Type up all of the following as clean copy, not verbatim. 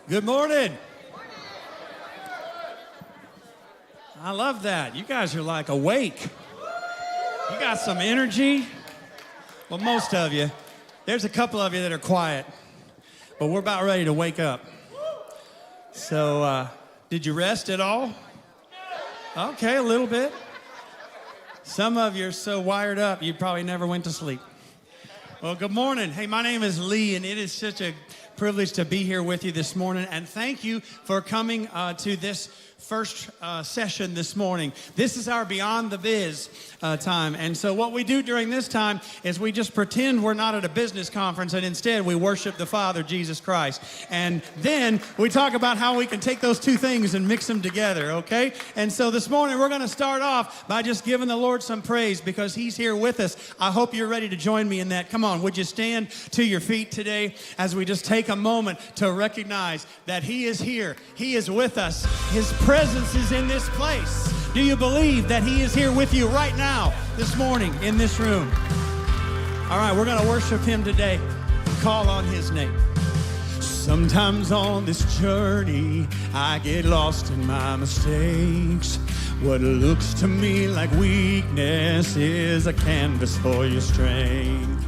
Good morning. I love that. You guys are like awake. You got some energy. Well, most of you. There's a couple of you that are quiet, but we're about ready to wake up. So, did you rest at all? Okay, a little bit. Some of you are so wired up, you probably never went to sleep. Well, good morning. Hey, my name is Lee, and it is such a privilege to be here with you this morning. And thank you for coming to this first session this morning. This is our Beyond the Biz time. And so what we do during this time is we just pretend we're not at a business conference, and instead we worship the Father, Jesus Christ. And then we talk about how we can take those two things and mix them together, okay? And so this morning we're going to start off by just giving the Lord some praise because He's here with us. I hope you're ready to join me in that. Come on, would you stand to your feet today as we just take a moment to recognize that He is here. He is with us. His presence is in this place. Do you believe that He is here with you right now, this morning, in this room? All right, we're going to worship Him today. Call on His name. Sometimes on this journey, I get lost in my mistakes. What looks to me like weakness is a canvas for your strength.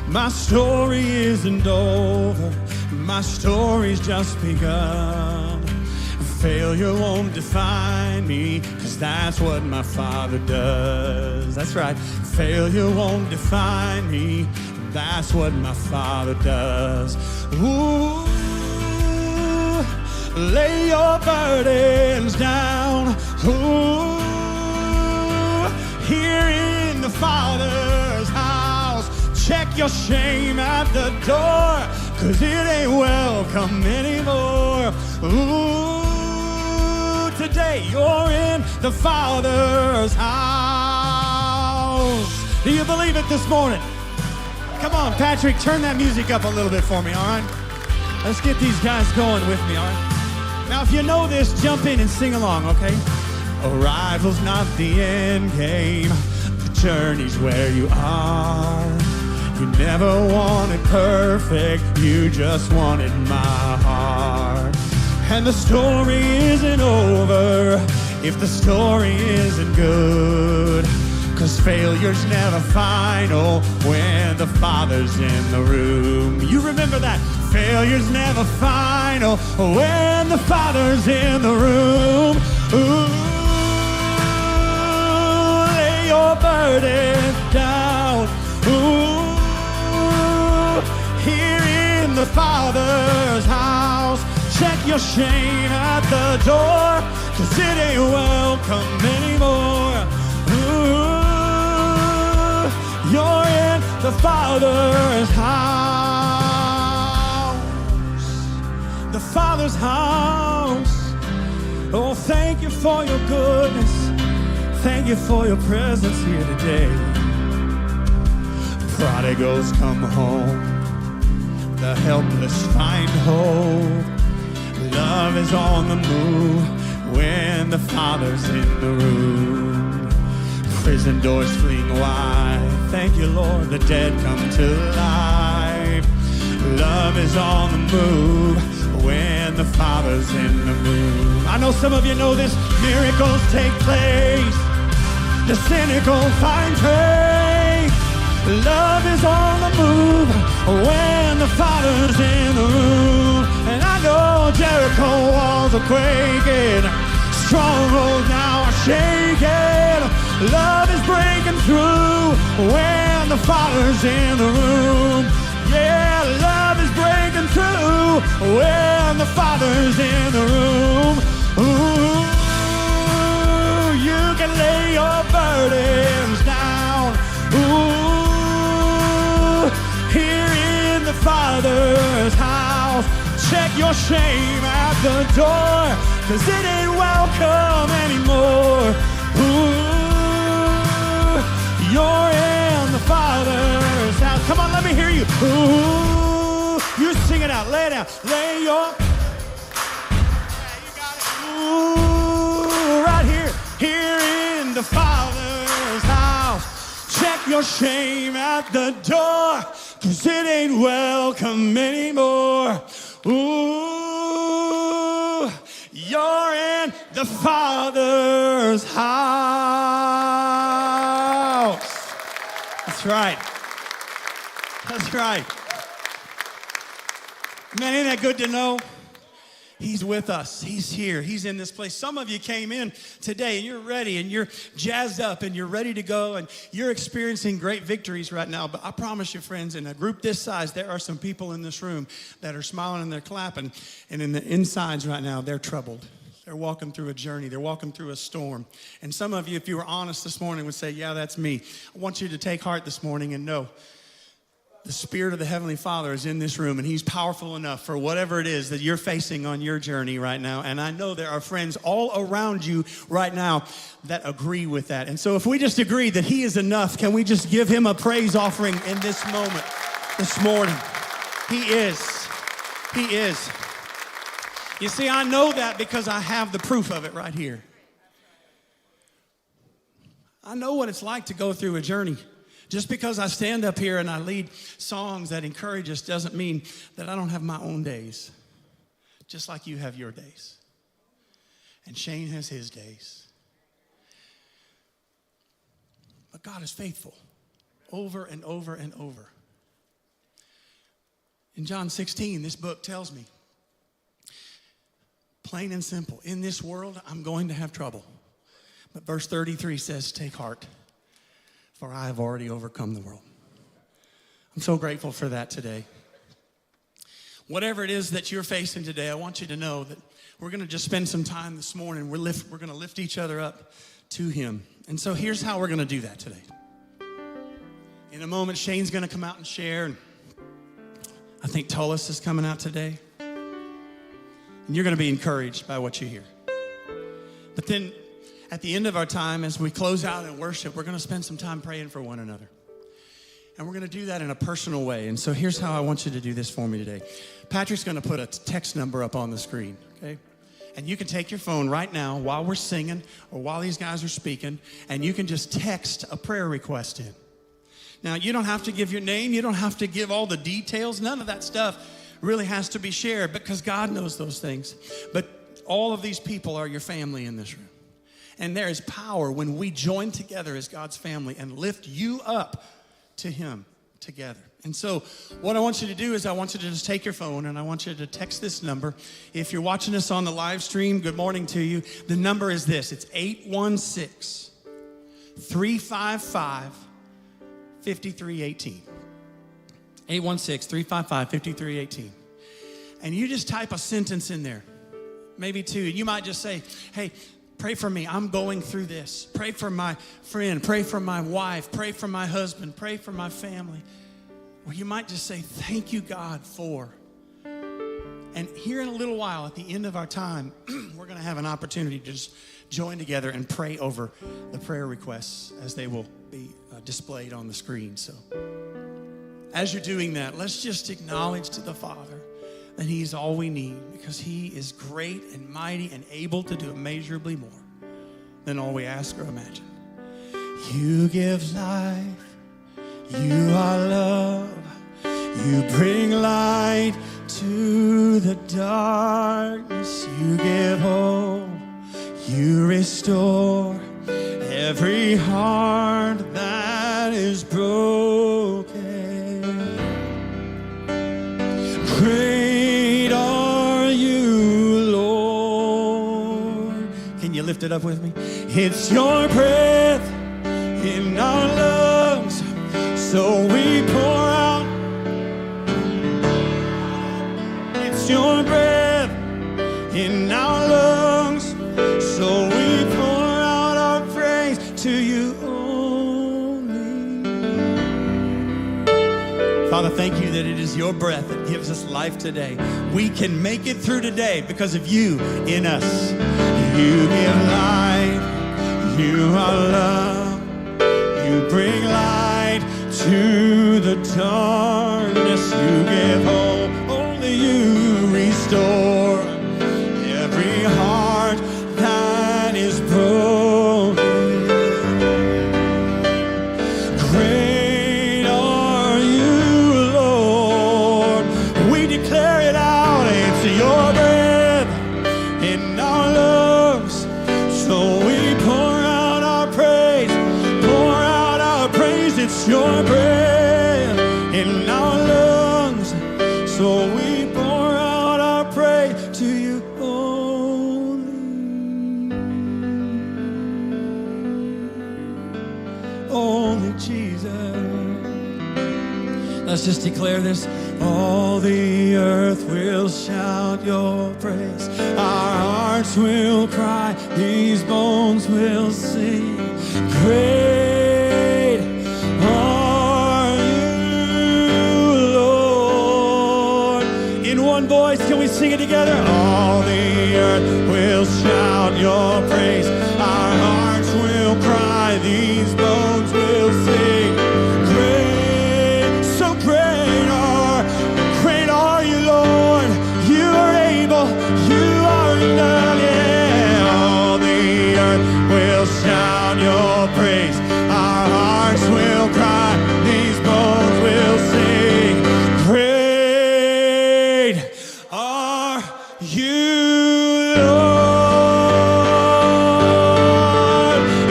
My story isn't over. My story's just begun. Failure won't define me, 'cause that's what my Father does. That's right. Failure won't define me. That's what my Father does. Ooh, lay your burdens down. Ooh, here in the Father's house. Check your shame at the door, 'cause it ain't welcome anymore. Ooh, today you're in the Father's house. Do you believe it this morning? Come on, Patrick, turn that music up a little bit for me, all right? Let's get these guys going with me, all right? Now, if you know this, jump in and sing along, okay? Arrival's not the end game. The journey's where you are. You never wanted perfect, you just wanted my heart. And the story isn't over if the story isn't good, 'cause failure's never final when the Father's in the room. You remember that? Failure's never final when the Father's in the room. Ooh, lay your burden down. Ooh, here in the Father's house. Check your shame at the door, 'cause it ain't welcome anymore. Ooh, you're in the Father's house. The Father's house. Oh, thank you for your goodness. Thank you for your presence here today. Prodigals come home. The helpless find hope. Love is on the move when the Father's in the room. Prison doors fling wide. Thank you, Lord, the dead come to life. Love is on the move when the Father's in the room. I know some of you know this. Miracles take place. The cynical find faith. Love is on the move when the Father's in the room. And I know Jericho walls are quaking, strongholds now are shaking. Love is breaking through when the Father's in the room. Yeah, love is breaking through when the Father's in the room. Ooh, you can lay your burdens down. Ooh, here in the Father's house. Check your shame at the door, 'cause it ain't welcome anymore. Ooh, you're in the Father's house. Come on, let me hear you. Ooh, you sing it out. Lay it out. Lay your... Yeah, you got it. Ooh, right here. Here in the Father's house. Check your shame at the door, 'cause it ain't welcome anymore. Ooh, the Father's house. That's right. That's right. Man, ain't that good to know? He's with us. He's here. He's in this place. Some of you came in today and you're ready and you're jazzed up and you're ready to go and you're experiencing great victories right now. But I promise you, friends, in a group this size, there are some people in this room that are smiling and they're clapping. And in the insides right now, they're troubled. They're walking through a journey. They're walking through a storm. And some of you, if you were honest this morning, would say, yeah, that's me. I want you to take heart this morning and know the Spirit of the Heavenly Father is in this room, and He's powerful enough for whatever it is that you're facing on your journey right now. And I know there are friends all around you right now that agree with that. And so if we just agree that He is enough, can we just give Him a praise offering in this moment, this morning? He is. He is. You see, I know that because I have the proof of it right here. I know what it's like to go through a journey. Just because I stand up here and I lead songs that encourage us doesn't mean that I don't have my own days. Just like you have your days. And Shane has his days. But God is faithful over and over and over. In John 16, this book tells me, plain and simple, in this world, I'm going to have trouble. But verse 33 says, take heart, for I have already overcome the world. I'm so grateful for that today. Whatever it is that you're facing today, I want you to know that we're going to just spend some time this morning. We're going to lift each other up to Him. And so here's how we're going to do that today. In a moment, Shane's going to come out and share. And I think Tullis is coming out today. And you're going to be encouraged by what you hear. But then at the end of our time, as we close out in worship, we're going to spend some time praying for one another. And we're going to do that in a personal way. And so here's how I want you to do this for me today. Patrick's going to put a text number up on the screen, okay? And you can take your phone right now while we're singing or while these guys are speaking, and you can just text a prayer request in. Now, you don't have to give your name. You don't have to give all the details. None of that stuff really has to be shared because God knows those things. But all of these people are your family in this room. And there is power when we join together as God's family and lift you up to Him together. And so what I want you to do is I want you to just take your phone and I want you to text this number. If you're watching us on the live stream, good morning to you. The number is this. It's 816-355-5318. 816-355-5318. And you just type a sentence in there, maybe two. And you might just say, hey, pray for me. I'm going through this. Pray for my friend. Pray for my wife. Pray for my husband. Pray for my family. Or you might just say, thank you, God, for. And here in a little while, at the end of our time, we're going to have an opportunity to just join together and pray over the prayer requests as they will be displayed on the screen. So as you're doing that, let's just acknowledge to the Father that He's all we need because He is great and mighty and able to do immeasurably more than all we ask or imagine. You give life. You are love. You bring light to the darkness. You give hope. You restore every heart that is broken. Great are you, Lord. Can you lift it up with me? It's your breath in our lungs, so we pour out. It's your breath in our lungs, so we pour out our praise to you only. Father, thank you that it is your breath that gives us life today. We can make it through today because of you in us. You give life, you are love, you bring light to the darkness. You give hope, only you restore every heart that is broken. Great are you, Lord. We declare it out. It's your breath in our lungs, Let's just declare this. All the earth will shout your praise. Our hearts will cry. These bones will sing. Great are you, Lord. In one voice, can we sing it together? All the earth will shout your praise. Our hearts will cry. These bones will sing. Great, so great are you, Lord. You are able, you are enough. Yeah, all the earth will shout your praise. Our hearts will cry. These bones will sing. Great are you, Lord.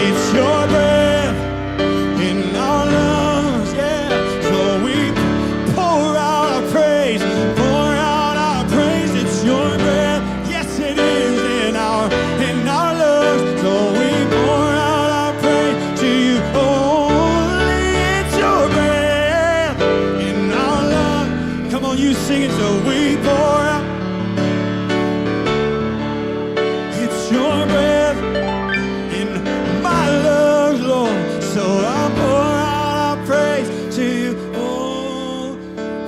It's your breath in our lungs, yeah. So we pour out our praise, pour out our praise. It's your breath, yes it is, in our lungs. So we pour out our praise to you only. It's your breath in our lungs. Come on, you sing it. So we pour out. It's your breath in my lungs, Lord. So I pour out our praise to you. Oh,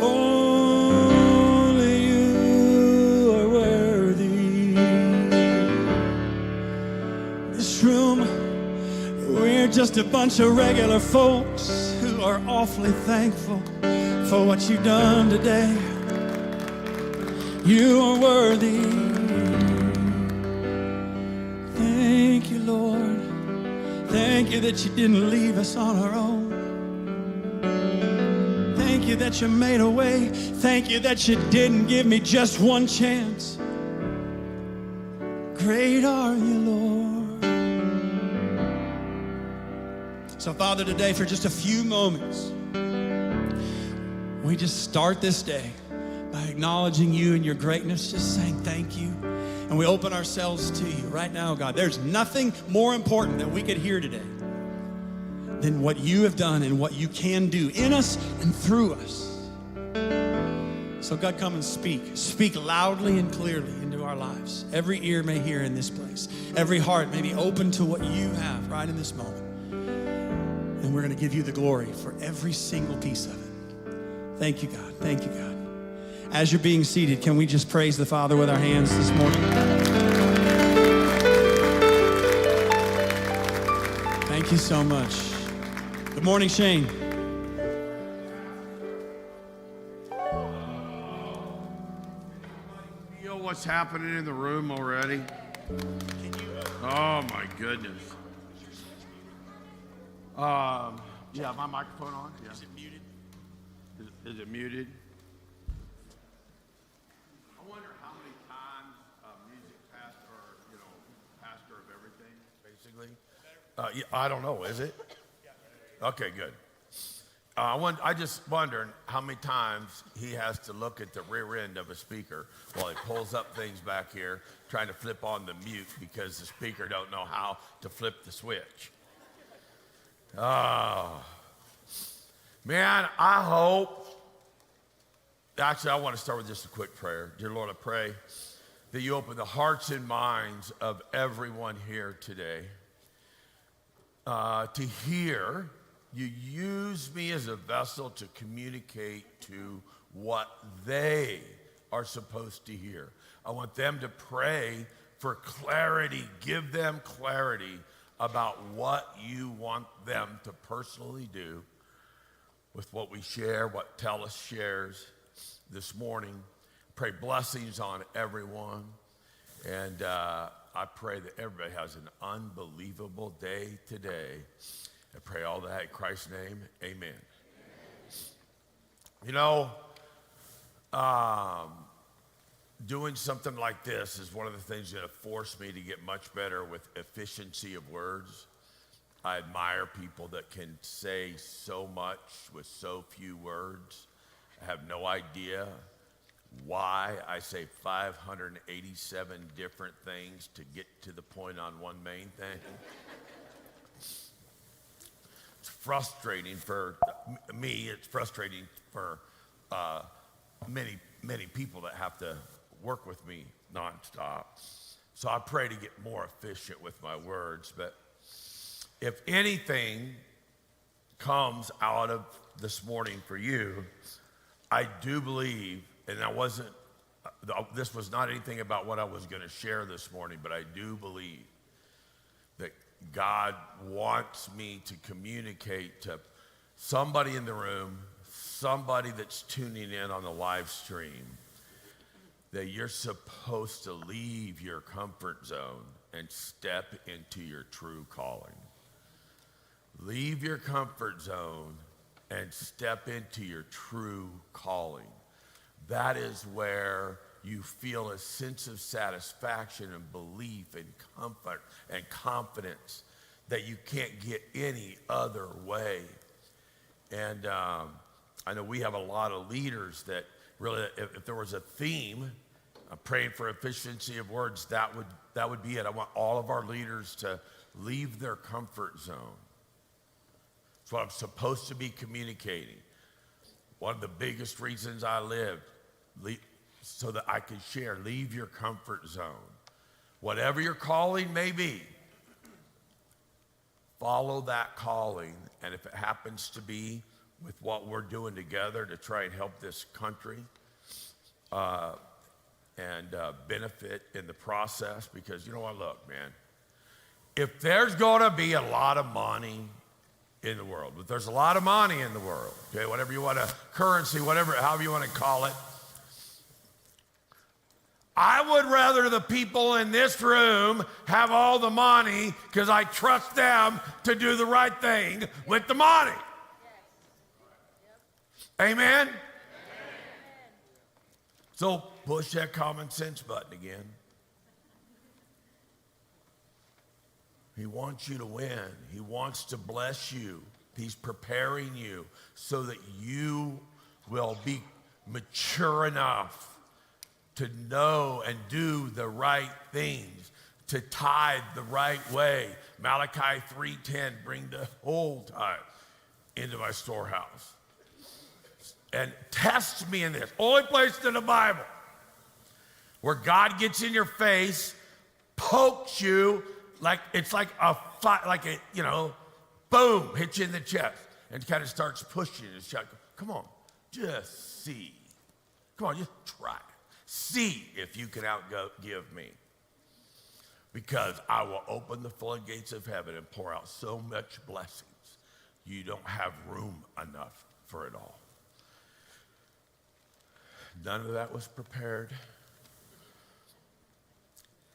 only you are worthy. This room, we're just a bunch of regular folks who are awfully thankful for what you've done today. You are worthy. Thank you, Lord. Thank you that you didn't leave us on our own. Thank you that you made a way. Thank you that you didn't give me just one chance. Great are you, Lord. So, Father, today for just a few moments, we just start this day by acknowledging you and your greatness, just saying thank you. And we open ourselves to you right now, God. There's nothing more important that we could hear today than what you have done and what you can do in us and through us. So God, come and speak. Speak loudly and clearly into our lives. Every ear may hear in this place. Every heart may be open to what you have right in this moment. And we're going to give you the glory for every single piece of it. Thank you, God. Thank you, God. As you're being seated, can we just praise the Father with our hands this morning? Thank you so much. Good morning, Shane. Feel what's happening in the room already? Oh my goodness. Yeah, my microphone on? Yeah. Is it muted? Is it muted? I wonder how many times music pastor, pastor of everything, basically. Yeah, I don't know. Is it? Okay, good. I just wondering how many times he has to look at the rear end of a speaker while he pulls up things back here, trying to flip on the mute because the speaker don't know how to flip the switch. Oh, man, I hope. Actually, I want to start with just a quick prayer. Dear Lord, I pray that you open the hearts and minds of everyone here today to hear. You use me as a vessel to communicate to what they are supposed to hear. I want them to pray for clarity. Give them clarity about what you want them to personally do with what we share, what Tellus shares this morning. Pray blessings on everyone. And I pray that everybody has an unbelievable day today. I pray all that in Christ's name. Amen. You know, doing something like this is one of the things that have forced me to get much better with efficiency of words. I admire people that can say so much with so few words. I have no idea why I say 587 different things to get to the point on one main thing. It's frustrating for me. It's frustrating for many people that have to work with me nonstop. So I pray to get more efficient with my words. But if anything comes out of this morning for you, I do believe, and this was not anything about what I was going to share this morning, but I do believe that God wants me to communicate to somebody in the room, somebody that's tuning in on the live stream, that you're supposed to leave your comfort zone and step into your true calling. Leave your comfort zone and step into your true calling. That is where you feel a sense of satisfaction and belief and comfort and confidence that you can't get any other way. And I know we have a lot of leaders that really, if there was a theme, I'm praying for efficiency of words, that would be it. I want all of our leaders to leave their comfort zone. That's what I'm supposed to be communicating. One of the biggest reasons I lived, so that I could share, leave your comfort zone. Whatever your calling may be, follow that calling. And if it happens to be with what we're doing together to try and help this country and benefit in the process, because you know what, look, man, if there's going to be a lot of money in the world, if there's a lot of money in the world, okay, whatever you want to, currency, whatever, however you want to call it, I would rather the people in this room have all the money because I trust them to do the right thing with the money. Amen? So push that common sense button again. He wants you to win. He wants to bless you. He's preparing you so that you will be mature enough to know and do the right things, to tithe the right way. Malachi 3:10, bring the whole tithe into my storehouse. And test me in this. Only place in the Bible where God gets in your face, pokes you, like it's like a boom, hits you in the chest, and kind of starts pushing you. It's like, come on, just see. Come on, just try it. See if you can outgive me. Because I will open the floodgates of heaven and pour out so much blessings, you don't have room enough for it all. None of that was prepared.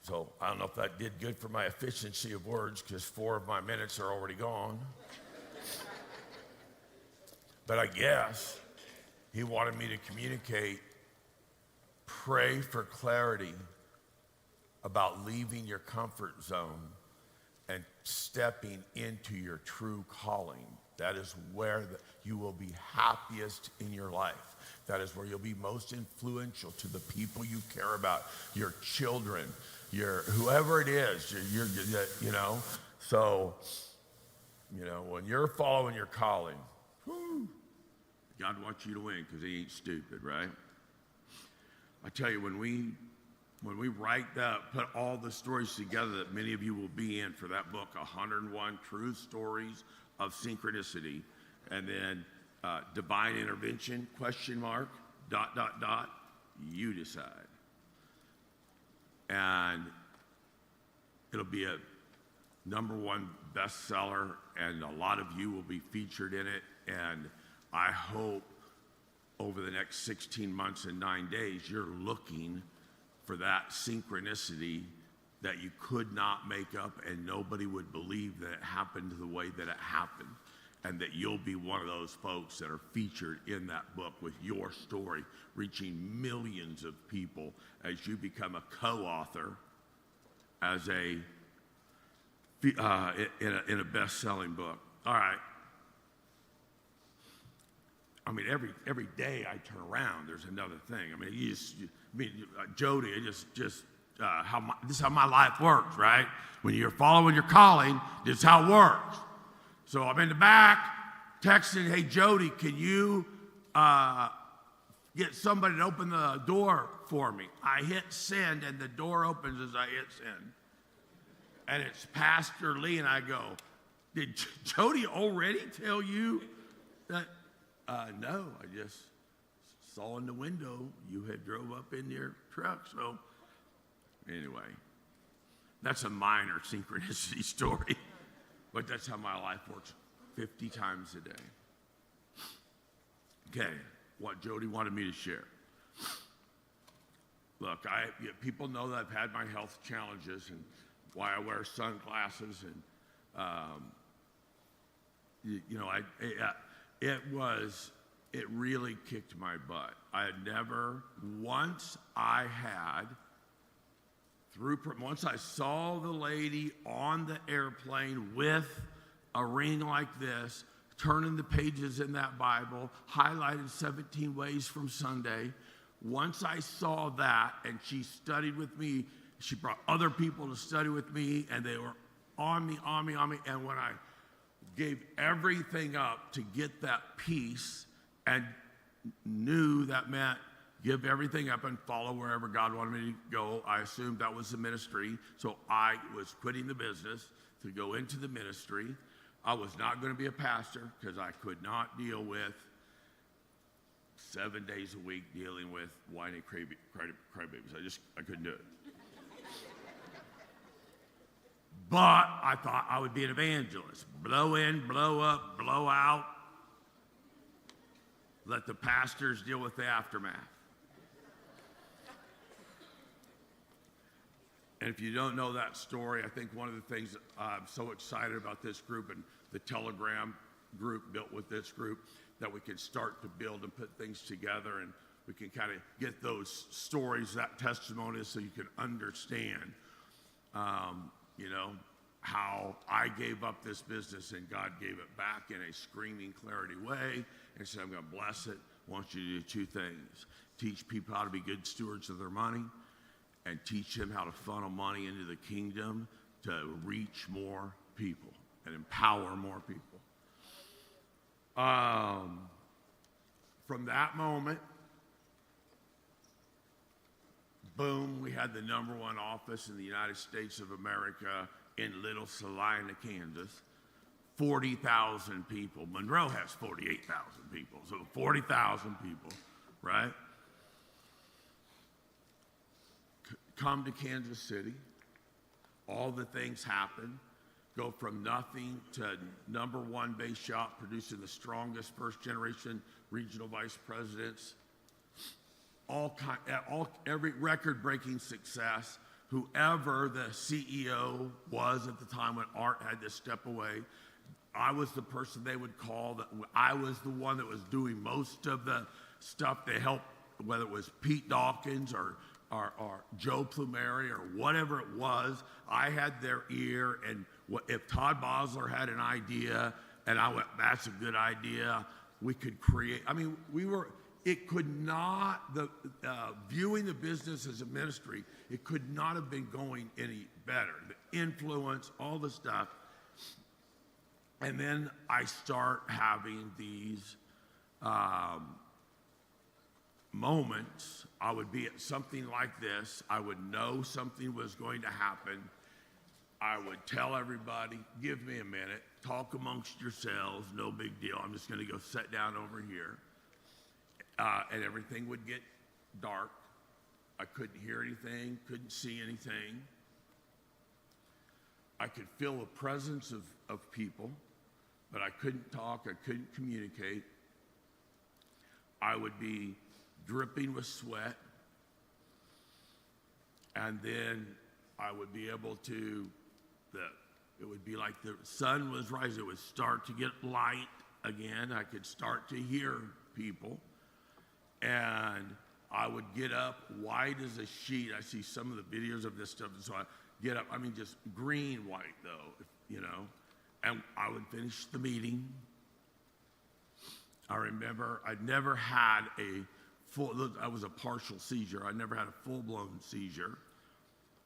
So I don't know if that did good for my efficiency of words, because 4 of my minutes are already gone. But I guess he wanted me to communicate, pray for clarity about leaving your comfort zone and stepping into your true calling. That is where you will be happiest in your life. That is where you'll be most influential to the people you care about, your children, your whoever it is, you know. So, you know, when you're following your calling, God wants you to win because he ain't stupid, right? I tell you, when we write that, put all the stories together that many of you will be in for that book, 101 True Stories of Synchronicity, and then Divine Intervention, ? You decide. And it'll be a #1 bestseller, and a lot of you will be featured in it. And I hope over the next 16 months and 9 days, you're looking for that synchronicity that you could not make up, and nobody would believe that it happened the way that it happened. And that you'll be one of those folks that are featured in that book with your story, reaching millions of people as you become a co-author as in a best-selling book. All right. I mean, every day I turn around, there's another thing. I mean, Jody, this is how my life works, right? When you're following your calling, this is how it works. So I'm in the back, texting, hey, Jody, can you get somebody to open the door for me. I hit send, and the door opens as I hit send. And it's Pastor Lee, and I go, did Jody already tell you that? No, I just saw in the window you had drove up in your truck. So anyway, that's a minor synchronicity story, but that's how my life works 50 times a day. Okay, what Jody wanted me to share. Look, people know that I've had my health challenges and why I wear sunglasses, and it really kicked my butt. Once I saw the lady on the airplane with a ring like this, turning the pages in that Bible, highlighted 17 ways from Sunday. Once I saw that, and she studied with me, she brought other people to study with me, and they were on me. And when I gave everything up to get that peace and knew that meant give everything up and follow wherever God wanted me to go, I assumed that was the ministry. So I was quitting the business to go into the ministry. I was not going to be a pastor because I could not deal with 7 days a week dealing with whiny crybabies. I couldn't do it. But I thought I would be an evangelist. Blow in, blow up, blow out. Let the pastors deal with the aftermath. And if you don't know that story, I think one of the things I'm so excited about this group and the Telegram group built with this group, that we can start to build and put things together, and we can kind of get those stories, that testimony, so you can understand, how I gave up this business and God gave it back in a screaming clarity way and said, I'm going to bless it. I want you to do two things. Teach people how to be good stewards of their money, and teach them how to funnel money into the kingdom to reach more people and empower more people. From that moment, boom, we had the #1 office in the United States of America in Little Salina, Kansas. 40,000 people. Monroe has 48,000 people, so 40,000 people, right? Come to Kansas City. All the things happen. Go from nothing to #1 base shop, producing the strongest first-generation regional vice presidents. Every record-breaking success. Whoever the CEO was at the time when Art had to step away, I was the person they would call. I was the one that was doing most of the stuff to help, whether it was Pete Dawkins or Joe Plumeri or whatever it was. I had their ear, and if Todd Bosler had an idea, and I went, that's a good idea, we could create. I mean, it could not, viewing the business as a ministry, it could not have been going any better. The influence, all the stuff. And then I start having these moments. I would be at something like this. I would know something was going to happen. I would tell everybody, give me a minute, talk amongst yourselves, no big deal. I'm just going to go sit down over here. And everything would get dark. I couldn't hear anything, couldn't see anything. I could feel the presence of people, but I couldn't talk, I couldn't communicate. I would be dripping with sweat, and then I would be able to, it would be like the sun was rising, it would start to get light again. I could start to hear people, and I would get up white as a sheet. I see some of the videos of this stuff, and so I get up, just green white though, and I would finish the meeting. I remember I'd never had I was a partial seizure. I never had a full-blown seizure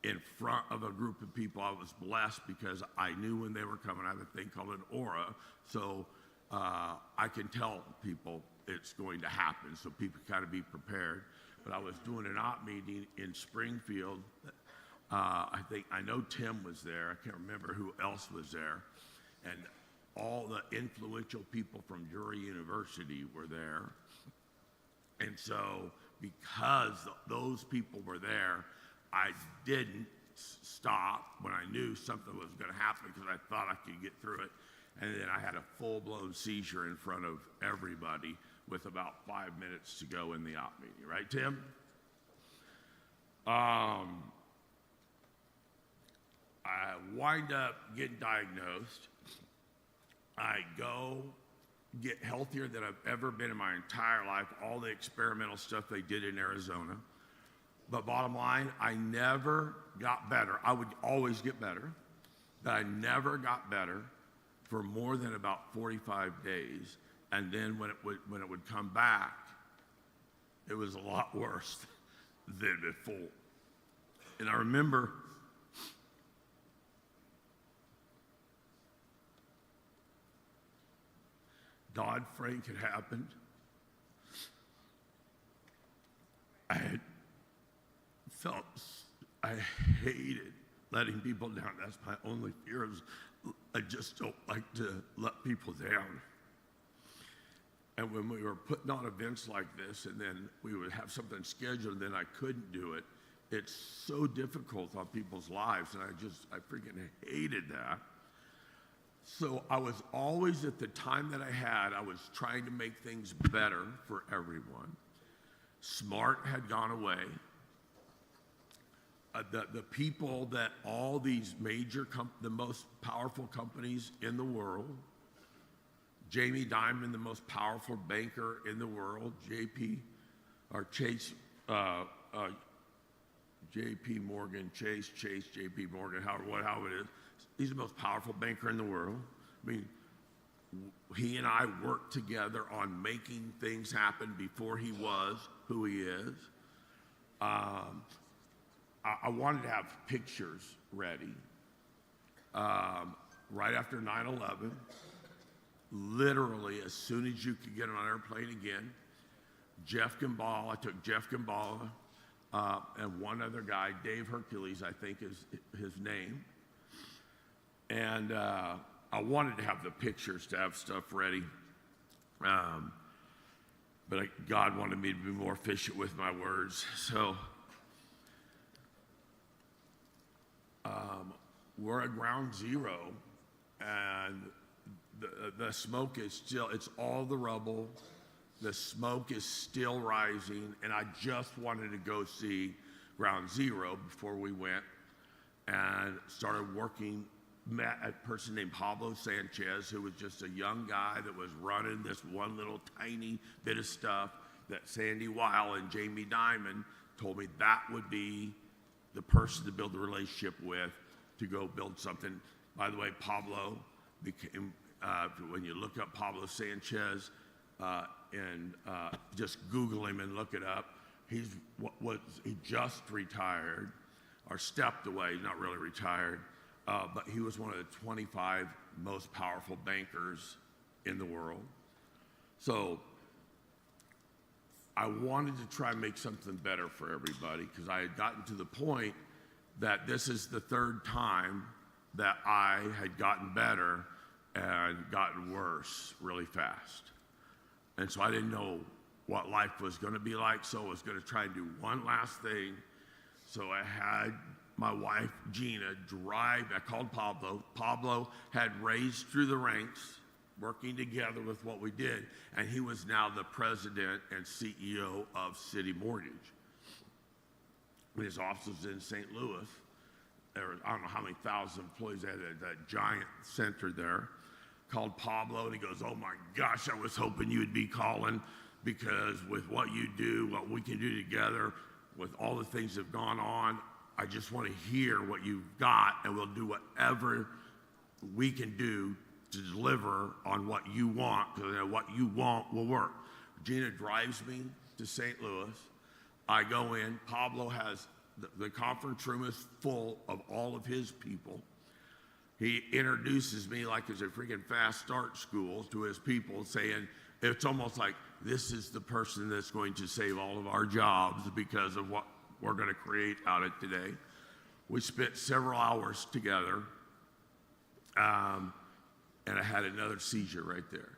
in front of a group of people. I was blessed because I knew when they were coming. I have a thing called an aura, so I can tell people it's going to happen, so people kind of be prepared. But I was doing an op meeting in Springfield. I know Tim was there. I can't remember who else was there. And all the influential people from Drury University were there. And so because those people were there, I didn't stop when I knew something was going to happen because I thought I could get through it. And then I had a full-blown seizure in front of everybody with about 5 minutes to go in the op meeting. Right, Tim? I wind up getting diagnosed. I go get healthier than I've ever been in my entire life, all the experimental stuff they did in Arizona. But bottom line, I never got better. I would always get better, but I never got better for more than about 45 days. And then when it would come back, it was a lot worse than before. And I remember Dodd-Frank had happened. I hated letting people down. That's my only fear is I just don't like to let people down. And when we were putting on events like this, and then we would have something scheduled, and then I couldn't do it, it's so difficult on people's lives, and I freaking hated that. So I was always, at the time that I had, I was trying to make things better for everyone. Smart had gone away. The people that all these major, the most powerful companies in the world, Jamie Dimon, the most powerful banker in the world, JP Morgan, Chase, JP Morgan, how it is. He's the most powerful banker in the world. I mean, he and I worked together on making things happen before he was who he is. I wanted to have pictures ready right after 9/11. Literally, as soon as you could get on an airplane again, Jeff Gambala, I took Jeff Gambala and one other guy, Dave Hercules, I think is his name. And I wanted to have the pictures, to have stuff ready. But God wanted me to be more efficient with my words. So we're at ground zero, and the smoke is still, it's all the rubble. The smoke is still rising, and I just wanted to go see ground zero before we went and started working. Met a person named Pablo Sanchez, who was just a young guy that was running this one little tiny bit of stuff that Sandy Weil and Jamie Dimon told me that would be the person to build a relationship with to go build something. By the way, Pablo became, when you look up Pablo Sanchez and just Google him and look it up, he just retired or stepped away, not really retired. But he was one of the 25 most powerful bankers in the world. So I wanted to try and make something better for everybody because I had gotten to the point that this is the third time that I had gotten better and gotten worse really fast. And so I didn't know what life was going to be like, so I was going to try and do one last thing. So I had my wife, Gina, drive. I called Pablo. Pablo had raised through the ranks, working together with what we did, and he was now the president and CEO of City Mortgage. His office was in St. Louis. There were, I don't know how many thousand employees. They had that giant center there. Called Pablo, and he goes, "Oh my gosh, I was hoping you'd be calling because with what you do, what we can do together, with all the things that have gone on, I just want to hear what you've got, and we'll do whatever we can do to deliver on what you want, because what you want will work." Gina drives me to St. Louis. I go in. Pablo has, the conference room is full of all of his people. He introduces me like it's a freaking fast start school to his people, saying, it's almost like this is the person that's going to save all of our jobs because of what we're going to create out of today. We spent several hours together, and I had another seizure right there.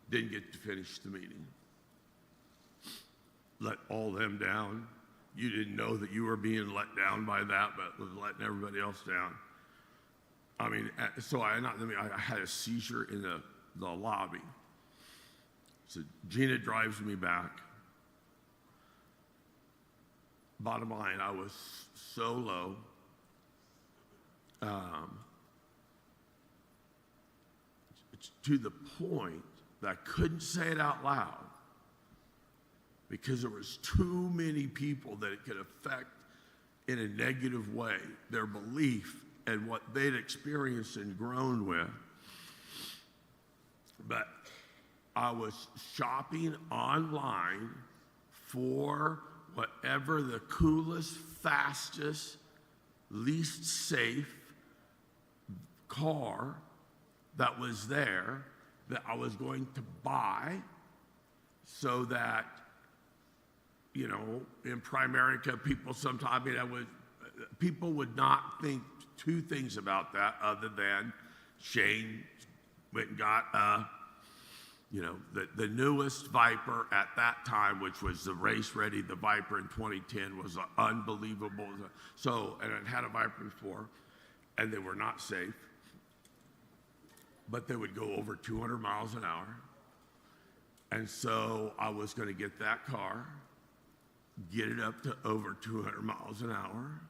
Didn't get to finish the meeting. Let all them down. You didn't know that you were being let down by that, but was letting everybody else down. I mean, so I had a seizure in the lobby. So Gina drives me back. Bottom line, I was so low. To the point that I couldn't say it out loud because there was too many people that it could affect in a negative way, their belief and what they'd experienced and grown with. But I was shopping online for whatever the coolest, fastest, least safe car that was there that I was going to buy so that, you know, in Primerica, people would not think two things about that other than Shane went and got, the newest Viper at that time, which was the race ready. The Viper in 2010 was unbelievable. So, and I'd had a Viper before, and they were not safe, but they would go over 200 miles an hour. And so I was going to get that car, get it up to over 200 miles an hour,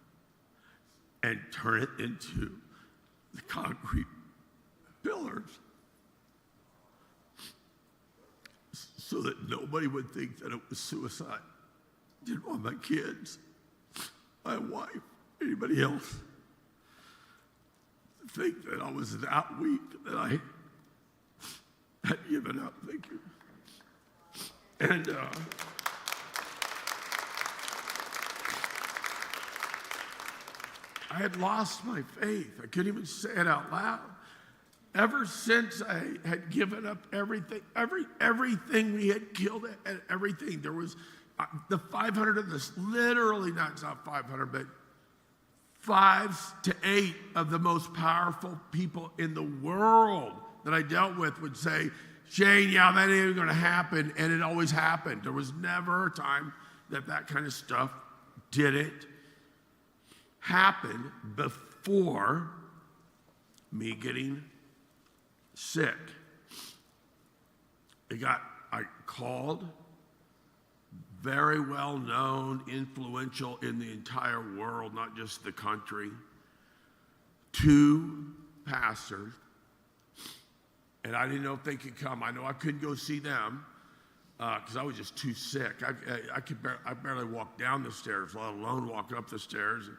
and turn it into the concrete pillars so that nobody would think that it was suicide. Didn't want my kids, my wife, anybody else to think that I was that weak that I had given up. Thank you. And I had lost my faith. I couldn't even say it out loud. Ever since I had given up everything, everything we had killed, and everything, there was the 500 of this, literally not 500, but 5 to 8 of the most powerful people in the world that I dealt with would say, Shane, yeah, that ain't going to happen, and it always happened. There was never a time that kind of stuff didn't happen before me getting sick. I called, very well known, influential in the entire world, not just the country, 2 pastors, and I didn't know if they could come. I know I couldn't go see them because I was just too sick. I barely walk down the stairs, let alone walk up the stairs.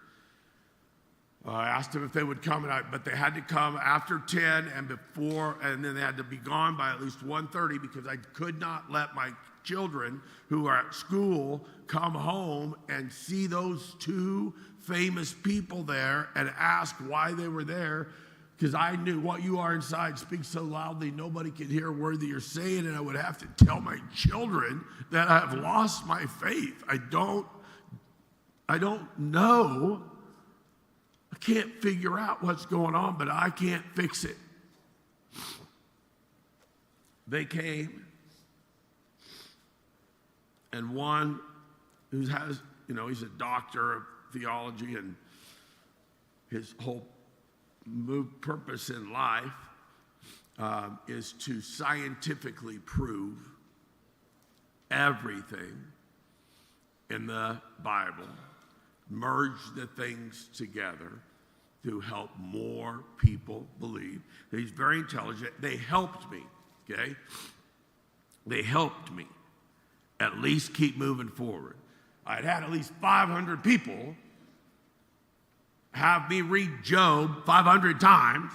I asked them if they would come, but they had to come after 10 and before, and then they had to be gone by at least 1:30 because I could not let my children who are at school come home and see those 2 famous people there and ask why they were there, because I knew what you are inside speaks so loudly nobody can hear a word that you're saying, and I would have to tell my children that I have lost my faith. I don't know. I can't figure out what's going on, but I can't fix it. They came, and one who has, he's a doctor of theology, and his whole purpose in life is to scientifically prove everything in the Bible, merge the things together to help more people believe. He's very intelligent. They helped me, okay? They helped me at least keep moving forward. I'd had at least 500 people have me read Job 500 times,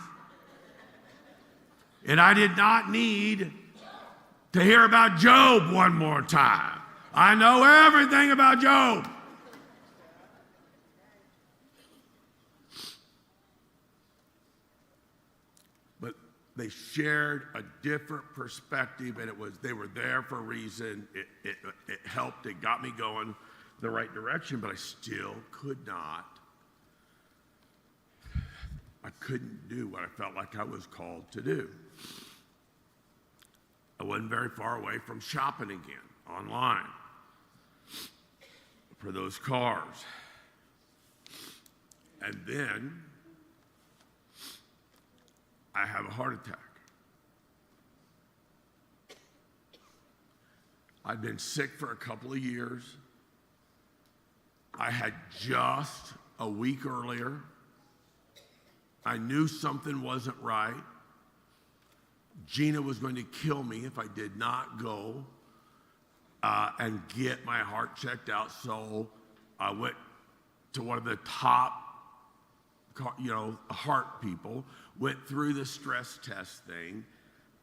and I did not need to hear about Job one more time. I know everything about Job. they shared a different perspective, and they were there for a reason. It helped. It got me going the right direction, but I still couldn't do what I felt like I was called to do. I wasn't very far away from shopping again online for those cars. And then I have a heart attack. I'd been sick for a couple of years. I had just a week earlier. I knew something wasn't right. Gina was going to kill me if I did not go and get my heart checked out. So I went to one of the top, heart people, went through the stress test thing.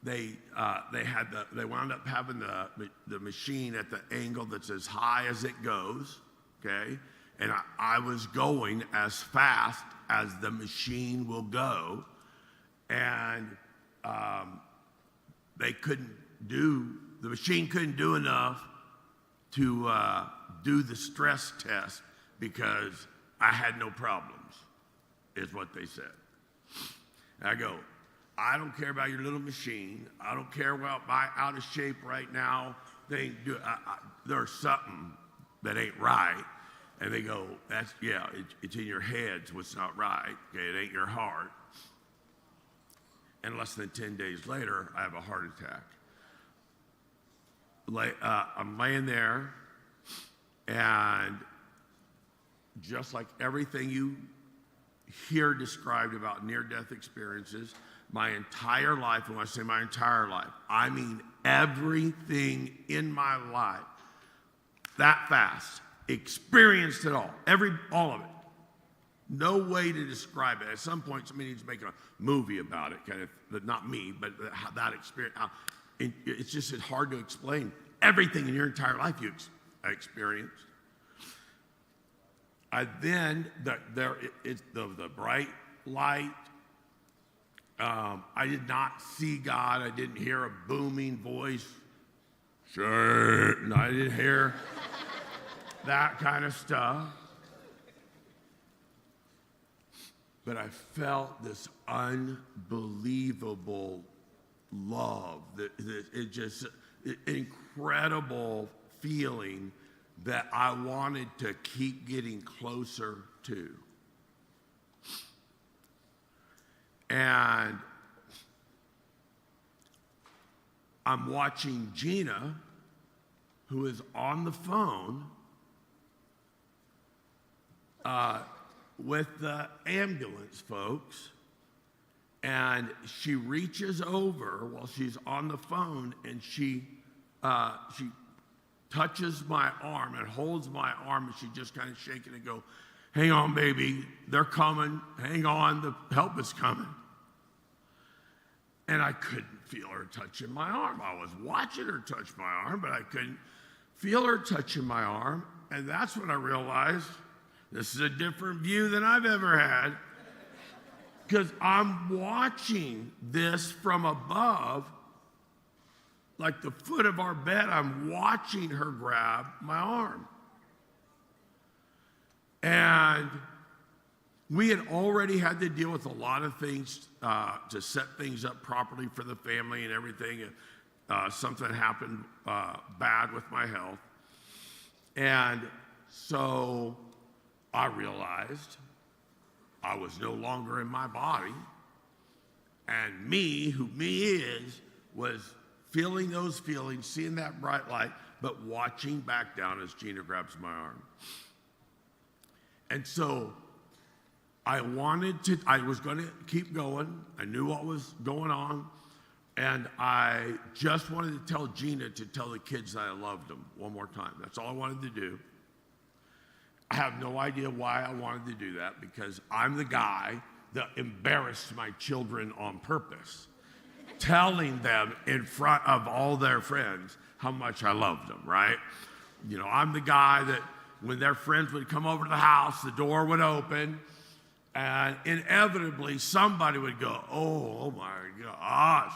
They wound up having the machine at the angle that's as high as it goes, okay? And I was going as fast as the machine will go, and the machine couldn't do enough to do the stress test because I had no problems, is what they said. And I go, I don't care about your little machine. I don't care about my out of shape right now. There's something that ain't right. And they go, it's in your head, so it's not right. Okay, it ain't your heart. And less than 10 days later, I have a heart attack. I'm laying there, and just like everything you hear described about near-death experiences, my entire life, and when I say my entire life, I mean everything in my life, that fast, experienced it all, all of it. No way to describe it. At some point, somebody needs to make a movie about it, kind of, but not me, but that experience. It's hard to explain everything in your entire life you experienced. The bright light. I did not see God. I didn't hear a booming voice. Sure. No, I didn't hear that kind of stuff. But I felt this unbelievable love, incredible feeling that I wanted to keep getting closer to. And I'm watching Gina, who is on the phone with the ambulance folks, and she reaches over while she's on the phone, and she touches my arm and holds my arm, and she just kind of shaking and go, "Hang on, baby, they're coming. Hang on, the help is coming." And I couldn't feel her touching my arm. I was watching her touch my arm, but I couldn't feel her touching my arm. And that's when I realized this is a different view than I've ever had, because I'm watching this from above, like the foot of our bed. I'm watching her grab my arm. And we had already had to deal with a lot of things to set things up properly for the family and everything. Something happened bad with my health. And so I realized I was no longer in my body. And me, who me is, was feeling those feelings, seeing that bright light, but watching back down as Gina grabs my arm. And so I was going to keep going. I knew what was going on. And I just wanted to tell Gina to tell the kids that I loved them one more time. That's all I wanted to do. I have no idea why I wanted to do that, because I'm the guy that embarrassed my children on purpose, telling them in front of all their friends how much I loved them, right? I'm the guy that when their friends would come over to the house, the door would open, And inevitably, somebody would go, oh my gosh,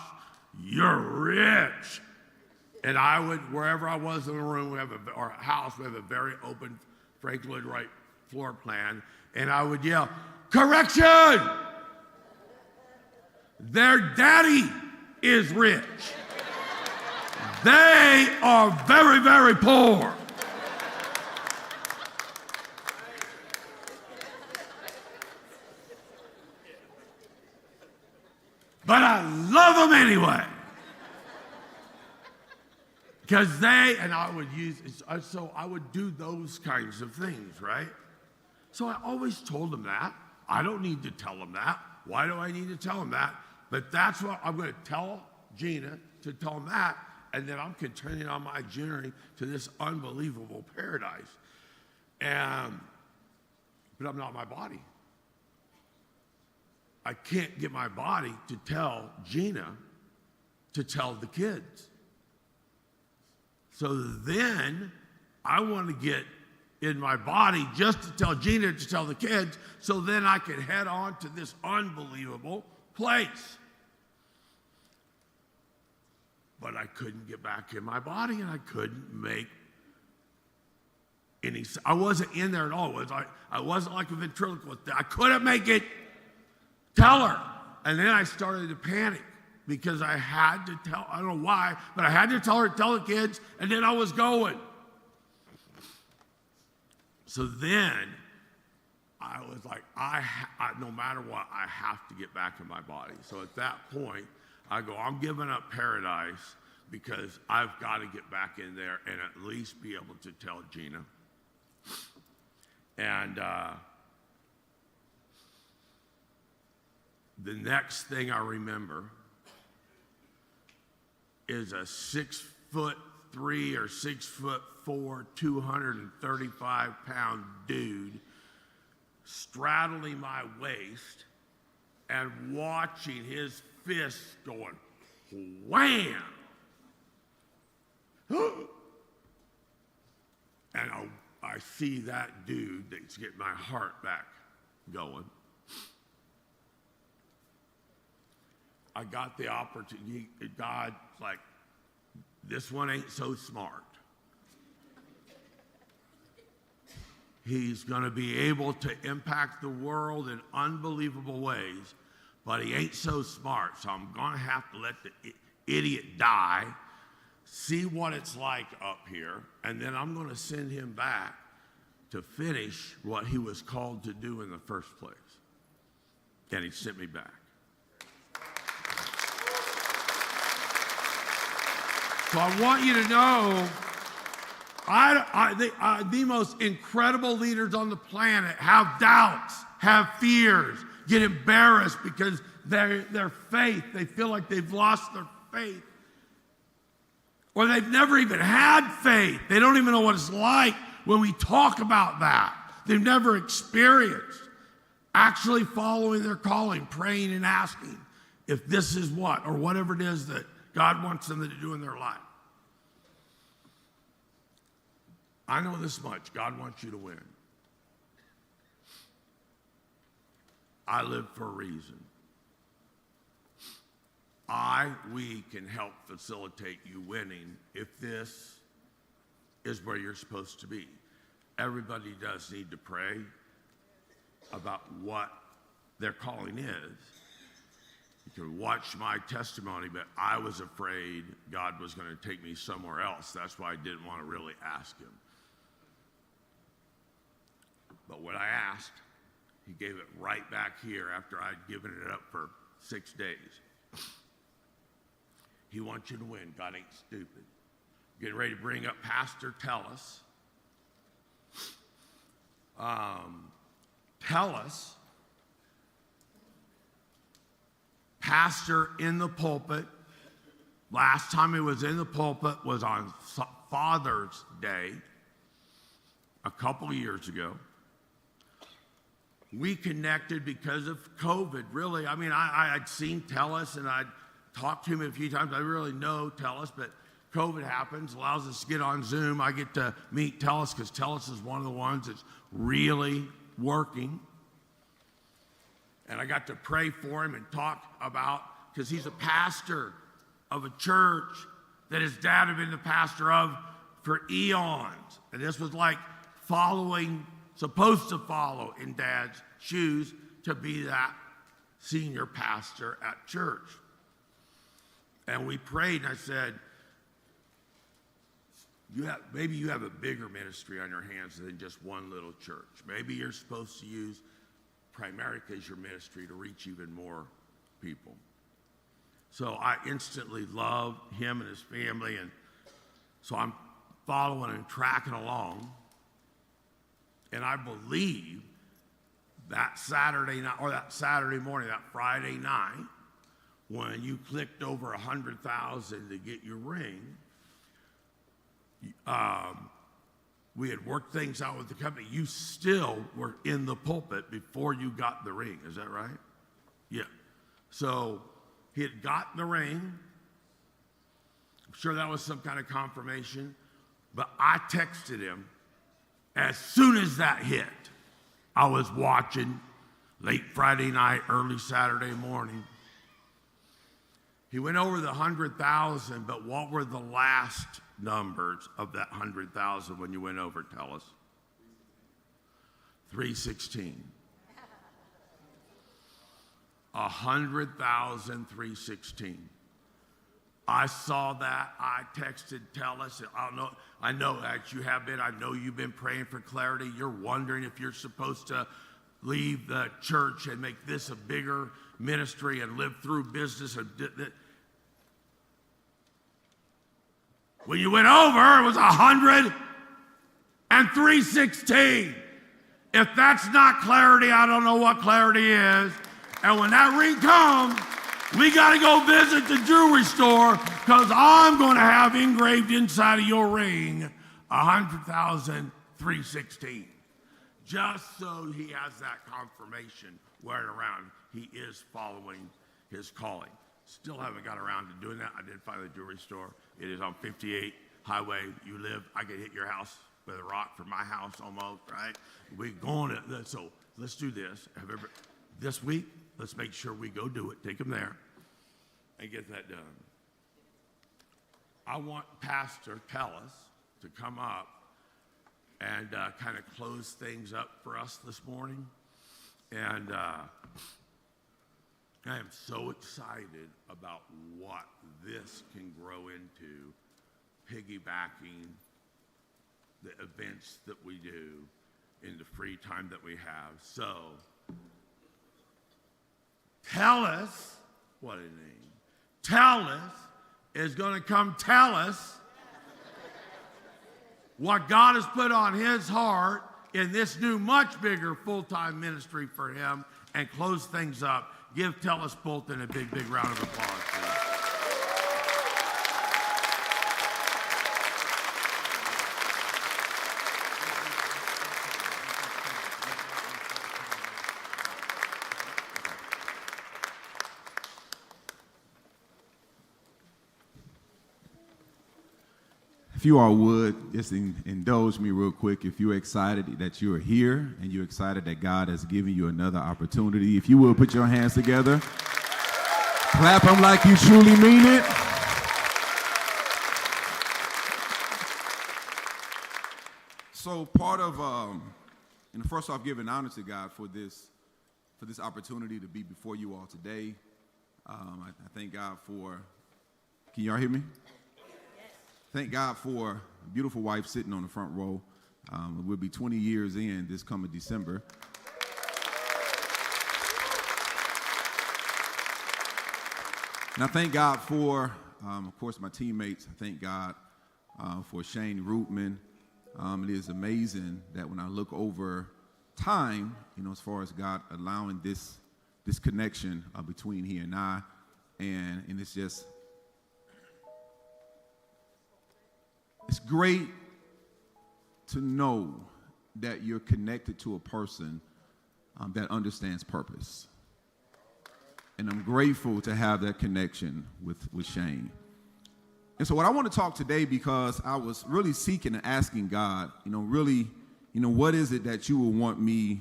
you're rich. And I would, wherever I was in the room, or house, we have a very open Frank Lloyd Wright floor plan, and I would yell, correction! Their daddy is rich. They are very, very poor. But I love them anyway. Because and I would so I would do those kinds of things, right? So I always told them that. I don't need to tell them that. Why do I need to tell them that? But that's what I'm going to tell Gina, to tell them that, and then I'm continuing on my journey to this unbelievable paradise. But I'm not my body. I can't get my body to tell Gina to tell the kids. So then I want to get in my body just to tell Gina to tell the kids, so then I can head on to this unbelievable place. But I couldn't get back in my body, and I couldn't make any. I wasn't in there at all. I wasn't like a ventriloquist. I couldn't make it tell her. And then I started to panic because I had to tell, I don't know why, but I had to tell her to tell the kids, and then I was going. So then I was like, no matter what, I have to get back in my body. So at that point, I go, I'm giving up paradise because I've got to get back in there and at least be able to tell Gina. And the next thing I remember is a 6'3" or 6'4", 235-pound dude straddling my waist and watching his fists going wham. And I see that dude that's getting my heart back going. I got the opportunity. God's like, this one ain't so smart. He's going to be able to impact the world in unbelievable ways, but he ain't so smart, so I'm going to have to let the idiot die, see what it's like up here, and then I'm going to send him back to finish what he was called to do in the first place. And he sent me back. So I want you to know, the most incredible leaders on the planet have doubts, have fears, get embarrassed because their faith, they feel like they've lost their faith. Or they've never even had faith. They don't even know what it's like when we talk about that. They've never experienced actually following their calling, praying and asking if this is what, or whatever it is that God wants them to do in their life. I know this much. God wants you to win. I live for a reason. We can help facilitate you winning if this is where you're supposed to be. Everybody does need to pray about what their calling is. You can watch my testimony, but I was afraid God was going to take me somewhere else. That's why I didn't want to really ask him. But when I asked, he gave it right back here after I'd given it up for 6 days. He wants you to win. God ain't stupid. Getting ready to bring up Pastor Tellis. Tellis, pastor in the pulpit. Last time he was in the pulpit was on Father's Day a couple years ago. We connected because of COVID, really. I mean, I'd seen Tellis and I'd talked to him a few times. I really know Tellis, but COVID happens, allows us to get on Zoom. I get to meet Tellis because Tellis is one of the ones that's really working. And I got to pray for him and talk about, because he's a pastor of a church that his dad had been the pastor of for eons. And this was like supposed to follow in Dad's shoes to be that senior pastor at church. And we prayed, and I said, maybe you have a bigger ministry on your hands than just one little church. Maybe you're supposed to use Primerica as your ministry to reach even more people. So I instantly loved him and his family, and so I'm following and tracking along. And I believe that Saturday night, or that Saturday morning, that Friday night, when you clicked over 100,000 to get your ring, we had worked things out with the company. You still were in the pulpit before you got the ring. Is that right? Yeah. So he had gotten the ring. I'm sure that was some kind of confirmation. But I texted him as soon as that hit. I was watching late Friday night, early Saturday morning. He went over the 100,000, but what were the last numbers of that 100,000 when you went over? Tell us. 316. 100,000, 316. I saw that. I texted Telus. I know that you have been. I know you've been praying for clarity. You're wondering if you're supposed to leave the church and make this a bigger ministry and live through business. When you went over, it was 100 and 316. If that's not clarity, I don't know what clarity is. And when that ring comes, we got to go visit the jewelry store, because I'm going to have engraved inside of your ring 100,000, 316. Just so he has that confirmation wearing around. He is following his calling. Still haven't got around to doing that. I did find the jewelry store. It is on 58 Highway. You live, I could hit your house with a rock from my house almost, right? We're going to, so let's do this. This week, let's make sure we go do it. Take them there and get that done. I want Pastor Telus to come up and kind of close things up for us this morning. And I am so excited about what this can grow into, piggybacking the events that we do in the free time that we have. So, Telus, what a name. Telus is going to come tell us what God has put on his heart in this new, much bigger full-time ministry for him, and close things up. Give Telus Bolton a big, big round of applause, please. If you all would, just indulge me real quick. If you're excited that you're here and you're excited that God has given you another opportunity, if you will, put your hands together. Clap them like you truly mean it. So part of, first off, giving honor to God for this opportunity to be before you all today. I thank God for, can y'all hear me? Thank God for a beautiful wife sitting on the front row. We'll be 20 years in this coming December. And I thank God for, of course, my teammates. I thank God for Shane Rootman. It is amazing that when I look over time, as far as God allowing this connection between he and I, and it's just, it's great to know that you're connected to a person that understands purpose. And I'm grateful to have that connection with Shane. And so what I want to talk today, because I was really seeking and asking God, what is it that you will want me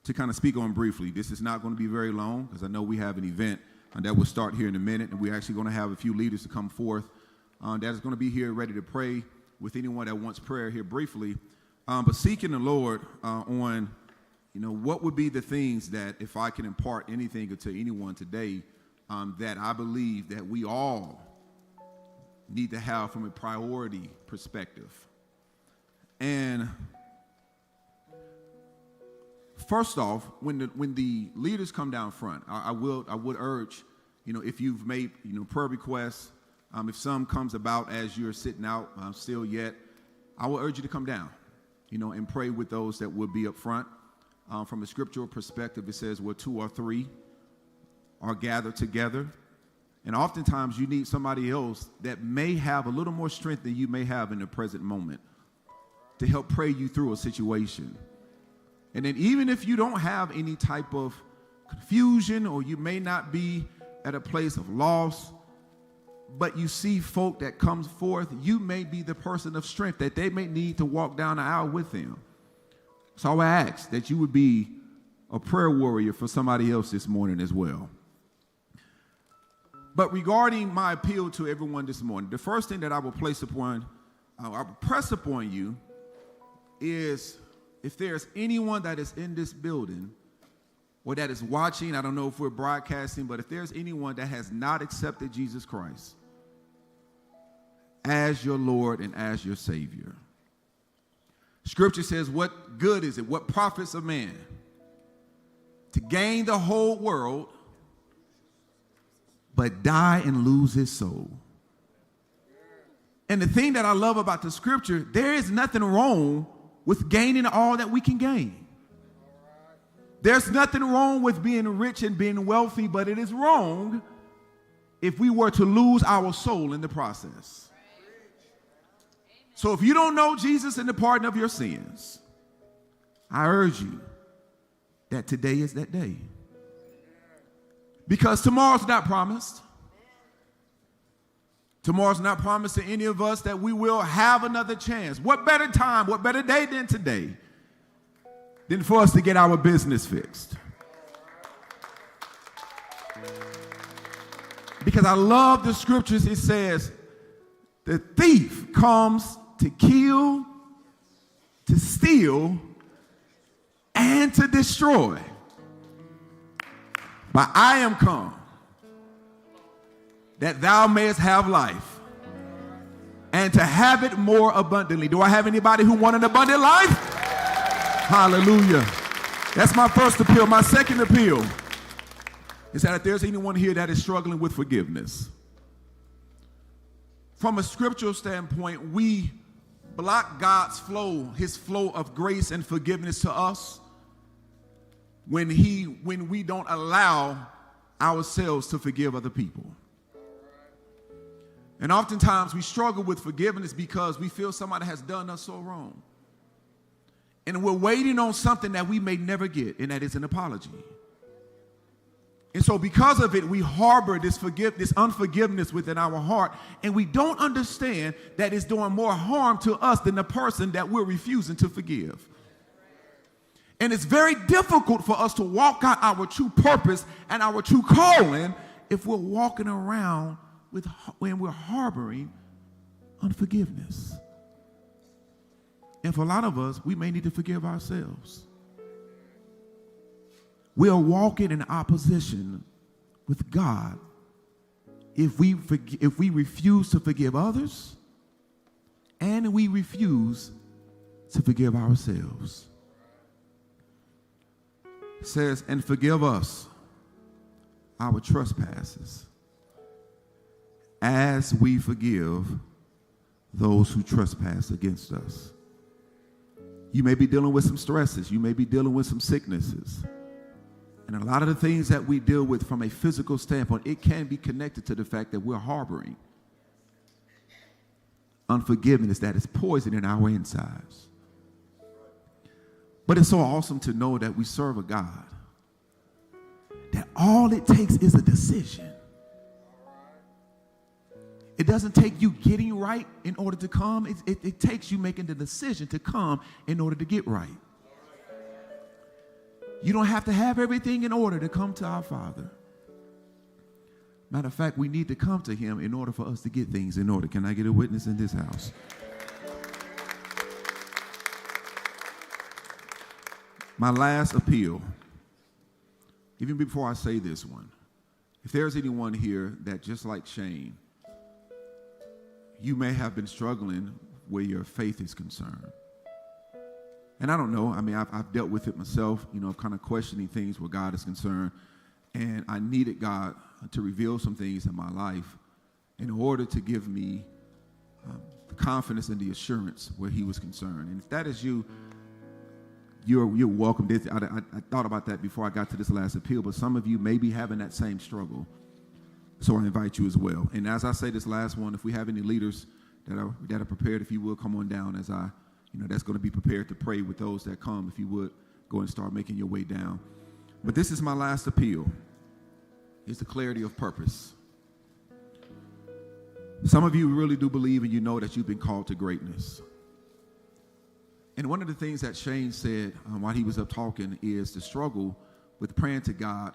to kind of speak on briefly. This is not going to be very long because I know we have an event that will start here in a minute, and we're actually going to have a few leaders to come forth that is going to be here ready to pray with anyone that wants prayer here briefly. But seeking the Lord on, what would be the things that if I can impart anything to anyone today that I believe that we all need to have from a priority perspective. And first off, when the leaders come down front, I would urge, if you've made prayer requests, if some comes about as you're sitting out still yet, I will urge you to come down, and pray with those that would be up front. From a scriptural perspective, it says where 2 or 3 are gathered together. And oftentimes you need somebody else that may have a little more strength than you may have in the present moment to help pray you through a situation. And then even if you don't have any type of confusion, or you may not be at a place of loss, but you see folk that comes forth, you may be the person of strength that they may need to walk down the aisle with them. So I ask that you would be a prayer warrior for somebody else this morning as well. But regarding my appeal to everyone this morning, the first thing that I will press upon you is, if there's anyone that is in this building or that is watching, I don't know if we're broadcasting, but if there's anyone that has not accepted Jesus Christ as your Lord and as your Savior, Scripture says, what good is it, what profits a man to gain the whole world but die and lose his soul? And the thing that I love about the Scripture, there is nothing wrong with gaining all that we can gain. There's nothing wrong with being rich and being wealthy, but it is wrong if we were to lose our soul in the process. So if you don't know Jesus and the pardon of your sins, I urge you that today is that day. Because tomorrow's not promised. Tomorrow's not promised to any of us that we will have another chance. What better time, what better day than today than for us to get our business fixed? Because I love the scriptures. It says, the thief comes to kill, to steal, and to destroy. But I am come that thou mayest have life, and to have it more abundantly. Do I have anybody who want an abundant life? Hallelujah. That's my first appeal. My second appeal is that if there's anyone here that is struggling with forgiveness, from a scriptural standpoint, we block God's flow, his flow of grace and forgiveness to us when we don't allow ourselves to forgive other people. And oftentimes we struggle with forgiveness because we feel somebody has done us so wrong. And we're waiting on something that we may never get, and that is an apology. And so because of it, we harbor this unforgiveness within our heart, and we don't understand that it's doing more harm to us than the person that we're refusing to forgive. And it's very difficult for us to walk out our true purpose and our true calling if we're walking around when we're harboring unforgiveness. And for a lot of us, we may need to forgive ourselves. We are walking in opposition with God if we refuse to forgive others and we refuse to forgive ourselves. It says, and forgive us our trespasses as we forgive those who trespass against us. You may be dealing with some stresses. You may be dealing with some sicknesses. And a lot of the things that we deal with from a physical standpoint, it can be connected to the fact that we're harboring unforgiveness that is poison in our insides. But it's so awesome to know that we serve a God that all it takes is a decision. It doesn't take you getting right in order to come. It takes you making the decision to come in order to get right. You don't have to have everything in order to come to our Father. Matter of fact, we need to come to him in order for us to get things in order. Can I get a witness in this house? My last appeal, even before I say this one, if there's anyone here that, just like Shane, you may have been struggling where your faith is concerned. And I don't know, I mean, I've dealt with it myself, kind of questioning things where God is concerned. And I needed God to reveal some things in my life in order to give me the confidence and the assurance where he was concerned. And if that is you, you're welcome. I thought about that before I got to this last appeal, but some of you may be having that same struggle. So I invite you as well. And as I say this last one, if we have any leaders that are prepared, if you will, come on down as that's going to be prepared to pray with those that come. If you would, go and start making your way down. But this is my last appeal. It's the clarity of purpose. Some of you really do believe and you know that you've been called to greatness. And one of the things that Shane said while he was up talking is the struggle with praying to God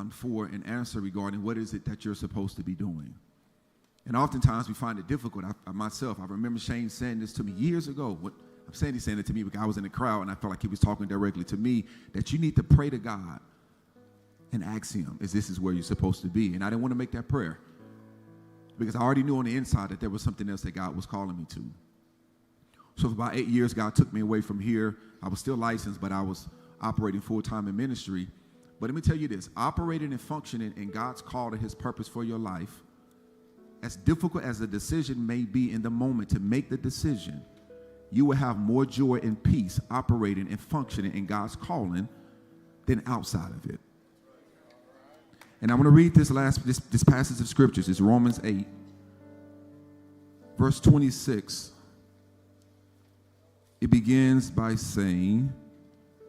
for an answer regarding what is it that you're supposed to be doing. And oftentimes we find it difficult. I remember Shane saying this to me years ago. I'm saying he's saying it to me because I was in the crowd and I felt like he was talking directly to me, that you need to pray to God and ask him, is this where you're supposed to be? And I didn't want to make that prayer because I already knew on the inside that there was something else that God was calling me to. So for about 8 years, God took me away from here. I was still licensed, but I was operating full-time in ministry. But let me tell you this, operating and functioning in God's call to his purpose for your life, as difficult as the decision may be in the moment to make the decision, you will have more joy and peace operating and functioning in God's calling than outside of it. And I'm going to read this passage of scriptures. It's Romans 8, verse 26. It begins by saying,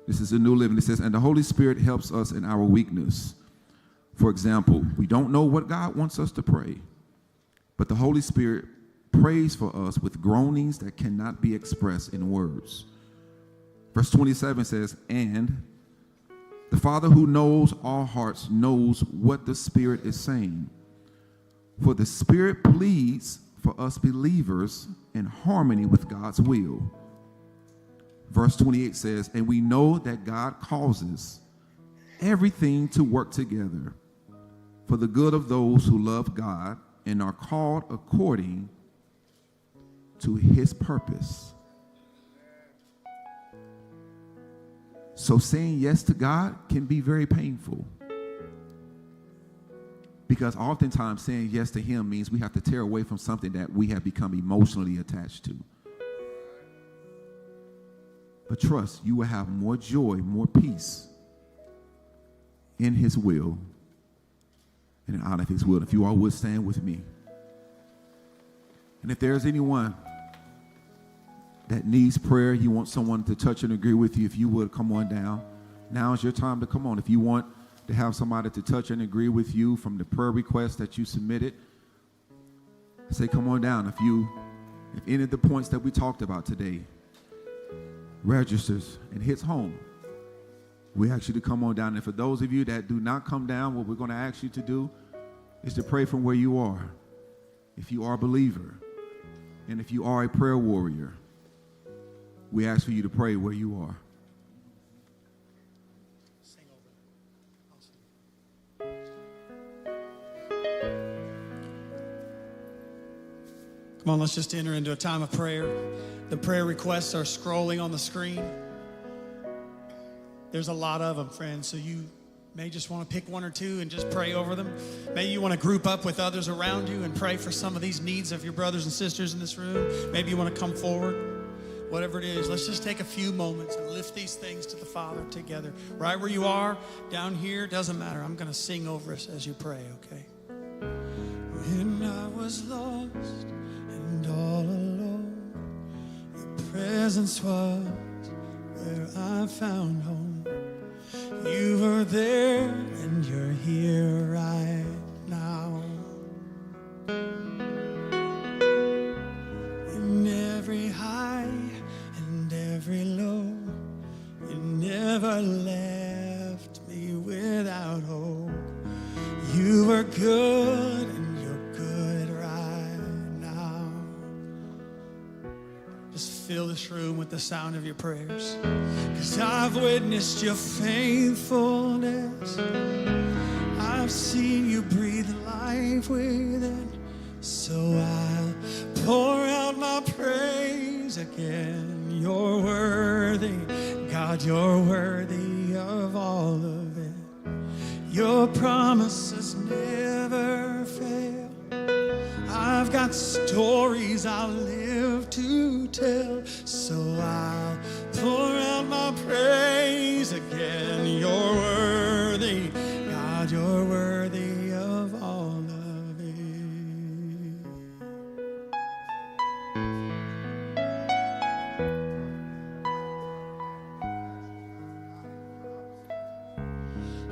this is a New Living. It says, and the Holy Spirit helps us in our weakness. For example, we don't know what God wants us to pray, but the Holy Spirit prays for us with groanings that cannot be expressed in words. Verse 27 says, and the Father who knows all hearts knows what the Spirit is saying. For the Spirit pleads for us believers in harmony with God's will. Verse 28 says, and we know that God causes everything to work together for the good of those who love God and are called according to his purpose. So saying yes to God can be very painful, because oftentimes saying yes to him means we have to tear away from something that we have become emotionally attached to. But trust, you will have more joy, more peace in his will and out of his will. If you all would stand with me. And if there's anyone that needs prayer, you want someone to touch and agree with you, if you would come on down. Now is your time to come on. If you want to have somebody to touch and agree with you from the prayer request that you submitted, say come on down. If any of the points that we talked about today registers and hits home, we ask you to come on down. And for those of you that do not come down, what we're going to ask you to do is to pray from where you are. If you are a believer and if you are a prayer warrior, we ask for you to pray where you are. Come on, let's just enter into a time of prayer. The prayer requests are scrolling on the screen. There's a lot of them, friends, so you may just want to pick one or two and just pray over them. Maybe you want to group up with others around you and pray for some of these needs of your brothers and sisters in this room. Maybe you want to come forward. Whatever it is, let's just take a few moments and lift these things to the Father together. Right where you are, down here, doesn't matter. I'm going to sing over us as you pray, okay? When I was lost and all alone, your presence was where I found home. You were there and you're here right now. In every high and every low, you never let this room with the sound of your prayers. 'Cause I've witnessed your faithfulness. I've seen you breathe life within. So I'll pour out my praise again. You're worthy, God, you're worthy of all of it. Your promises never fail. I've got stories I'll live to tell. So I'll pour out my praise again. You're worthy, God, you're worthy of all of it.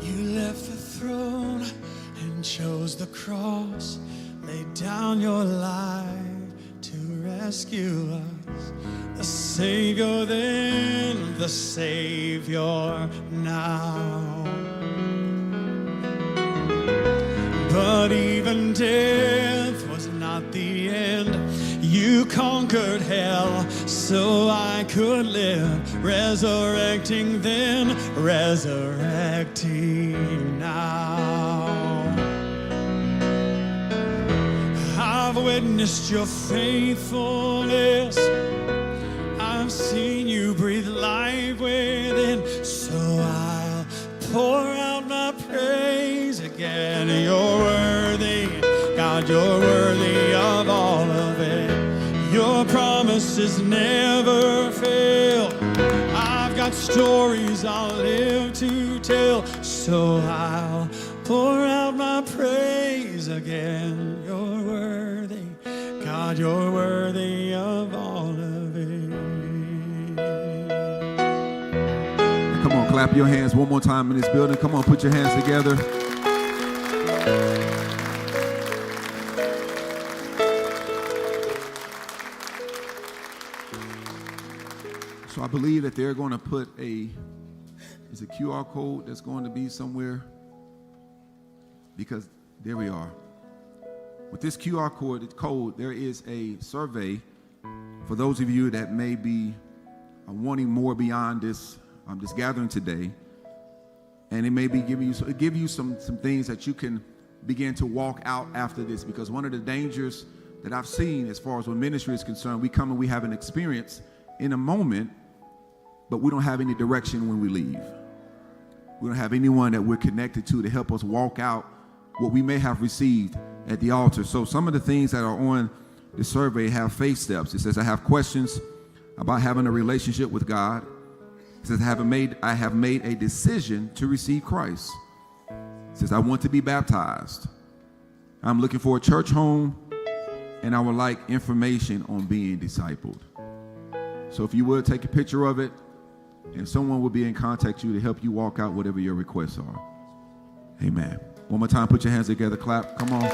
You left the throne and chose the cross, laid down your life to rescue us. The Savior then, the Savior now. But even death was not the end. You conquered hell so I could live, resurrecting then, resurrecting now. I've witnessed your faithfulness. I've seen you breathe life within. So I'll pour out my praise again. You're worthy, God, you're worthy of all of it. Your promises never fail. I've got stories I'll live to tell. So I'll pour out my praise again. You're worthy, God, you're worthy of all of it. Come on, clap your hands one more time in this building. Come on, put your hands together. So I believe that they're going to put it's a QR code that's going to be somewhere, because there we are. With this QR code, there is a survey for those of you that may be wanting more beyond this gathering today, and it may be give you some things that you can begin to walk out after this. Because one of the dangers that I've seen as far as when ministry is concerned, we come and we have an experience in a moment, but we don't have any direction when we leave. We don't have anyone that we're connected to help us walk out what we may have received at the altar. So some of the things that are on the survey have faith steps. It says, I have questions about having a relationship with God. It says, I have made a decision to receive Christ. It says, I want to be baptized. I'm looking for a church home, and I would like information on being discipled. So if you would, take a picture of it, and someone will be in contact with you to help you walk out whatever your requests are. Amen. One more time, put your hands together, clap. Come on.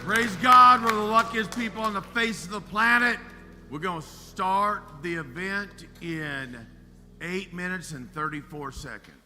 Praise God, we're the luckiest people on the face of the planet. We're going to start the event in 8 minutes and 34 seconds.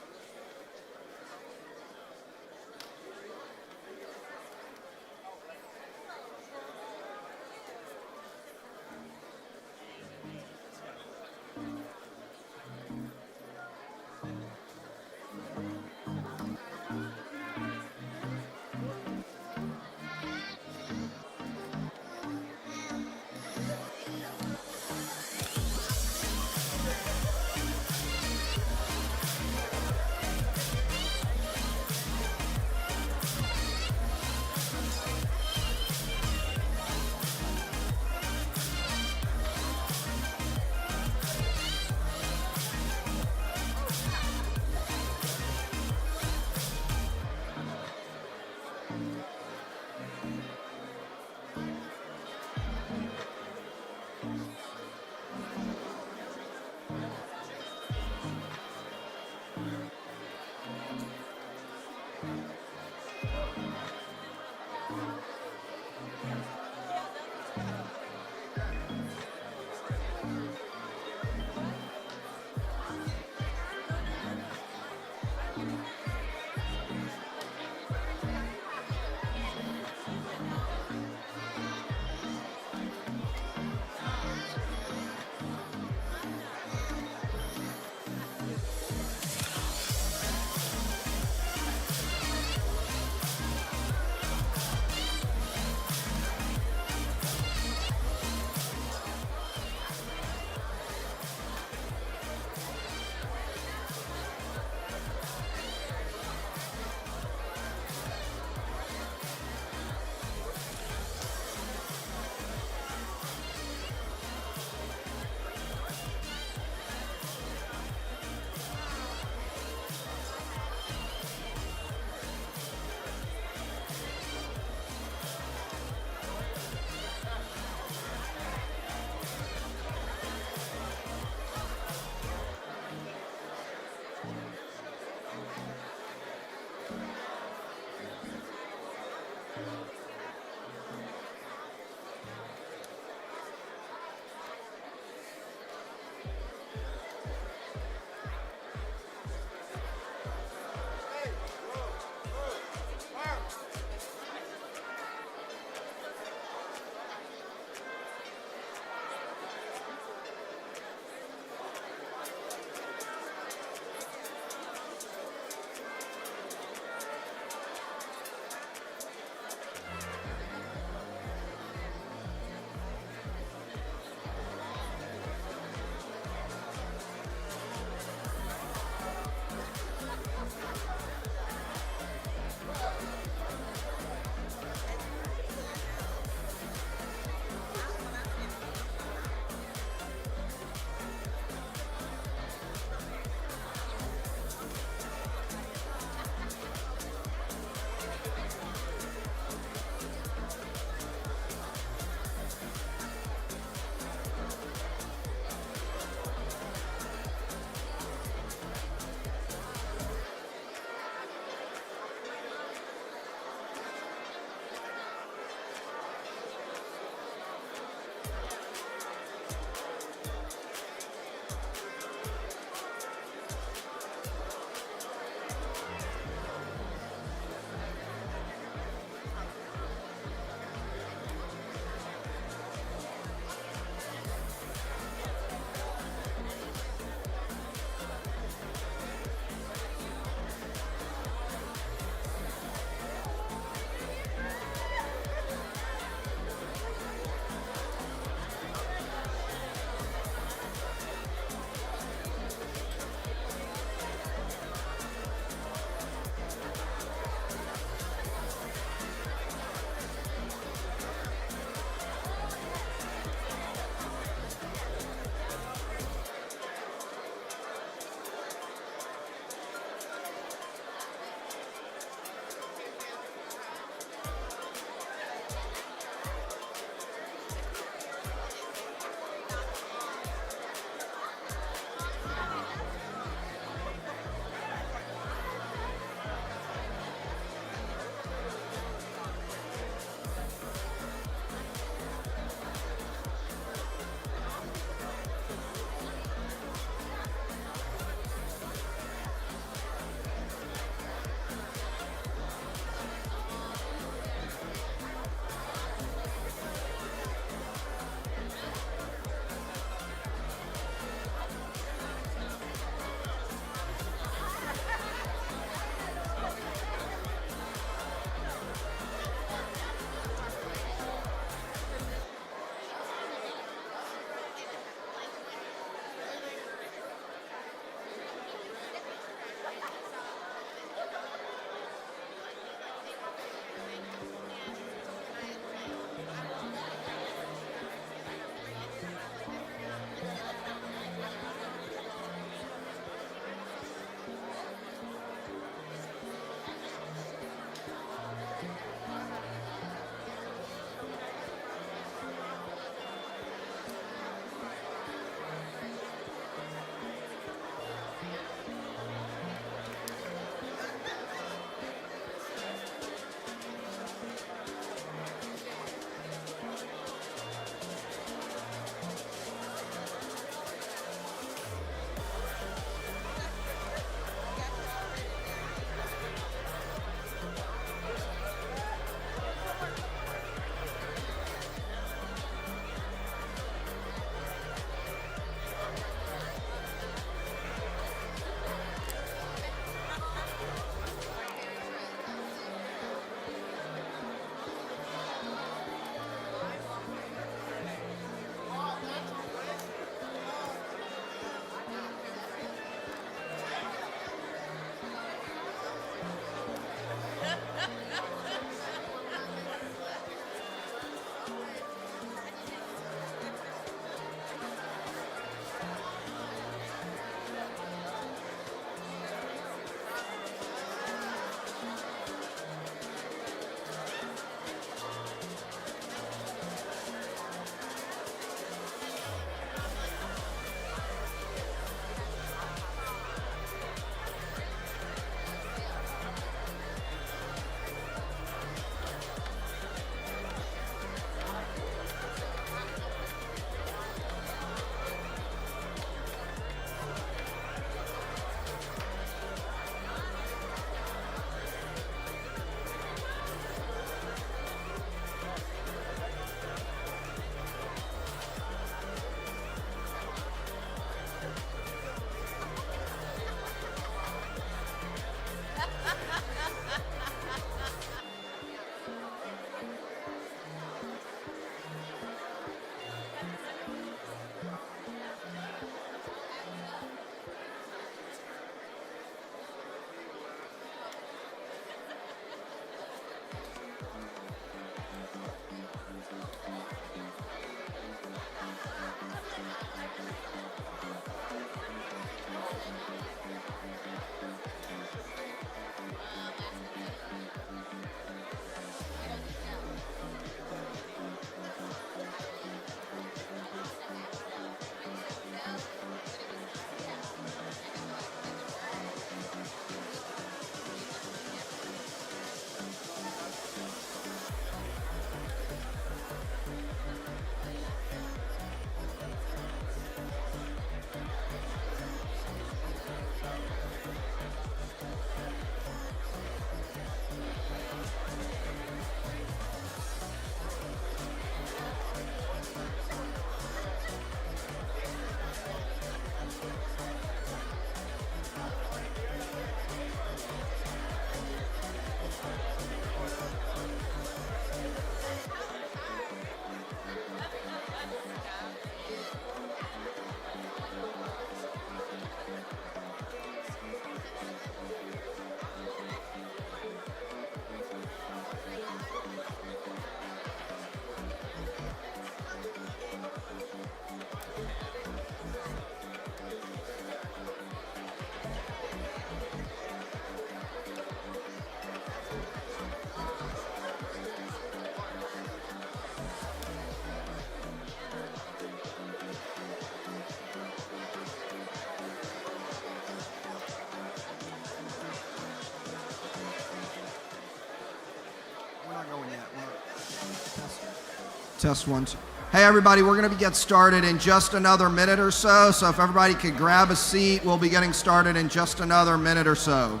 Test one, two. Hey, everybody, we're going to get started in just another minute or so. So if everybody could grab a seat, we'll be getting started in just another minute or so.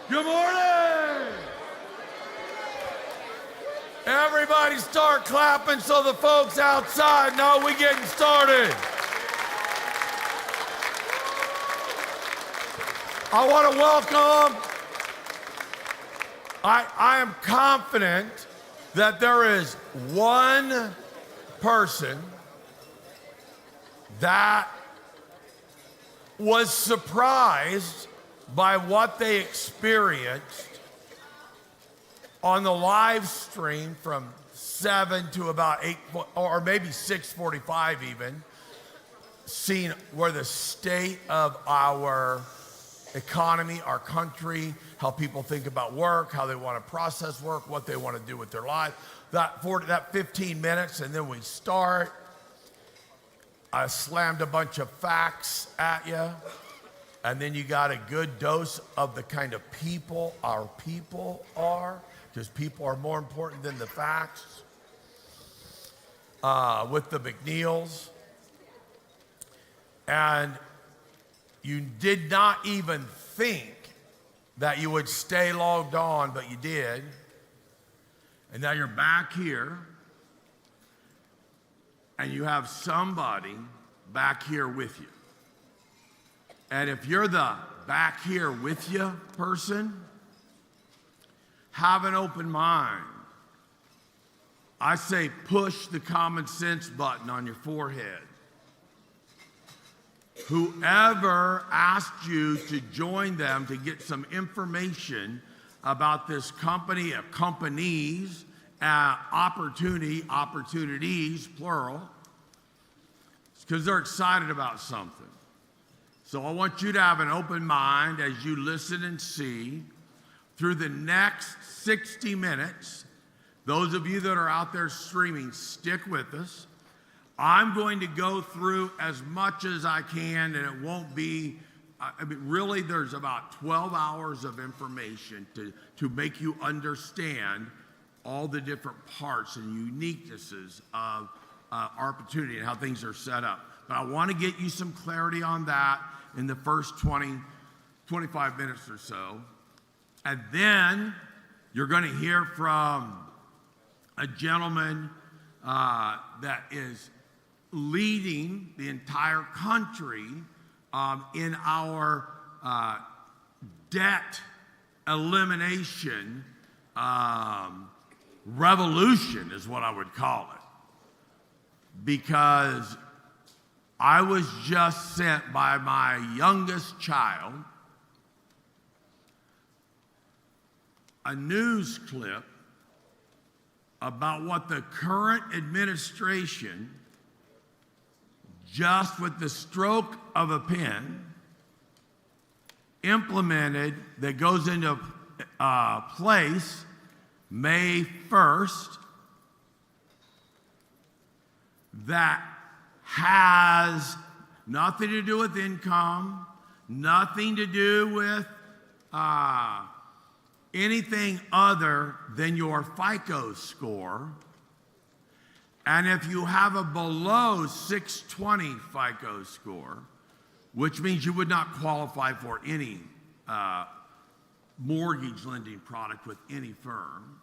Good morning! Everybody start clapping so the folks outside know we're getting started. I want to welcome, I am confident that there is one person that was surprised by what they experienced on the live stream from 7 to about 8, or maybe 6:45 even, seeing where the state of our economy, our country, how people think about work, how they want to process work, what they want to do with their life. That 15 minutes, and then we start. I slammed a bunch of facts at you. And then you got a good dose of the kind of people our people are, because people are more important than the facts, with the McNeils. And you did not even think that you would stay logged on, but you did. And now you're back here, and you have somebody back here with you. And if you're the back here with you person, have an open mind. I say push the common sense button on your forehead. Whoever asked you to join them to get some information about this company, companies, opportunities, plural, it's because they're excited about something. So I want you to have an open mind as you listen and see through the next 60 minutes. Those of you that are out there streaming, stick with us. I'm going to go through as much as I can, and it won't be, really there's about 12 hours of information to make you understand all the different parts and uniquenesses of our opportunity and how things are set up. But I want to get you some clarity on that in the first 25 minutes or so. And then you're going to hear from a gentleman that is leading the entire country in our debt elimination revolution, is what I would call it. Because I was just sent by my youngest child a news clip about what the current administration, just with the stroke of a pen, implemented that goes into place May 1st, that has nothing to do with income, nothing to do with anything other than your FICO score. And if you have a below 620 FICO score, which means you would not qualify for any mortgage lending product with any firm,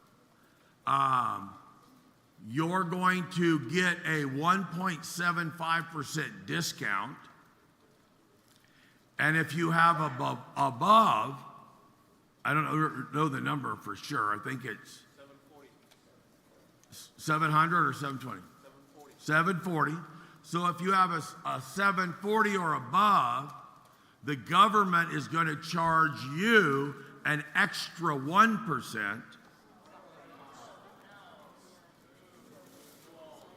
you're going to get a 1.75% discount. And if you have above, I don't know the number for sure. I think it's 700 or 720? 740. So if you have a 740 or above, the government is going to charge you an extra 1%.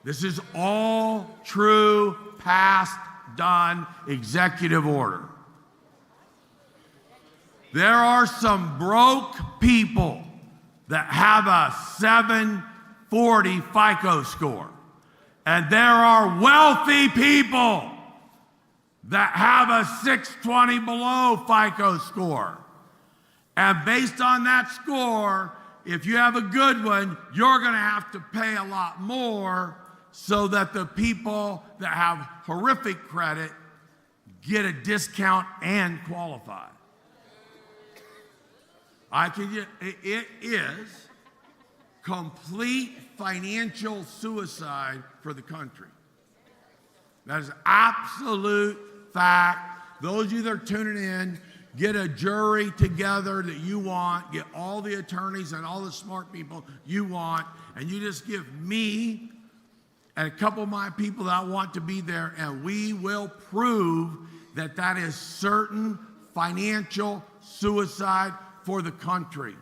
This is all true, past, done, executive order. There are some broke people that have a 740 FICO score. And there are wealthy people that have a 620 below FICO score. And based on that score, if you have a good one, you're going to have to pay a lot more so that the people that have horrific credit get a discount and qualify. It is complete financial suicide for the country. That is absolute fact. Those of you that are tuning in, get a jury together that you want, get all the attorneys and all the smart people you want, and you just give me and a couple of my people that want to be there, and we will prove that that is certain financial suicide for the country.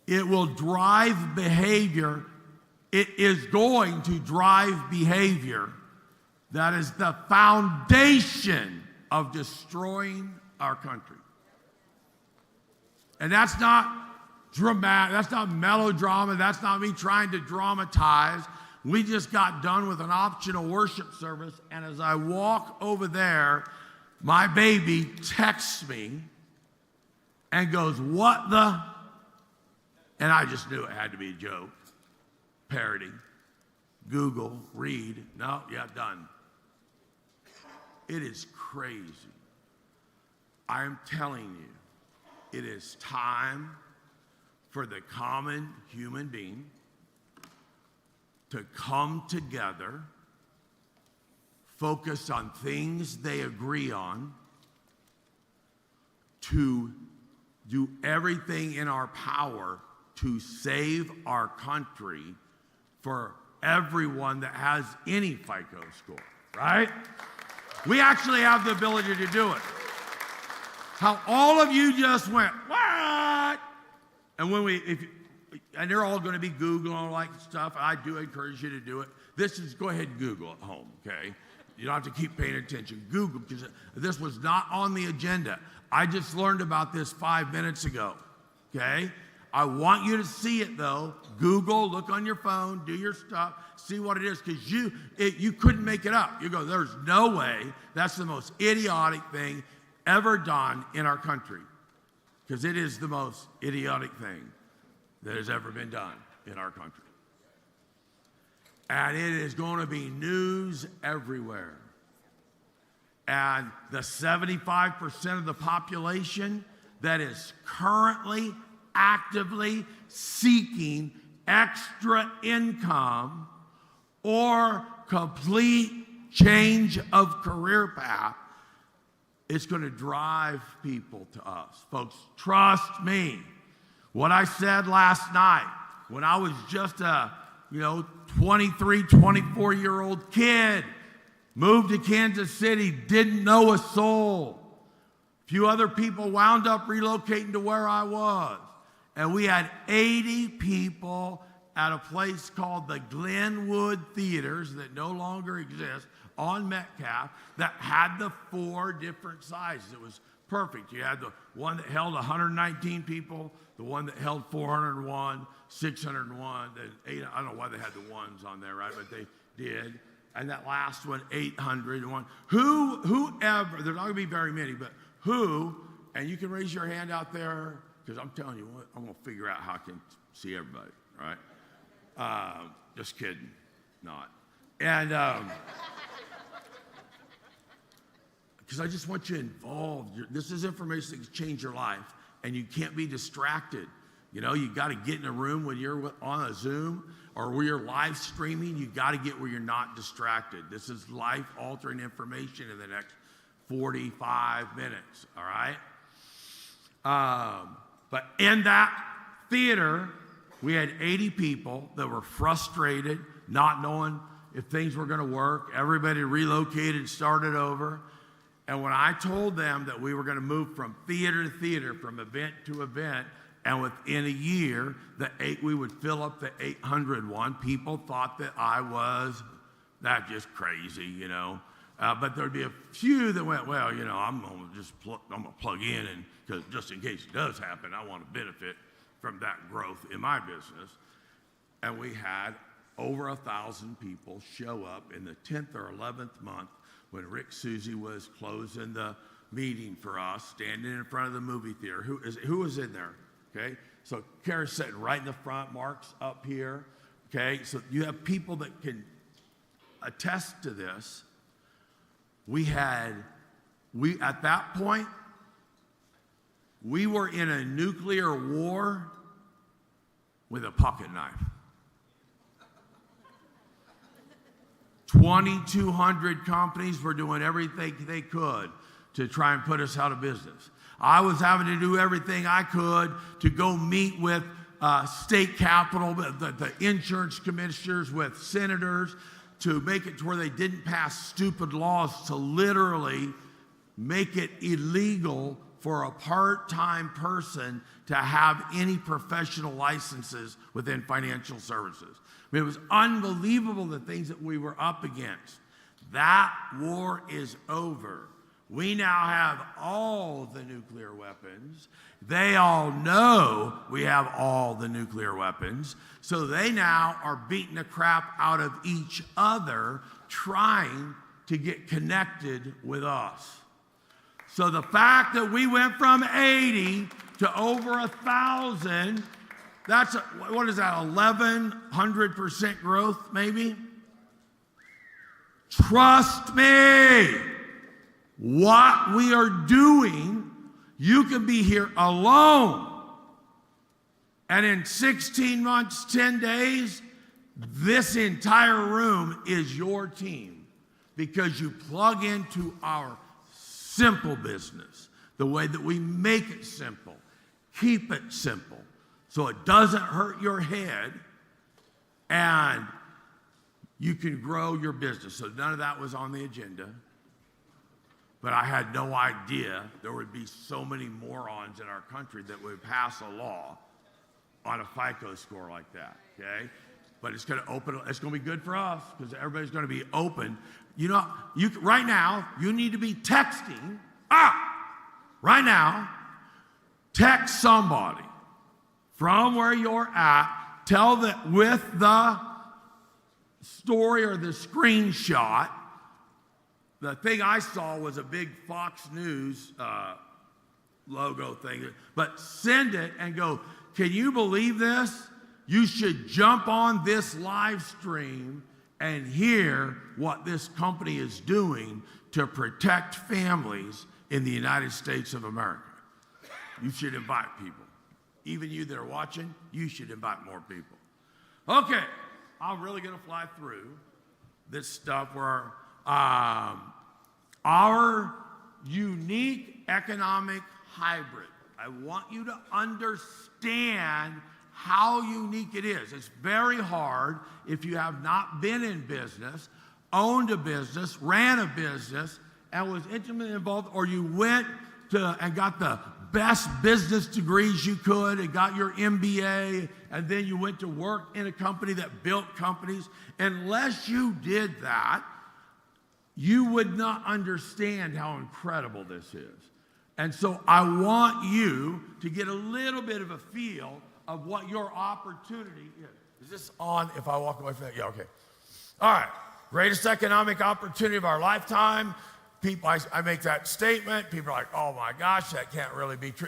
It will drive behavior. It is going to drive behavior that is the foundation of destroying our country. And that's not dramatic, that's not melodrama, that's not me trying to dramatize. We just got done with an optional worship service, and as I walk over there, my baby texts me and goes, "What the?" And I just knew it had to be a joke. Parody. Google, read. No, yeah, done. It is crazy. I am telling you, it is time for the common human being to come together, focus on things they agree on, to do everything in our power to save our country for everyone that has any FICO score, right? We actually have the ability to do it. How all of you just went, what? And and they're all going to be Googling all that stuff. I do encourage you to do it. Go ahead and Google at home, okay? You don't have to keep paying attention. Google, because this was not on the agenda. I just learned about this 5 minutes ago, okay? I want you to see it, though. Google, look on your phone, do your stuff, see what it is, because you couldn't make it up. You go, there's no way. That's the most idiotic thing ever done in our country, because it is the most idiotic thing that has ever been done in our country. And it is going to be news everywhere. And the 75% of the population that is currently actively seeking extra income or complete change of career path, it's going to drive people to us. Folks, trust me. What I said last night when I was just a 23, 24-year-old kid, moved to Kansas City, didn't know a soul. A few other people wound up relocating to where I was. And we had 80 people at a place called the Glenwood Theaters that no longer exists on Metcalf that had the 4 different sizes. It was perfect. You had the one that held 119 people, the one that held 401, 601, I don't know why they had the ones on there, right? But they did. And that last one, 801. Whoever, there's not going to be very many, but who, and you can raise your hand out there, because I'm telling you what, I'm going to figure out how I can see everybody, right? Just kidding, not. And because I just want you involved. This is information that can change your life, and you can't be distracted. You got to get in a room when you're on a Zoom or where you're live streaming. You got to get where you're not distracted. This is life-altering information in the next 45 minutes, all right? But in that theater, we had 80 people that were frustrated, not knowing if things were going to work. Everybody relocated, started over. And when I told them that we were going to move from theater to theater, from event to event, and within a year, we would fill up the 801, people thought that I was just crazy, But there'd be a few that went, well, I'm going to plug in, and because just in case it does happen, I want to benefit from that growth in my business. And we had over 1,000 people show up in the 10th or 11th month when Rick Susie was closing the meeting for us, standing in front of the movie theater. Who was in there? Okay, so Kara's sitting right in the front, Mark's up here. Okay, so you have people that can attest to this. At that point, we were in a nuclear war with a pocket knife. 2,200 companies were doing everything they could to try and put us out of business. I was having to do everything I could to go meet with state capital, the insurance commissioners, with senators, to make it to where they didn't pass stupid laws to literally make it illegal for a part-time person to have any professional licenses within financial services. I mean, it was unbelievable the things that we were up against. That war is over. We now have all the nuclear weapons. They all know we have all the nuclear weapons. So they now are beating the crap out of each other, trying to get connected with us. So the fact that we went from 80 to over 1,000, what is that, 1,100% growth maybe? Trust me. What we are doing, you can be here alone. And in 16 months, 10 days, this entire room is your team because you plug into our simple business, the way that we make it simple, keep it simple, so it doesn't hurt your head and you can grow your business. So none of that was on the agenda. But I had no idea there would be so many morons in our country that would pass a law on a FICO score like that, okay? but it's going to open. It's going to be good for us because everybody's going to be open. You know, right now, you need to be texting. Right now, text somebody from where you're at. Tell that with the story or the screenshot. The thing I saw was a big Fox News logo thing. But send it and go, can you believe this? You should jump on this live stream and hear what this company is doing to protect families in the United States of America. You should invite people. Even you that are watching, you should invite more people. Okay, I'm really going to fly through this stuff where our unique economic hybrid. I want you to understand how unique it is. It's very hard if you have not been in business, owned a business, ran a business, and was intimately involved, or you went to and got the best business degrees you could and got your MBA, and then you went to work in a company that built companies. Unless you did that, you would not understand how incredible this is. And so I want you to get a little bit of a feel of what your opportunity is. Is this on if I walk away from that? Yeah, okay. All right. Greatest economic opportunity of our lifetime. People, I make that statement. People are like, oh my gosh, that can't really be true.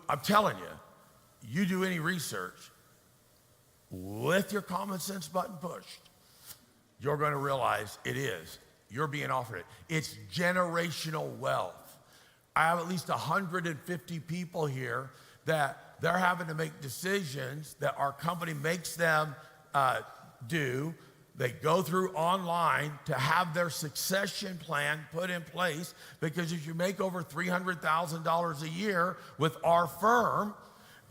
I'm telling you, you do any research with your common sense button pushed, you're going to realize it is. You're being offered it. It's generational wealth. I have at least 150 people here that they're having to make decisions that our company makes them do. They go through online to have their succession plan put in place, because if you make over $300,000 a year with our firm,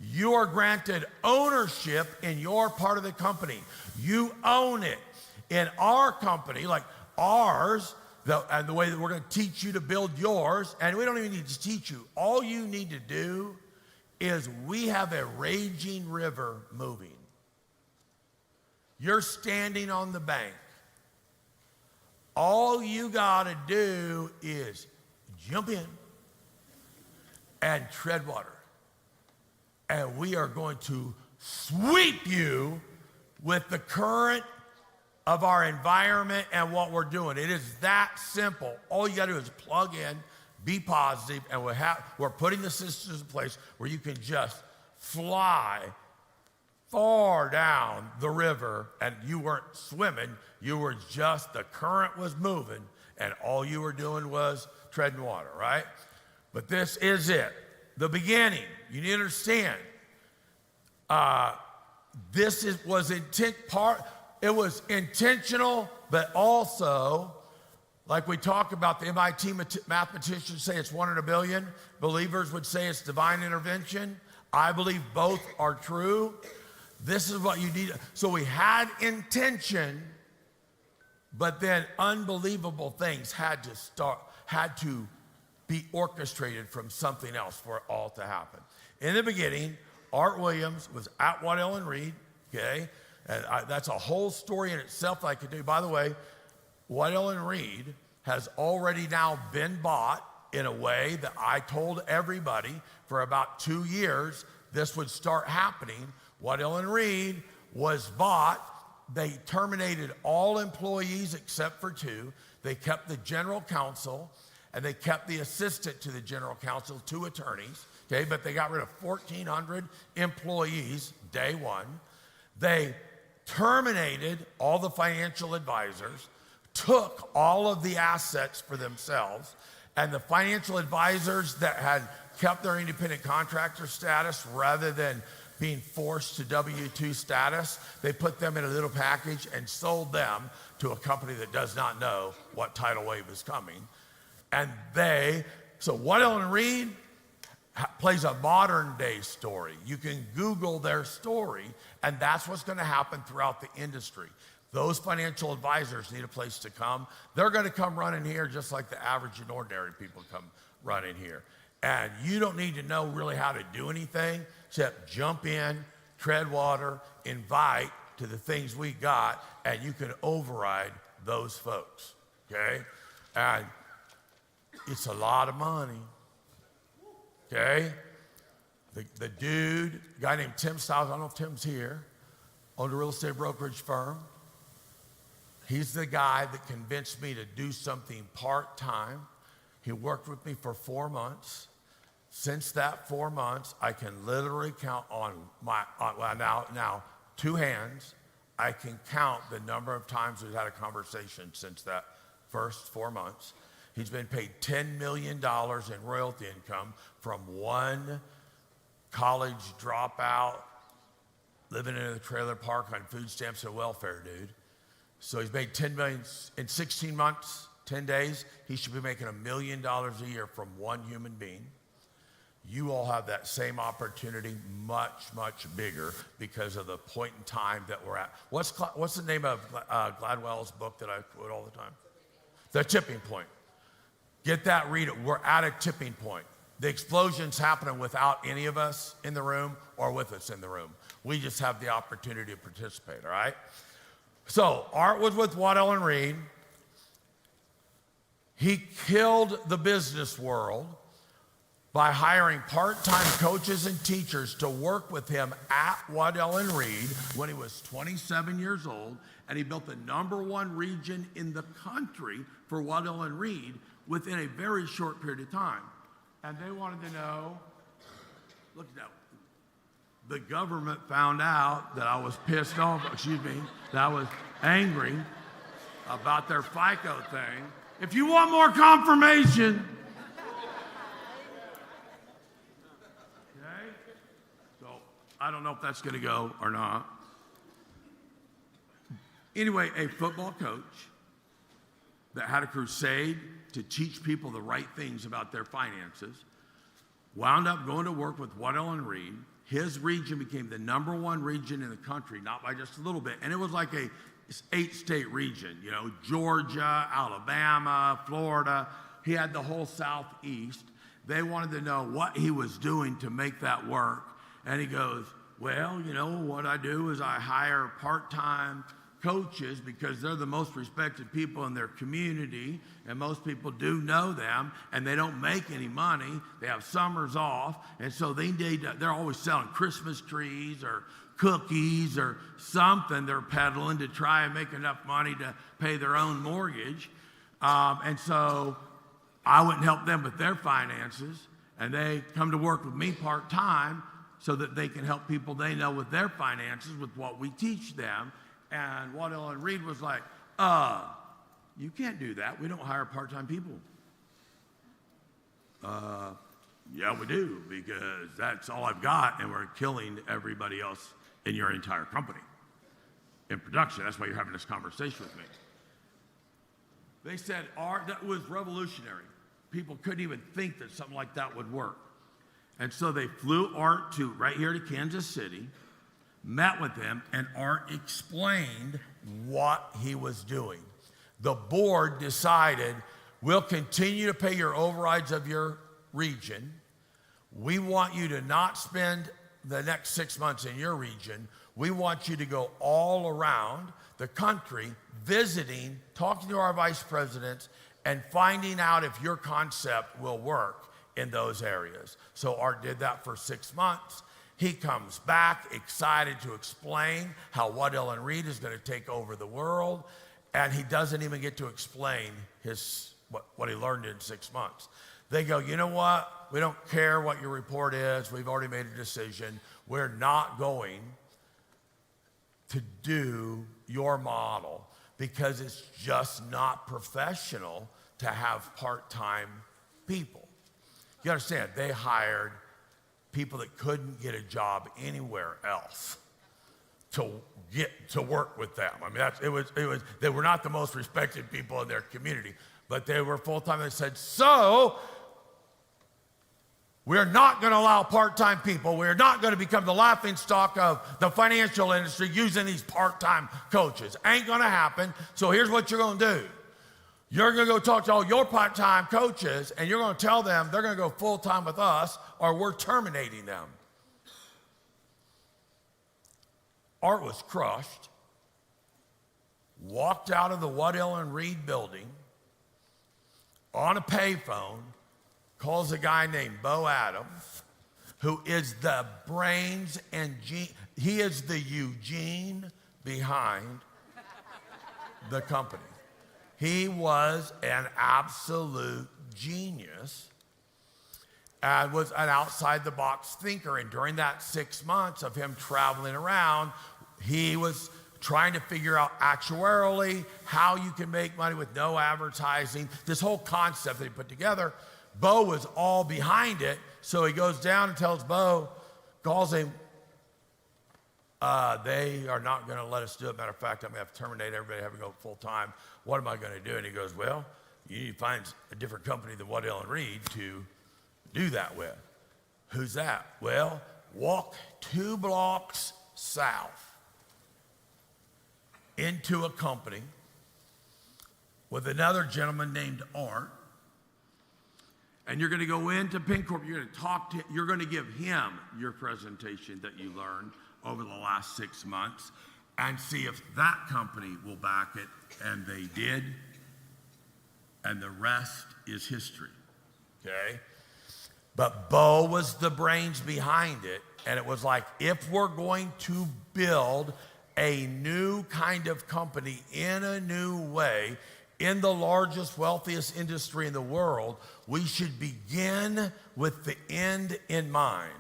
you are granted ownership in your part of the company. You own it. In our company, like ours, and the way that we're going to teach you to build yours, and we don't even need to teach you. All you need to do is we have a raging river moving. You're standing on the bank. All you got to do is jump in and tread water. And we are going to sweep you with the current of our environment and what we're doing. It is that simple. All you got to do is plug in, be positive, and we're putting the systems in place where you can just fly far down the river, and you weren't swimming, you were just, the current was moving, and all you were doing was treading water, right? But this is it, the beginning. You need to understand, it was intentional, but also, like we talk about, the MIT mathematicians say it's 1 in a billion. Believers would say it's divine intervention. I believe both are true. This is what you need. So we had intention, but then unbelievable things had to be orchestrated from something else for it all to happen. In the beginning, Art Williams was at Waddell & Reed, okay? And that's a whole story in itself I could do. By the way, Waddell & Reed has already now been bought in a way that I told everybody for about 2 years this would start happening. Waddell & Reed was bought. They terminated all employees except for 2. They kept the general counsel, and they kept the assistant to the general counsel, 2 attorneys, okay? But they got rid of 1,400 employees day one. They terminated all the financial advisors, took all of the assets for themselves, and the financial advisors that had kept their independent contractor status rather than being forced to W-2 status, they put them in a little package and sold them to a company that does not know what tidal wave is coming. And so Waddell & Reed plays a modern day story. You can Google their story, and that's what's going to happen throughout the industry. Those financial advisors need a place to come. They're going to come running here just like the average and ordinary people come running here. And you don't need to know really how to do anything except jump in, tread water, invite, to the things we got, and you can override those folks, okay? And it's a lot of money, okay? The dude, a guy named Tim Stiles, I don't know if Tim's here, owned a real estate brokerage firm. He's the guy that convinced me to do something part-time. He worked with me for 4 months. Since that 4 months, I can literally count on my, now 2 hands, I can count the number of times we've had a conversation since that first 4 months. He's been paid $10 million in royalty income from one college dropout, living in a trailer park on food stamps and welfare dude. So he's made $10 million in 16 months, 10 days. He should be making $1 million a year from one human being. You all have that same opportunity, much, much bigger, because of the point in time that we're at. What's the name of Gladwell's book that I quote all the time? The Tipping Point. Get that, read it. We're at a tipping point. The explosion's happening without any of us in the room or with us in the room. We just have the opportunity to participate, all right? So Art was with Waddell and Reed. He killed the business world by hiring part-time coaches and teachers to work with him at Waddell and Reed when he was 27 years old, and he built the #1 region in the country for Waddell and Reed within a very short period of time. And they wanted to know, look at that. The government found out that I was pissed off, that I was angry about their FICO thing. If you want more confirmation, okay? So I don't know if that's gonna go or not. Anyway, a football coach that had a crusade to teach people the right things about their finances wound up going to work with Waddell and Reed. His region became the #1 region in the country, not by just a little bit. And it was like a 8-state region, you know, Georgia, Alabama, Florida. He had the whole Southeast. They wanted to know what he was doing to make that work. And he goes, well, you know, what I do is I hire part-time coaches because they're the most respected people in their community, and most people do know them, and they don't make any money. They have summers off, and so they're always selling Christmas trees or cookies or something they're peddling to try and make enough money to pay their own mortgage. And so I wouldn't help them with their finances, and they come to work with me part-time so that they can help people they know with their finances with what we teach them. And Waddell and Reed was like, you can't do that. We don't hire part-time people. Yeah, we do, because that's all I've got, and we're killing everybody else in your entire company in production. That's why you're having this conversation with me. They said, that was revolutionary. People couldn't even think that something like that would work. And so they flew Art to right here to Kansas City, met with him, and Art explained what he was doing. The board decided, we'll continue to pay your overrides of your region. We want you to not spend the next 6 months in your region. We want you to go all around the country, visiting, talking to our vice presidents, and finding out if your concept will work in those areas. So Art did that for 6 months. He comes back excited to explain how Waddell and Reed is going to take over the world, and he doesn't even get to explain what he learned in 6 months. They go, you know what? We don't care what your report is. We've already made a decision. We're not going to do your model because it's just not professional to have part-time people. You understand? They hired people that couldn't get a job anywhere else to get to work with them. I mean, they were not the most respected people in their community, but they were full-time. They said, so we're not going to allow part-time people. We're not going to become the laughingstock of the financial industry using these part-time coaches. Ain't going to happen. So here's what you're going to do. You're going to go talk to all your part-time coaches, and you're going to tell them they're going to go full-time with us, or we're terminating them. Art was crushed, walked out of the Waddell and Reed building on a payphone, calls a guy named Bo Adams, who is the brains and he is the Eugene behind the company. He was an absolute genius and was an outside-the-box thinker. And during that 6 months of him traveling around, he was trying to figure out actuarially how you can make money with no advertising. This whole concept that he put together, Bo was all behind it. So he goes down and tells Bo, calls him, they are not going to let us do it. Matter of fact, I'm going to have to terminate everybody, have to go full time. What am I going to do? And he goes, well, you need to find a different company than Waddell and Reed to do that with. Who's that? Well, walk 2 blocks south into a company with another gentleman named Art. And you're going to go into PennCorp, you're going to talk to him, you're going to give him your presentation that you learned over the last 6 months and see if that company will back it. And they did. And the rest is history. Okay? But Bo was the brains behind it. And it was like, if we're going to build a new kind of company in a new way, in the largest, wealthiest industry in the world, we should begin with the end in mind.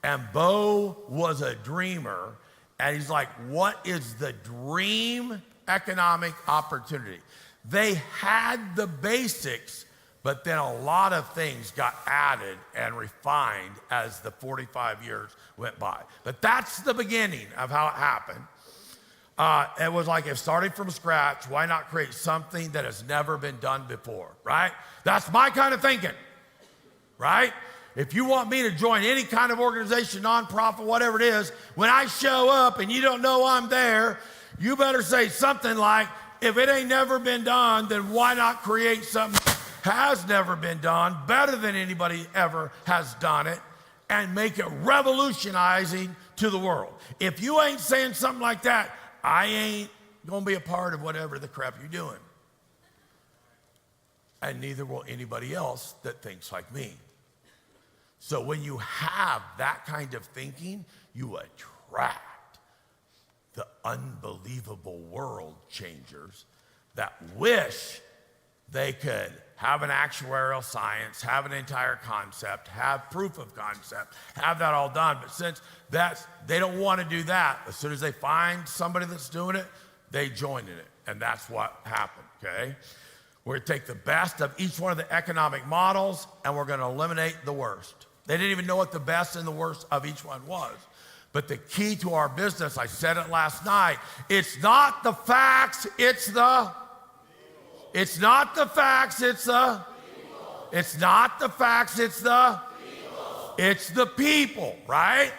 And Bo was a dreamer, and he's like, what is the dream economic opportunity? They had the basics, but then a lot of things got added and refined as the 45 years went by. But that's the beginning of how it happened. It was like, if starting from scratch, why not create something that has never been done before, right? That's my kind of thinking, right? If you want me to join any kind of organization, nonprofit, whatever it is, when I show up and you don't know I'm there, you better say something like, if it ain't never been done, then why not create something that has never been done, better than anybody ever has done it, and make it revolutionizing to the world. If you ain't saying something like that, I ain't gonna be a part of whatever the crap you're doing. And neither will anybody else that thinks like me. So when you have that kind of thinking, you attract the unbelievable world changers that wish they could have an actuarial science, have an entire concept, have proof of concept, have that all done. But since they don't want to do that, as soon as they find somebody that's doing it, they join in it. And that's what happened, okay? We're going to take the best of each one of the economic models, and we're going to eliminate the worst. They didn't even know what the best and the worst of each one was. But the key to our business, I said it last night, it's not the facts, it's not the facts, it's the people, right?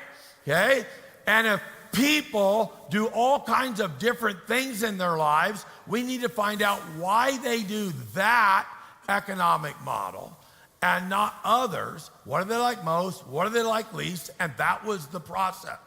Okay? And if people do all kinds of different things in their lives, we need to find out why they do that economic model and not others. What do they like most? What do they like least? And that was the process.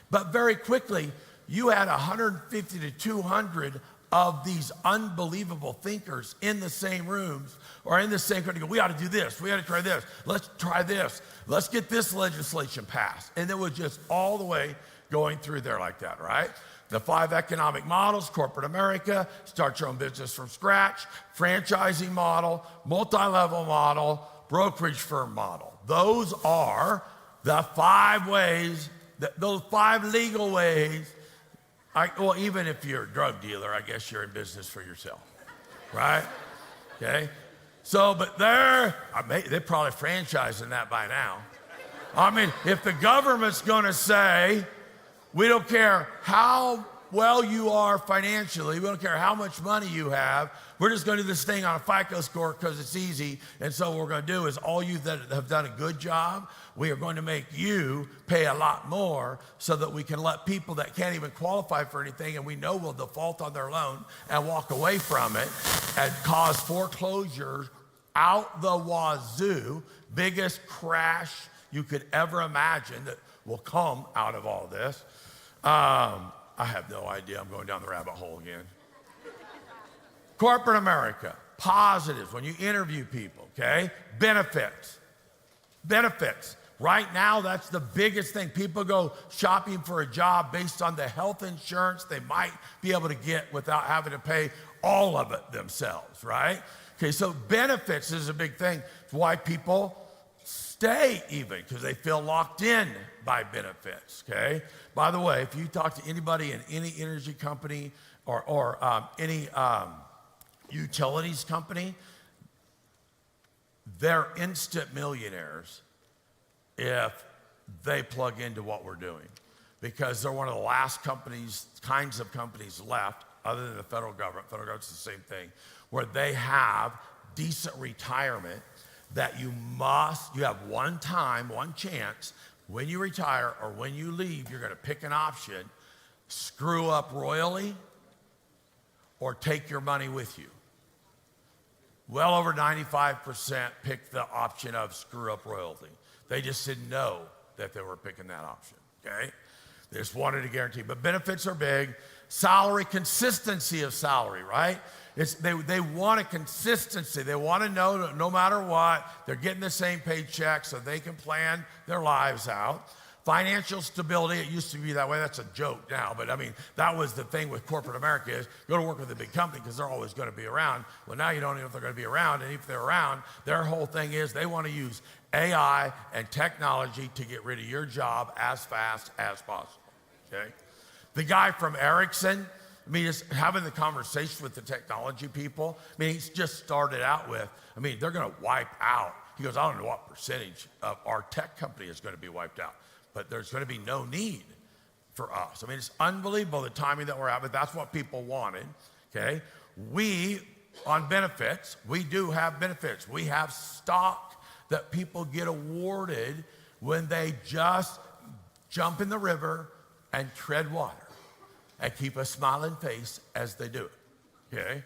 But very quickly, you had 150 to 200 of these unbelievable thinkers in the same rooms or in the same country. We ought to do this. We ought to try this. Let's try this. Let's get this legislation passed. And it was just all the way going through there like that, right? The 5 economic models, corporate America, start your own business from scratch, franchising model, multi-level model, brokerage firm model. Those are the 5 ways, those 5 legal ways. Well, even if you're a drug dealer, I guess you're in business for yourself, right? Okay? So, but they're probably franchising that by now. I mean, if the government's going to say, we don't care how well you are financially, we don't care how much money you have, we're just going to do this thing on a FICO score because it's easy, and so what we're going to do is all you that have done a good job, we are going to make you pay a lot more so that we can let people that can't even qualify for anything and we know will default on their loan and walk away from it and cause foreclosures out the wazoo, biggest crash you could ever imagine that will come out of all this. I have no idea. I'm going down the rabbit hole again. Corporate America, positives when you interview people, okay? Benefits. Benefits. Right now, that's the biggest thing. People go shopping for a job based on the health insurance they might be able to get without having to pay all of it themselves, right? Okay, so benefits is a big thing. It's why people stay even, because they feel locked in by benefits, okay? By the way, if you talk to anybody in any energy company or any utilities company, they're instant millionaires if they plug into what we're doing, because they're one of the last kinds of companies left, other than the federal government. Federal government's the same thing, where they have decent retirement that you have one chance when you retire or when you leave, you're going to pick an option: screw up royally or take your money with you. Well over 95% picked the option of screw up royalty. They just didn't know that they were picking that option, okay? They just wanted a guarantee. But benefits are big. Salary, consistency of salary, right? They want a consistency. They want to know that no matter what, they're getting the same paycheck so they can plan their lives out. Financial stability, it used to be that way. That's a joke now, but I mean, that was the thing with corporate America, is go to work with a big company because they're always going to be around. Well, now you don't know if they're going to be around, and if they're around, their whole thing is they want to use AI and technology to get rid of your job as fast as possible, okay? The guy from Ericsson, I mean, just having the conversation with the technology people, I mean, he's just started out with, I mean, they're going to wipe out. He goes, I don't know what percentage of our tech company is going to be wiped out, but there's going to be no need for us. I mean, it's unbelievable the timing that we're at, but that's what people wanted, okay? We, on benefits, we do have benefits. We have stock that people get awarded when they just jump in the river and tread water and keep a smiling face as they do it, okay?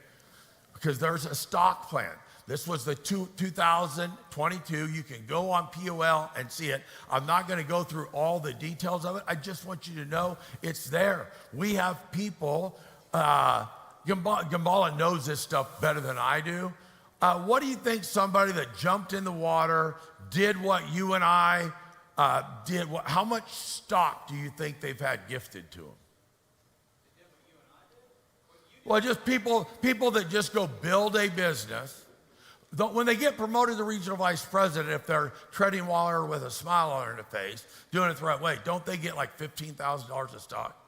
Because there's a stock plan. This was the 2022. You can go on POL and see it. I'm not going to go through all the details of it. I just want you to know it's there. We have people, Gambala knows this stuff better than I do. What do you think somebody that jumped in the water, did what you and I did, how much stock do you think they've had gifted to them? Well, just people that just go build a business. When they get promoted to regional vice president, if they're treading water with a smile on their face, doing it the right way, don't they get like $15,000 of stock?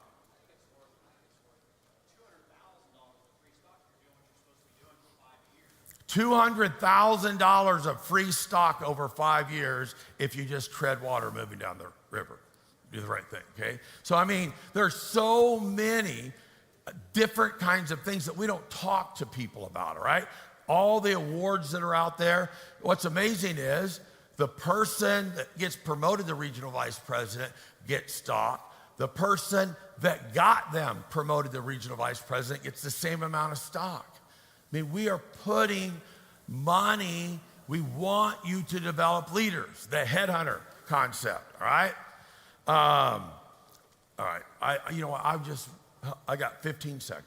$200,000 of free stock over 5 years if you just tread water moving down the river. Do the right thing, okay? So, I mean, there's so many different kinds of things that we don't talk to people about, all right? All the awards that are out there. What's amazing is the person that gets promoted to regional vice president gets stock. The person that got them promoted to regional vice president gets the same amount of stock. I mean, we are putting money. We want you to develop leaders, the headhunter concept, all right? All right, I got 15 seconds.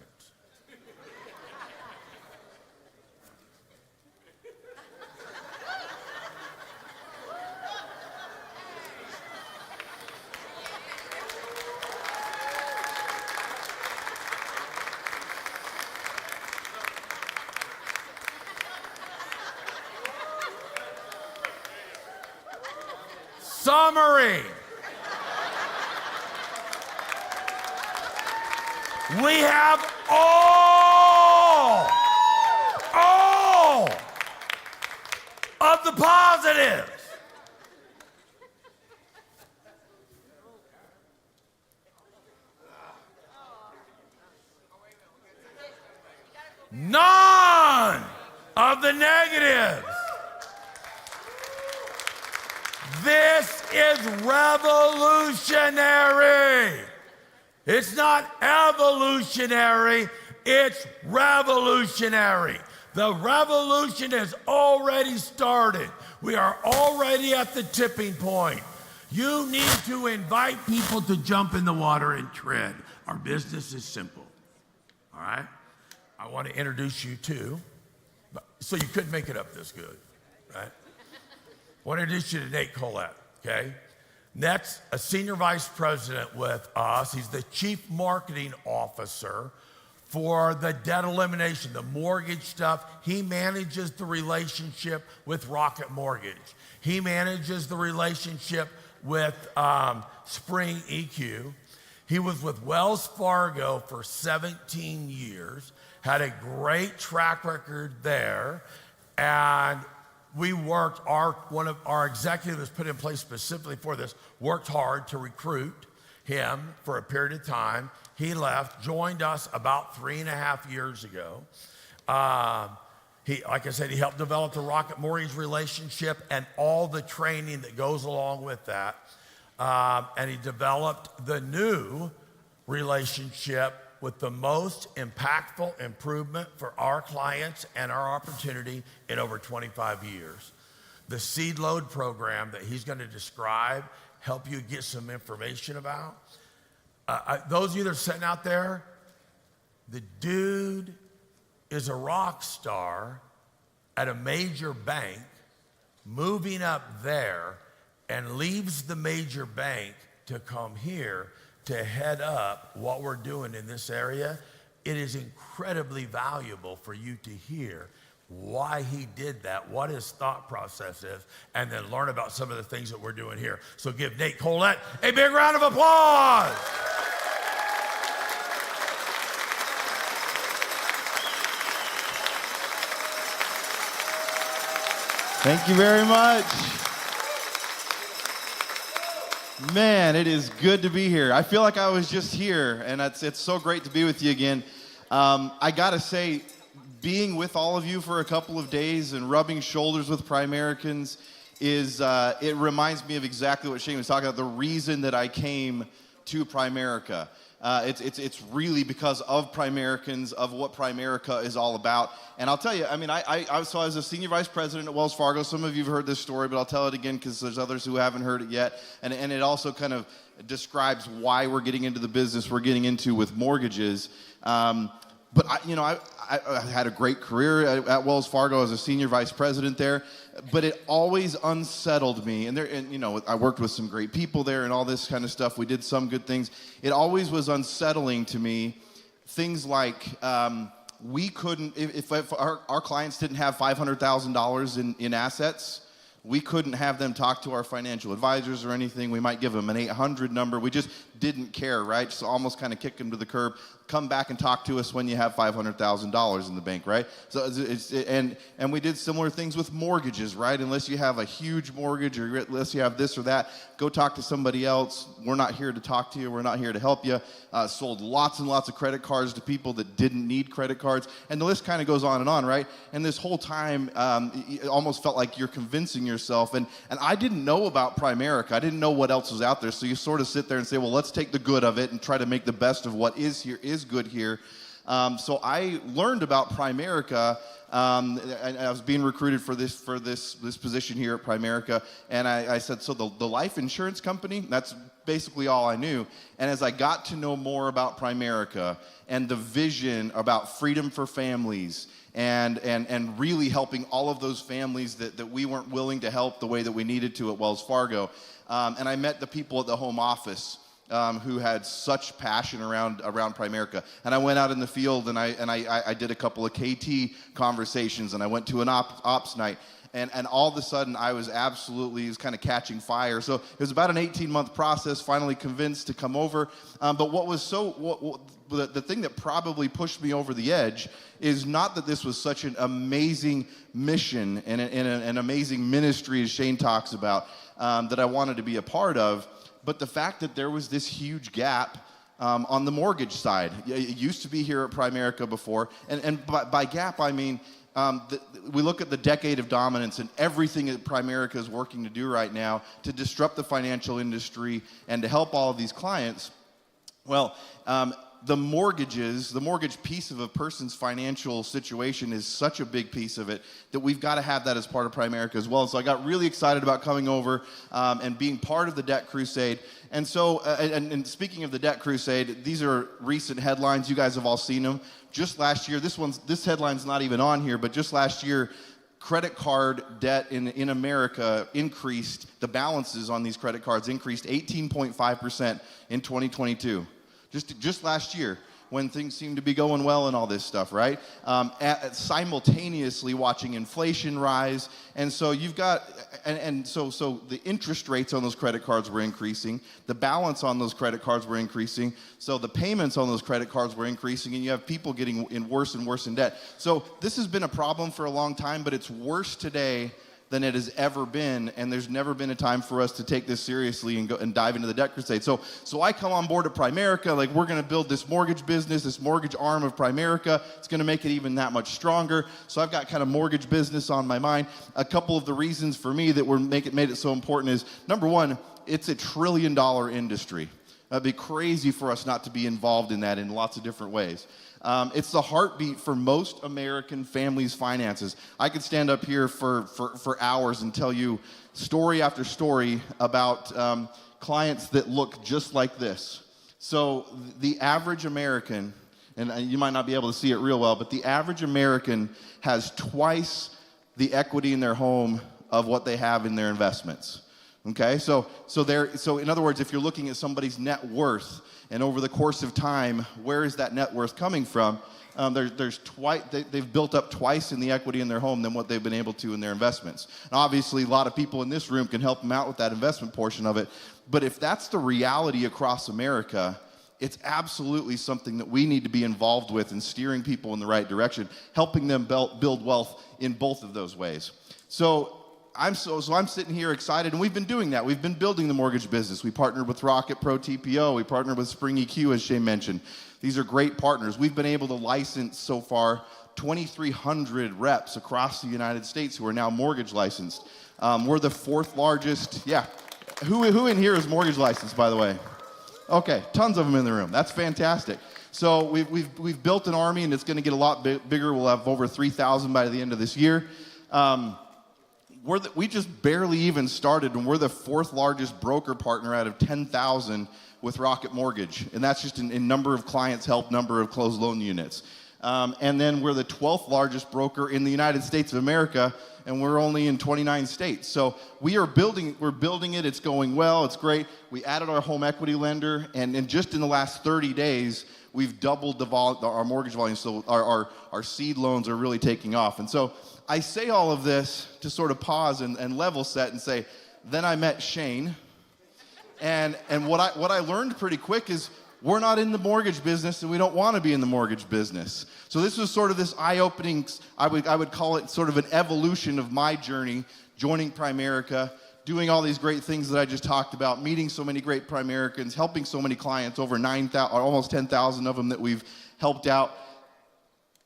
Summary. We have all of the positives. None of the negatives. This is revolutionary. It's not evolutionary, it's revolutionary. The revolution has already started. We are already at the tipping point. You need to invite people to jump in the water and tread. Our business is simple, all right? I want to introduce you to, so you couldn't make it up this good, right? I want to introduce you to Nate Collette, okay? Nate's a senior vice president with us. He's the chief marketing officer for the debt elimination, the mortgage stuff. He manages the relationship with Rocket Mortgage. He manages the relationship with Spring EQ. He was with Wells Fargo for 17 years, had a great track record there, and we worked, one of our executives put in place specifically for this, worked hard to recruit him for a period of time. He left, joined us about 3.5 years ago. Like I said, he helped develop the Rocket Mortgage relationship and all the training that goes along with that. And he developed the new relationship with the most impactful improvement for our clients and our opportunity in over 25 years. The Seed Load program that he's going to describe, help you get some information about. Those of you that are sitting out there, the dude is a rock star at a major bank, moving up there, and leaves the major bank to come here to head up what we're doing in this area. It is incredibly valuable for you to hear why he did that, what his thought process is, and then learn about some of the things that we're doing here. So give Nate Collette a big round of applause. Thank you very much. Man, it is good to be here. I feel like I was just here, and it's so great to be with you again. I gotta say, being with all of you for a couple of days and rubbing shoulders with Primericans it reminds me of exactly what Shane was talking about, the reason that I came to Primerica. It's really because of Primericans, of what Primerica is all about. And I'll tell you, I mean, I was a senior vice president at Wells Fargo. Some of you have heard this story, but I'll tell it again because there's others who haven't heard it yet. And it also kind of describes why we're getting into the business we're getting into with mortgages. But I had a great career at Wells Fargo as a senior vice president there, but it always unsettled me. And I worked with some great people there and all this kind of stuff. We did some good things. It always was unsettling to me. Things like we couldn't, if our clients didn't have $500,000 in assets, we couldn't have them talk to our financial advisors or anything. We might give them an 800 number. We just didn't care, right? So almost kind of kick them to the curb. Come back and talk to us when you have $500,000 in the bank, right? So and we did similar things with mortgages, right? Unless you have a huge mortgage or unless you have this or that, go talk to somebody else. We're not here to talk to you. We're not here to help you. Sold lots and lots of credit cards to people that didn't need credit cards. And the list kind of goes on, right? And this whole time, it almost felt like you're convincing yourself. And I didn't know about Primerica. I didn't know what else was out there. So you sort of sit there and say, well, let's take the good of it and try to make the best of what is good here. So I learned about Primerica, and I was being recruited for this position here at Primerica, and I said, so the life insurance company, that's basically all I knew. And as I got to know more about Primerica and the vision about freedom for families and really helping all of those families that we weren't willing to help the way that we needed to at Wells Fargo, and I met the people at the home office who had such passion around Primerica. And I went out in the field and I did a couple of KT conversations, and I went to an ops night. And all of a sudden, it was kind of catching fire. So it was about an 18-month process, finally convinced to come over. But the thing that probably pushed me over the edge is not that this was such an amazing mission and an amazing ministry, as Shane talks about, that I wanted to be a part of, but the fact that there was this huge gap on the mortgage side. It used to be here at Primerica before, and by gap I mean we look at the decade of dominance and everything that Primerica is working to do right now to disrupt the financial industry and to help all of these clients. Well, the mortgages, the mortgage piece of a person's financial situation is such a big piece of it that we've got to have that as part of Primerica as well. So I got really excited about coming over and being part of the Debt Crusade. And so, and speaking of the Debt Crusade, these are recent headlines. You guys have all seen them. Just last year, this headline's not even on here, but just last year, credit card debt in America increased, the balances on these credit cards increased 18.5% in 2022. Just last year, when things seem to be going well and all this stuff, right? Simultaneously watching inflation rise, and so you've got, so the interest rates on those credit cards were increasing, the balance on those credit cards were increasing, so the payments on those credit cards were increasing, and you have people getting in worse and worse in debt. So this has been a problem for a long time, but it's worse today than it has ever been, and there's never been a time for us to take this seriously and go and dive into the Debt Crusade. So I come on board at Primerica, like we're gonna build this mortgage business, this mortgage arm of Primerica. It's gonna make it even that much stronger. So I've got kind of mortgage business on my mind. A couple of the reasons for me that made it so important is, number one, it's a $1 trillion industry. It'd be crazy for us not to be involved in that in lots of different ways. It's the heartbeat for most American families' finances. I could stand up here for hours and tell you story after story about clients that look just like this. So the average American, and you might not be able to see it real well, but the average American has twice the equity in their home of what they have in their investments. Okay, so in other words, if you're looking at somebody's net worth, and over the course of time, where is that net worth coming from? They've built up twice in the equity in their home than what they've been able to in their investments. And obviously, a lot of people in this room can help them out with that investment portion of it. But if that's the reality across America, it's absolutely something that we need to be involved with in steering people in the right direction, helping them build wealth in both of those ways. So I'm sitting here excited, and we've been doing that. We've been building the mortgage business. We partnered with Rocket Pro TPO. We partnered with Spring EQ, as Shane mentioned. These are great partners. We've been able to license so far 2,300 reps across the United States who are now mortgage licensed. We're the fourth largest. Yeah. Who in here is mortgage licensed, by the way? Okay, tons of them in the room. That's fantastic. So we've built an army, and it's going to get a lot bigger. We'll have over 3,000 by the end of this year. We just barely even started, and we're the fourth largest broker partner out of 10,000 with Rocket Mortgage, and that's just in number of clients helped, number of closed loan units. And then we're the 12th largest broker in the United States of America, and we're only in 29 states. So we're building it, it's going well, it's great. We added our home equity lender, and just in the last 30 days, we've doubled our mortgage volume, so our seed loans are really taking off. And so I say all of this to sort of pause and level set and say, then I met Shane, and what I learned pretty quick is we're not in the mortgage business, and we don't want to be in the mortgage business. So this was sort of this eye-opening, I would call it sort of an evolution of my journey, joining Primerica, doing all these great things that I just talked about, meeting so many great Primericans, helping so many clients, over 9,000, almost 10,000 of them that we've helped out.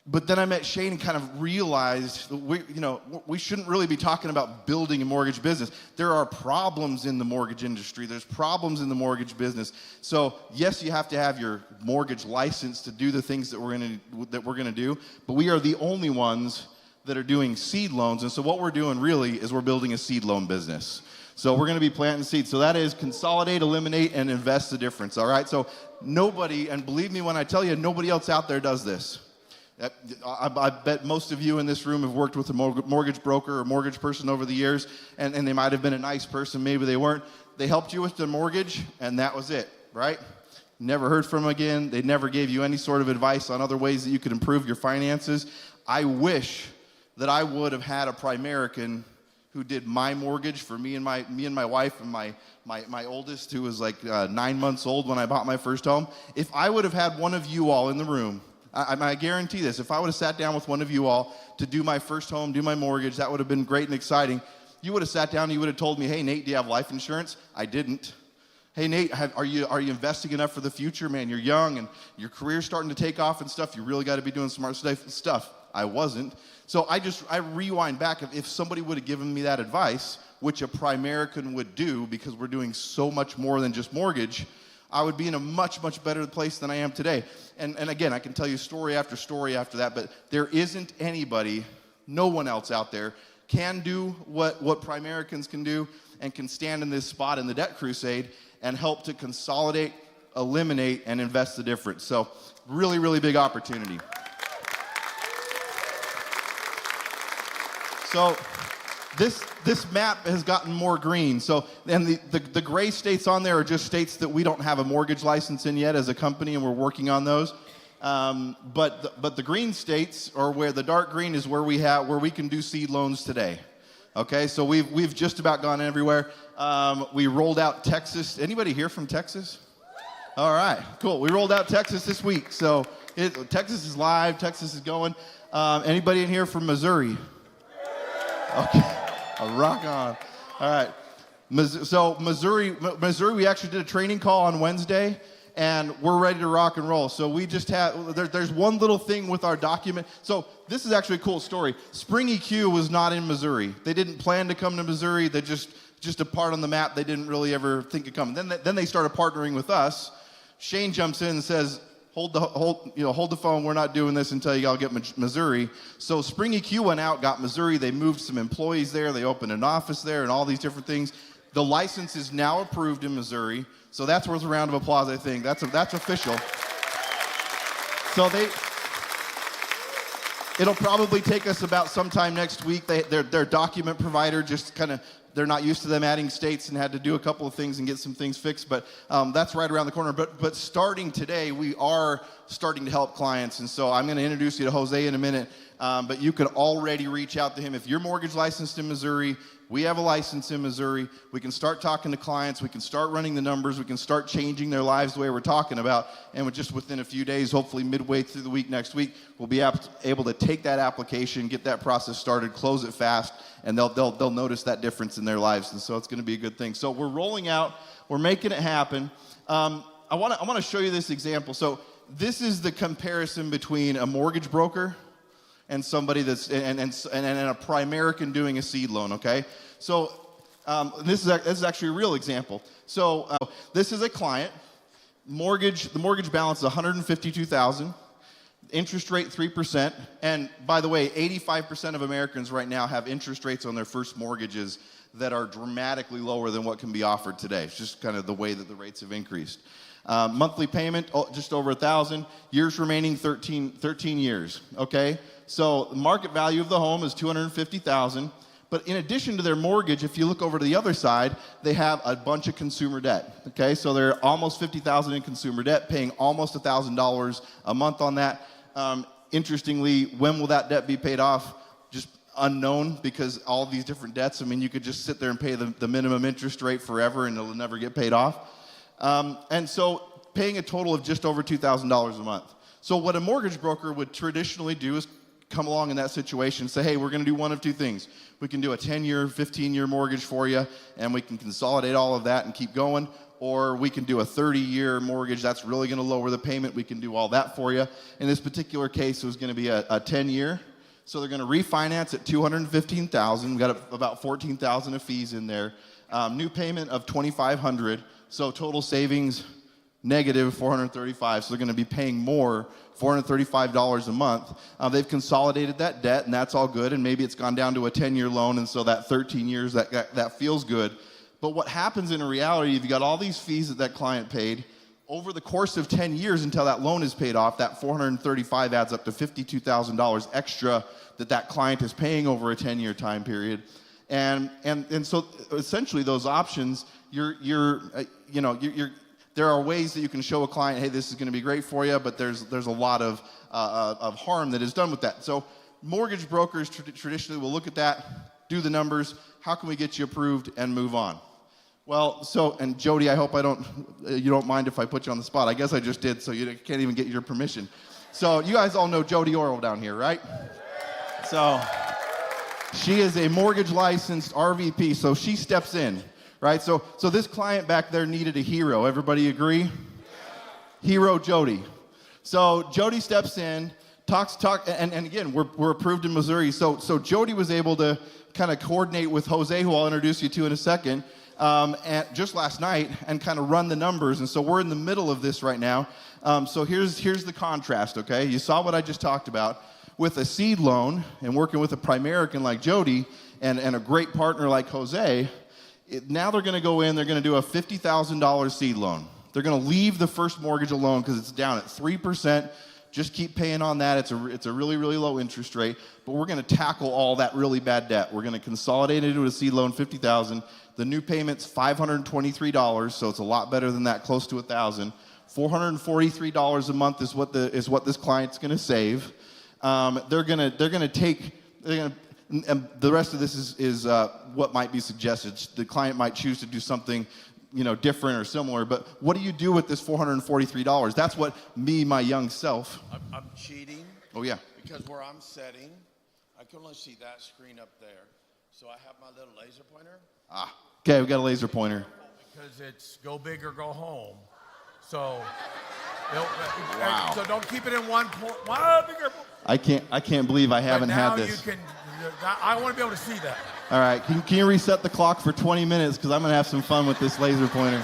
But then I met Shane and kind of realized we shouldn't really be talking about building a mortgage business. There are problems in the mortgage industry. There's problems in the mortgage business. So yes, you have to have your mortgage license to do the things that we're gonna do. But we are the only ones that are doing seed loans. And so what we're doing really is we're building a seed loan business. So we're going to be planting seeds. So that is consolidate, eliminate, and invest the difference. All right. So nobody, and believe me when I tell you, nobody else out there does this. I bet most of you in this room have worked with a mortgage broker or mortgage person over the years, and they might have been a nice person, maybe they weren't. They helped you with the mortgage, and that was it, right? Never heard from them again. They never gave you any sort of advice on other ways that you could improve your finances. I wish that I would have had a Primerican who did my mortgage for me and my wife and my oldest, who was like 9 months old when I bought my first home. If I would have had one of you all in the room, I guarantee this, if I would have sat down with one of you all to do my first home, do my mortgage, that would have been great and exciting. You would have sat down and you would have told me, hey, Nate, do you have life insurance? I didn't. Hey, Nate, are you investing enough for the future? Man, you're young and your career's starting to take off and stuff. You really got to be doing smart stuff. I wasn't. So I rewind back. If somebody would have given me that advice, which a Primerican would do because we're doing so much more than just mortgage, I would be in a much, much better place than I am today. And again, I can tell you story after story after that, but there isn't anybody, no one else out there can do what Primericans can do and can stand in this spot in the Debt Crusade and help to consolidate, eliminate, and invest the difference. So really, really big opportunity. So this map has gotten more green. So, and the gray states on there are just states that we don't have a mortgage license in yet as a company, and we're working on those. But the green states, or where the dark green is where we can do seed loans today. Okay, so we've just about gone everywhere. We rolled out Texas. Anybody here from Texas? All right, cool. We rolled out Texas this week. So Texas is live. Texas is going. Anybody in here from Missouri? Okay. Rock on. All right. So Missouri, we actually did a training call on Wednesday, and we're ready to rock and roll. So we just have, there's one little thing with our document. So this is actually a cool story. Spring EQ was not in Missouri. They didn't plan to come to Missouri. They just a part on the map they didn't really ever think of coming. Then they started partnering with us. Shane jumps in and says, hold the phone. We're not doing this until you all get Missouri. So Spring EQ went out, got Missouri. They moved some employees there. They opened an office there and all these different things. The license is now approved in Missouri. So that's worth a round of applause, I think. That's official. So it'll probably take us about sometime next week. Their document provider just kind of, they're not used to them adding states and had to do a couple of things and get some things fixed, but that's right around the corner. But starting today, we are starting to help clients, and so I'm going to introduce you to Jose in a minute, but you can already reach out to him. If you're mortgage licensed in Missouri, we have a license in Missouri. We can start talking to clients. We can start running the numbers. We can start changing their lives the way we're talking about, and just within a few days, hopefully midway through the week next week, we'll be able to take that application, get that process started, close it fast, and they'll notice that difference in their lives, and so it's going to be a good thing. So we're rolling out, we're making it happen. I want to show you this example. So this is the comparison between a mortgage broker and somebody that's and a Primerican doing a seed loan. Okay, so this is actually a real example. So this is a client. The mortgage balance is $152,000. Interest rate 3%, and by the way, 85% of Americans right now have interest rates on their first mortgages that are dramatically lower than what can be offered today. It's just kind of the way that the rates have increased. Monthly payment, just over $1,000. Years remaining, 13 years. Okay, so the market value of the home is $250,000. But in addition to their mortgage, if you look over to the other side, they have a bunch of consumer debt. Okay, so they're almost $50,000 in consumer debt, paying almost $1,000 a month on that. Interestingly, when will that debt be paid off? Just unknown, because all these different debts, I mean, you could just sit there and pay the minimum interest rate forever and it'll never get paid off. And so paying a total of just over $2,000 a month. So what a mortgage broker would traditionally do is come along in that situation and say, hey, we're going to do one of two things. We can do a 10-year, 15-year mortgage for you, and we can consolidate all of that and keep going. Or we can do a 30-year mortgage. That's really going to lower the payment. We can do all that for you. In this particular case, it was going to be a 10-year. So they're going to refinance at $215,000. We've got about $14,000 of fees in there. New payment of $2,500. So total savings negative $435. So they're going to be paying more, $435 a month. They've consolidated that debt, and that's all good. And maybe it's gone down to a 10-year loan, and so that 13 years, that feels good. But what happens in reality, if you got all these fees that client paid, over the course of 10 years until that loan is paid off, that $435 adds up to $52,000 extra that client is paying over a 10-year time period. And so essentially those options, there are ways that you can show a client, hey, this is going to be great for you, but there's a lot of harm that is done with that. So mortgage brokers traditionally will look at that, do the numbers, how can we get you approved, and move on. Well, and Jody, I hope you don't mind if I put you on the spot. I guess I just did, so you can't even get your permission. So you guys all know Jody Oro down here, right? So she is a mortgage licensed RVP, so she steps in, right? So this client back there needed a hero. Everybody agree? Hero Jody. So Jody steps in, And again, we're approved in Missouri. So Jody was able to kind of coordinate with Jose, who I'll introduce you to in a second, and just last night, and kind of run the numbers. And so we're in the middle of this right now. So here's the contrast, okay? You saw what I just talked about. With a seed loan and working with a Primerican like Jody and a great partner like Jose, now they're going to go in, they're going to do a $50,000 seed loan. They're going to leave the first mortgage alone because it's down at 3%. Just keep paying on that. It's a really, really low interest rate. But we're going to tackle all that really bad debt. We're going to consolidate it into a seed loan, $50,000. The new payment's $523, so it's a lot better than that, close to $1,000. $443 a month is what this client's going to save. They're going to take. And the rest of this is what might be suggested. The client might choose to do something, different or similar. But what do you do with this $443? That's what me, my young self. I'm cheating. Oh yeah. Because where I'm setting, I can only see that screen up there. So I have my little laser pointer. Okay, we got a laser pointer. Because it's go big or go home. So, Wow. So don't keep it in one point. I can't believe I haven't had this. I want to be able to see that. All right, can you reset the clock for 20 minutes because I'm going to have some fun with this laser pointer.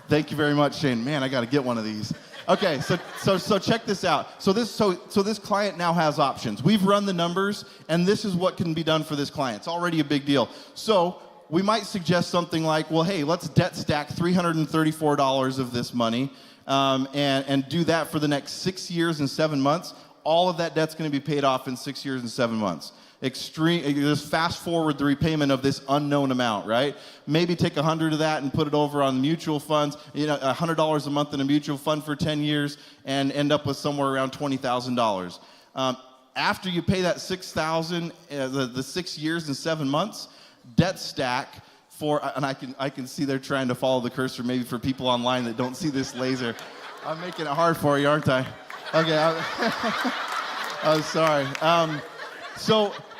Thank you very much, Shane. Man, I got to get one of these. Okay, so check this out. So this client now has options. We've run the numbers, and this is what can be done for this client. It's already a big deal. So we might suggest something like, well, hey, let's debt stack $334 of this money and do that for the next 6 years and 7 months. All of that debt's going to be paid off in 6 years and 7 months. Just fast forward the repayment of this unknown amount, right? Maybe take 100 of that and put it over on mutual funds, $100 a month in a mutual fund for 10 years and end up with somewhere around $20,000. After you pay that $6,000, the 6 years and 7 months, debt stack for, and I can see they're trying to follow the cursor maybe for people online that don't see this laser. I'm making it hard for you, aren't I? Okay, I'm sorry.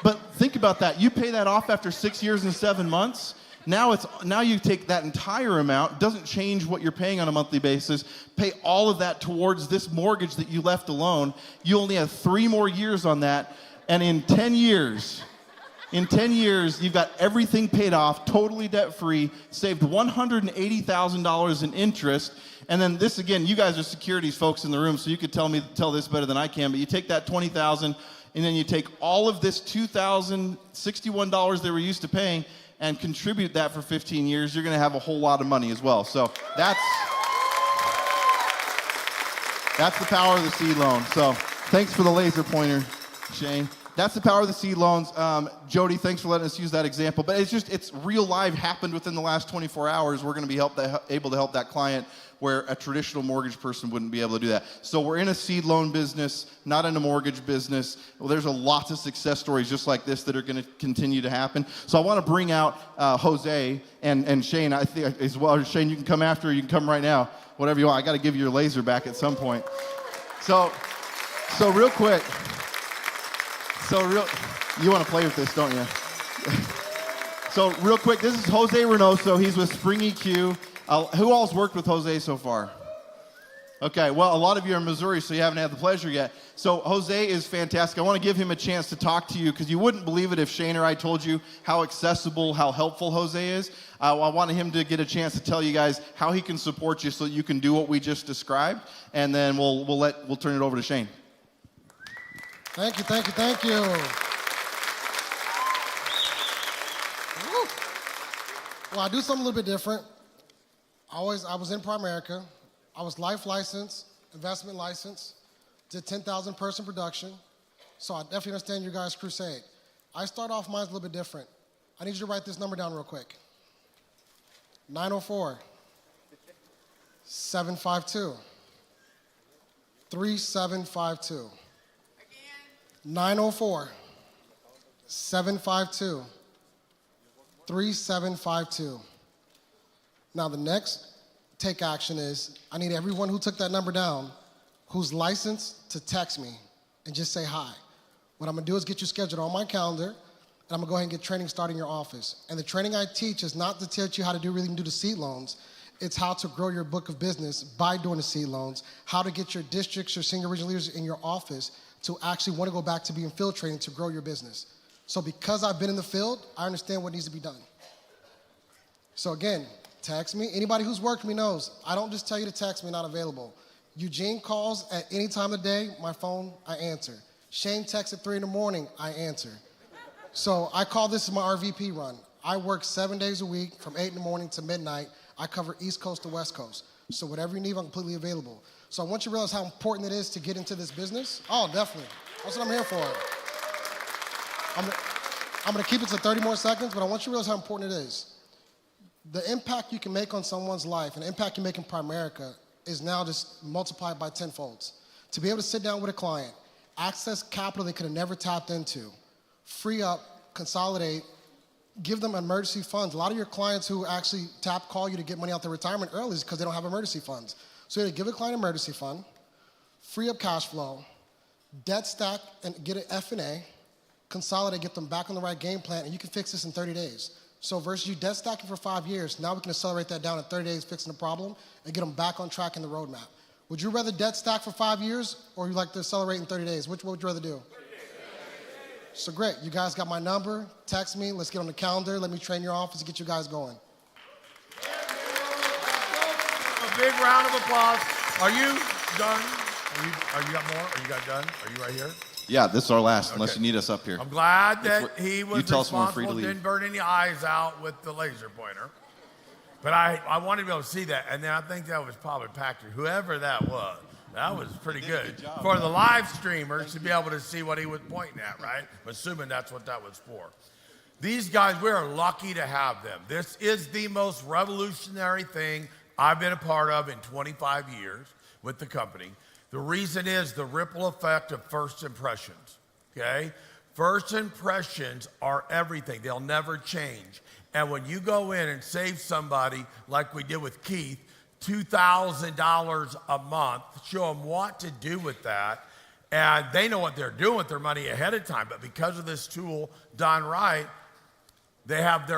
But think about that. You pay that off after 6 years and 7 months. Now you take that entire amount, doesn't change what you're paying on a monthly basis, pay all of that towards this mortgage that you left alone. You only have 3 more years on that, and in 10 years, you've got everything paid off, totally debt-free, saved $180,000 in interest. And then this, again, you guys are securities folks in the room, so you could tell this better than I can, but you take that $20,000, and then you take all of this $2,061 they were used to paying and contribute that for 15 years, you're going to have a whole lot of money as well. So that's the power of the seed loan. So thanks for the laser pointer, Shane. That's the power of the seed loans. Jody, thanks for letting us use that example. But it's real live, happened within the last 24 hours. We're going to be able to help that client where a traditional mortgage person wouldn't be able to do that. So we're in a seed loan business, not in a mortgage business. Well, there's lots of success stories just like this that are going to continue to happen. So I want to bring out Jose and Shane. I think as well. Shane, you can come after, or you can come right now, whatever you want. I got to give you your laser back at some point. So real quick. You want to play with this, don't you? So real quick, this is Jose Reynoso. He's with Spring EQ. Who all's worked with Jose so far? Okay, well, a lot of you are in Missouri, so you haven't had the pleasure yet. So Jose is fantastic. I want to give him a chance to talk to you because you wouldn't believe it if Shane or I told you how accessible, how helpful Jose is. I wanted him to get a chance to tell you guys how he can support you so that you can do what we just described, and then we'll turn it over to Shane. Thank you. Woo. Well, I do something a little bit different. I was in Primerica. I was life licensed, investment licensed, did 10,000 person production. So I definitely understand your guys' crusade. I start off mine's a little bit different. I need you to write this number down real quick. 904 752 3752. 904 752 3752. Now the next take action is I need everyone who took that number down who's licensed to text me and just say hi. What I'm gonna do is get you scheduled on my calendar, and I'm gonna go ahead and get training started in your office. And the training I teach is not to teach you how to do the seed loans. It's how to grow your book of business by doing the seed loans, how to get your districts, your senior regional leaders in your office to actually want to go back to being field training to grow your business. So because I've been in the field, I understand what needs to be done. So again, text me. Anybody who's worked with me knows, I don't just tell you to text me, not available. Eugene calls at any time of the day, my phone, I answer. Shane texts at 3 in the morning, I answer. So I call this my RVP run. I work 7 days a week from 8 in the morning to midnight. I cover East Coast to West Coast. So whatever you need, I'm completely available. So I want you to realize how important it is to get into this business. Oh, definitely. That's what I'm here for. I'm gonna keep it to 30 more seconds, but I want you to realize how important it is. The impact you can make on someone's life and the impact you make in Primerica is now just multiplied by tenfolds. To be able to sit down with a client, access capital they could have never tapped into, free up, consolidate, give them emergency funds. A lot of your clients who actually call you to get money out their retirement early is because they don't have emergency funds. So you give a client an emergency fund, free up cash flow, debt stack and get an F&A, consolidate, get them back on the right game plan, and you can fix this in 30 days. So versus you debt stacking for 5 years, now we can accelerate that down in 30 days, fixing the problem, and get them back on track in the roadmap. Would you rather debt stack for 5 years, or you like to accelerate in 30 days? What would you rather do? So great, you guys got my number, text me, let's get on the calendar, let me train your office and get you guys going. A big round of applause. Are you done? Are you got more? Are you guys done? Are you right here? Yeah, this is our last, unless Okay. you need us up here. I'm glad that It's- he you was tell us when we're free to responsible, leave. didn't burn any eyes out with the laser pointer. But I wanted to be able to see that, and then I think that was probably Patrick, whoever that was pretty good. For the live streamers to be able to see what he was pointing at, right? I'm assuming that's what that was for. These guys, we are lucky to have them. This is the most revolutionary thing I've been a part of in 25 years with the company. The reason is the ripple effect of first impressions, okay? First impressions are everything. They'll never change. And when you go in and save somebody, like we did with Keith, $2,000 a month, show them what to do with that, and they know what they're doing with their money ahead of time. But because of this tool done right, they have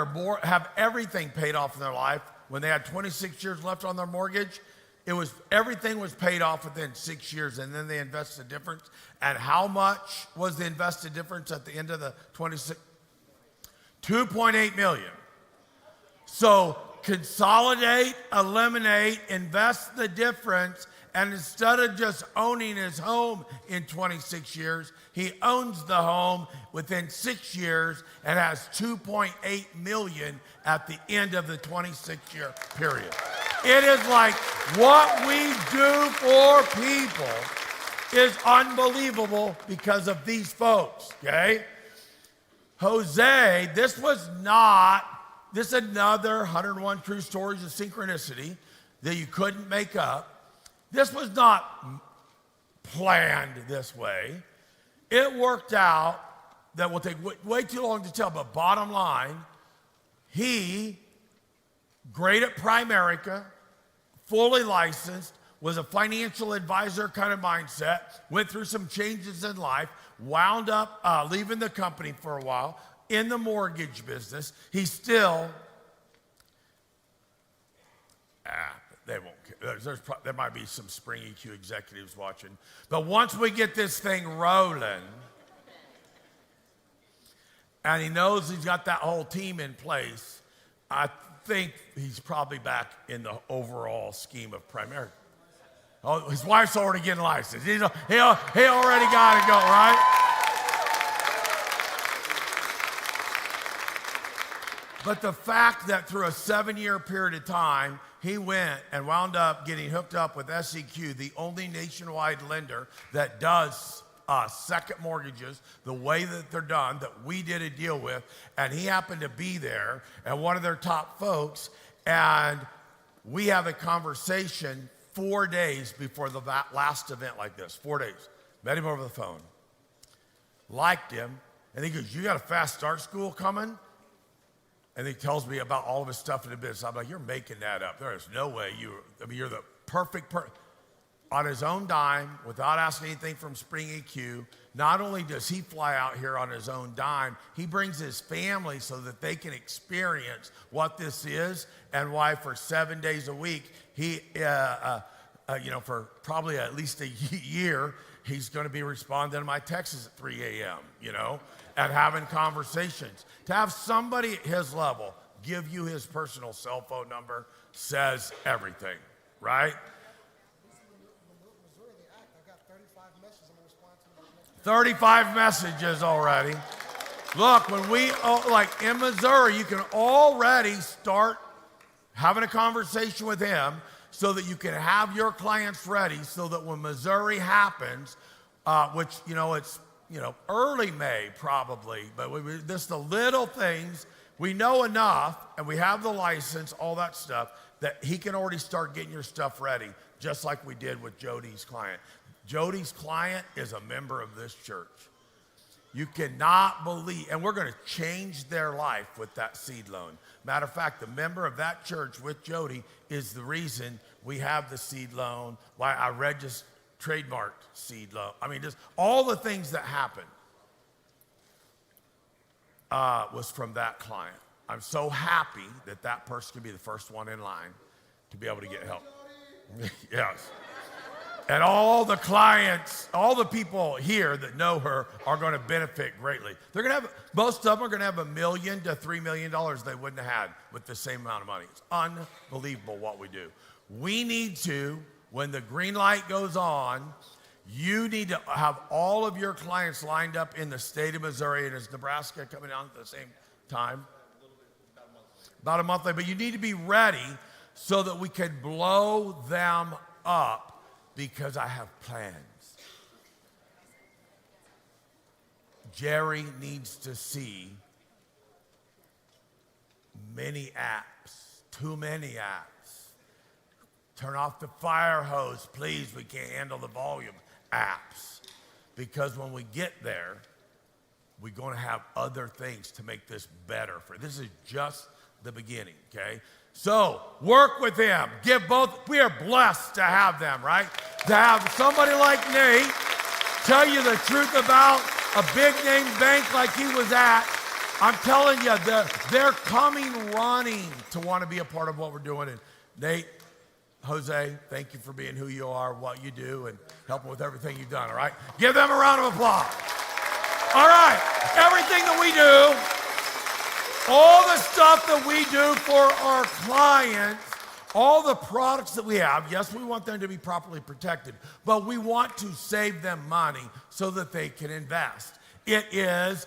everything paid off in their life. When they had 26 years left on their mortgage, everything was paid off within 6 years, and then they invested the difference. And how much was the invested difference at the end of the 26? $2.8 million. So consolidate, eliminate, invest the difference, and instead of just owning his home in 26 years, he owns the home within 6 years and has $2.8 million at the end of the 26-year period. It is like what we do for people is unbelievable because of these folks, okay? Jose, this is another 101 true stories of synchronicity that you couldn't make up. This was not planned this way. It worked out that will take way too long to tell, but bottom line, he, great at Primerica, fully licensed, was a financial advisor kind of mindset, went through some changes in life, wound up leaving the company for a while in the mortgage business. He's still, they won't care. There might be some Spring EQ executives watching. But once we get this thing rolling, and he knows he's got that whole team in place, I think he's probably back in the overall scheme of Primerica. Oh, his wife's already getting licensed. He already got to go, right? But the fact that through a 7-year period of time, he went and wound up getting hooked up with SEQ, the only nationwide lender that does second mortgages the way that they're done, that we did a deal with, and he happened to be there and one of their top folks, and we have a conversation 4 days before the last event like this. 4 days. Met him over the phone. Liked him. And he goes, you got a fast start school coming? And he tells me about all of his stuff in the business. I'm like, you're making that up. There is no way you're the perfect person. on his own dime, without asking anything from Spring EQ. Not only does he fly out here on his own dime, he brings his family so that they can experience what this is and why for 7 days a week, he, for probably at least a year, he's going to be responding to my texts at 3 a.m., and having conversations. To have somebody at his level give you his personal cell phone number says everything, right? 35 messages already. Look, when like in Missouri, you can already start having a conversation with him so that you can have your clients ready so that when Missouri happens, which, it's, early May probably, but this the little things, we know enough and we have the license, all that stuff, that he can already start getting your stuff ready, just like we did with Jody's client. Jody's client is a member of this church. You cannot believe, and we're going to change their life with that seed loan. Matter of fact, the member of that church with Jody is the reason we have the seed loan, why I registered, trademarked seed loan. I mean, just all the things that happened was from that client. I'm so happy that that person can be the first one in line to be able to get help. Yes. And all the clients, all the people here that know her are going to benefit greatly. They're going to have, most of them are going to have $1 million to $3 million they wouldn't have had with the same amount of money. It's unbelievable what we do. We need to, when the green light goes on, you need to have all of your clients lined up in the state of Missouri, and is Nebraska coming on at the same time? About a month later. But you need to be ready so that we can blow them up. Because I have plans. Jerry needs to see many apps, too many apps. Turn off the fire hose, please. We can't handle the volume. Apps. Because when we get there, we're going to have other things to make this better. This is just the beginning, okay? So work with them. Give both. We are blessed to have them, right? To have somebody like Nate tell you the truth about a big name bank like he was at. I'm telling you, they're coming running to want to be a part of what we're doing. And Nate, Jose, thank you for being who you are, what you do, and helping with everything you've done, all right? Give them a round of applause. All right, everything that we do, all the stuff that we do for our clients, all the products that we have, yes, we want them to be properly protected, but we want to save them money so that they can invest. It is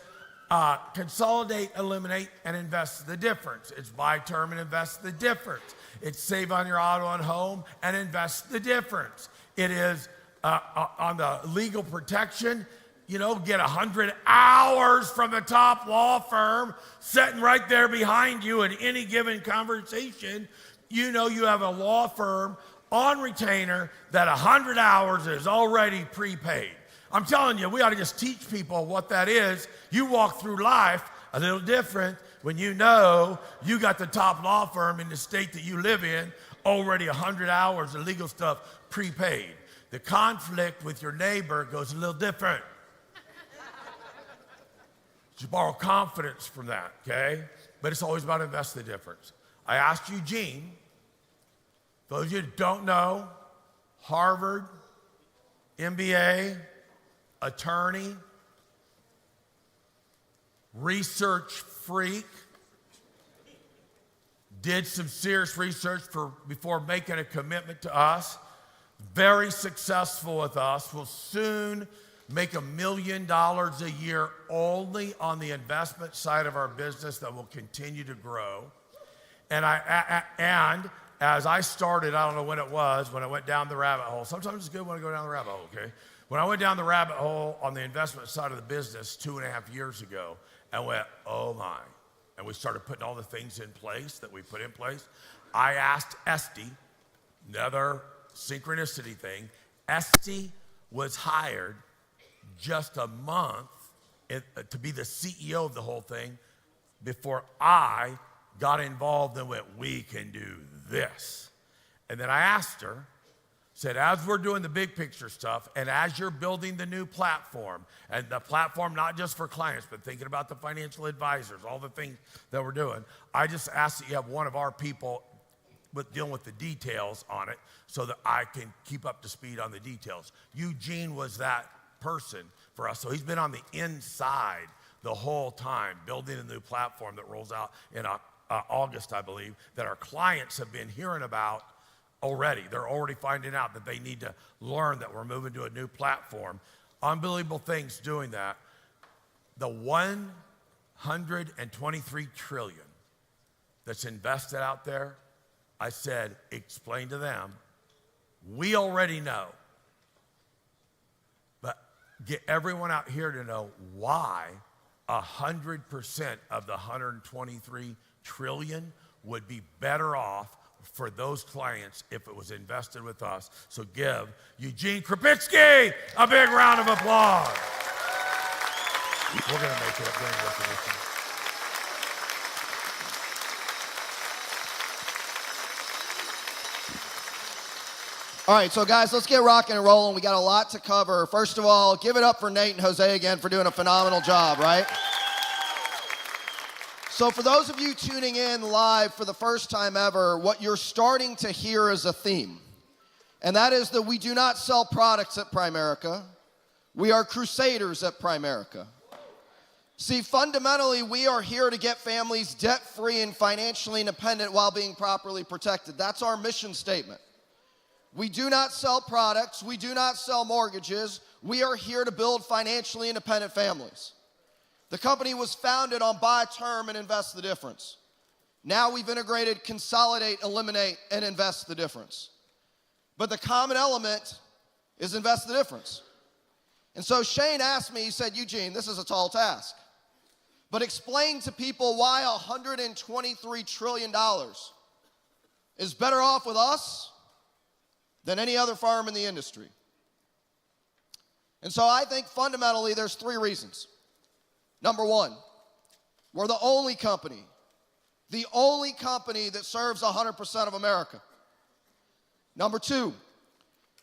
consolidate, eliminate, and invest the difference. It's buy term and invest the difference. It's save on your auto and home and invest the difference. It is on the legal protection, get 100 hours from the top law firm sitting right there behind you in any given conversation. You have a law firm on retainer that 100 hours is already prepaid. I'm telling you, we ought to just teach people what that is. You walk through life a little different when you know you got the top law firm in the state that you live in already 100 hours of legal stuff prepaid. The conflict with your neighbor goes a little different. You borrow confidence from that, okay? But it's always about invest the difference. I asked Eugene, those of you who don't know, Harvard, MBA, attorney, research freak, did some serious research before making a commitment to us, very successful with us, will soon make $1 million a year only on the investment side of our business that will continue to grow. And as I started, I don't know when it was, when I went down the rabbit hole. Sometimes it's good when I go down the rabbit hole, okay? When I went down the rabbit hole on the investment side of the business 2.5 years ago, I went, oh my. And we started putting all the things in place that we put in place. I asked Esty, another synchronicity thing. Esty was hired just a month to be the CEO of the whole thing before I got involved and went, we can do this. And then I asked her, said, as we're doing the big picture stuff, and as you're building the new platform, and the platform not just for clients, but thinking about the financial advisors, all the things that we're doing, I just ask that you have one of our people dealing with the details on it so that I can keep up to speed on the details. Eugene was that person for us. So he's been on the inside the whole time, building a new platform that rolls out in August, I believe, that our clients have been hearing about already. They're already finding out that they need to learn that we're moving to a new platform. Unbelievable things doing that. The 123 trillion that's invested out there, I said, explain to them, we already know. But get everyone out here to know why 100% of the 123 trillion would be better off for those clients if it was invested with us. So give Eugene Krupitsky a big round of applause. We're going to make it a grand recognition. All right, so guys, let's get rocking and rolling. We got a lot to cover. First of all, give it up for Nate and Jose again for doing a phenomenal job, right? So for those of you tuning in live for the first time ever, what you're starting to hear is a theme. And that is that we do not sell products at Primerica. We are crusaders at Primerica. See, fundamentally, we are here to get families debt-free and financially independent while being properly protected. That's our mission statement. We do not sell products. We do not sell mortgages. We are here to build financially independent families. The company was founded on buy term and invest the difference. Now we've integrated consolidate, eliminate, and invest the difference. But the common element is invest the difference. And so Shane asked me, he said, Eugene, this is a tall task. But explain to people why $123 trillion is better off with us than any other firm in the industry. And so I think fundamentally there's three reasons. Number one, we're the only company that serves 100% of America. Number two,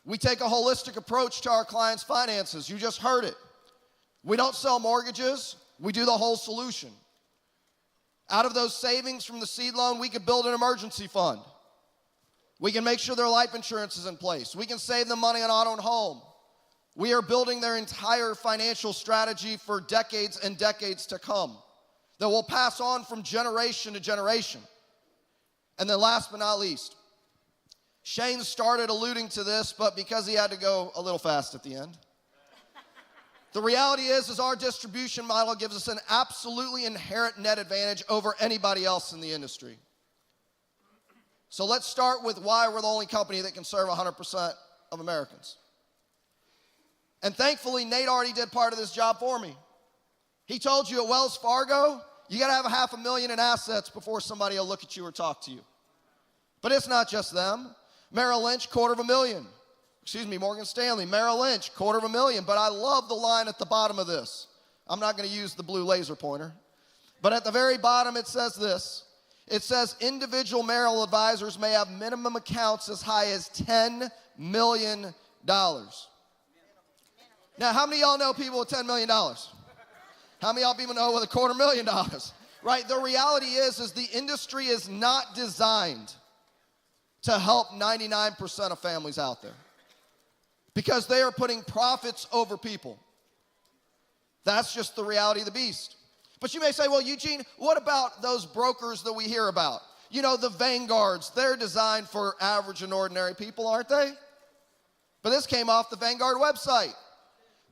we take a holistic approach to our clients' finances. You just heard it. We don't sell mortgages, we do the whole solution. Out of those savings from the seed loan, we could build an emergency fund. We can make sure their life insurance is in place. We can save them money on auto and home. We are building their entire financial strategy for decades and decades to come that will pass on from generation to generation. And then last but not least, Shane started alluding to this, but because he had to go a little fast at the end. The reality is our distribution model gives us an absolutely inherent net advantage over anybody else in the industry. So let's start with why we're the only company that can serve 100% of Americans. And thankfully, Nate already did part of this job for me. He told you at Wells Fargo, you got to have $500,000 in assets before somebody will look at you or talk to you. But it's not just them. Merrill Lynch, $250,000. Morgan Stanley, Merrill Lynch, $250,000. But I love the line at the bottom of this. I'm not going to use the blue laser pointer. But at the very bottom, it says this. It says individual Merrill advisors may have minimum accounts as high as $10 million. Now, how many of y'all know people with $10 million? How many of y'all people know with $250,000? Right? The reality is the industry is not designed to help 99% of families out there because they are putting profits over people. That's just the reality of the beast. But you may say, well, Eugene, what about those brokers that we hear about? You know, the Vanguards, they're designed for average and ordinary people, aren't they? But this came off the Vanguard website.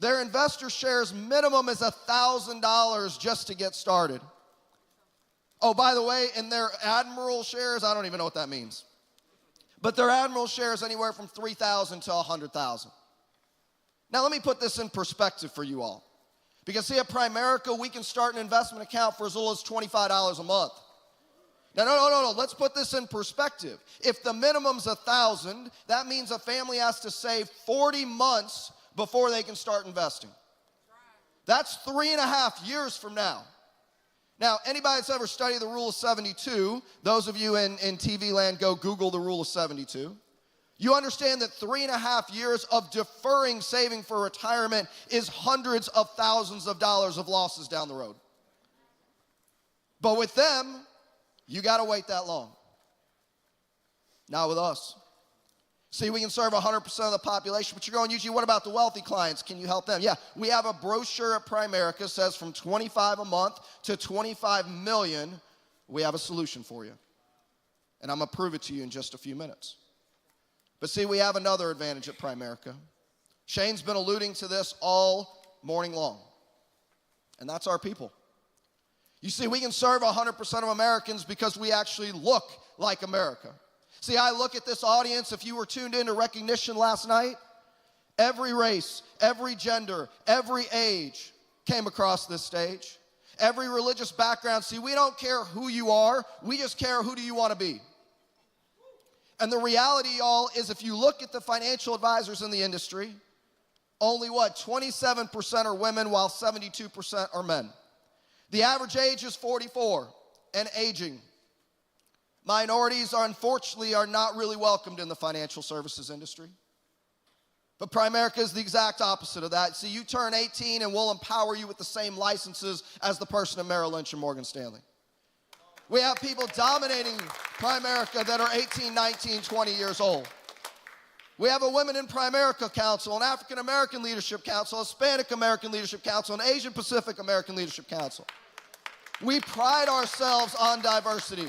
Their investor shares minimum is $1,000 just to get started. Oh, by the way, in their Admiral shares, I don't even know what that means. But their Admiral shares anywhere from $3,000 to $100,000. Now, let me put this in perspective for you all. Because see, at Primerica, we can start an investment account for as little as $25 a month. Now, no. Let's put this in perspective. If the minimum's $1,000, that means a family has to save 40 months before they can start investing. That's 3.5 years from now. Now, anybody that's ever studied the rule of 72, those of you in TV land, go Google the rule of 72. You understand that 3.5 years of deferring saving for retirement is hundreds of thousands of dollars of losses down the road. But with them, you got to wait that long. Not with us. See, we can serve 100% of the population, but you're going, Eugene, what about the wealthy clients? Can you help them? Yeah, we have a brochure at Primerica, says from $25 a month to $25 million, we have a solution for you. And I'm going to prove it to you in just a few minutes. But see, we have another advantage at Primerica. Shane's been alluding to this all morning long, and that's our people. You see, we can serve 100% of Americans because we actually look like America. See, I look at this audience, if you were tuned into Recognition last night, every race, every gender, every age came across this stage. Every religious background. See, we don't care who you are, we just care who do you want to be. And the reality, y'all, is if you look at the financial advisors in the industry, only 27% are women while 72% are men. The average age is 44 and aging. Minorities unfortunately are not really welcomed in the financial services industry. But Primerica is the exact opposite of that. See, you turn 18 and we'll empower you with the same licenses as the person at Merrill Lynch and Morgan Stanley. We have people dominating Primerica that are 18, 19, 20 years old. We have a Women in Primerica Council, an African American Leadership Council, a Hispanic American Leadership Council, an Asian Pacific American Leadership Council. We pride ourselves on diversity.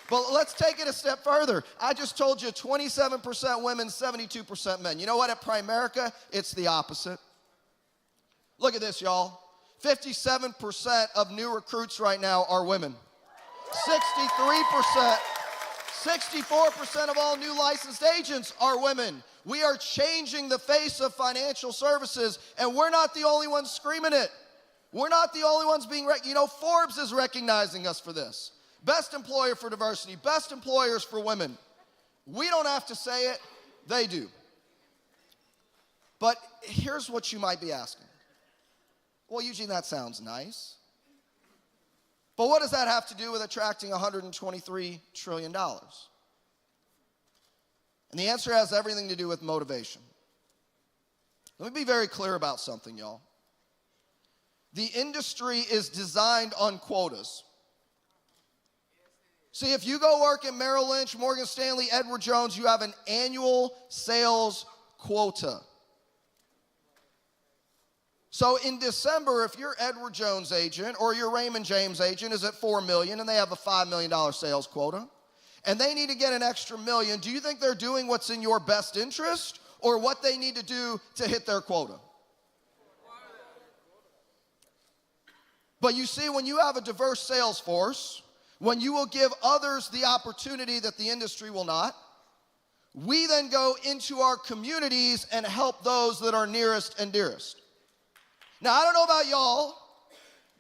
But let's take it a step further. I just told you 27% women, 72% men. You know what? At Primerica, it's the opposite. Look at this, y'all. 57% of new recruits right now are women. 63%, 64% of all new licensed agents are women. We are changing the face of financial services, and we're not the only ones screaming it. We're not the only ones being, Forbes is recognizing us for this. Best employer for diversity, best employers for women. We don't have to say it, they do. But here's what you might be asking. Well, Eugene, that sounds nice. But what does that have to do with attracting $123 trillion? And the answer has everything to do with motivation. Let me be very clear about something, y'all. The industry is designed on quotas. See, if you go work at Merrill Lynch, Morgan Stanley, Edward Jones, you have an annual sales quota. So in December, if your Edward Jones agent or your Raymond James agent is at $4 million and they have a $5 million sales quota, and they need to get an extra $1 million, do you think they're doing what's in your best interest or what they need to do to hit their quota? But you see, when you have a diverse sales force, when you will give others the opportunity that the industry will not, we then go into our communities and help those that are nearest and dearest. Now, I don't know about y'all,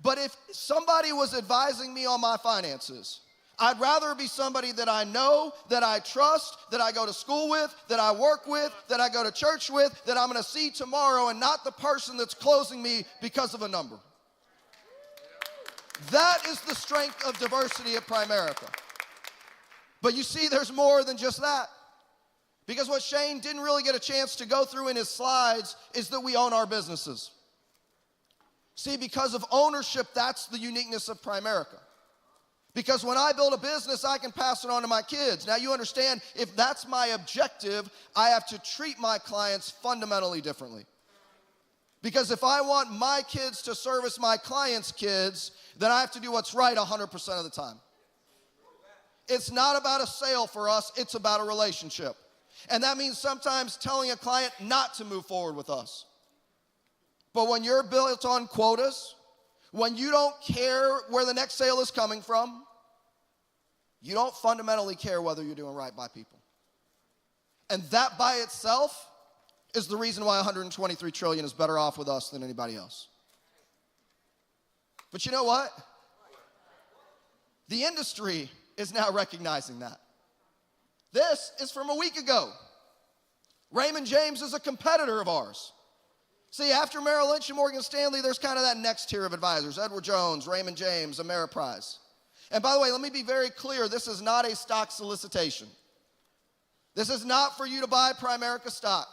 but if somebody was advising me on my finances, I'd rather be somebody that I know, that I trust, that I go to school with, that I work with, that I go to church with, that I'm going to see tomorrow, and not the person that's closing me because of a number. That is the strength of diversity at Primerica. But you see, there's more than just that. Because what Shane didn't really get a chance to go through in his slides is that we own our businesses. See, because of ownership, that's the uniqueness of Primerica. Because when I build a business, I can pass it on to my kids. Now, you understand, if that's my objective, I have to treat my clients fundamentally differently. Because if I want my kids to service my clients' kids, then I have to do what's right 100% of the time. It's not about a sale for us, it's about a relationship. And that means sometimes telling a client not to move forward with us. But when you're built on quotas, when you don't care where the next sale is coming from, you don't fundamentally care whether you're doing right by people. And that by itself is the reason why $123 trillion is better off with us than anybody else. But you know what? The industry is now recognizing that. This is from a week ago. Raymond James is a competitor of ours. See, after Merrill Lynch and Morgan Stanley, there's kind of that next tier of advisors: Edward Jones, Raymond James, Ameriprise. And by the way, let me be very clear, this is not a stock solicitation. This is not for you to buy Primerica stock,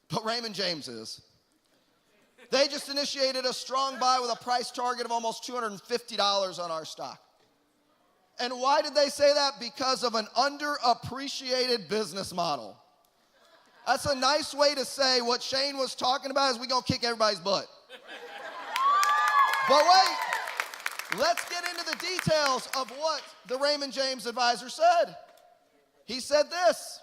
but Raymond James is. They just initiated a strong buy with a price target of almost $250 on our stock. And why did they say that? Because of an underappreciated business model. That's a nice way to say what Shane was talking about is we gonna kick everybody's butt. But wait, let's get into the details of what the Raymond James advisor said. He said this: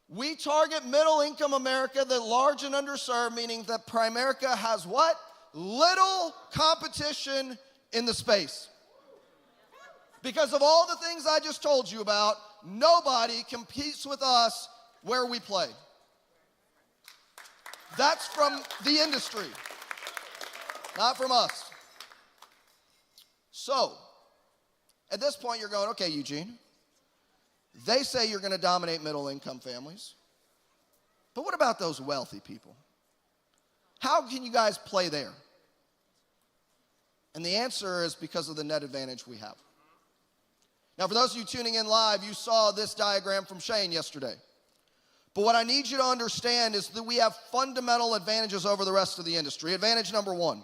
we target middle income America, the large and underserved, meaning that Primerica has what? Little competition in the space. Because of all the things I just told you about, nobody competes with us where we play. That's from the industry, not from us. So, at this point, you're going, okay, Eugene, they say you're going to dominate middle income families, but what about those wealthy people? How can you guys play there? And the answer is because of the net advantage we have. Now, for those of you tuning in live, you saw this diagram from Shane yesterday. But what I need you to understand is that we have fundamental advantages over the rest of the industry. Advantage number one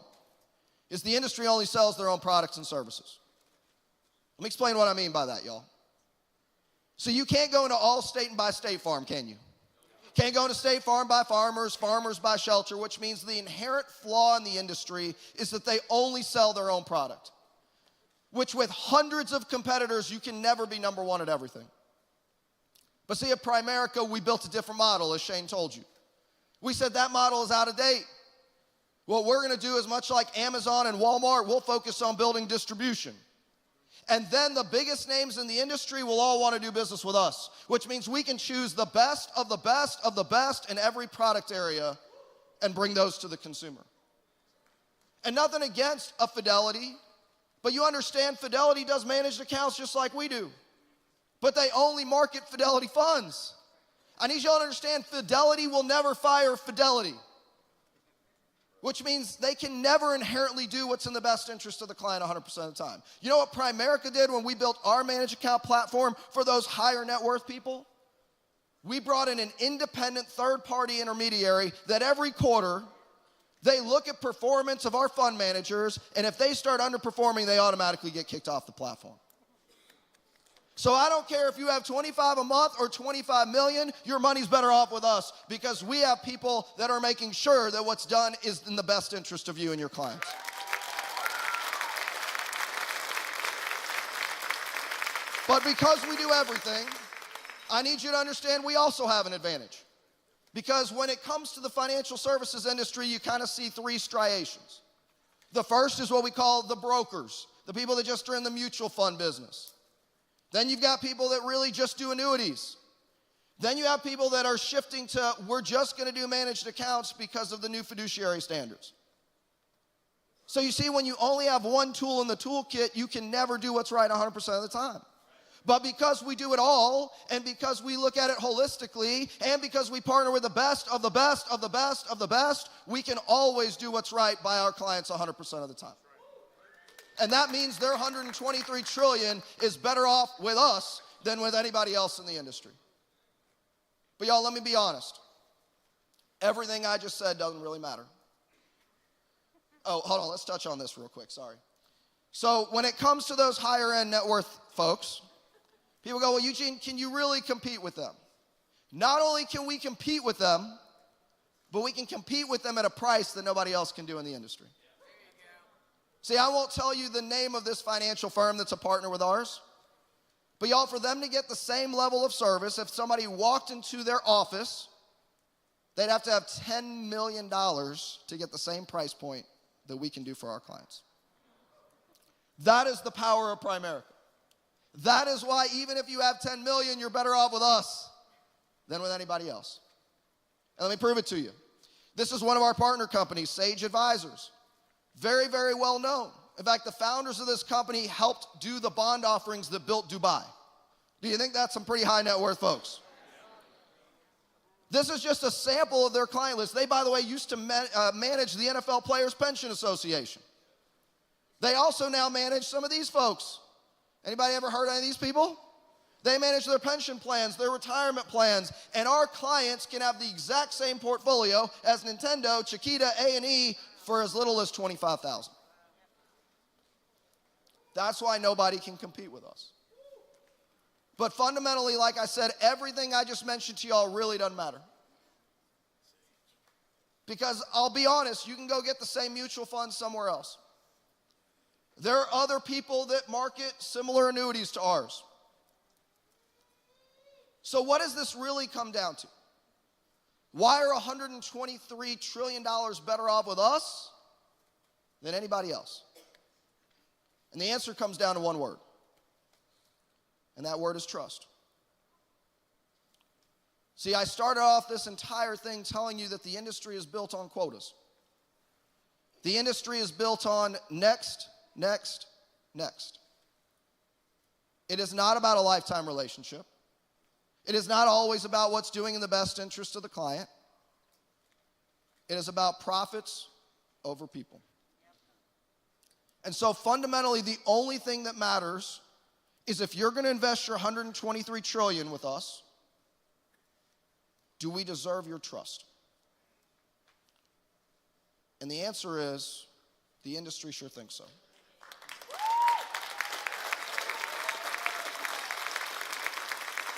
is the industry only sells their own products and services. Let me explain what I mean by that, y'all. So you can't go into Allstate and buy State Farm, can you? Can't go into State Farm, buy Farmers, Farmers buy Shelter, which means the inherent flaw in the industry is that they only sell their own product, which with hundreds of competitors, you can never be number one at everything. But see, at Primerica, we built a different model, as Shane told you. We said that model is out of date. What we're gonna do is much like Amazon and Walmart, we'll focus on building distribution. And then the biggest names in the industry will all wanna do business with us, which means we can choose the best of the best of the best in every product area and bring those to the consumer. And nothing against a Fidelity, but you understand Fidelity does managed accounts just like we do. But they only market Fidelity funds. I need y'all to understand Fidelity will never fire Fidelity, which means they can never inherently do what's in the best interest of the client 100% of the time. You know what Primerica did when we built our managed account platform for those higher net worth people? We brought in an independent third-party intermediary that every quarter, they look at performance of our fund managers, and if they start underperforming, they automatically get kicked off the platform. So I don't care if you have 25 a month or 25 million, your money's better off with us because we have people that are making sure that what's done is in the best interest of you and your clients. But because we do everything, I need you to understand we also have an advantage. Because when it comes to the financial services industry, you kind of see three striations. The first is what we call the brokers, the people that just are in the mutual fund business. Then you've got people that really just do annuities. Then you have people that are shifting to, we're just gonna do managed accounts because of the new fiduciary standards. So you see, when you only have one tool in the toolkit, you can never do what's right 100% of the time. But because we do it all, and because we look at it holistically, and because we partner with the best of the best of the best of the best, we can always do what's right by our clients 100% of the time. And that means their $123 trillion is better off with us than with anybody else in the industry. But y'all, let me be honest. Everything I just said doesn't really matter. Oh, hold on, let's touch on this real quick, sorry. So when it comes to those higher end net worth folks, people go, well, Eugene, can you really compete with them? Not only can we compete with them, but we can compete with them at a price that nobody else can do in the industry. See, I won't tell you the name of this financial firm that's a partner with ours, but y'all, for them to get the same level of service, if somebody walked into their office, they'd have to have $10 million to get the same price point that we can do for our clients. That is the power of Primerica. That is why even if you have 10 million, you're better off with us than with anybody else. And let me prove it to you. This is one of our partner companies, Sage Advisors. Very, very well known. In fact, the founders of this company helped do the bond offerings that built Dubai. Do you think that's some pretty high net worth folks? This is just a sample of their client list. They, by the way, used to manage the NFL Players Pension Association. They also now manage some of these folks. Anybody ever heard of any of these people? They manage their pension plans, their retirement plans, and our clients can have the exact same portfolio as Nintendo, Chiquita, A&E for as little as $25,000. That's why nobody can compete with us. But fundamentally, like I said, everything I just mentioned to y'all really doesn't matter. Because I'll be honest, you can go get the same mutual funds somewhere else. There are other people that market similar annuities to ours. So what does this really come down to? Why are $123 trillion better off with us than anybody else? And the answer comes down to one word. And that word is trust. See, I started off this entire thing telling you that the industry is built on quotas. The industry is built on next, next, next. It is not about a lifetime relationship. It is not always about what's doing in the best interest of the client. It is about profits over people. And so fundamentally, the only thing that matters is if you're going to invest your $123 trillion with us, do we deserve your trust? And the answer is, the industry sure thinks so.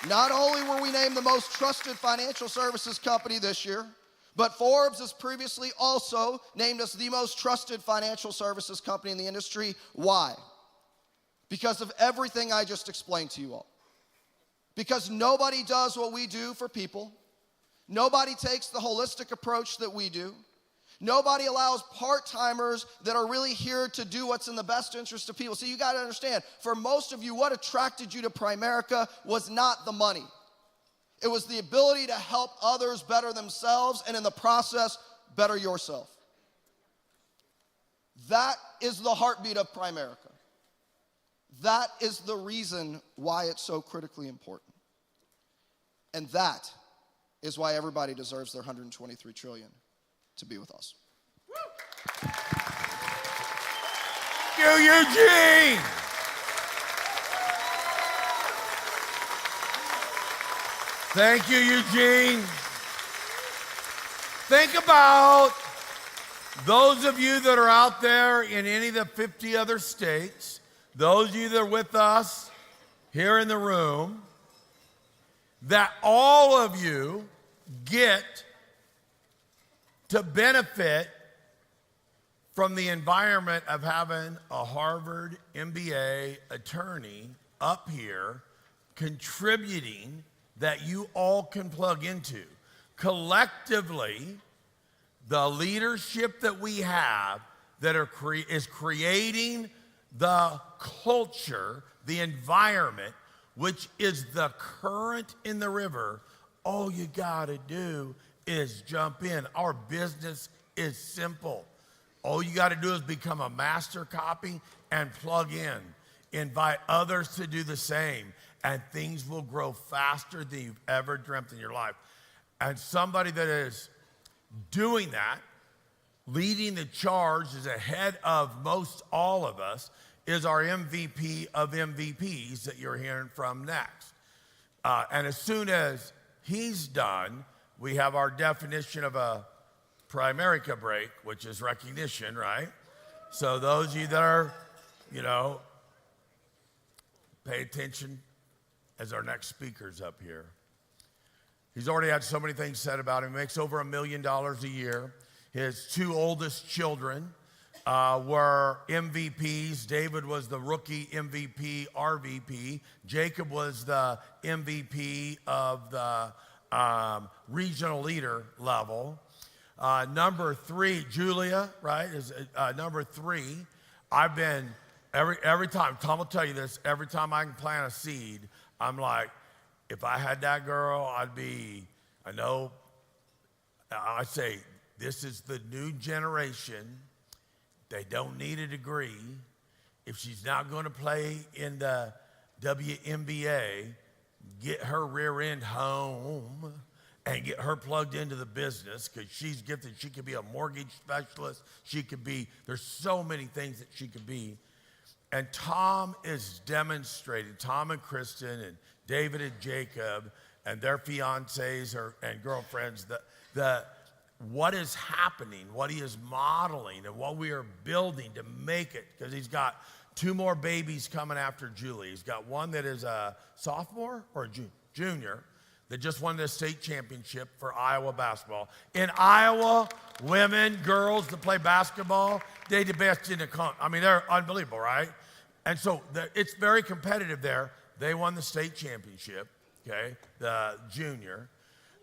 Not only were we named the most trusted financial services company this year, but Forbes has previously also named us the most trusted financial services company in the industry. Why? Because of everything I just explained to you all. Because nobody does what we do for people. Nobody takes the holistic approach that we do. Nobody allows part-timers that are really here to do what's in the best interest of people. So you got to understand, for most of you, what attracted you to Primerica was not the money. It was the ability to help others better themselves and in the process, better yourself. That is the heartbeat of Primerica. That is the reason why it's so critically important. And that is why everybody deserves their $123 trillion to be with us. Thank you, Eugene. Thank you, Eugene. Think about those of you that are out there in any of the 50 other states, those of you that are with us here in the room, that all of you get to benefit from the environment of having a Harvard MBA attorney up here contributing that you all can plug into. Collectively, the leadership that we have that is creating the culture, the environment, which is the current in the river. All you gotta do is jump in. Our business is simple. All you gotta do is become a master copy and plug in. Invite others to do the same, and things will grow faster than you've ever dreamt in your life. And somebody that is doing that, leading the charge, is ahead of most all of us, is our MVP of MVPs that you're hearing from next. And as soon as he's done, we have our definition of a Primerica break, which is recognition, right? So those of you that are, pay attention as our next speaker's up here. He's already had so many things said about him. He makes over $1 million a year. His two oldest children were MVPs. David was the rookie MVP, RVP. Jacob was the MVP of the regional leader level. Number 3, Julia, right, is number 3. I've been, every time, Tom will tell you this, every time I can plant a seed, I'm like, if I had that girl, I say, this is the new generation. They don't need a degree. If she's not going to play in the WNBA, get her rear end home and get her plugged into the business, because she's gifted. She could be a mortgage specialist. There's so many things that she could be. And Tom is demonstrating, Tom and Kristen and David and Jacob and their fiancés and girlfriends, what is happening, what he is modeling, and what we are building to make it, because he's got 2 more babies coming after Julie. He's got one that is a sophomore or a junior that just won the state championship for Iowa basketball. In Iowa, women, girls that play basketball, they the best in the country. I mean, they're unbelievable, right? And so it's very competitive there. They won the state championship, okay, the junior.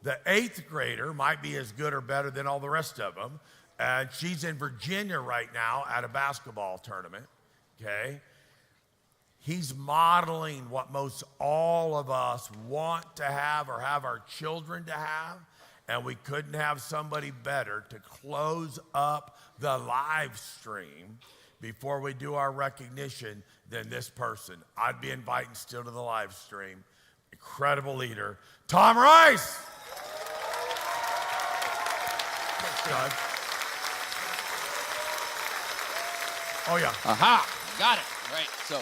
The 8th grader might be as good or better than all the rest of them. And she's in Virginia right now at a basketball tournament, okay? He's modeling what most all of us want to have or have our children to have. And we couldn't have somebody better to close up the live stream before we do our recognition than this person. I'd be inviting still to the live stream. Incredible leader, Tom Rice. God. Oh, yeah. Aha, got it. Right, so,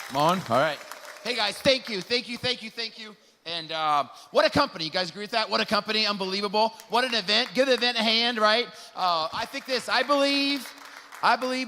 come on. All right. Hey, guys, thank you. And what a company. You guys agree with that? What a company. Unbelievable. What an event. Give the event a hand, right? I think this. I believe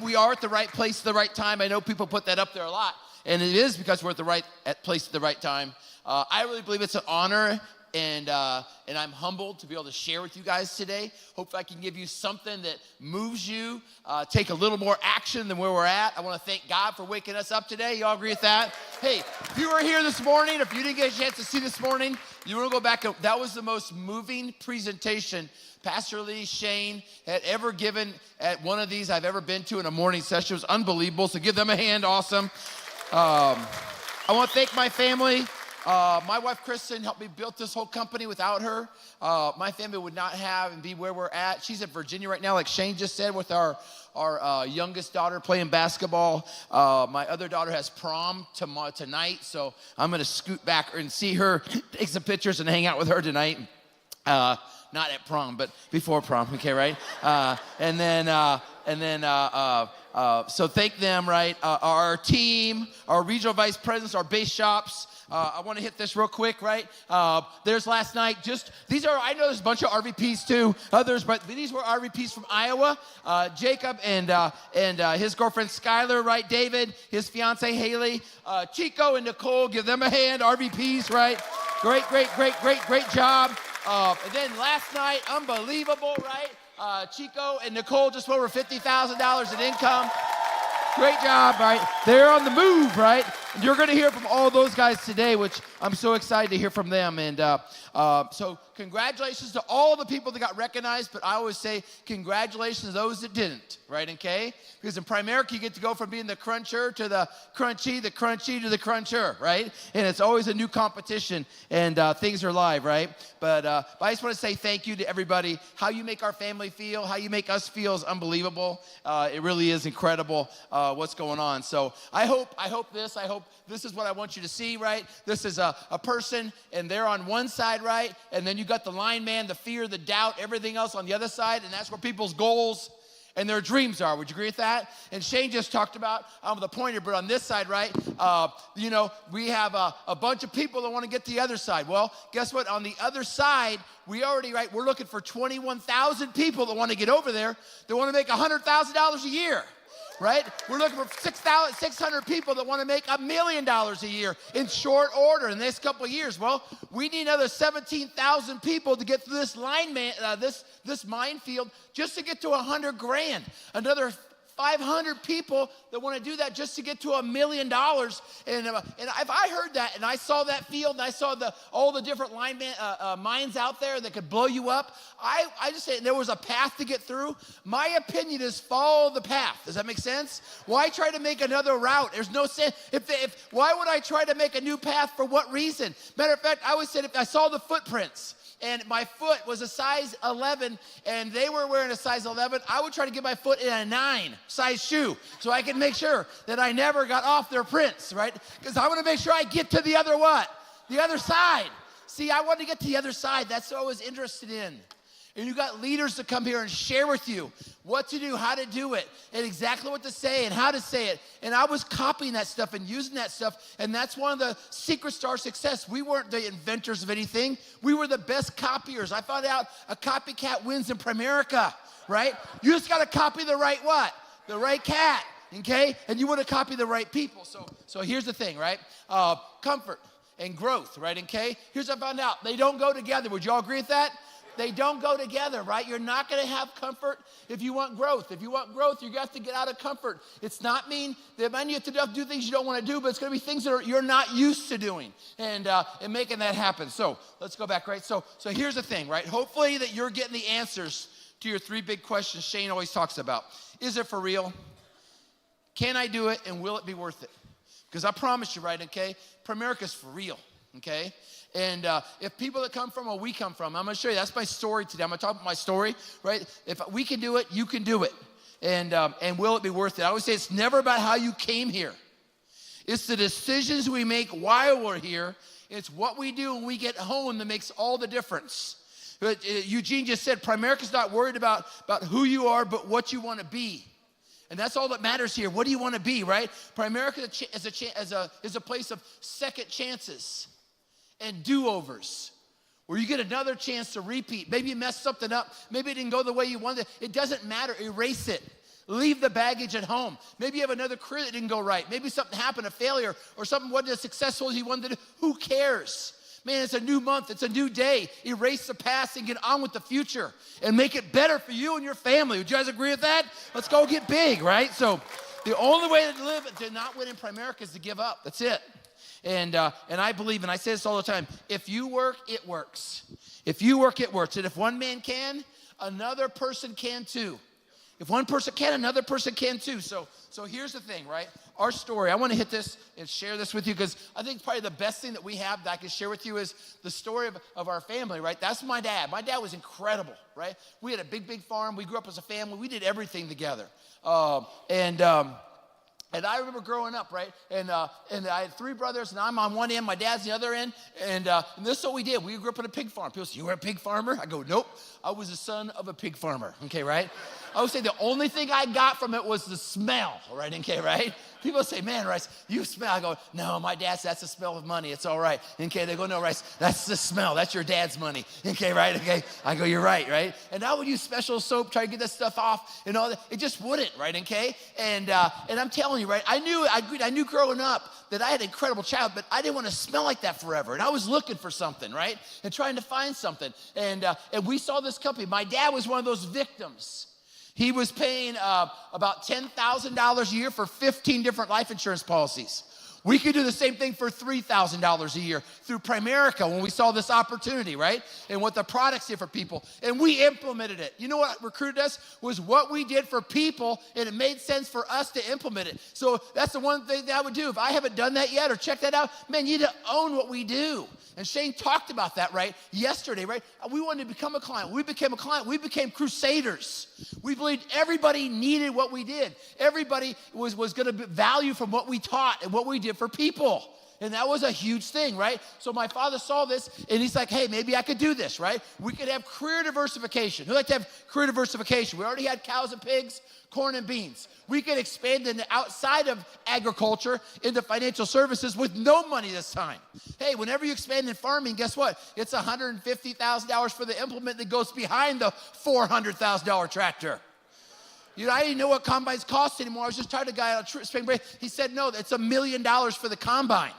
we are at the right place at the right time. I know people put that up there a lot, and it is because we're at the right place at the right time. I really believe it's an honor, and I'm humbled to be able to share with you guys today. Hope I can give you something that moves you, take a little more action than where we're at. I want to thank God for waking us up today. Y'all agree with that? Hey, if you were here this morning, if you didn't get a chance to see this morning, you want to go back. That was the most moving presentation Pastor Lee, Shane had ever given at one of these I've ever been to in a morning session. It was unbelievable, so give them a hand. Awesome. I want to thank my family. My wife, Kristen, helped me build this whole company. Without her, my family would not have and be where we're at. She's in Virginia right now, like Shane just said, with our youngest daughter playing basketball. My other daughter has prom tonight, so I'm going to scoot back and see her, take some pictures, and hang out with her tonight. Not at prom, but before prom, okay, right? So thank them, right? Our team, our regional vice presidents, our base shops. I want to hit this real quick, right? There's last night, I know there's a bunch of RVPs too, others, but these were RVPs from Iowa. Jacob and his girlfriend Skylar, right? David, his fiance Haley, Chico and Nicole, give them a hand, RVPs, right? Great job. And then last night, unbelievable, right? Chico and Nicole just over $50,000 in income. Great job, right? They're on the move, right? And you're going to hear from all those guys today, which I'm so excited to hear from them. And so congratulations to all the people that got recognized, but I always say congratulations to those that didn't, right, okay? Because in Primerica, you get to go from being the cruncher to the crunchy to the cruncher, right? And it's always a new competition, and things are live, right? But I just want to say thank you to everybody. How you make our family feel, how you make us feel is unbelievable. It really is incredible what's going on. So I hope this is what I want you to see, right? This is a person, and they're on one side, right? And then you got the lineman, the fear, the doubt, everything else on the other side, and that's where people's goals and their dreams are. Would you agree with that? And Shane just talked about the pointer, but on this side, right, we have a bunch of people that want to get to the other side. Well, guess what? On the other side, we're looking for 21,000 people that want to get over there, that want to make $100,000 a year. Right? We're looking for 600 people that want to make $1 million a year in short order in the next couple of years. Well, we need another 17,000 people to get through this this minefield just to get to $100,000. Another 500 people that want to do that just to get to $1 million. And if I heard that and I saw that field and I saw all the different mines out there that could blow you up, I just say there was a path to get through. My opinion is follow the path. Does that make sense? Why try to make another route? There's no sense. Why would I try to make a new path? For what reason? Matter of fact, I always said if I saw the footprints, and my foot was a size 11, and they were wearing a size 11, I would try to get my foot in a 9 size shoe so I could make sure that I never got off their prints, right? Because I want to make sure I get to the other what? The other side. See, I wanted to get to the other side. That's what I was interested in. And you got leaders to come here and share with you what to do, how to do it, and exactly what to say and how to say it. And I was copying that stuff and using that stuff, and that's one of the secrets to our success. We weren't the inventors of anything. We were the best copiers. I found out a copycat wins in Primerica, right? You just got to copy the right what? The right cat, okay? And you want to copy the right people. So here's the thing, right? Comfort and growth, right, okay? Here's what I found out. They don't go together. Would you all agree with that? They don't go together, right? You're not going to have comfort if you want growth. If you want growth, you have to get out of comfort. It's not mean that you have to do things you don't want to do, but it's going to be things that you're not used to doing and making that happen. So let's go back, right? So here's the thing, right? Hopefully that you're getting the answers to your 3 big questions Shane always talks about. Is it for real? Can I do it? And will it be worth it? Because I promise you, right, okay, Primerica's for real, okay? And if people that come from where we come from, I'm going to show you. That's my story today. I'm going to talk about my story, right? If we can do it, you can do it. And will it be worth it? I always say it's never about how you came here. It's the decisions we make while we're here. It's what we do when we get home that makes all the difference. But Eugene just said, Primerica's not worried about who you are, but what you want to be. And that's all that matters here. What do you want to be, right? Primerica is a place of second chances and do-overs, where you get another chance to repeat. Maybe you messed something up. Maybe it didn't go the way you wanted. It doesn't matter. Erase it. Leave the baggage at home. Maybe you have another career that didn't go right. Maybe something happened, a failure, or something wasn't as successful as you wanted to do. Who cares? Man, it's a new month. It's a new day. Erase the past and get on with the future and make it better for you and your family. Would you guys agree with that? Let's go get big, right? So the only way to live to not win in Primerica is to give up. That's it. And I believe, and I say this all the time, if you work, it works. If you work, it works. And if one man can, another person can too. If one person can, another person can too. So here's the thing, right? Our story, I want to hit this and share this with you because I think probably the best thing that we have that I can share with you is the story of our family, right? That's my dad. My dad was incredible, right? We had a big, big farm. We grew up as a family. We did everything together. And I remember growing up, right? And I had 3 brothers, and I'm on one end, my dad's the other end. And this is what we did. We grew up on a pig farm. People say, you were a pig farmer? I go, nope. I was the son of a pig farmer, okay, right? I would say the only thing I got from it was the smell, right, okay, right? People say, man, Rice, you smell. I go, no, my dad said that's the smell of money. It's all right. Okay, they go, no, Rice, that's the smell. That's your dad's money. Okay, right? Okay. I go, you're right, right? And I would use special soap, try to get that stuff off and all that. It just wouldn't, right? Okay? And I'm telling you, right, I knew growing up that I had an incredible child, but I didn't want to smell like that forever. And I was looking for something, right? And trying to find something. And we saw this company. My dad was one of those victims. He was paying about $10,000 a year for 15 different life insurance policies. We could do the same thing for $3,000 a year through Primerica when we saw this opportunity, right? And what the products did for people. And we implemented it. You know what recruited us? Was what we did for people, and it made sense for us to implement it. So that's the one thing that I would do. If I haven't done that yet or checked that out, man, you need to own what we do. And Shane talked about that, right, yesterday, right? We wanted to become a client. We became a client. We became crusaders. We believed everybody needed what we did. Everybody was going to value from what we taught and what we did for people. And that was a huge thing, right? So my father saw this, and he's like, hey, maybe I could do this, right? We could have career diversification. Who'd like to have career diversification? We already had cows and pigs, corn and beans. We could expand into outside of agriculture into financial services with no money this time. Hey, whenever you expand in farming, guess what? It's $150,000 for the implement that goes behind the $400,000 tractor. You know, I didn't know what combines cost anymore. I was just talking to a guy on spring break. He said, no, it's $1 million for the combine.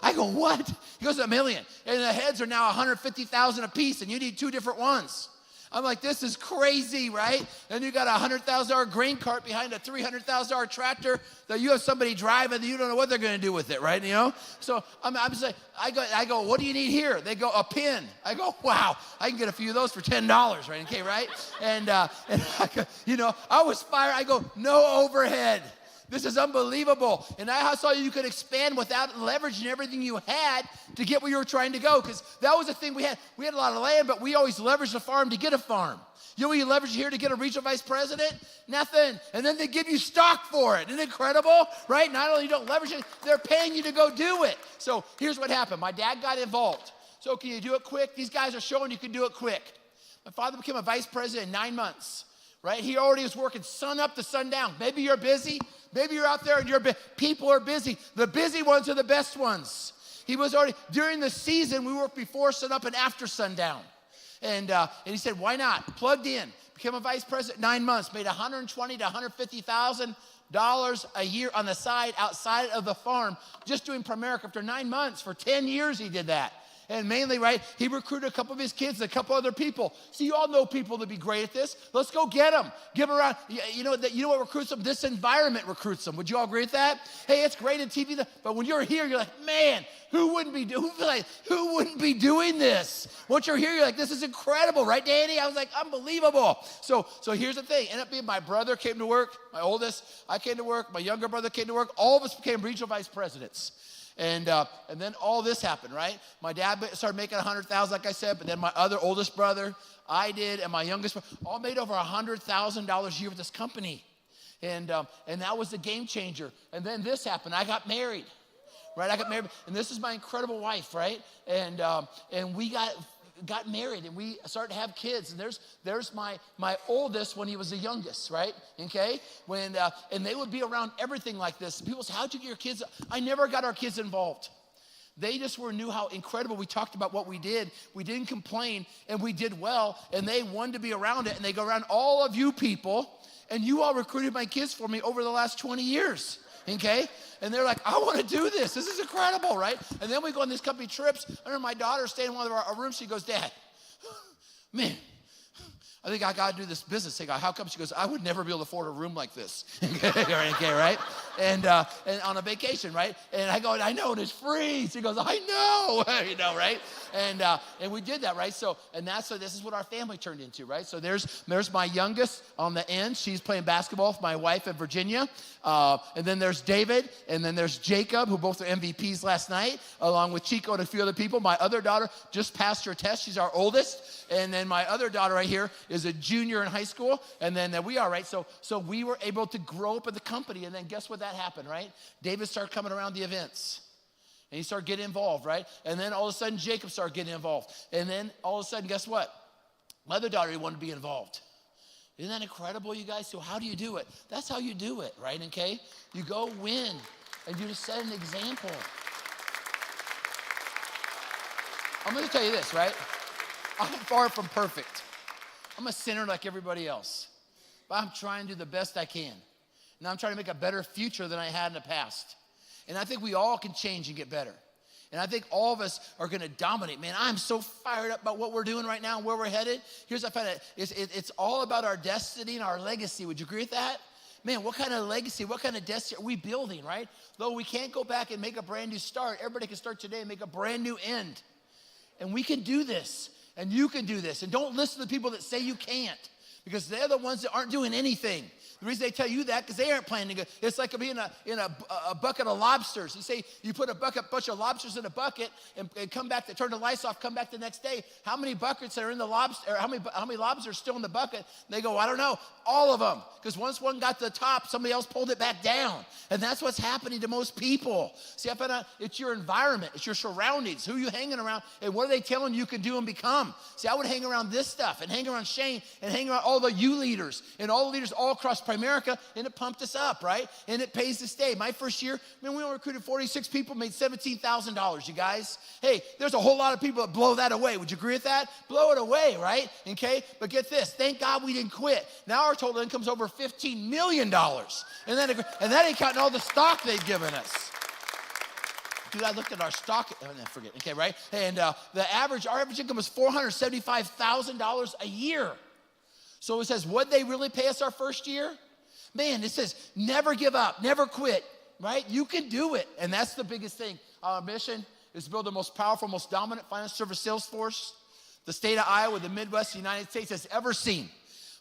I go, what? He goes, $1 million. And the heads are now $150,000 a piece, and you need 2 different ones. I'm like, this is crazy, right? And you got a $100,000 grain cart behind a $300,000 tractor that you have somebody driving that you don't know what they're going to do with it, right? You know? So I'm just like, I go, what do you need here? They go, a pin. I go, wow, I can get a few of those for $10, right? Okay, right? And I go, you know, I was fired. I go, no overhead. This is unbelievable. And I saw you could expand without leveraging everything you had to get where you were trying to go. Because that was the thing we had. We had a lot of land, but we always leveraged the farm to get a farm. You know what you leverage here to get a regional vice president? Nothing. And then they give you stock for it. Isn't it incredible? Right? Not only you don't leverage it, they're paying you to go do it. So here's what happened. My dad got involved. So can you do it quick? These guys are showing you can do it quick. My father became a vice president in 9 months, right? He already was working sun up to sundown. Maybe you're busy. Maybe you're out there and people are busy. The busy ones are the best ones. He was already, during the season, we worked before sun up and after sundown. And he said, why not? Plugged in, became a vice president 9 months, made $120,000 to $150,000 a year on the side outside of the farm, just doing Primerica after 9 months. For 10 years he did that. And mainly, right, he recruited a couple of his kids, a couple other people. So you all know people to be great at this. Let's go get them. Give them around. You know what recruits them? This environment recruits them. Would you all agree with that? Hey, it's great in TV, but when you're here, you're like, man, who wouldn't be doing this? Once you're here, you're like, this is incredible, right, Danny? I was like, unbelievable. So here's the thing. Ended up being my brother came to work, my oldest. I came to work. My younger brother came to work. All of us became regional vice presidents. And then all this happened, right? My dad started making $100,000, like I said, but then my other oldest brother, I did, and my youngest brother, all made over $100,000 a year with this company. And that was the game changer. And then this happened. I got married, right? I got married, and this is my incredible wife, right? And we got married, and we started to have kids. And there's my oldest when he was the youngest, right? Okay, and they would be around everything like this. People say, how'd you get your kids? I never got our kids involved. They just knew how incredible. We talked about what we did. We didn't complain, and we did well. And they wanted to be around it. And they go around all of you people, and you all recruited my kids for me over the last 20 years. Okay? And they're like, I want to do this. This is incredible, right? And then we go on these company trips. I remember my daughter staying in one of our rooms. She goes, Dad, man, I think I got to do this business thing. How come? She goes, I would never be able to afford a room like this. Okay, right? And on a vacation, right? And I go, I know, and it's free. She goes, I know, right? And we did that, right? So this is what our family turned into, right? So there's my youngest on the end. She's playing basketball with my wife in Virginia. And then there's David, and then there's Jacob, who both are MVPs last night, along with Chico and a few other people. My other daughter just passed her test. She's our oldest. And then my other daughter right here is a junior in high school. And then we are, right? So we were able to grow up in the company. And then guess what that happened, right? David started coming around the events. And he started getting involved, right? And then all of a sudden, Jacob started getting involved. And then all of a sudden, guess what? My other daughter wanted to be involved. Isn't that incredible, you guys? So how do you do it? That's how you do it, right? Okay? You go win, and you just set an example. I'm going to tell you this, right? I'm far from perfect. I'm a sinner like everybody else. But I'm trying to do the best I can. And I'm trying to make a better future than I had in the past. And I think we all can change and get better. And I think all of us are going to dominate. Man, I'm so fired up about what we're doing right now and where we're headed. Here's what I found out. It's all about our destiny and our legacy. Would you agree with that? Man, what kind of legacy, what kind of destiny are we building, right? Though we can't go back and make a brand new start, everybody can start today and make a brand new end. And we can do this. And you can do this. And don't listen to the people that say you can't, because they're the ones that aren't doing anything. The reason they tell you that, because they aren't planning to go. It's like being in a bucket of lobsters. You say you put a bunch of lobsters in a bucket and come back, to turn the lights off, come back the next day. How many buckets are in the lobster, or how many lobsters are still in the bucket? And they go, I don't know. All of them. Because once one got to the top, somebody else pulled it back down. And that's what's happening to most people. See, I found out it's your environment, it's your surroundings, who you hanging around, and what are they telling you can do and become. See, I would hang around this stuff and hang around Shane and hang around all the you leaders and all the leaders all across Primerica, and it pumped us up, right? And it pays to stay. My first year, man, we only recruited 46 people, made $17,000, you guys. Hey, there's a whole lot of people that blow that away. Would you agree with that? Blow it away, right? Okay, but get this. Thank God we didn't quit. Now our total income's over $15 million. And that ain't counting all the stock they've given us. Dude, I looked at our stock, forget, okay, right? And our average income was $475,000 a year. So it says, what'd they really pay us our first year? Man, it says, never give up, never quit, right? You can do it. And that's the biggest thing. Our mission is to build the most powerful, most dominant financial service sales force the state of Iowa, the Midwest, the United States has ever seen,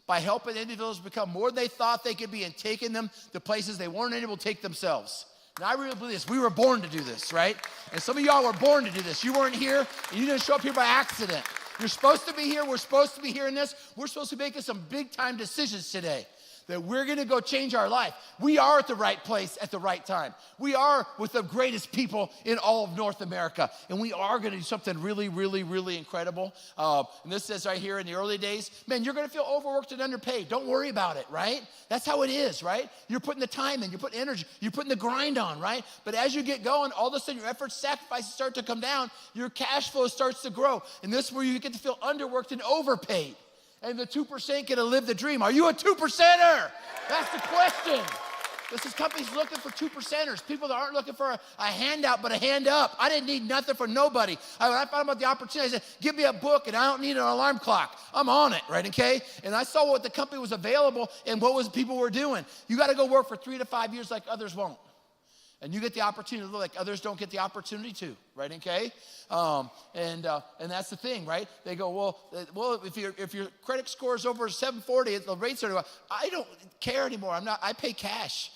by helping individuals become more than they thought they could be and taking them to places they weren't able to take themselves. And I really believe this. We were born to do this, right? And some of y'all were born to do this. You weren't here, and you didn't show up here by accident. You're supposed to be here. We're supposed to be hearing this. We're supposed to be making some big-time decisions today. that we're gonna go change our life. We are at the right place at the right time. We are with the greatest people in all of North America, and we are gonna do something really, really, really incredible. And this says right here, in the early days, man, you're gonna feel overworked and underpaid. Don't worry about it, right? That's how it is, right? You're putting the time in, you're putting energy, you're putting the grind on, right? But as you get going, all of a sudden your efforts, sacrifices start to come down, your cash flow starts to grow, and this is where you get to feel underworked and overpaid. And the 2% get to live the dream. Are you a 2%er? That's the question. This is companies looking for 2%ers, people that aren't looking for a handout, but a hand up. I didn't need nothing from nobody. When I found out the opportunity, I said, give me a book, and I don't need an alarm clock. I'm on it, right, okay? And I saw what the company was available and what was people were doing. You got to go work for 3 to 5 years like others won't. And you get the opportunity to look like others don't get the opportunity to, right, okay? And that's the thing, right? They go, well, if your credit score is over 740, the rates are, I don't care anymore. I pay cash.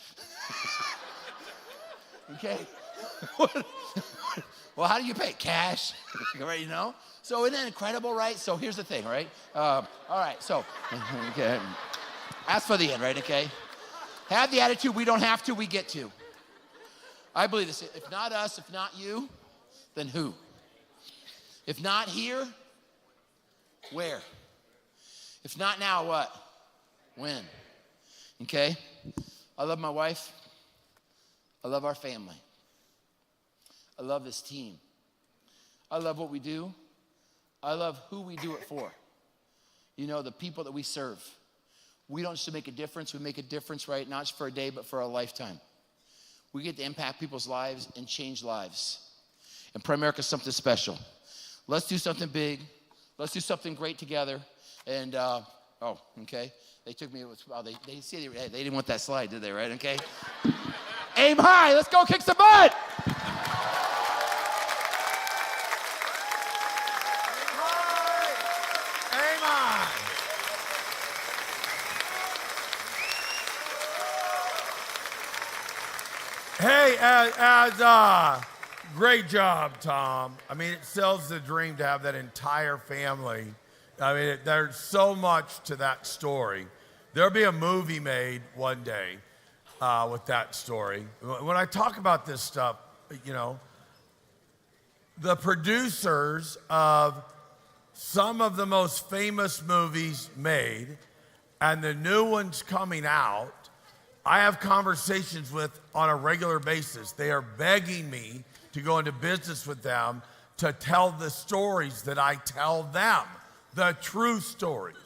Okay? Well, how do you pay? Cash, right, you know? So isn't that incredible, right? So here's the thing, right? All right, so, okay. Ask for the end, right, okay? Have the attitude, we don't have to, we get to. I believe this. If not us, if not you, then who? If not here, where? If not now, what? When? Okay? I love my wife. I love our family. I love this team. I love what we do. I love who we do it for. You know, the people that we serve. We don't just make a difference. We make a difference, right? Not just for a day, but for a lifetime. We get to impact people's lives and change lives. And Primerica is something special. Let's do something big. Let's do something great together. And, okay. They took me, they didn't want that slide, did they, right? Okay. Aim high. Let's go kick some butt. Hey, great job, Tom. I mean, it sells the dream to have that entire family. I mean, there's so much to that story. There'll be a movie made one day with that story. When I talk about this stuff, you know, the producers of some of the most famous movies made and the new ones coming out, I have conversations with on a regular basis. They are begging me to go into business with them to tell the stories that I tell them, the true stories.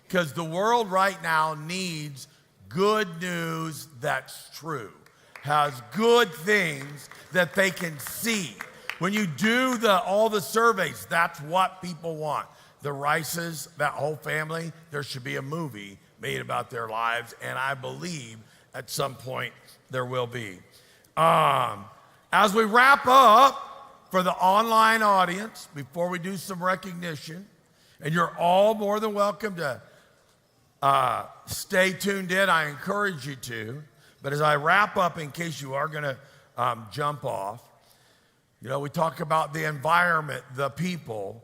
Because the world right now needs good news that's true, has good things that they can see. When you do all the surveys, that's what people want. The Rices, that whole family, there should be a movie made about their lives, and I believe at some point there will be. As we wrap up for the online audience, before we do some recognition, and you're all more than welcome to stay tuned in, I encourage you to, but as I wrap up, in case you are gonna jump off, you know, we talk about the environment, the people.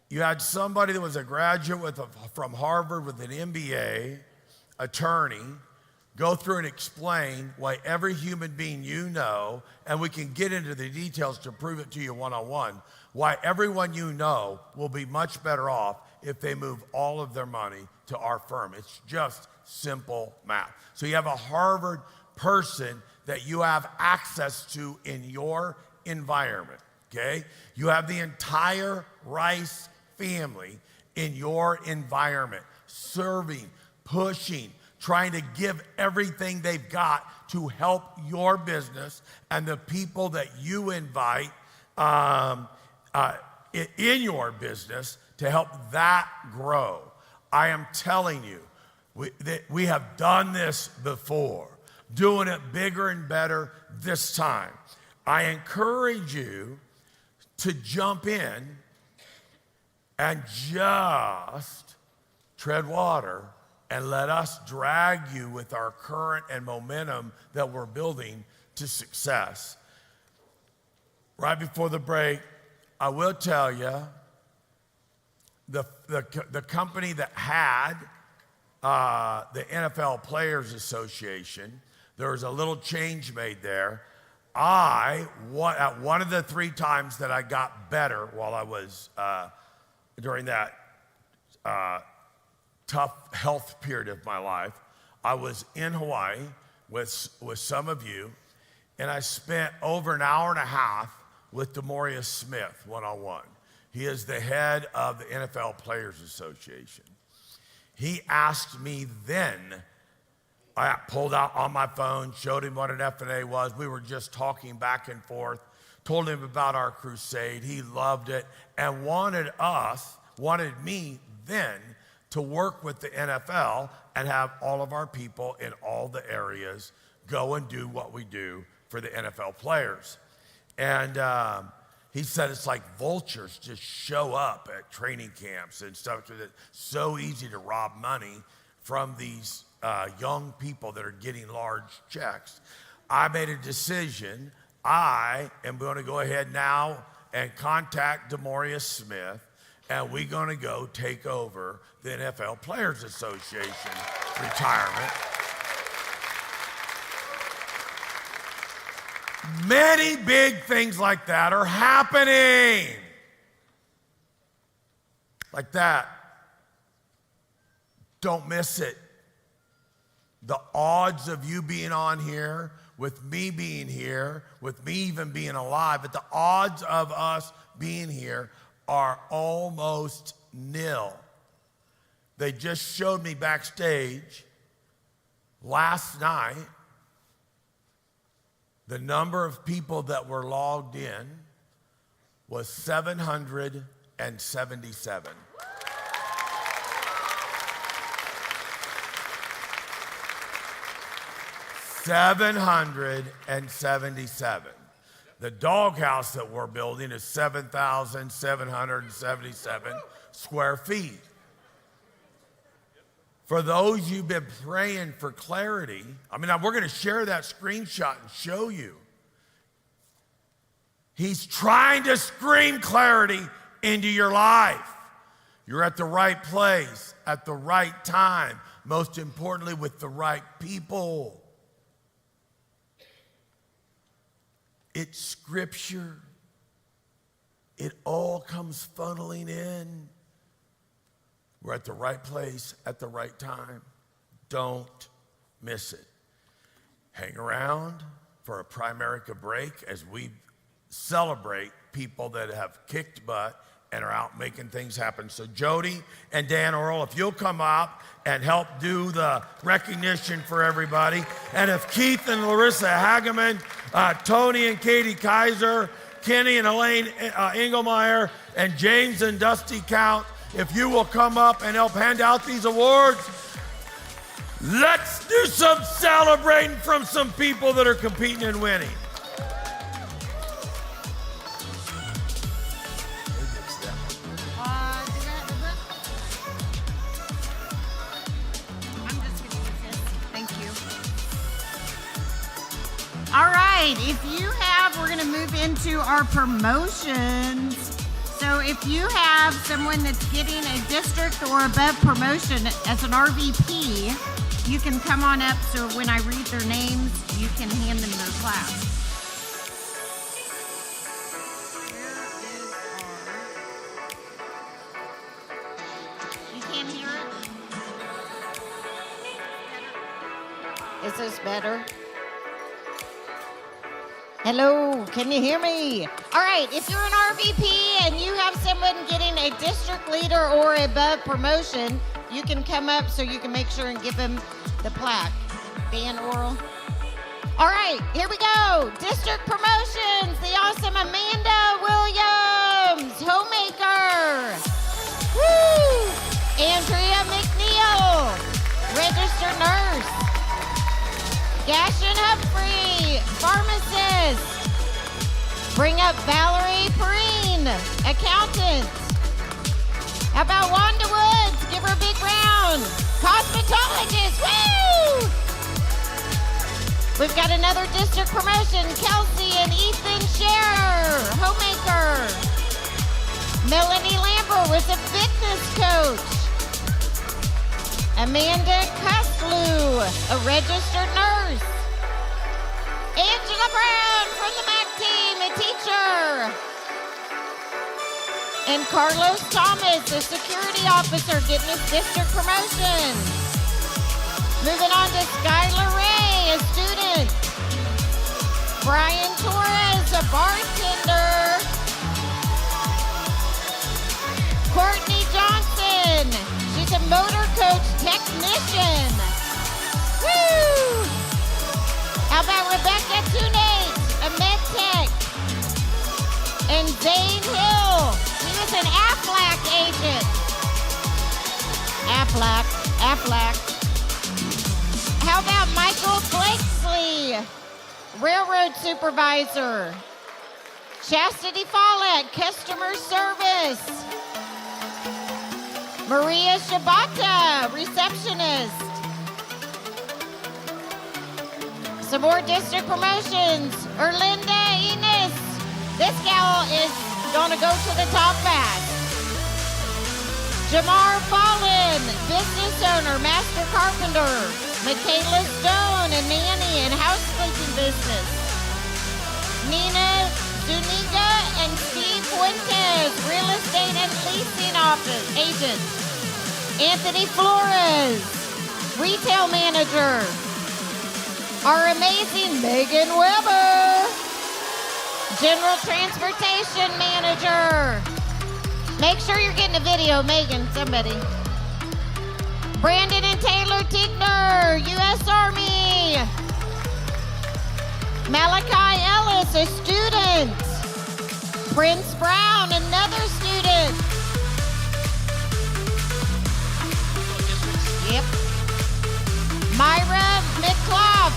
You had somebody that was a graduate from Harvard with an MBA, attorney, go through and explain why every human being you know, and we can get into the details to prove it to you one-on-one, why everyone you know will be much better off if they move all of their money to our firm. It's just simple math. So you have a Harvard person that you have access to in your environment, okay? You have the entire Rice family in your environment, serving, pushing, trying to give everything they've got to help your business and the people that you invite in your business to help that grow. I am telling you, we have done this before, doing it bigger and better this time. I encourage you to jump in and just tread water and let us drag you with our current and momentum that we're building to success. Right before the break, I will tell you the company that had the NFL Players Association, there was a little change made there. At one of the 3 times that I got better while I was during that tough health period of my life, I was in Hawaii with some of you, and I spent over an hour and a half with Demorius Smith one-on-one. He is the head of the NFL Players Association. He asked me then, I pulled out on my phone, showed him what an F&A was. We were just talking back and forth, told him about our crusade. He loved it and wanted me then to work with the NFL and have all of our people in all the areas go and do what we do for the NFL players. And he said it's like vultures just show up at training camps and stuff. It's so easy to rob money from these young people that are getting large checks. I made a decision. I am going to go ahead now and contact Demorius Smith, and we're going to go take over the NFL Players Association retirement. Many big things like that are happening. Like that. Don't miss it. The odds of you being on here, with me being here, with me even being alive, but the odds of us being here are almost nil. They just showed me backstage last night the number of people that were logged in was 777. $777. The doghouse that we're building is 7,777 square feet. For those you've been praying for clarity, we're going to share that screenshot and show you. He's trying to scream clarity into your life. You're at the right place, at the right time, most importantly, with the right people. It's scripture. It all comes funneling in. We're at the right place at the right time. Don't miss it. Hang around for a Primerica break as we celebrate people that have kicked butt and are out making things happen. So Jody and Dan Earl, if you'll come up and help do the recognition for everybody. And if Keith and Larissa Hageman, Tony and Katie Kaiser, Kenny and Elaine Engelmeyer, and James and Dusty Count, if you will come up and help hand out these awards, let's do some celebrating from some people that are competing and winning. All right, we're going to move into our promotions. So if you have someone that's getting a district or above promotion as an RVP, you can come on up so when I read their names, you can hand them their class. You can't hear it? Is this better? Hello, can you hear me? All right, if you're an RVP and you have someone getting a district leader or above promotion, you can come up so you can make sure and give them the plaque. Dan Oral. All right, here we go. District promotions, the awesome Amanda Williams, homemaker. Woo! Andrea McNeil, registered nurse. Gaston Humphrey, pharmacist. Bring up Valerie Perrine, accountant. How about Wanda Woods? Give her a big round. Cosmetologist, woo! We've got another district promotion, Kelsey and Ethan Scherer, homemaker. Melanie Lambert with is a fitness coach. Amanda Custlew, a registered nurse. Angela Brown from the MAC team, a teacher. And Carlos Thomas, a security officer, getting his district promotion. Moving on to Skylar Ray, a student. Brian Torres, a bartender. Courtney Johnson, she's a motor coach technician. Woo! How about Rebecca Tunate, a med tech? And Zane Hill, he was an Aflac agent. Aflac. How about Michael Blakesley, railroad supervisor? Chastity Follett, customer service. Maria Shabata, receptionist. Some more district promotions. Erlinda Enos, this gal is gonna go to the top fast. Jamar Fallon, business owner, master carpenter. Michaela Stone, a nanny and housekeeping business. Nina Zuniga and Steve Fuentes, real estate and leasing office agent. Anthony Flores, retail manager. Our amazing Megan Weber, general transportation manager. Make sure you're getting a video, Megan, somebody. Brandon and Taylor Tigner, U.S. Army. Malachi Ellis, a student. Prince Brown, another student. Yep. Myra McClough,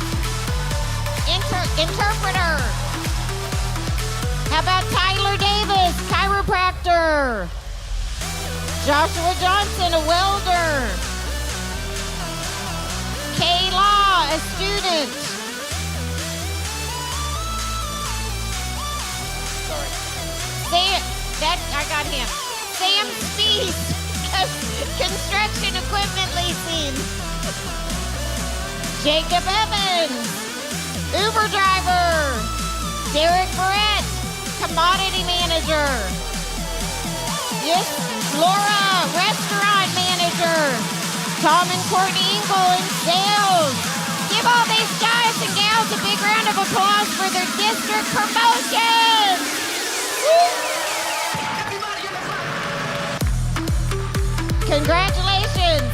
interpreter. How about Tyler Davis, chiropractor? Joshua Johnson, a welder. Kay Law, a student. I got him. Sam Speed, construction equipment leasing. Jacob Evans, Uber driver. Derek Barrett, commodity manager. Yes, Laura, restaurant manager. Tom and Courtney Engel in sales. Give all these guys and gals a big round of applause for their district promotions. Woo! Congratulations.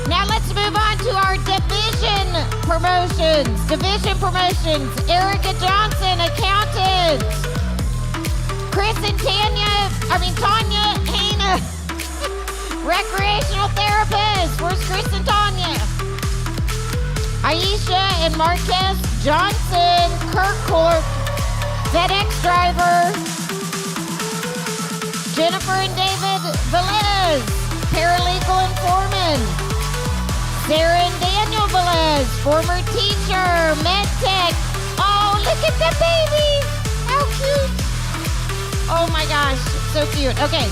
Now let's move on to our division promotions. Erica Johnson, accountant. Tanya Hana, recreational therapist. Where's Chris and Tanya? Aisha and Marquez Johnson, Kirkcourt, FedEx driver. Jennifer and David Velez, paralegal and foreman. Sarah and Daniel Velez, former teacher, med tech. Oh, look at the baby. How cute. Oh my gosh, so cute. Okay.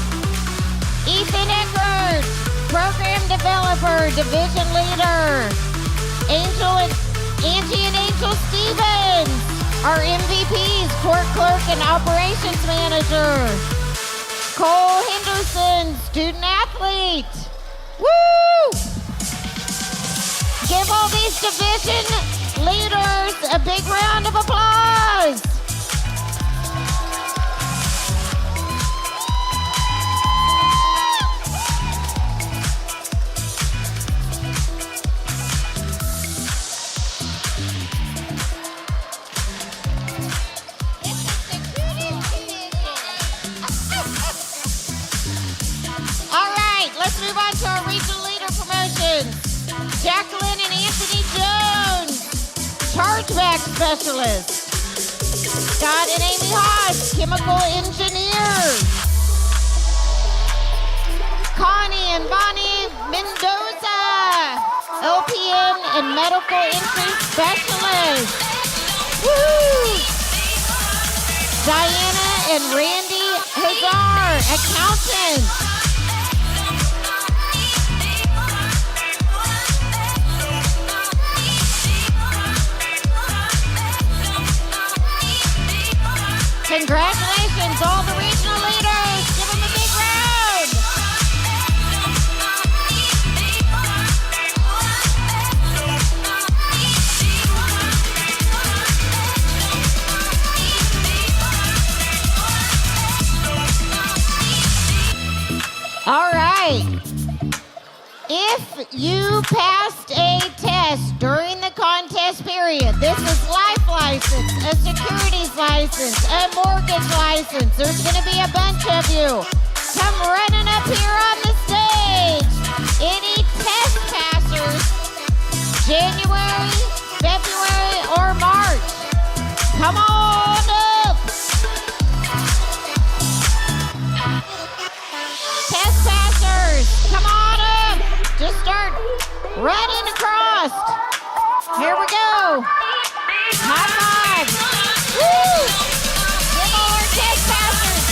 Ethan Eckert, program developer, division leader. Angie and Angel Stevens, our MVPs, court clerk and operations manager. Cole Henderson, student athlete. Woo! Give all these division leaders a big round of applause. Let's move on to our regional leader promotions. Jacqueline and Anthony Jones, chargeback specialist. Scott and Amy Haas, chemical engineers. Connie and Bonnie Mendoza, LPN and medical entry specialist. Woo! Diana and Randy Hazar, accountants. Congratulations, all the regional leaders. Give them a big round. All right. If you passed a test during the contest period, this is life license, a securities license, a mortgage license. There's going to be a bunch of you. Come running up here on the stage. Any test passers, January, February, or March, come on up. Test passers, come on up. Just start running across. Here we go. High five. Woo! Give all our test passers.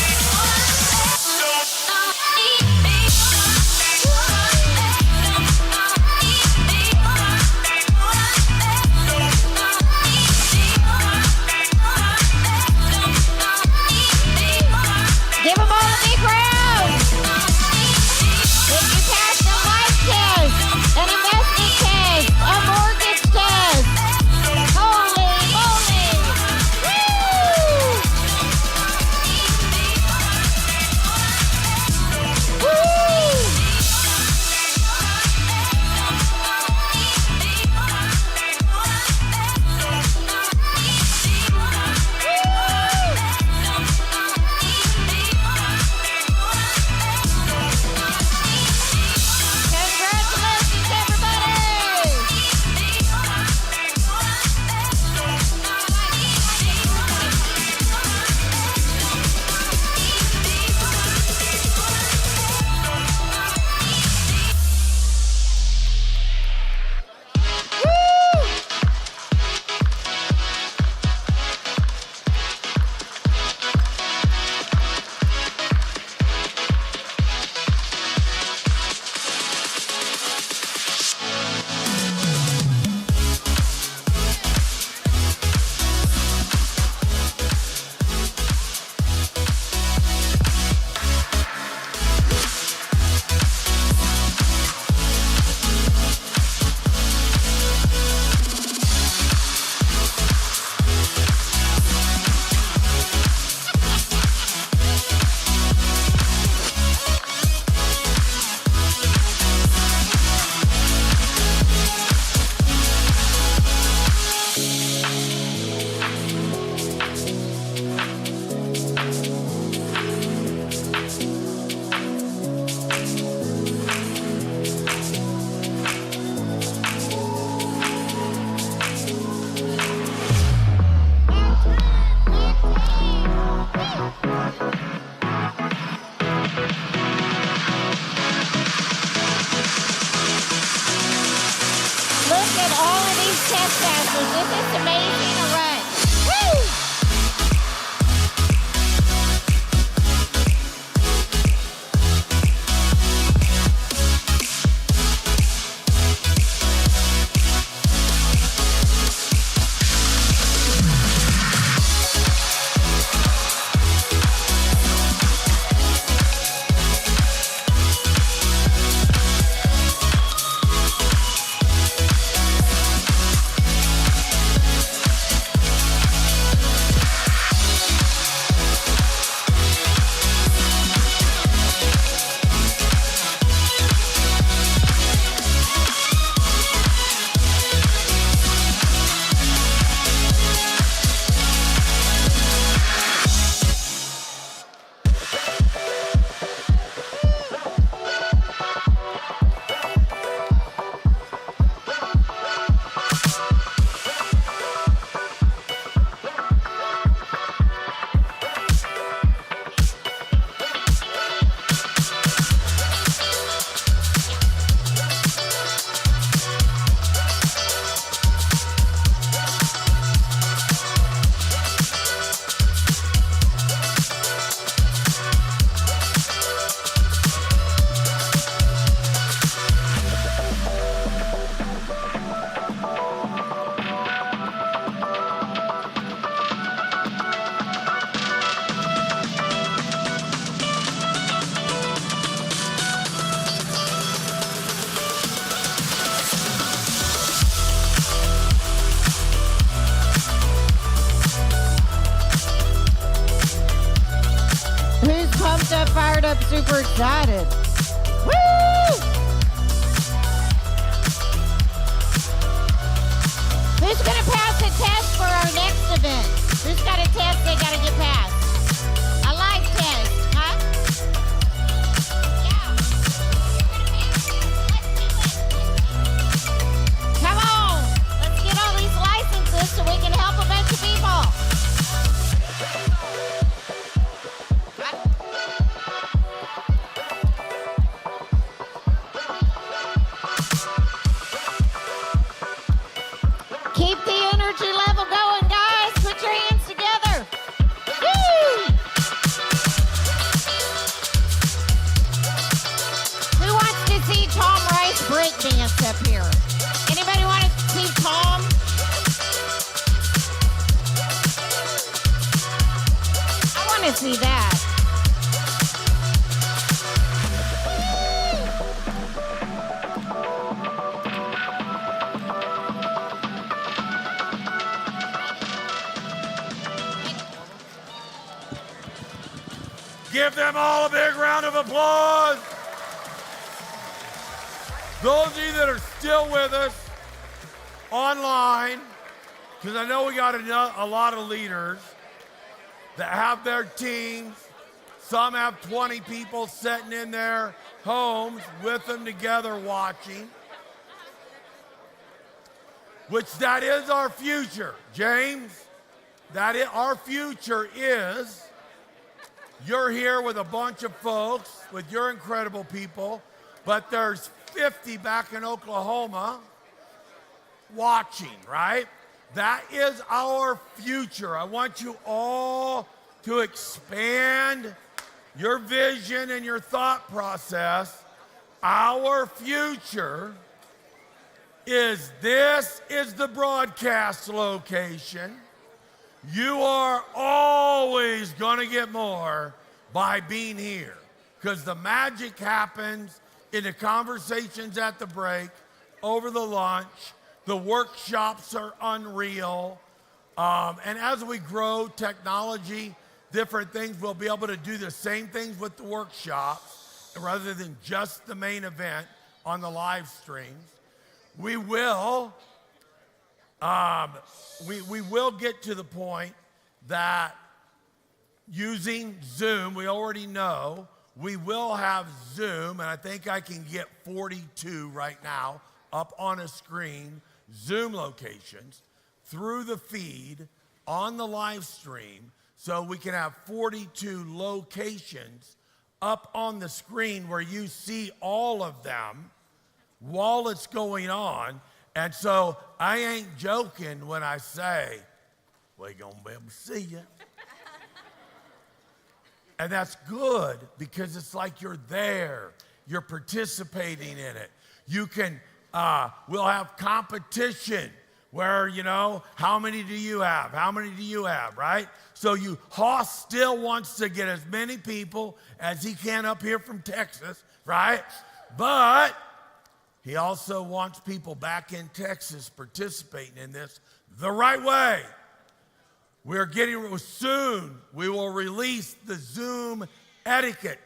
Give them all a big round. If you pass a life test, an investment test, a mortgage test, holy moly! Woo! Woo! Congratulations, everybody! Woo! Look at all of these test passers. This is amazing to run. Woo! pumped up, fired up, super excited. Woo! Who's gonna pass a test for our next event? Who's got a test they gotta get past? A life test, huh? Yeah. Come on, let's get all these licenses so we can help a bunch of people. Keep the energy level going, guys. Put your hands together. Woo! Who wants to see Tom Rice break dance up here? Anybody want to see Tom? I want to see that. Give them all a big round of applause. Those of you that are still with us online, because I know we got a lot of leaders that have their teams. Some have 20 people sitting in their homes with them together watching, which that is our future, James. Our future is you're here with a bunch of folks, with your incredible people, but there's 50 back in Oklahoma watching, right? That is our future. I want you all to expand your vision and your thought process. Our future is this is the broadcast location. You are always going to get more by being here, because the magic happens in the conversations at the break, over the lunch. The workshops are unreal. And as we grow technology, different things, we'll be able to do the same things with the workshops rather than just the main event on the live streams. We will get to the point that using Zoom, we already know, we will have Zoom, and I think I can get 42 right now up on a screen, Zoom locations through the feed on the live stream, so we can have 42 locations up on the screen where you see all of them while it's going on. And so I ain't joking when I say, we're going to be able to see you. And that's good, because it's like you're there. You're participating in it. You can, we'll have competition where, how many do you have? How many do you have, right? So Hoss still wants to get as many people as he can up here from Texas, right? But he also wants people back in Texas participating in this the right way. Soon, we will release the Zoom etiquette,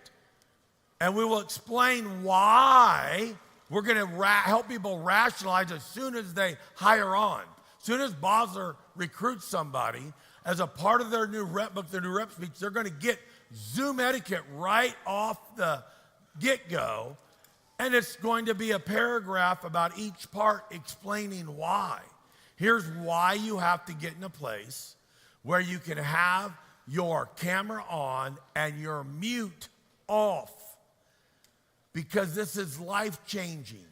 and we will explain why we're going to help people rationalize as soon as they hire on. As soon as Basler recruits somebody as a part of their new rep book, their new rep speech, they're going to get Zoom etiquette right off the get-go. And it's going to be a paragraph about each part explaining why. Here's why you have to get in a place where you can have your camera on and your mute off, because this is life-changing,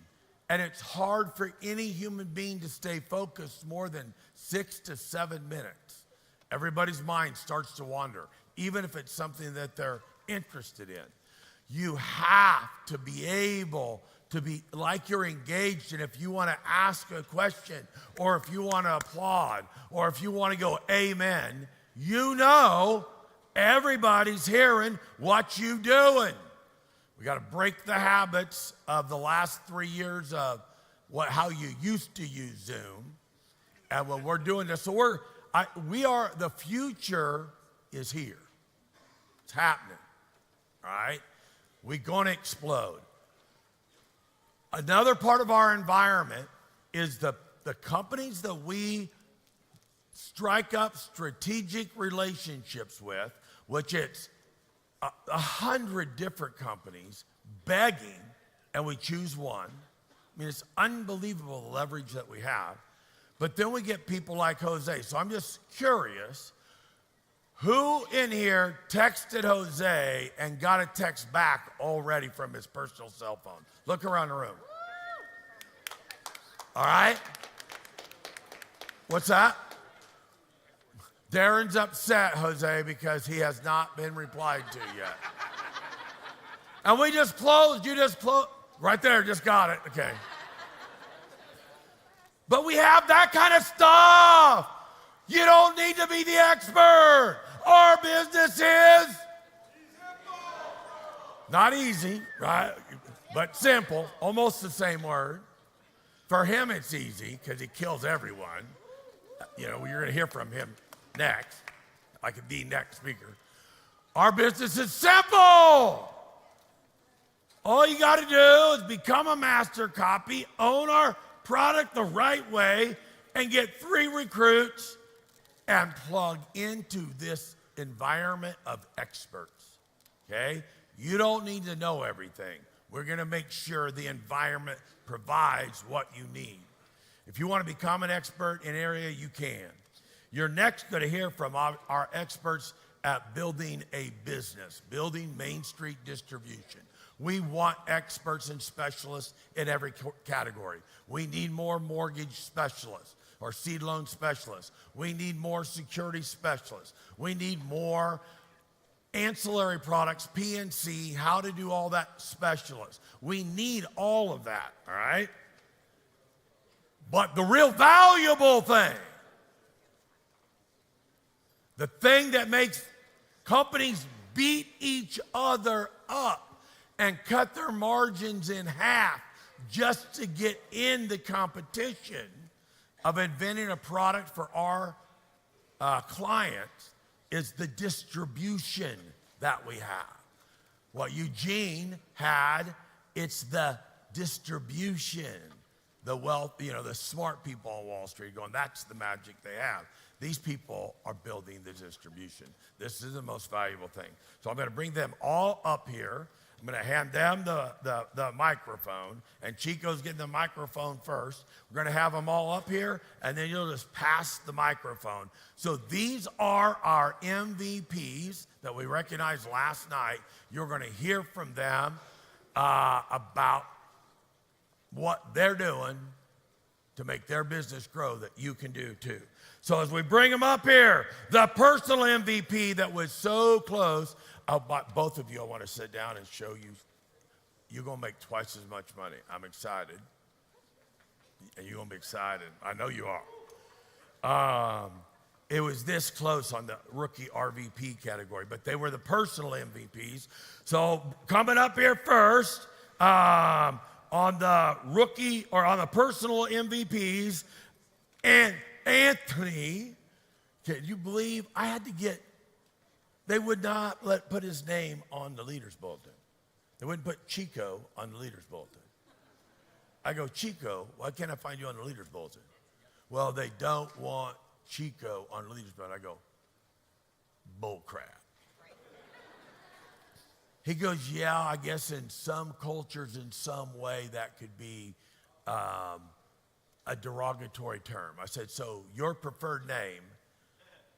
and it's hard for any human being to stay focused more than 6 to 7 minutes. Everybody's mind starts to wander, even if it's something that they're interested in. You have to be able to be like you're engaged, and if you want to ask a question, or if you want to applaud, or if you want to go amen, everybody's hearing what you doing. We got to break the habits of the last 3 years of how you used to use Zoom, and when we're doing this, so the future is here. It's happening. all right? We're going to explode. Another part of our environment is the companies that we strike up strategic relationships with, which it's 100 different companies begging, and we choose one. I mean, it's unbelievable the leverage that we have. But then we get people like Jose. So I'm just curious, who in here texted Jose and got a text back already from his personal cell phone? Look around the room. All right? What's that? Darren's upset, Jose, because he has not been replied to yet. And we just closed. You just closed. Right there, just got it. Okay. But we have that kind of stuff. You don't need to be the expert. Our business is not easy, right? But simple, almost the same word. For him, it's easy because he kills everyone. You know, you're going to hear from him next, like the next speaker. Our business is simple. All you got to do is become a master copy, own our product the right way, and get 3 recruits and plug into this environment of experts, okay? You don't need to know everything. We're going to make sure the environment provides what you need. If you want to become an expert in an area, you can. You're next going to hear from our experts at building a business, building Main Street distribution. We want experts and specialists in every category. We need more mortgage specialists or seed loan specialists. We need more security specialists. We need more ancillary products, PNC, how to do all that specialists. We need all of that, all right? But the real valuable thing, the thing that makes companies beat each other up and cut their margins in half just to get in the competition of inventing a product for our clients is the distribution that we have. What Eugene had, it's the distribution. The wealth, the smart people on Wall Street going, that's the magic they have. These people are building the distribution. This is the most valuable thing. So I'm going to bring them all up here. I'm going to hand them the microphone, and Chico's getting the microphone first. We're going to have them all up here, and then you'll just pass the microphone. So these are our MVPs that we recognized last night. You're going to hear from them about what they're doing to make their business grow that you can do too. So as we bring them up here, the personal MVP that was so close, both of you, I want to sit down and show you. You're going to make twice as much money. I'm excited. And you're going to be excited. I know you are. It was this close on the rookie RVP category, but they were the personal MVPs. So coming up here first, on the rookie or on the personal MVPs, and Anthony, can you believe I had to get, they would not put his name on the leaders bulletin. They wouldn't put Chico on the leaders bulletin. I go, Chico, why can't I find you on the leaders bulletin? Well, they don't want Chico on the leaders bulletin. I go, bull crap. He goes, yeah, I guess in some cultures, in some way, that could be a derogatory term. I said, so your preferred name,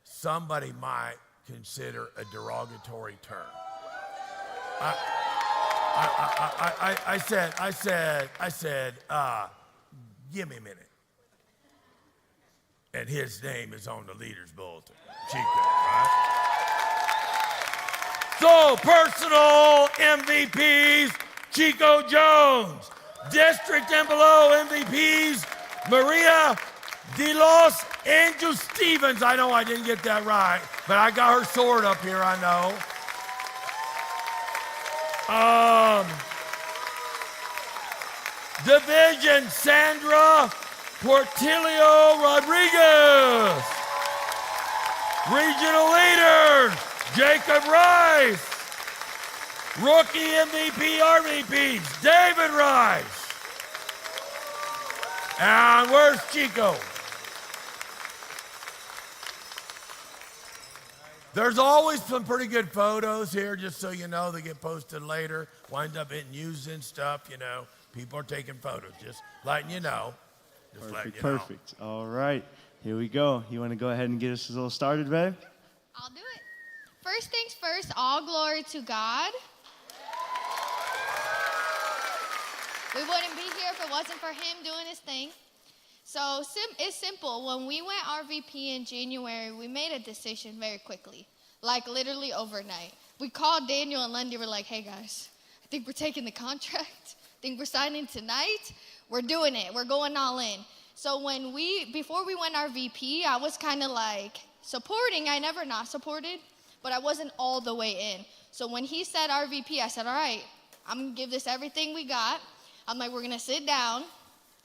somebody might consider a derogatory term. I said, give me a minute. And his name is on the leaders bulletin, Chico, right? So, personal MVPs, Chico Jones. District and below MVPs, Maria de Los Angeles Stevens. I know I didn't get that right, but I got her sword up here, I know. Division, Sandra Portillo Rodriguez. Regional leaders, Jacob Rice. Rookie MVP, RVPs, David Rice. And where's Chico? There's always some pretty good photos here, just so you know. They get posted later, wind up getting used and stuff, you know. People are taking photos, just letting you know. Just letting you know. Perfect. All right, here we go. You want to go ahead and get us a little started, babe? I'll do it. First things first, all glory to God. We wouldn't be here if it wasn't for him doing his thing. So it's simple. When we went RVP in January, we made a decision very quickly, like literally overnight. We called Daniel and Lundy. We're like, hey guys, I think we're taking the contract. I think we're signing tonight. We're doing it. We're going all in. So before we went RVP, I was kind of like supporting. I never not supported, but I wasn't all the way in. So when he said RVP, I said, all right, I'm going to give this everything we got. I'm like, we're going to sit down.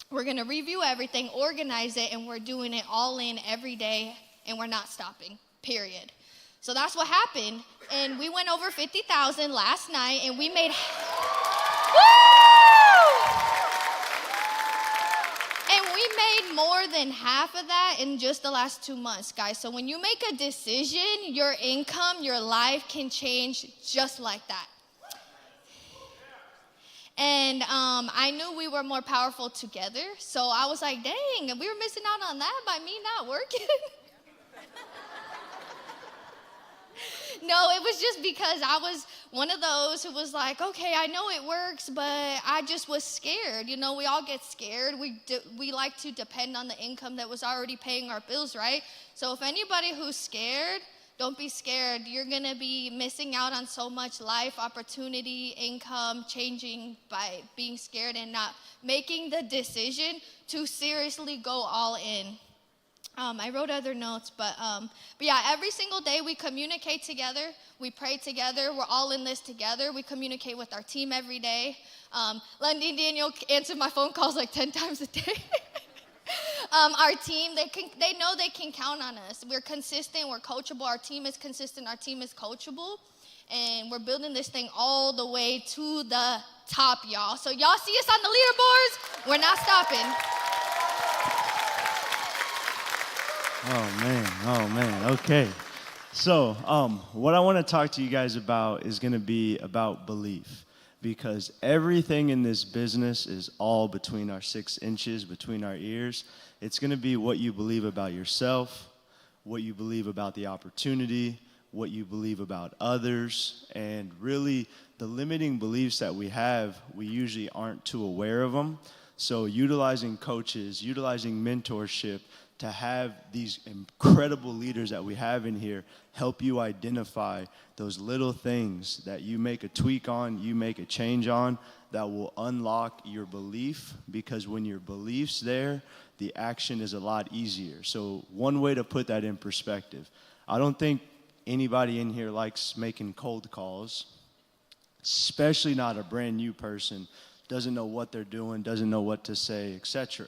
We're going to review everything, organize it, and we're doing it all in every day, and we're not stopping, period. So that's what happened, and we went over 50,000 last night, and we made, and we made more than half of that in just the last 2 months, guys. So when you make a decision, your income, your life can change just like that. And I knew we were more powerful together, so I was like, dang, we were missing out on that by me not working. No, it was just because I was one of those who was like, okay, I know it works, but I just was scared. You know, we all get scared. We like to depend on the income that was already paying our bills, right? So if anybody who's scared, don't be scared. You're going to be missing out on so much life, opportunity, income, changing by being scared and not making the decision to seriously go all in. I wrote other notes, but yeah, every single day we communicate together. We pray together. We're all in this together. We communicate with our team every day. Lundy and Daniel answer my phone calls like 10 times a day. Our team, they know they can count on us. We're consistent, we're coachable. Our team is consistent, our team is coachable. And we're building this thing all the way to the top, y'all. So y'all see us on the leaderboards, we're not stopping. Oh man, okay. So what I want to talk to you guys about is going to be about belief. Because everything in this business is all between our 6 inches, between our ears. It's going to be what you believe about yourself, what you believe about the opportunity, what you believe about others, and really the limiting beliefs that we have, we usually aren't too aware of them. So utilizing coaches, utilizing mentorship to have these incredible leaders that we have in here help you identify those little things that you make a tweak on, you make a change on, that will unlock your belief, because when your belief's there, the action is a lot easier. So one way to put that in perspective, I don't think anybody in here likes making cold calls, especially not a brand new person, doesn't know what they're doing, doesn't know what to say, etc.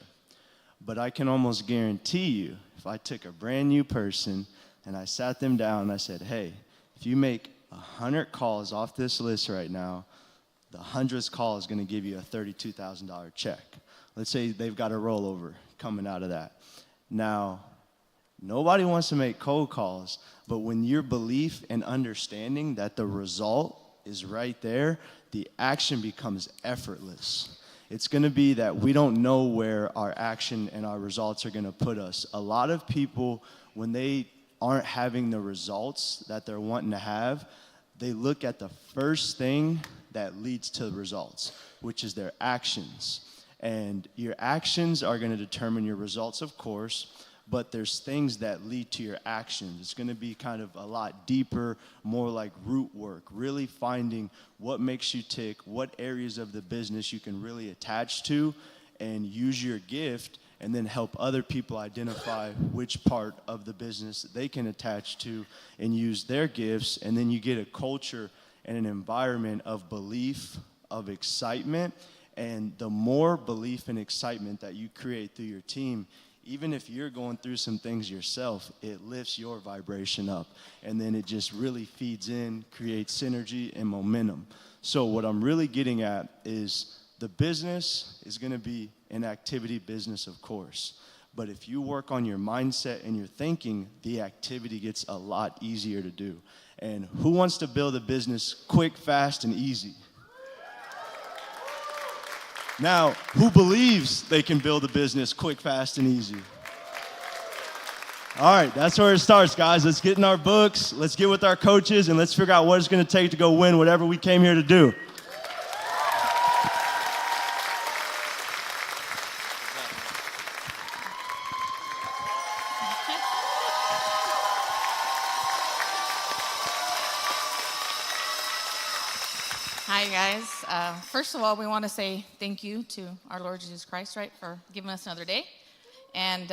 But I can almost guarantee you, if I took a brand new person and I sat them down and I said, hey, if you make 100 calls off this list right now, the 100th call is going to give you a $32,000 check. Let's say they've got a rollover coming out of that. Now, nobody wants to make cold calls, but when your belief and understanding that the result is right there, the action becomes effortless. It's going to be that we don't know where our action and our results are going to put us. A lot of people, when they aren't having the results that they're wanting to have, they look at the first thing that leads to results, which is their actions. And your actions are going to determine your results, of course, but there's things that lead to your actions. It's going to be kind of a lot deeper, more like root work, really finding what makes you tick, what areas of the business you can really attach to, and use your gift, and then help other people identify which part of the business they can attach to and use their gifts. And then you get a culture and an environment of belief, of excitement. And the more belief and excitement that you create through your team, even if you're going through some things yourself, it lifts your vibration up. And then it just really feeds in, creates synergy and momentum. So what I'm really getting at is the business is going to be an activity business, of course. But if you work on your mindset and your thinking, the activity gets a lot easier to do. And who wants to build a business quick, fast, and easy? Now, who believes they can build a business quick, fast, and easy? All right, that's where it starts, guys. Let's get in our books, let's get with our coaches, and let's figure out what it's going to take to go win whatever we came here to do. Hi, guys. First of all, we want to say thank you to our Lord Jesus Christ, right, for giving us another day. And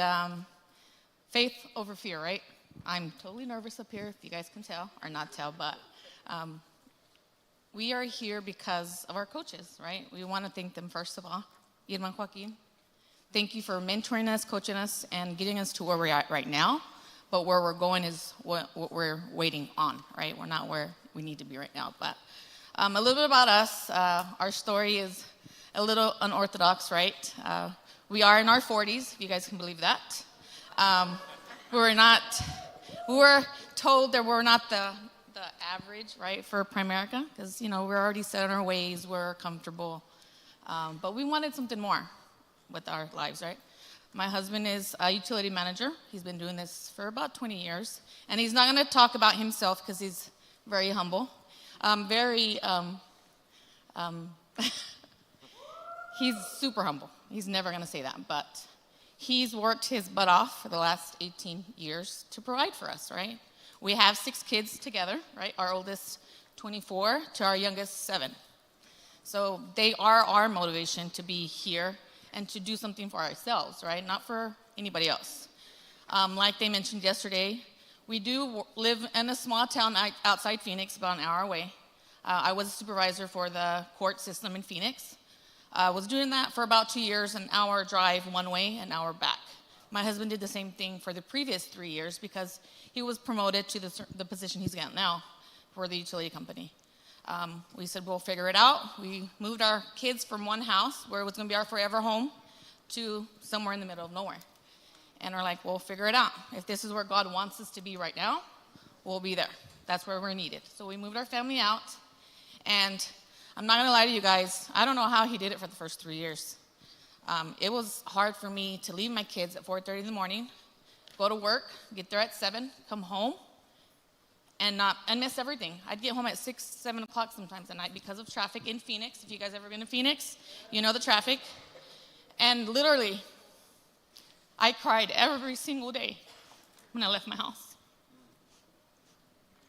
faith over fear, right? I'm totally nervous up here, if you guys can tell, or not tell, but we are here because of our coaches, right? We want to thank them, first of all. Irma, Joaquin, thank you for mentoring us, coaching us, and getting us to where we're at right now. But where we're going is what we're waiting on, right? We're not where we need to be right now, but a little bit about us. Our story is a little unorthodox, right? We are in our 40s, if you guys can believe that. We were told that we're not the average, right, for Primerica, because, you know, we're already set in our ways, we're comfortable. But we wanted something more with our lives, right? My husband is a utility manager. He's been doing this for about 20 years. And he's not going to talk about himself because he's very humble. He's super humble. He's never going to say that, but he's worked his butt off for the last 18 years to provide for us, right? We have 6 kids together, right? Our oldest 24 to our youngest 7. So they are our motivation to be here and to do something for ourselves, right? Not for anybody else. Like they mentioned yesterday, we do live in a small town outside Phoenix, about an hour away. I was a supervisor for the court system in Phoenix. I was doing that for about 2 years, an hour drive one way, an hour back. My husband did the same thing for the previous 3 years because he was promoted to the position he's got now for the utility company. We said, we'll figure it out. We moved our kids from one house where it was going to be our forever home to somewhere in the middle of nowhere. And we're like, we'll figure it out. If this is where God wants us to be right now, we'll be there. That's where we're needed. So we moved our family out. And I'm not going to lie to you guys. I don't know how he did it for the first 3 years. It was hard for me to leave my kids at 4:30 in the morning, go to work, get there at 7, come home, and miss everything. I'd get home at 6, 7 o'clock sometimes at night because of traffic in Phoenix. If you guys ever been to Phoenix, you know the traffic. And literally, I cried every single day when I left my house.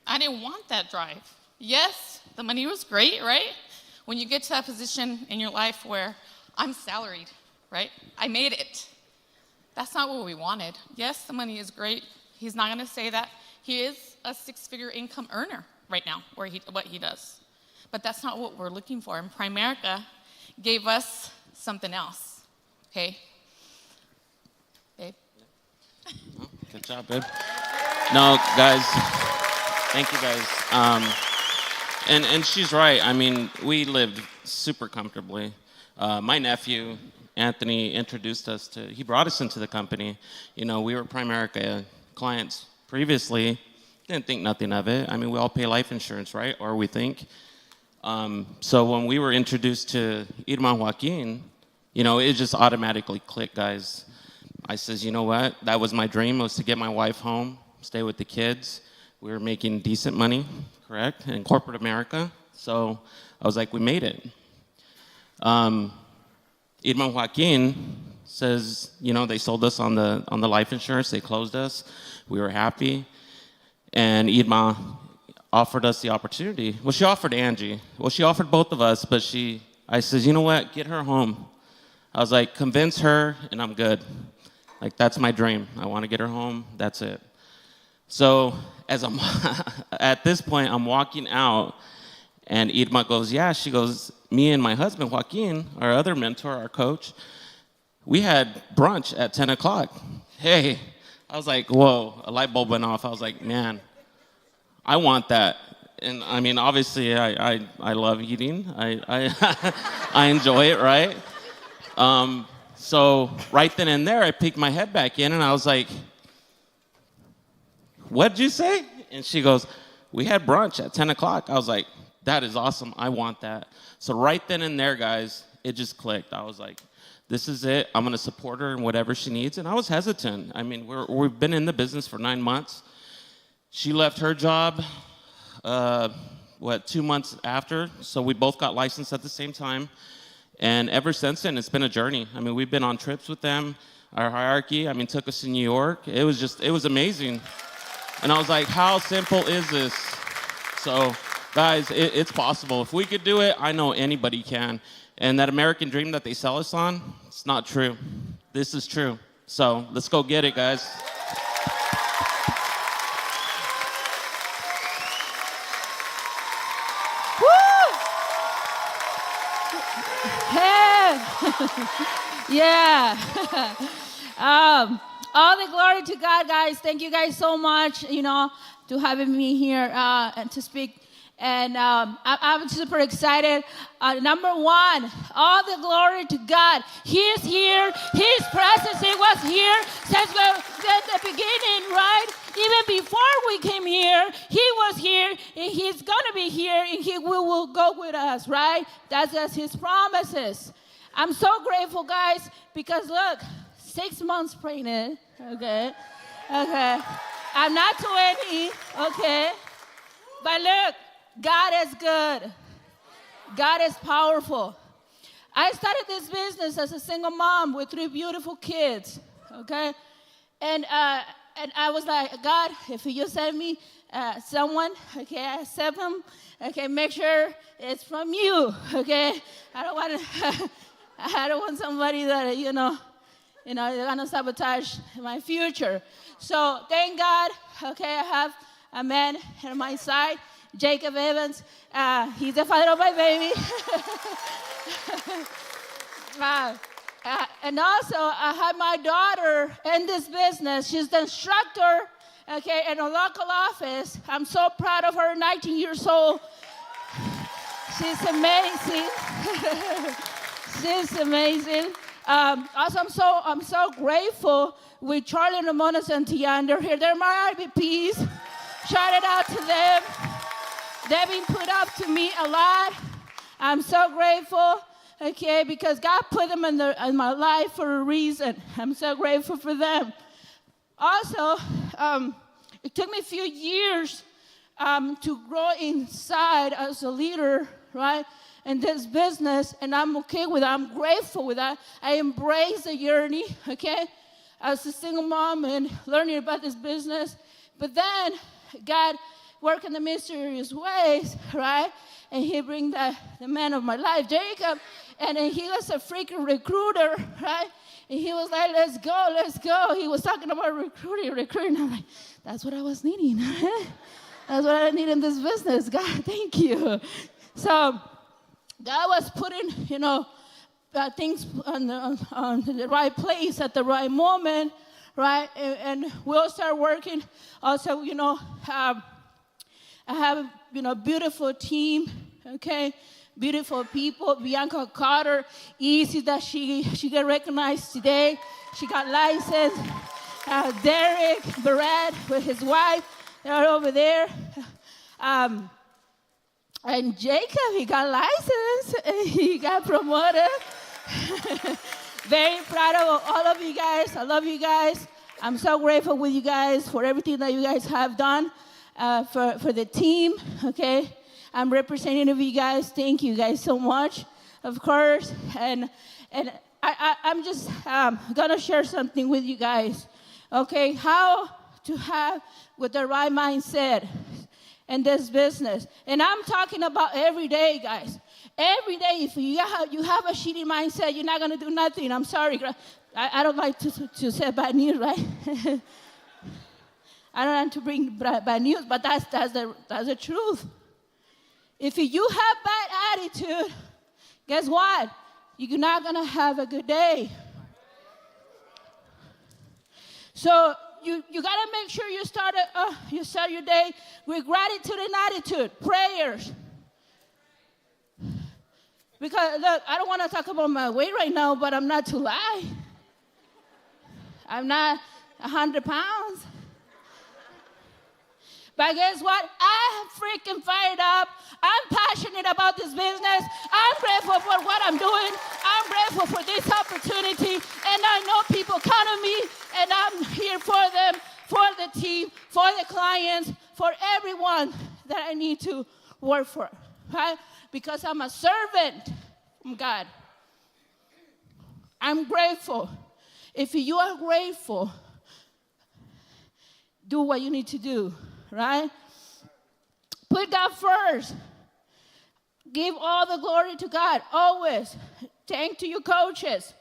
I didn't want that drive. Yes, the money was great, right? When you get to that position in your life where I'm salaried, right? I made it. That's not what we wanted. Yes, the money is great. He's not going to say that. He is a 6-figure income earner right now, what he does. But that's not what we're looking for. And Primerica gave us something else, okay? Babe? Oh, good job, babe. No, guys, thank you, guys. And she's right. I mean, we lived super comfortably. My nephew, Anthony, he brought us into the company. You know, we were Primerica clients previously, didn't think nothing of it. I mean, we all pay life insurance, right? Or we think. So when we were introduced to Irma Joaquin, you know, it just automatically clicked, guys. I says, you know what? That was my dream, was to get my wife home, stay with the kids. We were making decent money, correct, in corporate America. So I was like, we made it. Irma Joaquin says, you know, they sold us on the life insurance. They closed us. We were happy. And Irma offered us the opportunity. Well, she offered Angie. Well, she offered both of us, but I says, you know what? Get her home. I was like, convince her, and I'm good. Like, that's my dream. I want to get her home. That's it. So as I'm at this point, I'm walking out, and Irma goes, yeah. She goes, me and my husband, Joaquin, our other mentor, our coach, we had brunch at 10 o'clock. Hey, I was like, whoa, a light bulb went off. I was like, man, I want that. And I mean, obviously, I love eating. I I enjoy it, right? So right then and there, I peeked my head back in, and I was like, what'd you say? And she goes, we had brunch at 10 o'clock. I was like, that is awesome. I want that. So right then and there, guys, it just clicked. I was like, this is it. I'm going to support her in whatever she needs. And I was hesitant. I mean, we've been in the business for 9 months. She left her job, 2 months after? So we both got licensed at the same time. And ever since then, it's been a journey. I mean, we've been on trips with them. Our hierarchy, I mean, took us to New York. It was amazing. And I was like, how simple is this? So, guys, it's possible. If we could do it, I know anybody can. And that American dream that they sell us on, it's not true. This is true. So let's go get it, guys. Yeah. All the glory to God, guys. Thank you guys so much, to having me here and to speak. And I'm super excited. Number one, all the glory to God. He is here. His presence, He was here since the beginning, right? Even before we came here, He was here, and He's going to be here, and He will go with us, right? That's His promises. I'm so grateful, guys, because look, 6 months pregnant, okay? I'm not 20, okay? But look, God is good. God is powerful. I started this business as a single mom with 3 beautiful kids, okay? And I was like, God, if you send me someone, okay, I accept him, okay, make sure it's from you, okay? I don't want somebody that, they're gonna sabotage my future. So thank God, okay, I have a man at my side, Jacob Evans. He's the father of my baby. And also, I have my daughter in this business. She's the instructor, okay, in a local office. I'm so proud of her, 19 years old. She's amazing. She's amazing. Also, I'm so grateful with Charlie and Ramona Santilla, and they're here. They're my RVPs. Shout it out to them. They've been put up to me a lot. I'm so grateful, okay, because God put them in my life for a reason. I'm so grateful for them. Also, it took me a few years to grow inside as a leader, right, in this business, and I'm okay with that. I'm grateful with that. I embrace the journey, okay, as a single mom and learning about this business. But then God worked in the mysterious ways, right? And He bring the man of my life, Jacob, and he was a freaking recruiter, right? And he was like, let's go. He was talking about recruiting. I'm like, that's what I was needing. That's what I need in this business. God, thank you. So God was putting, things on the right place at the right moment, right? And we'll start working. Also, I have a beautiful team, okay? Beautiful people. Bianca Carter, easy that she got recognized today. She got licensed. Derek Barrett with his wife, they're over there. And Jacob, he got licensed. He got promoted. Very proud of all of you guys. I love you guys. I'm so grateful with you guys for everything that you guys have done for the team, okay? I'm representative of you guys. Thank you guys so much, of course. And I'm just gonna share something with you guys, okay? How to have with the right mindset in this business. And I'm talking about every day, guys. Every day, if you have a shitty mindset, you're not gonna do nothing. I'm sorry, I don't like to say bad news, right? I don't want to bring bad news, but that's the truth. If you have bad attitude, guess what? You're not gonna have a good day. So you gotta make sure you start your day with gratitude and attitude, prayers. Because look, I don't want to talk about my weight right now, but I'm not to lie. I'm not 100 pounds. But guess what? I'm freaking fired up. I'm passionate about this business. I'm grateful for what I'm doing. I'm grateful for this opportunity. And I know people count on me, and I'm here for them, for the team, for the clients, for everyone that I need to work for, right? Because I'm a servant from God. I'm grateful. If you are grateful, do what you need to do. Right? Put God first. Give all the glory to God, always. Thank to your coaches.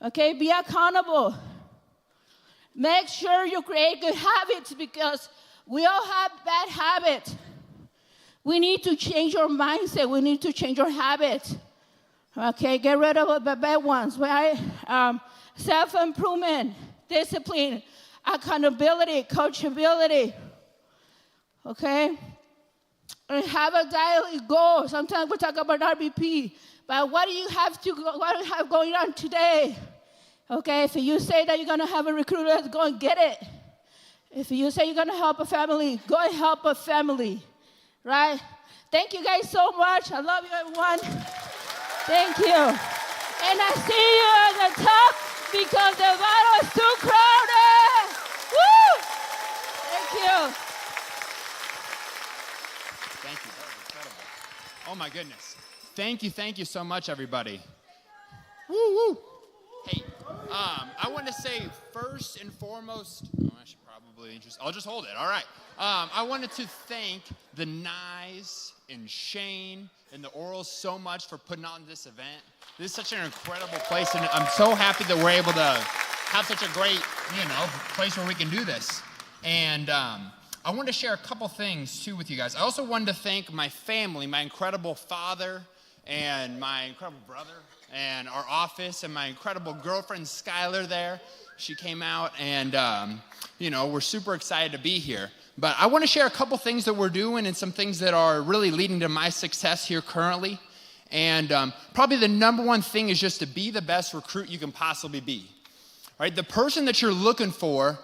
Okay, be accountable. Make sure you create good habits because we all have bad habits. We need to change our mindset. We need to change our habits. Okay, get rid of the bad ones, right? Self-improvement, discipline, accountability, coachability. Okay? And have a daily goal. Sometimes we talk about RBP, but what do you have going on today? Okay, if you say that you're gonna have a recruiter, go and get it. If you say you're gonna help a family, go and help a family, right? Thank you guys so much. I love you, everyone. Thank you. And I see you at the top because the battle is too crowded. Woo! Thank you. Thank you. That was incredible. Oh, my goodness. Thank you so much, everybody. Woo, woo. Hey, I want to say first and foremost, I should probably I'll just hold it. All right. I wanted to thank the Nyes and Shane and the Orals so much for putting on this event. This is such an incredible place, and I'm so happy that we're able to have such a great, place where we can do this. And I want to share a couple things, too, with you guys. I also wanted to thank my family, my incredible father and my incredible brother and our office and my incredible girlfriend, Skylar, there. She came out, and, we're super excited to be here. But I want to share a couple things that we're doing and some things that are really leading to my success here currently. And probably the number one thing is just to be the best recruit you can possibly be. Right? The person that you're looking for,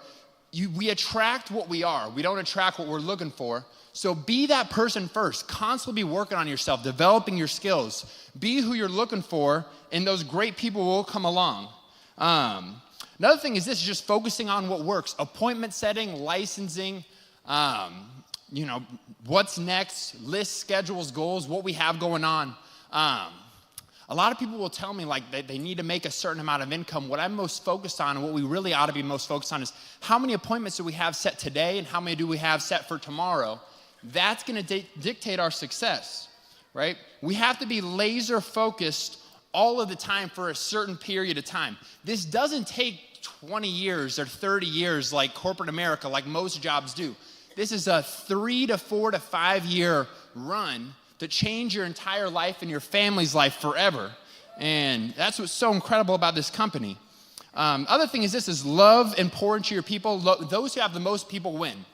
we attract what we are. We don't attract what we're looking for. So be that person first. Constantly be working on yourself, developing your skills. Be who you're looking for, and those great people will come along. Another thing is this, just focusing on what works. Appointment setting, licensing, what's next, lists, schedules, goals, what we have going on. A lot of people will tell me they need to make a certain amount of income. What I'm most focused on and what we really ought to be most focused on is how many appointments do we have set today and how many do we have set for tomorrow. That's going to dictate our success, right? We have to be laser focused all of the time for a certain period of time. This doesn't take 20 years or 30 years like corporate America, like most jobs do. This is a 3 to 4 to 5 year run to change your entire life and your family's life forever. And that's what's so incredible about this company. Other thing is this is love and pour into your people. Those who have the most people win.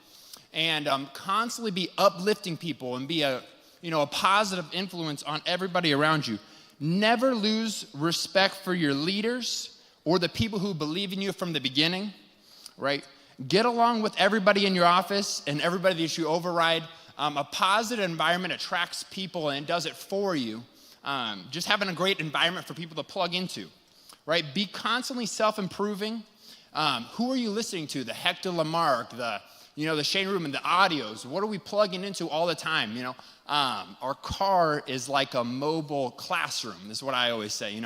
And constantly be uplifting people and be a positive influence on everybody around you. Never lose respect for your leaders or the people who believe in you from the beginning, right? Get along with everybody in your office and everybody that you override. A positive environment attracts people and does it for you. Just having a great environment for people to plug into, right? Be constantly self-improving. Who are you listening to? The Hector Lamarck, the Shane Rubin, the audios. What are we plugging into all the time? Our car is like a mobile classroom. This is what I always say.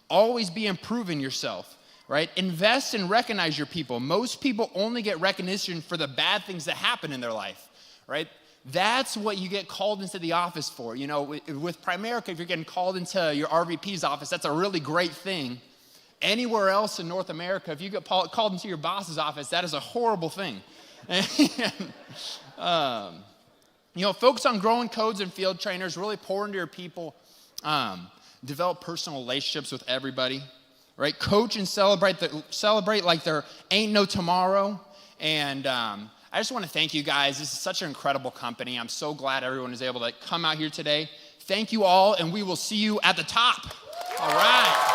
Always be improving yourself, right? Invest and recognize your people. Most people only get recognition for the bad things that happen in their life, right? That's what you get called into the office for. With Primerica, if you're getting called into your RVP's office, that's a really great thing. Anywhere else in North America, if you get called into your boss's office, that is a horrible thing. Focus on growing codes and field trainers, really pour into your people, develop personal relationships with everybody. right? Coach and celebrate like there ain't no tomorrow. And I just want to thank you guys. This is such an incredible company. I'm so glad everyone is able to come out here today. Thank you all, and we will see you at the top. All right.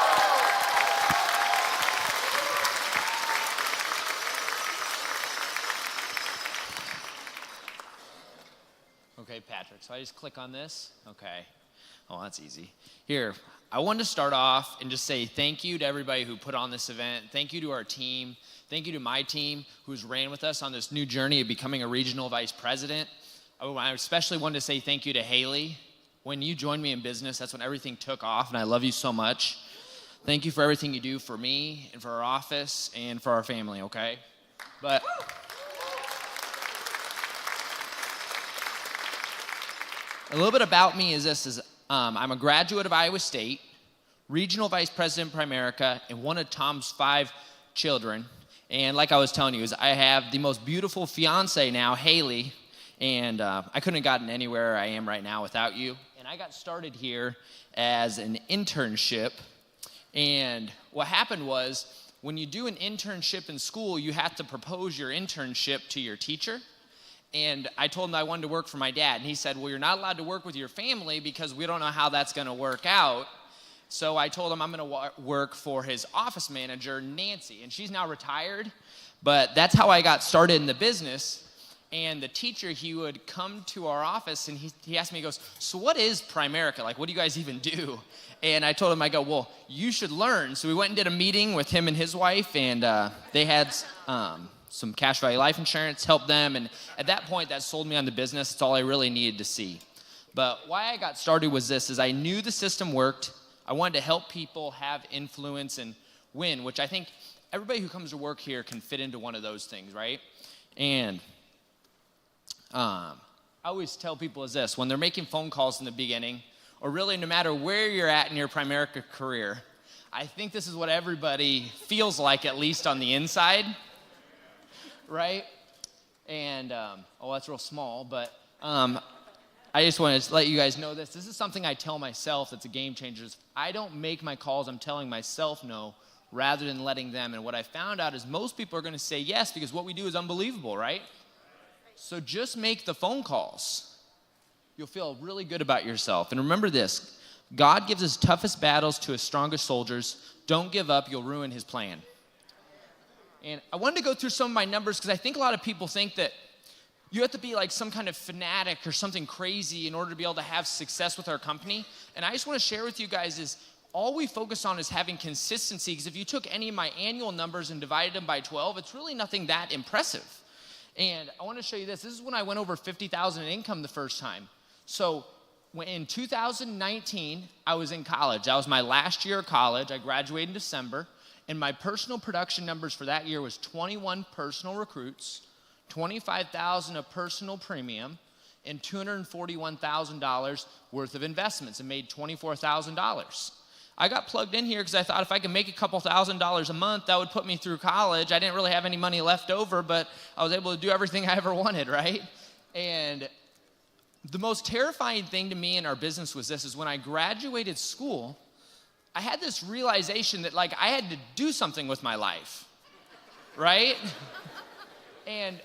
Okay, Patrick, so I just click on this? Okay. Oh, that's easy. Here, I wanted to start off and just say thank you to everybody who put on this event. Thank you to our team. Thank you to my team who's ran with us on this new journey of becoming a regional vice president. I especially wanted to say thank you to Haley. When you joined me in business, that's when everything took off, and I love you so much. Thank you for everything you do for me and for our office and for our family, okay? But a little bit about me is this, I'm a graduate of Iowa State, regional vice president in Primerica, and one of Tom's 5 children. And like I was telling you, is I have the most beautiful fiance now, Haley, and I couldn't have gotten anywhere I am right now without you. And I got started here as an internship, and what happened was, when you do an internship in school, you have to propose your internship to your teacher. And I told him I wanted to work for my dad. And he said, well, you're not allowed to work with your family because we don't know how that's going to work out. So I told him I'm going to work for his office manager, Nancy. And she's now retired. But that's how I got started in the business. And the teacher, he would come to our office and he asked me, he goes, so what is Primerica? Like, what do you guys even do? And I told him, I go, well, you should learn. So we went and did a meeting with him and his wife. And they had some cash value life insurance, helped them, and at that point, that sold me on the business. It's all I really needed to see. But why I got started was this, is I knew the system worked. I wanted to help people have influence and win, which I think everybody who comes to work here can fit into one of those things, right? And I always tell people is this, when they're making phone calls in the beginning, or really no matter where you're at in your Primerica career, I think this is what everybody feels like, at least on the inside, right? And, oh, that's real small, but I just want to let you guys know this. This is something I tell myself that's a game changer. I don't make my calls, I'm telling myself no, rather than letting them. And what I found out is most people are going to say yes because what we do is unbelievable, right? So just make the phone calls. You'll feel really good about yourself. And remember this, God gives his toughest battles to his strongest soldiers. Don't give up, you'll ruin his plan. And I wanted to go through some of my numbers because I think a lot of people think that you have to be like some kind of fanatic or something crazy in order to be able to have success with our company. And I just want to share with you guys is all we focus on is having consistency, because if you took any of my annual numbers and divided them by 12, it's really nothing that impressive. And I want to show you this. This is when I went over 50,000 in income the first time. So in 2019, I was in college. That was my last year of college. I graduated in December. And my personal production numbers for that year was 21 personal recruits, 25,000 of personal premium, and $241,000 worth of investments, and made $24,000. I got plugged in here because I thought if I could make a couple $1,000s a month, that would put me through college. I didn't really have any money left over, but I was able to do everything I ever wanted, right? And the most terrifying thing to me in our business was this, is when I graduated school, I had this realization that like I had to do something with my life, right? And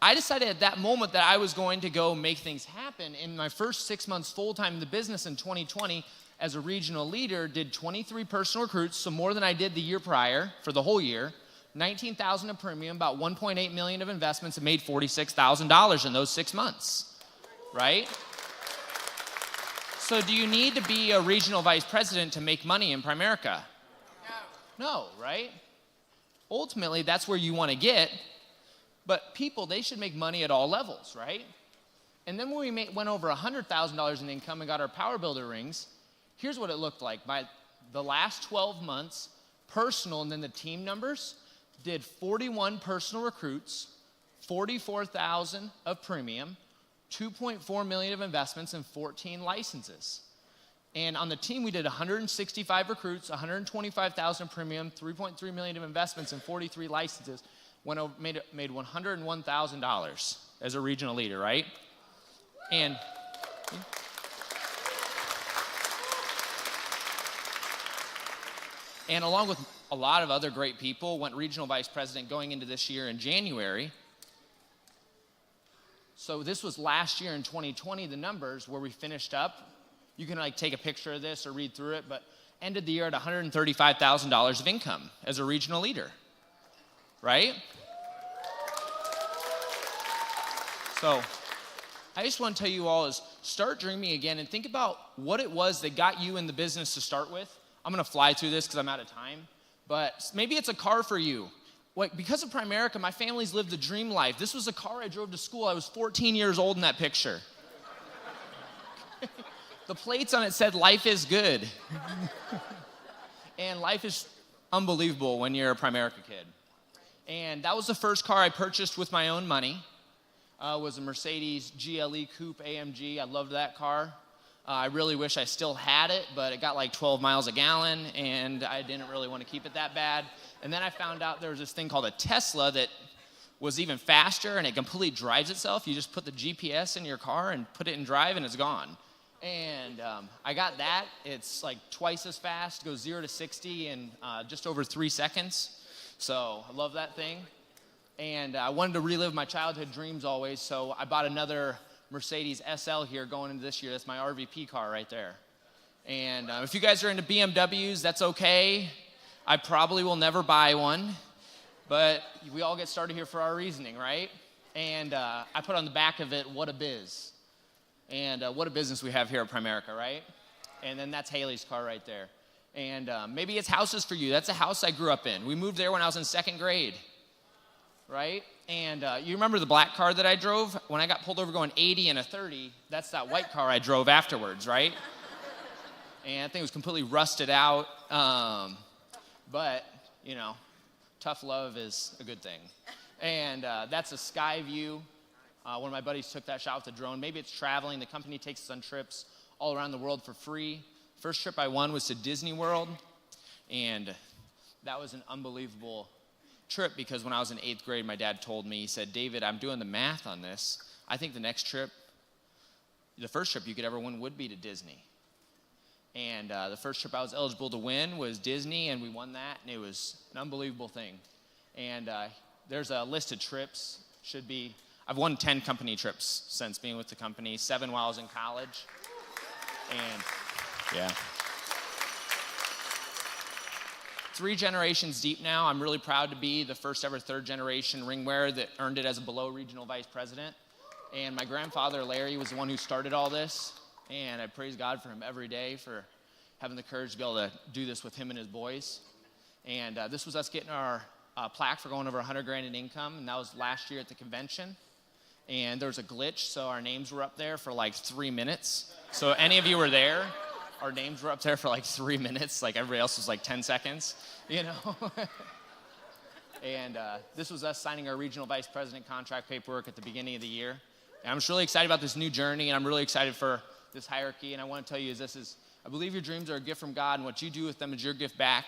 I decided at that moment that I was going to go make things happen. In my first 6 months full-time in the business in 2020, as a regional leader, did 23 personal recruits, so more than I did the year prior for the whole year, 19,000 of premium, about 1.8 million of investments, and made $46,000 in those 6 months, right? So do you need to be a regional vice president to make money in Primerica? No, right? Ultimately, that's where you want to get, but people, they should make money at all levels, right? And then when we went over $100,000 in income and got our Power Builder rings, here's what it looked like. By the last 12 months, personal and then the team numbers, did 41 personal recruits, 44,000 of premium, 2.4 million of investments, and 14 licenses. And on the team, we did 165 recruits, 125,000 premium, 3.3 million of investments, and 43 licenses. Made $101,000 as a regional leader, right? And and along with a lot of other great people, went regional vice president going into this year in January. So this was last year in 2020, the numbers where we finished up. You can like take a picture of this or read through it, but ended the year at $135,000 of income as a regional leader, right? So I just want to tell you all is start dreaming again and think about what it was that got you in the business to start with. I'm going to fly through this because I'm out of time, but maybe it's a car for you. Like, because of Primerica, my family's lived a dream life. This was a car I drove to school. I was 14 years old in that picture. The plates on it said, "Life is good." And life is unbelievable when you're a Primerica kid. And that was the first car I purchased with my own money. It was a Mercedes GLE Coupe AMG. I loved that car. I really wish I still had it, but it got like 12 miles a gallon, and I didn't really want to keep it that bad. And then I found out there was this thing called a Tesla that was even faster, and it completely drives itself. You just put the GPS in your car and put it in drive, and it's gone. And I got that. It's like twice as fast, goes 0 to 60 in just over 3 seconds. So I love that thing. And I wanted to relive my childhood dreams always, so I bought another Mercedes SL here going into this year. That's my RVP car right there. And if you guys are into BMWs, that's okay. I probably will never buy one, but we all get started here for our reasoning, right? And I put on the back of it, "What a biz." And what a business we have here at Primerica, right? And then that's Haley's car right there. And maybe it's houses for you. That's a house I grew up in. We moved there when I was in 2nd grade, right? And you remember the black car that I drove? When I got pulled over going 80 and a 30, that's that white car I drove afterwards, right? And that thing was completely rusted out. But, you know, tough love is a good thing. And that's a sky view. One of my buddies took that shot with a drone. Maybe it's traveling. The company takes us on trips all around the world for free. First trip I won was to Disney World. And that was an unbelievable trip because when I was in 8th grade, my dad told me, he said, "David, I'm doing the math on this. I think the next trip, the first trip you could ever win would be to Disney." And the first trip I was eligible to win was Disney, and we won that, and it was an unbelievable thing. And there's a list of trips. I've won 10 company trips since being with the company, 7 while I was in college. And yeah. 3 generations deep now. I'm really proud to be the first ever 3rd generation ring wearer that earned it as a below regional vice president. And my grandfather, Larry, was the one who started all this. And I praise God for him every day for having the courage to be able to do this with him and his boys. And this was us getting our plaque for going over 100 grand in income. And that was last year at the convention. And there was a glitch, so our names were up there for like 3 minutes. So any of you were there, our names were up there for like 3 minutes. Like everybody else was like 10 seconds, you know. And this was us signing our regional vice president contract paperwork at the beginning of the year. And I'm just really excited about this new journey, and I'm really excited for this hierarchy. And I want to tell you I believe your dreams are a gift from God, and what you do with them is your gift back.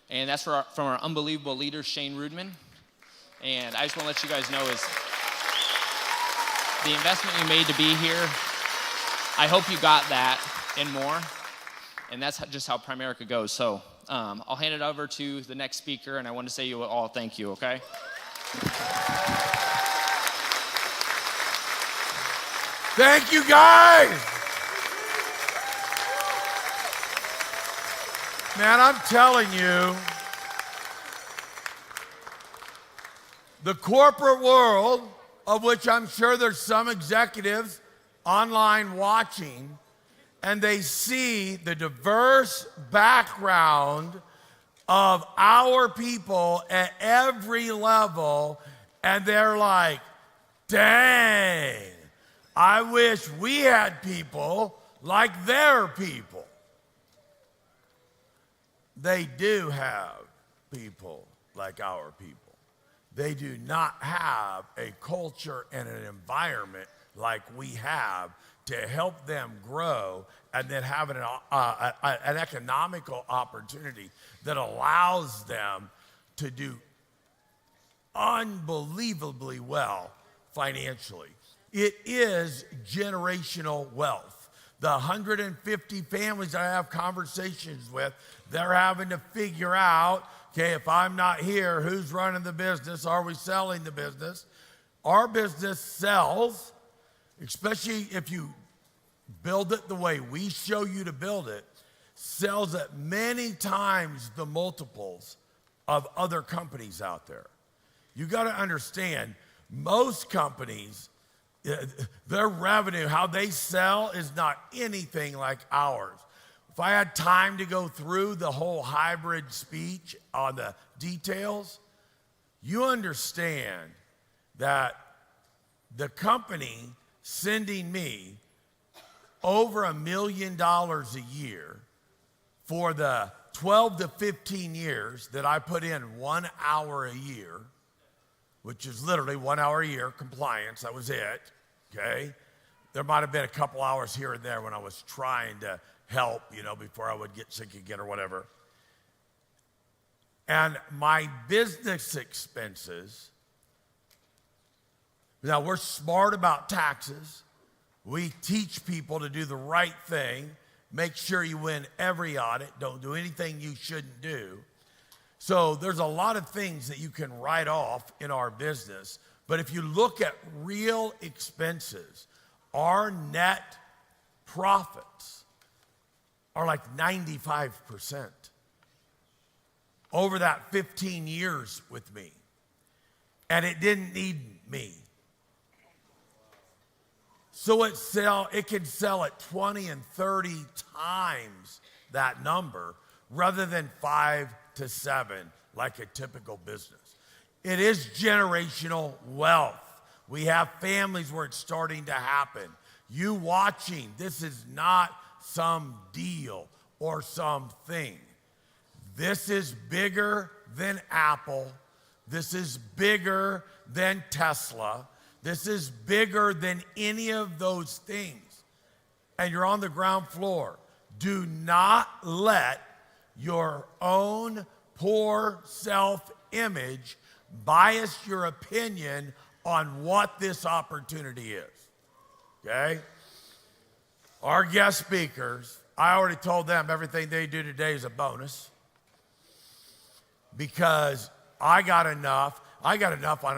And that's from our unbelievable leader, Shane Rudman. And I just want to let you guys know is the investment you made to be here, I hope you got that and more. And that's just how Primerica goes. So I'll hand it over to the next speaker, and I want to say you all thank you, okay? Thank you, guys. Man, I'm telling you, the corporate world, of which I'm sure there's some executives online watching, and they see the diverse background of our people at every level, and they're like, dang, I wish we had people like their people. They do have people like our people. They do not have a culture and an environment like we have to help them grow and then have an economical opportunity that allows them to do unbelievably well financially. It is generational wealth. The 150 families I have conversations with, they're having to figure out, okay, if I'm not here, who's running the business? Are we selling the business? Our business sells, especially if you build it the way we show you to build it, sells at many times the multiples of other companies out there. You got to understand, most companies, their revenue, how they sell is not anything like ours. If I had time to go through the whole hybrid speech on the details, you understand that the company sending me over $1 million a year for the 12 to 15 years that I put in 1 hour a year, which is literally 1 hour a year compliance, that was it, okay? There might have been a couple hours here and there when I was trying to help, before I would get sick again or whatever. And my business expenses, now we're smart about taxes. We teach people to do the right thing. Make sure you win every audit. Don't do anything you shouldn't do. So there's a lot of things that you can write off in our business. But if you look at real expenses, our net profits are like 95% over that 15 years with me. And it didn't need me. So it can sell at 20 and 30 times that number rather than 5 to 7 like a typical business. It is generational wealth. We have families where it's starting to happen. You watching, this is not some deal or something. This is bigger than Apple. This is bigger than Tesla. This is bigger than any of those things. And you're on the ground floor. Do not let your own poor self-image bias your opinion on what this opportunity is. Okay? Our guest speakers, I already told them everything they do today is a bonus because I got enough on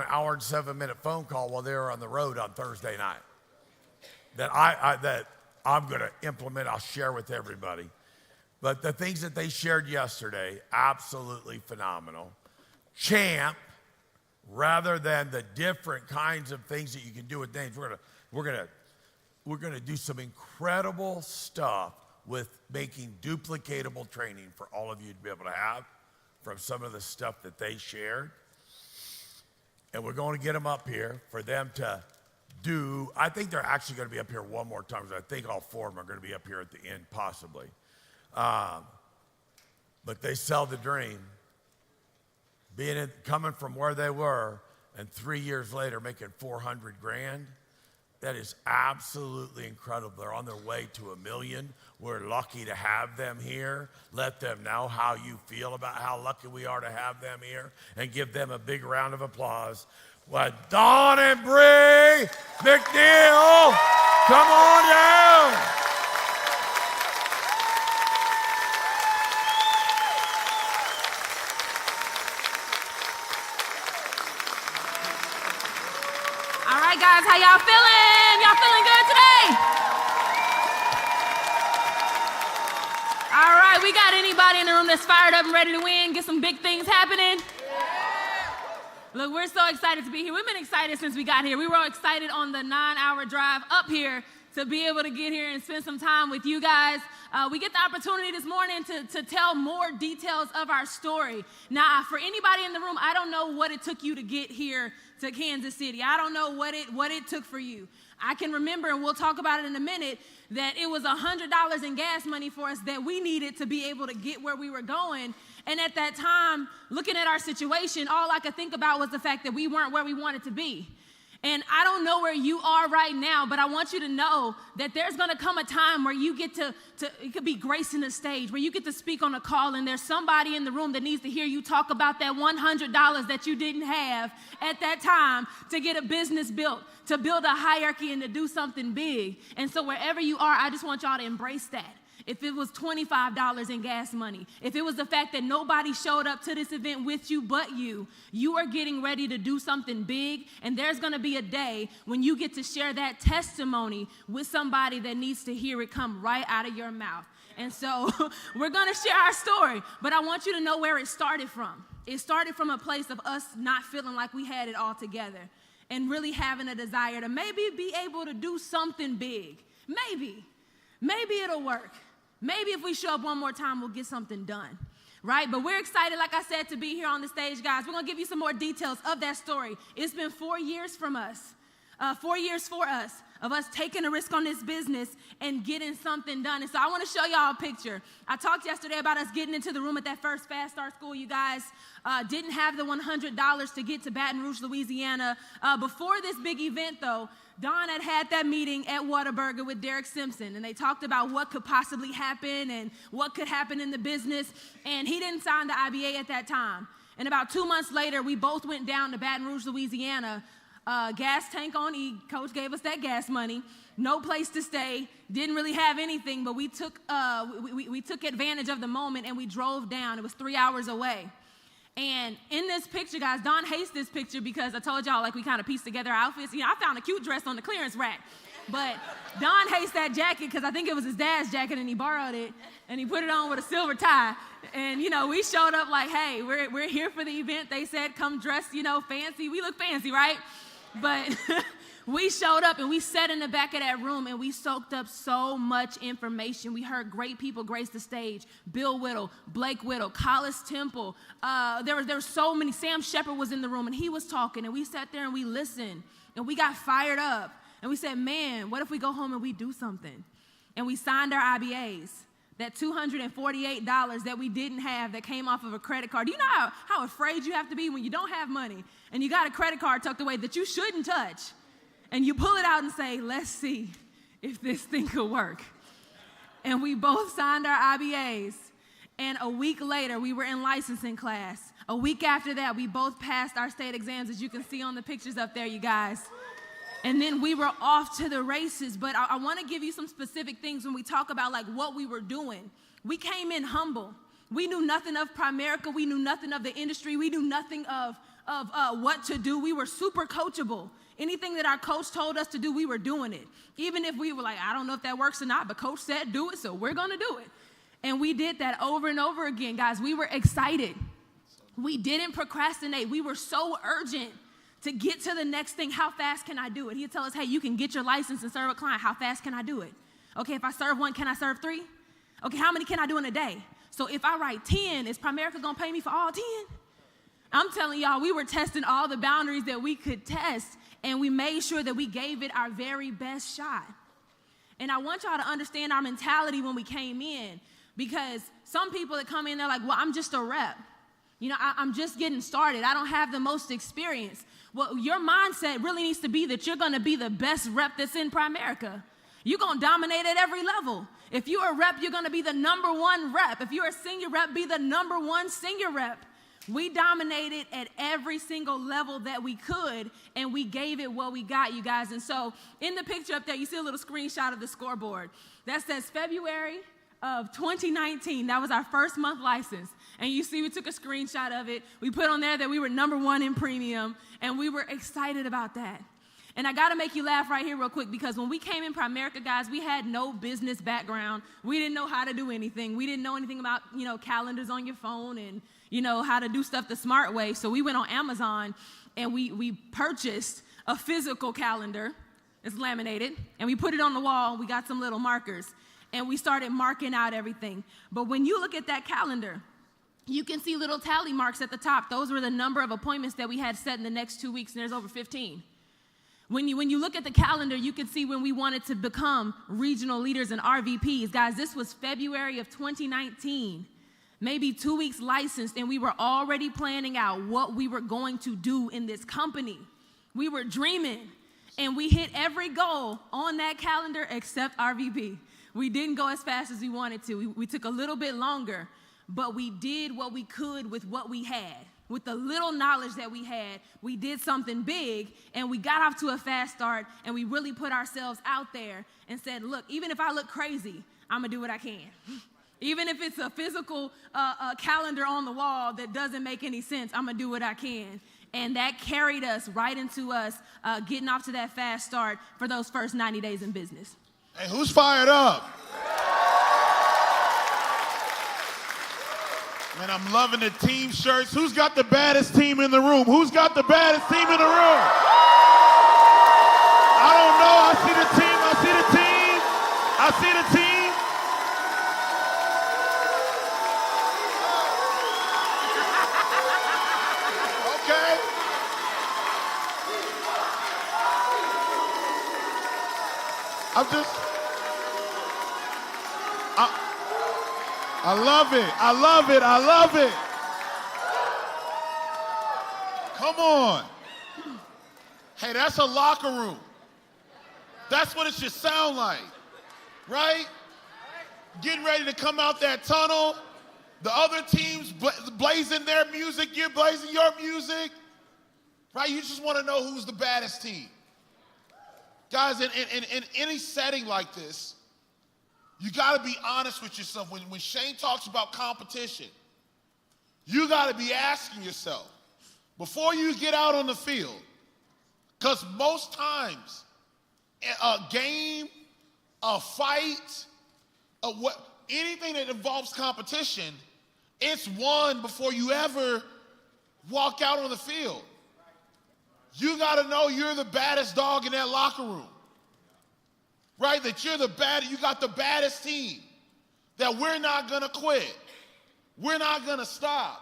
an hour and 7-minute phone call while they were on the road on Thursday night that I'm going to implement. I'll share with everybody. But the things that they shared yesterday, absolutely phenomenal. Champ, rather than the different kinds of things that you can do with names, we're going to do some incredible stuff with making duplicatable training for all of you to be able to have from some of the stuff that they shared. And we're going to get them up here for them to do. I think they're actually going to be up here one more time. I think all 4 of them are going to be up here at the end, possibly. But they sell the dream. Coming from where they were, and 3 years later making $400,000. That is absolutely incredible. They're on their way to $1 million. We're lucky to have them here. Let them know how you feel about how lucky we are to have them here, and give them a big round of applause. Well, Don and Bree McNeil, come on down. All right, guys, how y'all feeling? Y'all feeling good today? All right, we got anybody in the room that's fired up and ready to win? Get some big things happening? Look, we're so excited to be here. We've been excited since we got here. We were excited on the 9-hour drive up here to be able to get here and spend some time with you guys. We get the opportunity this morning to tell more details of our story. Now, for anybody in the room, I don't know what it took you to get here to Kansas City. I don't know what it took for you. I can remember, and we'll talk about it in a minute, that it was $100 in gas money for us that we needed to be able to get where we were going. And at that time, looking at our situation, all I could think about was the fact that we weren't where we wanted to be. And I don't know where you are right now, but I want you to know that there's gonna come a time where you get to it could be gracing the stage, where you get to speak on a call and there's somebody in the room that needs to hear you talk about that $100 that you didn't have at that time to get a business built, to build a hierarchy and to do something big. And so wherever you are, I just want y'all to embrace that. If it was $25 in gas money, if it was the fact that nobody showed up to this event with you but you are getting ready to do something big, and there's gonna be a day when you get to share that testimony with somebody that needs to hear it come right out of your mouth. And so we're gonna share our story, but I want you to know where it started from. It started from a place of us not feeling like we had it all together and really having a desire to maybe be able to do something big. Maybe it'll work. Maybe if we show up one more time, we'll get something done, right? But we're excited, like I said, to be here on the stage, guys. We're going to give you some more details of that story. It's been 4 years from us, 4 years for us, of us taking a risk on this business and getting something done. And so I want to show y'all a picture. I talked yesterday about us getting into the room at that first Fast Start School. You guys didn't have the $100 to get to Baton Rouge, Louisiana. Before this big event, though, Don had that meeting at Whataburger with Derek Simpson, and they talked about what could possibly happen and what could happen in the business, and he didn't sign the IBA at that time. And about 2 months later, we both went down to Baton Rouge, Louisiana, gas tank on E. Coach gave us that gas money, no place to stay, didn't really have anything, but we took advantage of the moment, and we drove down. It was 3 hours away. And in this picture, guys, Don hates this picture because I told y'all, like, we kind of pieced together our outfits. You know, I found a cute dress on the clearance rack. But Don hates that jacket because I think it was his dad's jacket and he borrowed it and he put it on with a silver tie. And, you know, we showed up like, hey, we're here for the event. They said, come dress, you know, fancy. We look fancy, right? But we showed up and we sat in the back of that room and we soaked up so much information. We heard great people grace the stage. Bill Whittle, Blake Whittle, Collis Temple. There were so many. Sam Shepard was in the room and he was talking and we sat there and we listened and we got fired up. And we said, man, what if we go home and we do something? And we signed our IBAs. That $248 that we didn't have that came off of a credit card. Do you know how afraid you have to be when you don't have money and you got a credit card tucked away that you shouldn't touch? And you pull it out and say, let's see if this thing could work. And we both signed our IBAs. And a week later, we were in licensing class. A week after that, we both passed our state exams, as you can see on the pictures up there, you guys. And then we were off to the races. But I want to give you some specific things when we talk about like what we were doing. We came in humble. We knew nothing of Primerica. We knew nothing of the industry. We knew nothing of what to do. We were super coachable. Anything that our coach told us to do, we were doing it. Even if we were like, I don't know if that works or not, but coach said do it, so we're going to do it. And we did that over and over again, guys. We were excited. We didn't procrastinate. We were so urgent to get to the next thing. How fast can I do it? He'd tell us, hey, you can get your license and serve a client. How fast can I do it? Okay, if I serve one, can I serve 3? Okay, how many can I do in a day? So if I write 10, is Primerica going to pay me for all 10? I'm telling y'all, we were testing all the boundaries that we could test, and we made sure that we gave it our very best shot. And I want y'all to understand our mentality when we came in, because some people that come in, they're like, well, I'm just a rep. You know, I'm just getting started. I don't have the most experience. Well, your mindset really needs to be that you're going to be the best rep that's in Primerica. You're going to dominate at every level. If you're a rep, you're going to be the #1 rep. If you're a senior rep, be the #1 senior rep. We dominated at every single level that we could, and we gave it what we got, you guys. And so in the picture up there, you see a little screenshot of the scoreboard. That says February of 2019. That was our first month license. And you see we took a screenshot of it. We put on there that we were #1 in premium, and we were excited about that. And I got to make you laugh right here real quick, because when we came in Primerica, guys, we had no business background. We didn't know how to do anything. We didn't know anything about, you know, calendars on your phone and, you know, how to do stuff the smart way. So we went on Amazon and we purchased a physical calendar. It's laminated. And we put it on the wall. We got some little markers. And we started marking out everything. But when you look at that calendar, you can see little tally marks at the top. Those were the number of appointments that we had set in the next 2 weeks, and there's over 15. When you look at the calendar, you can see when we wanted to become regional leaders and RVPs. Guys, this was February of 2019, maybe 2 weeks licensed, and we were already planning out what we were going to do in this company. We were dreaming, and we hit every goal on that calendar except RVP. We didn't go as fast as we wanted to. We took a little bit longer, but we did what we could with what we had. With the little knowledge that we had, we did something big, and we got off to a fast start, and we really put ourselves out there and said, look, even if I look crazy, I'm going to do what I can. Even if it's a physical calendar on the wall that doesn't make any sense, I'm going to do what I can. And that carried us right into us getting off to that fast start for those first 90 days in business. Hey, who's fired up? Man, I'm loving the team shirts. Who's got the baddest team in the room? Who's got the baddest team in the room? I don't know. I see the team. I see the team. I see the team. Okay. I love it. I love it. I love it. Come on. Hey, that's a locker room. That's what it should sound like, right? Getting ready to come out that tunnel. The other teams blazing their music. You're blazing your music, right? You just want to know who's the baddest team. Guys, in any setting like this, you got to be honest with yourself. When Shane talks about competition, you got to be asking yourself, before you get out on the field, because most times, a game, a fight, anything that involves competition, it's won before you ever walk out on the field. You got to know you're the baddest dog in that locker room. Right? That you're you got the baddest team. That we're not going to quit. We're not going to stop.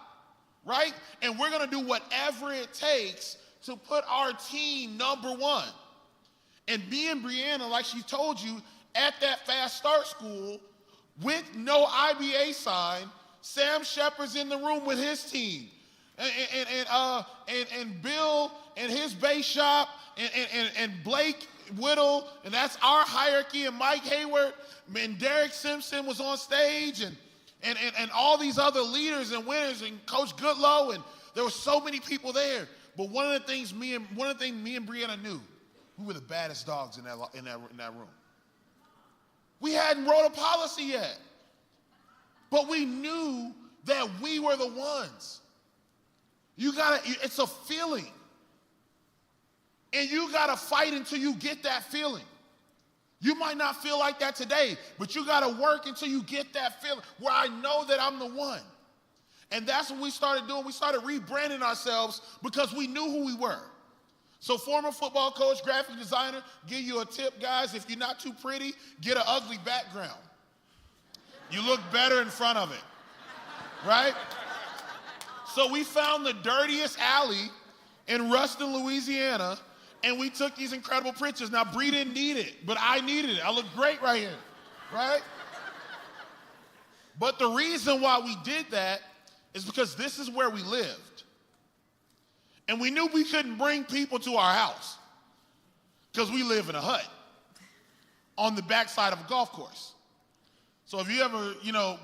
Right? And we're going to do whatever it takes to put our team number one. And me and Brianna, like she told you, at that fast start school, with no IBA sign, Sam Shepard's in the room with his team. And Bill and his base shop, and Blake Whittle, and that's our hierarchy, and Mike Hayward, and Derek Simpson was on stage, and all these other leaders and winners, and Coach Goodlow, and there were so many people there. But one of the things me and Brianna knew, we were the baddest dogs in that room. We hadn't wrote a policy yet, but we knew that we were the ones. It's a feeling. And you got to fight until you get that feeling. You might not feel like that today, but you got to work until you get that feeling where I know that I'm the one. And that's what we started doing. We started rebranding ourselves because we knew who we were. So former football coach, graphic designer, give you a tip, guys. If you're not too pretty, get an ugly background. You look better in front of it, right? So we found the dirtiest alley in Ruston, Louisiana, and we took these incredible pictures. Now, Bree didn't need it, but I needed it. I look great right here, right? But the reason why we did that is because this is where we lived. And we knew we couldn't bring people to our house because we live in a hut on the backside of a golf course. So if you ever,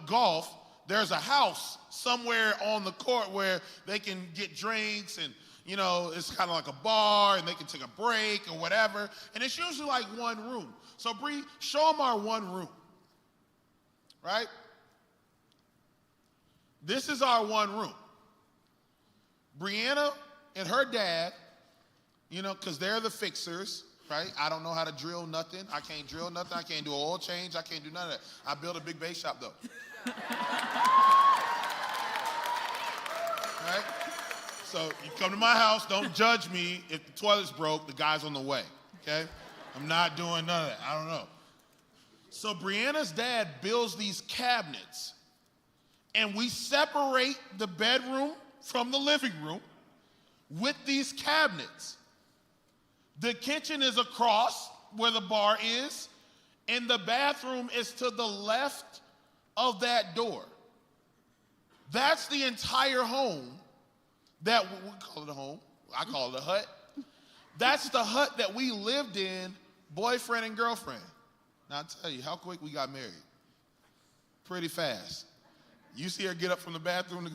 golf, there's a house somewhere on the court where they can get drinks and, it's kind of like a bar and they can take a break or whatever. And it's usually like one room. So Bree, show them our one room, right? This is our one room. Brianna and her dad, because they're the fixers, right? I don't know how to drill nothing. I can't drill nothing. I can't do an oil change. I can't do none of that. I built a big base shop, though. Right? So you come to my house, don't judge me. If the toilet's broke, the guy's on the way, okay? I'm not doing none of that. I don't know. So Brianna's dad builds these cabinets, and we separate the bedroom from the living room with these cabinets. The kitchen is across where the bar is, and the bathroom is to the left of that door. That's the entire home that we call it a home. I call it a hut. That's the hut that we lived in, boyfriend and girlfriend. Now, I'll tell you how quick we got married. Pretty fast. You see her get up from the bathroom to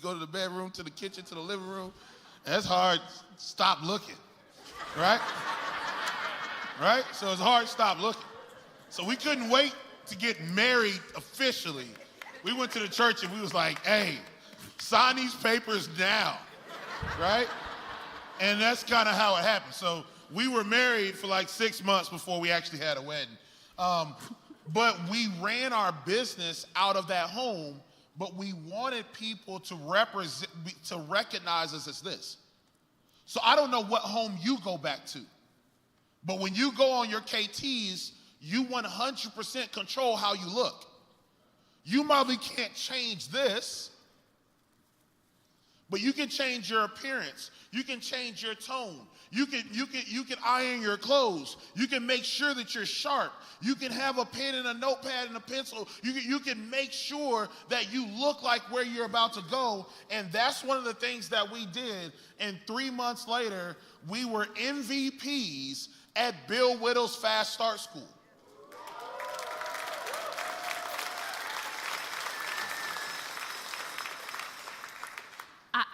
go to the bedroom, to the kitchen, to the living room. That's hard. Stop looking, right? Right? So it's hard to stop looking. So we couldn't wait to get married officially. We went to the church and we was like, hey, sign these papers now, right? And that's kind of how it happened. So we were married for like 6 months before we actually had a wedding. But we ran our business out of that home, but we wanted people to recognize us as this. So I don't know what home you go back to, but when you go on your KTs, you 100% control how you look. You probably can't change this, but you can change your appearance. You can change your tone. You can iron your clothes. You can make sure that you're sharp. You can have a pen and a notepad and a pencil. You can make sure that you look like where you're about to go. And that's one of the things that we did. And 3 months later, we were MVPs at Bill Whittle's Fast Start School.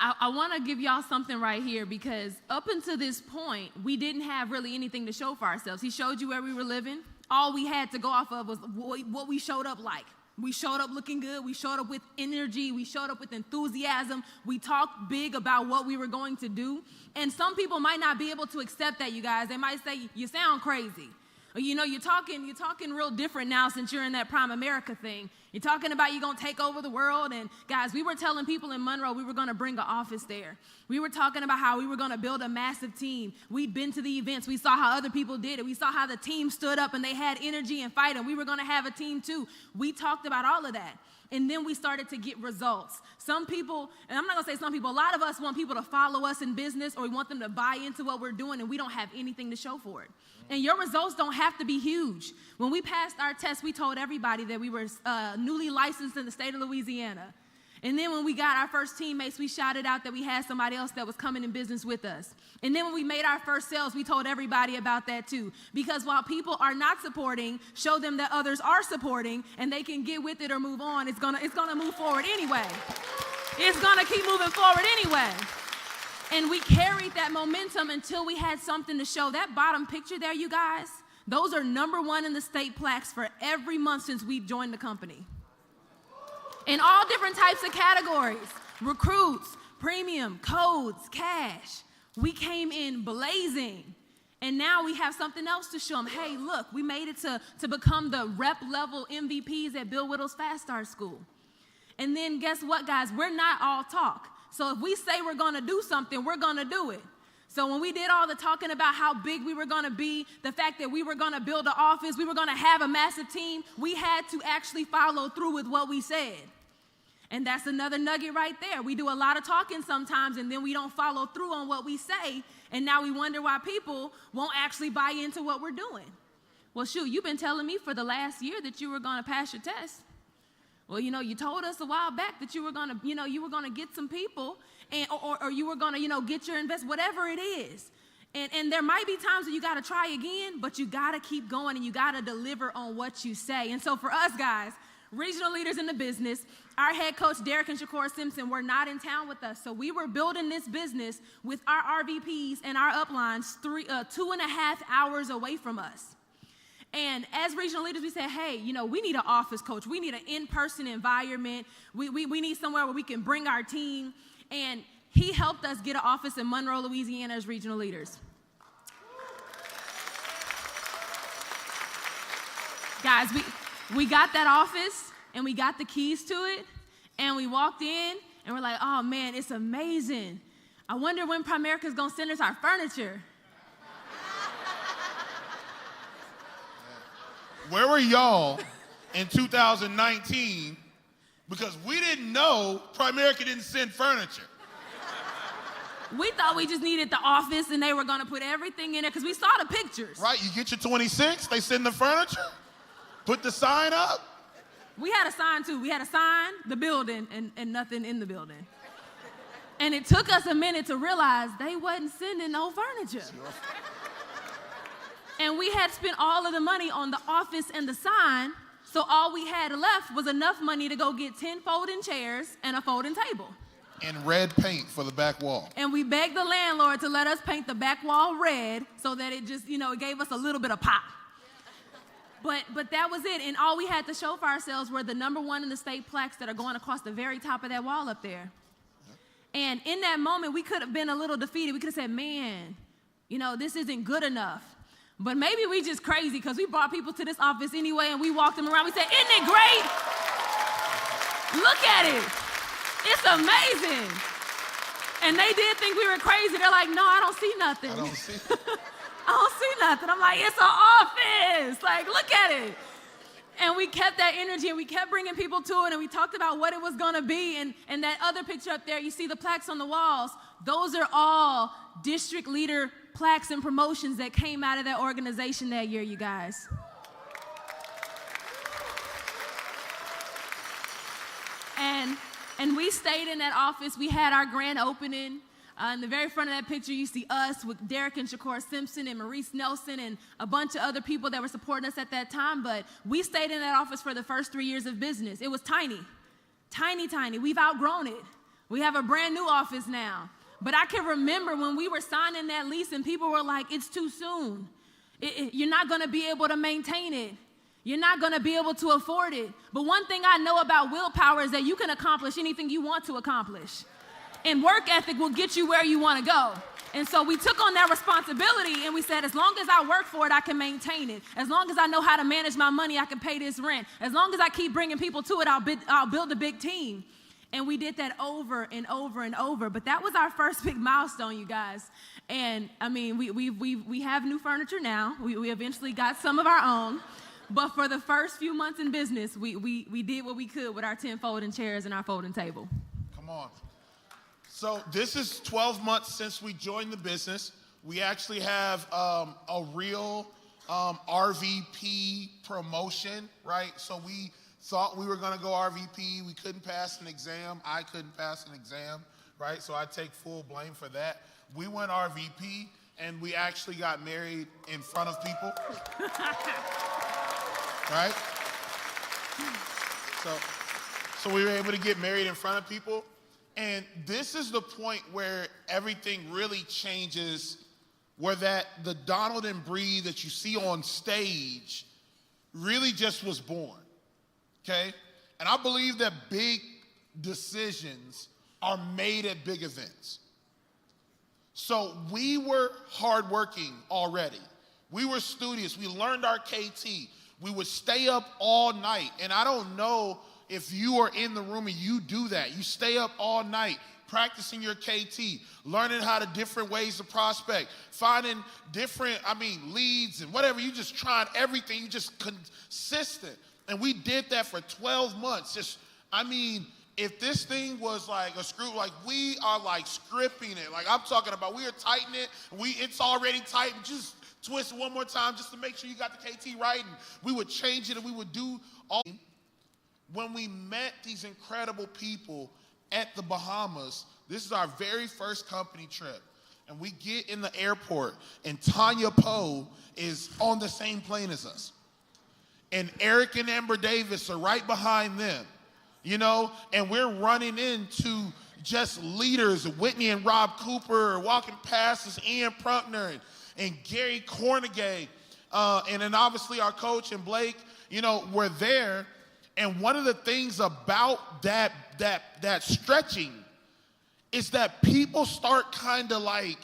I want to give y'all something right here, because up until this point, we didn't have really anything to show for ourselves. He showed you where we were living. All we had to go off of was what we showed up like. We showed up looking good. We showed up with energy. We showed up with enthusiasm. We talked big about what we were going to do. And some people might not be able to accept that, you guys. They might say, you sound crazy. Or, you know, you're talking real different now since you're in that Prime America thing. You're talking about you're going to take over the world. And guys, we were telling people in Monroe we were going to bring an office there. We were talking about how we were going to build a massive team. We'd been to the events. We saw how other people did it. We saw how the team stood up and they had energy and fight, and we were going to have a team too. We talked about all of that. And then we started to get results. Some people, and I'm not going to say some people, a lot of us want people to follow us in business, or we want them to buy into what we're doing, and we don't have anything to show for it. And your results don't have to be huge. When we passed our test, we told everybody that we were newly licensed in the state of Louisiana. And then when we got our first teammates, we shouted out that we had somebody else that was coming in business with us. And then when we made our first sales, we told everybody about that too. Because while people are not supporting, show them that others are supporting, and they can get with it or move on. It's gonna move forward anyway. It's gonna keep moving forward anyway. And we carried that momentum until we had something to show. That bottom picture there, you guys, those are #1 in the state plaques for every month since we joined the company. In all different types of categories: recruits, premium, codes, cash. We came in blazing. And now we have something else to show them. Hey, look, we made it to become the rep level MVPs at Bill Whittle's Fast Start School. And then guess what, guys? We're not all talk. So if we say we're going to do something, we're going to do it. So when we did all the talking about how big we were going to be, the fact that we were going to build an office, we were going to have a massive team, we had to actually follow through with what we said. And that's another nugget right there. We do a lot of talking sometimes, and then we don't follow through on what we say, and now we wonder why people won't actually buy into what we're doing. Well, shoot, you've been telling me for the last year that you were going to pass your test. Well, you know, you told us a while back that you were going to get some people, and or you were going to, get your invest, whatever it is. And there might be times where you got to try again, but you got to keep going, and you got to deliver on what you say. And so for us guys, regional leaders in the business, our head coach, Derek and Shakur Simpson, were not in town with us. So we were building this business with our RVPs and our uplines 2.5 hours away from us. And as regional leaders, we said, hey, we need an office coach. We need an in-person environment. We need somewhere where we can bring our team. And he helped us get an office in Monroe, Louisiana as regional leaders. Guys, we got that office, and we got the keys to it, and we walked in, and we're like, oh, man, it's amazing. I wonder when Primerica's going to send us our furniture. Where were y'all in 2019? Because we didn't know Primerica didn't send furniture. We thought we just needed the office, and they were going to put everything in there because we saw the pictures. Right, you get your 26, they send the furniture, put the sign up. We had a sign, too. We had a sign, the building, and nothing in the building. And it took us a minute to realize they wasn't sending no furniture. And we had spent all of the money on the office and the sign, so all we had left was enough money to go get 10 folding chairs and a folding table. And red paint for the back wall. And we begged the landlord to let us paint the back wall red so that it just, it gave us a little bit of pop. But that was it, and all we had to show for ourselves were the #1 in the state plaques that are going across the very top of that wall up there. And in that moment, we could have been a little defeated. We could have said, man, this isn't good enough. But maybe we just crazy because we brought people to this office anyway and we walked them around. We said, isn't it great? Look at it. It's amazing. And they did think we were crazy. They're like, no, I don't see nothing. I don't see nothing. I'm like, it's an office. Like, look at it. And we kept that energy and we kept bringing people to it and we talked about what it was going to be. And that other picture up there, you see the plaques on the walls. Those are all district leader plaques and promotions that came out of that organization that year, you guys. And we stayed in that office. We had our grand opening. In the very front of that picture, you see us with Derek and Shakur Simpson and Maurice Nelson and a bunch of other people that were supporting us at that time. But we stayed in that office for the first 3 years of business. It was tiny, tiny, tiny. We've outgrown it. We have a brand new office now. But I can remember when we were signing that lease and people were like, it's too soon. You're not going to be able to maintain it. You're not going to be able to afford it. But one thing I know about willpower is that you can accomplish anything you want to accomplish. And work ethic will get you where you want to go. And so we took on that responsibility and we said, as long as I work for it, I can maintain it. As long as I know how to manage my money, I can pay this rent. As long as I keep bringing people to it, I'll build a big team. And we did that over and over and over. But that was our first big milestone, you guys. And I mean, we have new furniture now. We eventually got some of our own. But for the first few months in business, we did what we could with our 10 folding chairs and our folding table. Come on. So this is 12 months since we joined the business. We actually have a real RVP promotion, right? So we thought we were going to go RVP. We couldn't pass an exam. I couldn't pass an exam, right? So I take full blame for that. We went RVP, and we actually got married in front of people, right? So we were able to get married in front of people. And this is the point where everything really changes, where the Donald and Bree that you see on stage really just was born, okay? And I believe that big decisions are made at big events. So we were hardworking already. We were studious. We learned our KT. We would stay up all night. And I don't know if you are in the room and you do that. You stay up all night practicing your KT, learning how to different ways to prospect, finding different, leads and whatever. You just trying everything. You just consistent. And we did that for 12 months. If this thing was like a screw, like we are like scripting it. Like I'm talking about, we are tightening it. It's already tight. Just twist it one more time just to make sure you got the KT right. And we would change it and we would do all. When we met these incredible people at the Bahamas, this is our very first company trip. And we get in the airport and Tanya Poe is on the same plane as us. And Eric and Amber Davis are right behind them, and we're running into just leaders. Whitney and Rob Cooper are walking past us, Ian Prunkner and Gary Cornegay, and then obviously our coach and Blake, were there. And one of the things about that stretching is that people start kind of like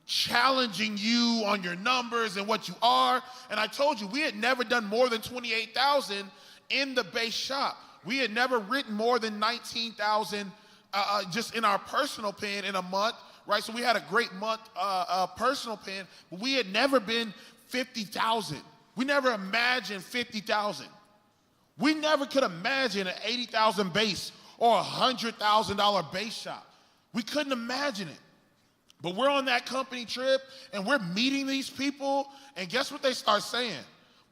challenging you on your numbers and what you are. And I told you, we had never done more than 28,000 in the base shop. We had never written more than 19,000 just in our personal pen in a month, right? So we had a great month personal pen, but we had never been 50,000. We never imagined 50,000. We never could imagine an 80,000 base or a $100,000 base shop. We couldn't imagine it. But we're on that company trip and we're meeting these people, and guess what they start saying?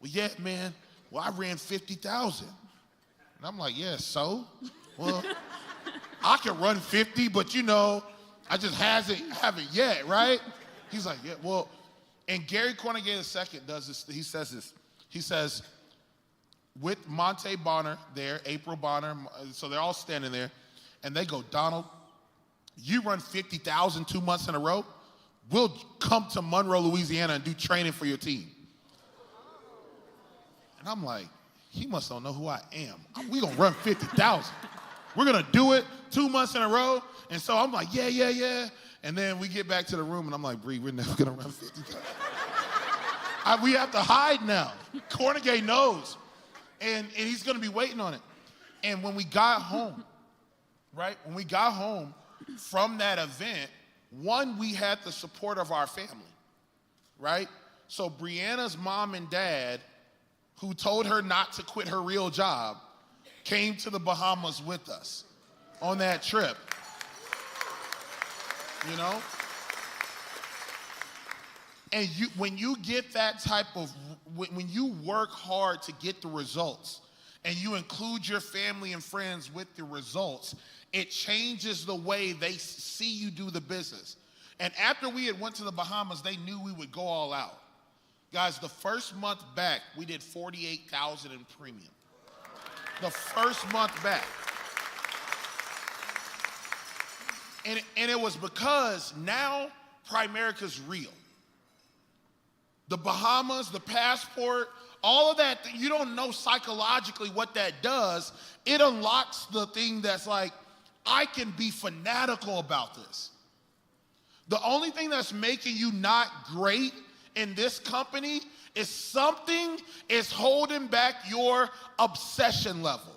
Well, yeah, man, I ran 50,000. And I'm like, yeah, so? Well, I can run 50, but I just haven't yet, right? He's like, yeah, well, and Gary Cornegay II does this, he says this. He says, with Monte Bonner there, April Bonner, so they're all standing there, and they go, Donald, you run 50,000 2 months in a row, we'll come to Monroe, Louisiana and do training for your team. And I'm like, he must don't know who I am. We gonna run 50,000. We're gonna do it 2 months in a row. And so I'm like, yeah. And then we get back to the room and I'm like, Bree, we're never gonna run 50,000. We have to hide now. Cornegay knows. And he's gonna be waiting on it. And when we got home, right? When we got home from that event, one, we had the support of our family, right? So Brianna's mom and dad, who told her not to quit her real job, came to the Bahamas with us on that trip, And when you get that type of, when you work hard to get the results and you include your family and friends with the results, it changes the way they see you do the business. And after we had went to the Bahamas, they knew we would go all out. Guys, the first month back, we did 48,000 in premium. The first month back. And it was because now Primerica's real. The Bahamas, the passport, all of that, you don't know psychologically what that does. It unlocks the thing that's like, I can be fanatical about this. The only thing that's making you not great in this company is something is holding back your obsession level.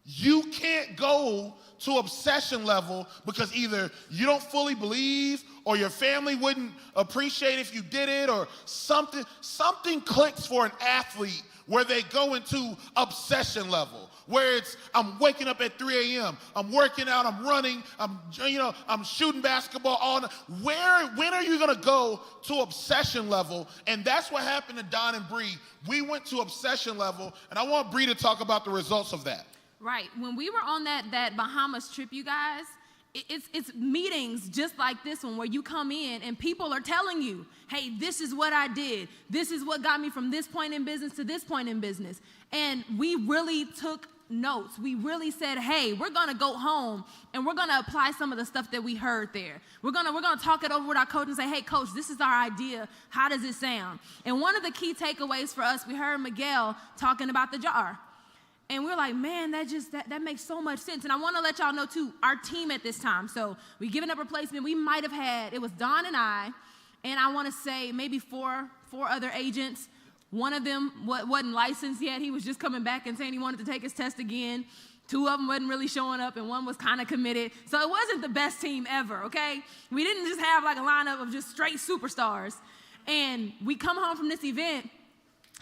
You can't go to obsession level because either you don't fully believe or your family wouldn't appreciate if you did it, or something clicks for an athlete where they go into obsession level, where it's, I'm waking up at 3 a.m., I'm working out, I'm running, I'm shooting basketball all night. When are you gonna go to obsession level? And that's what happened to Don and Bree. We went to obsession level, and I want Bree to talk about the results of that. Right. When we were on that Bahamas trip, you guys, it's meetings just like this one where you come in and people are telling you, hey, this is what I did. This is what got me from this point in business to this point in business. And we really took notes. We really said, hey, we're going to go home and we're going to apply some of the stuff that we heard there. We're going to talk it over with our coach and say, hey, coach, this is our idea. How does it sound? And one of the key takeaways for us, we heard Miguel talking about the jar. And we're like, man, that makes so much sense. And I want to let y'all know, too, our team at this time. So we given up replacement. We might have had, it was Don and I want to say maybe four other agents. One of them wasn't licensed yet. He was just coming back and saying he wanted to take his test again. 2 of them wasn't really showing up, and 1 was kind of committed. So it wasn't the best team ever, okay? We didn't just have like a lineup of just straight superstars. And we come home from this event,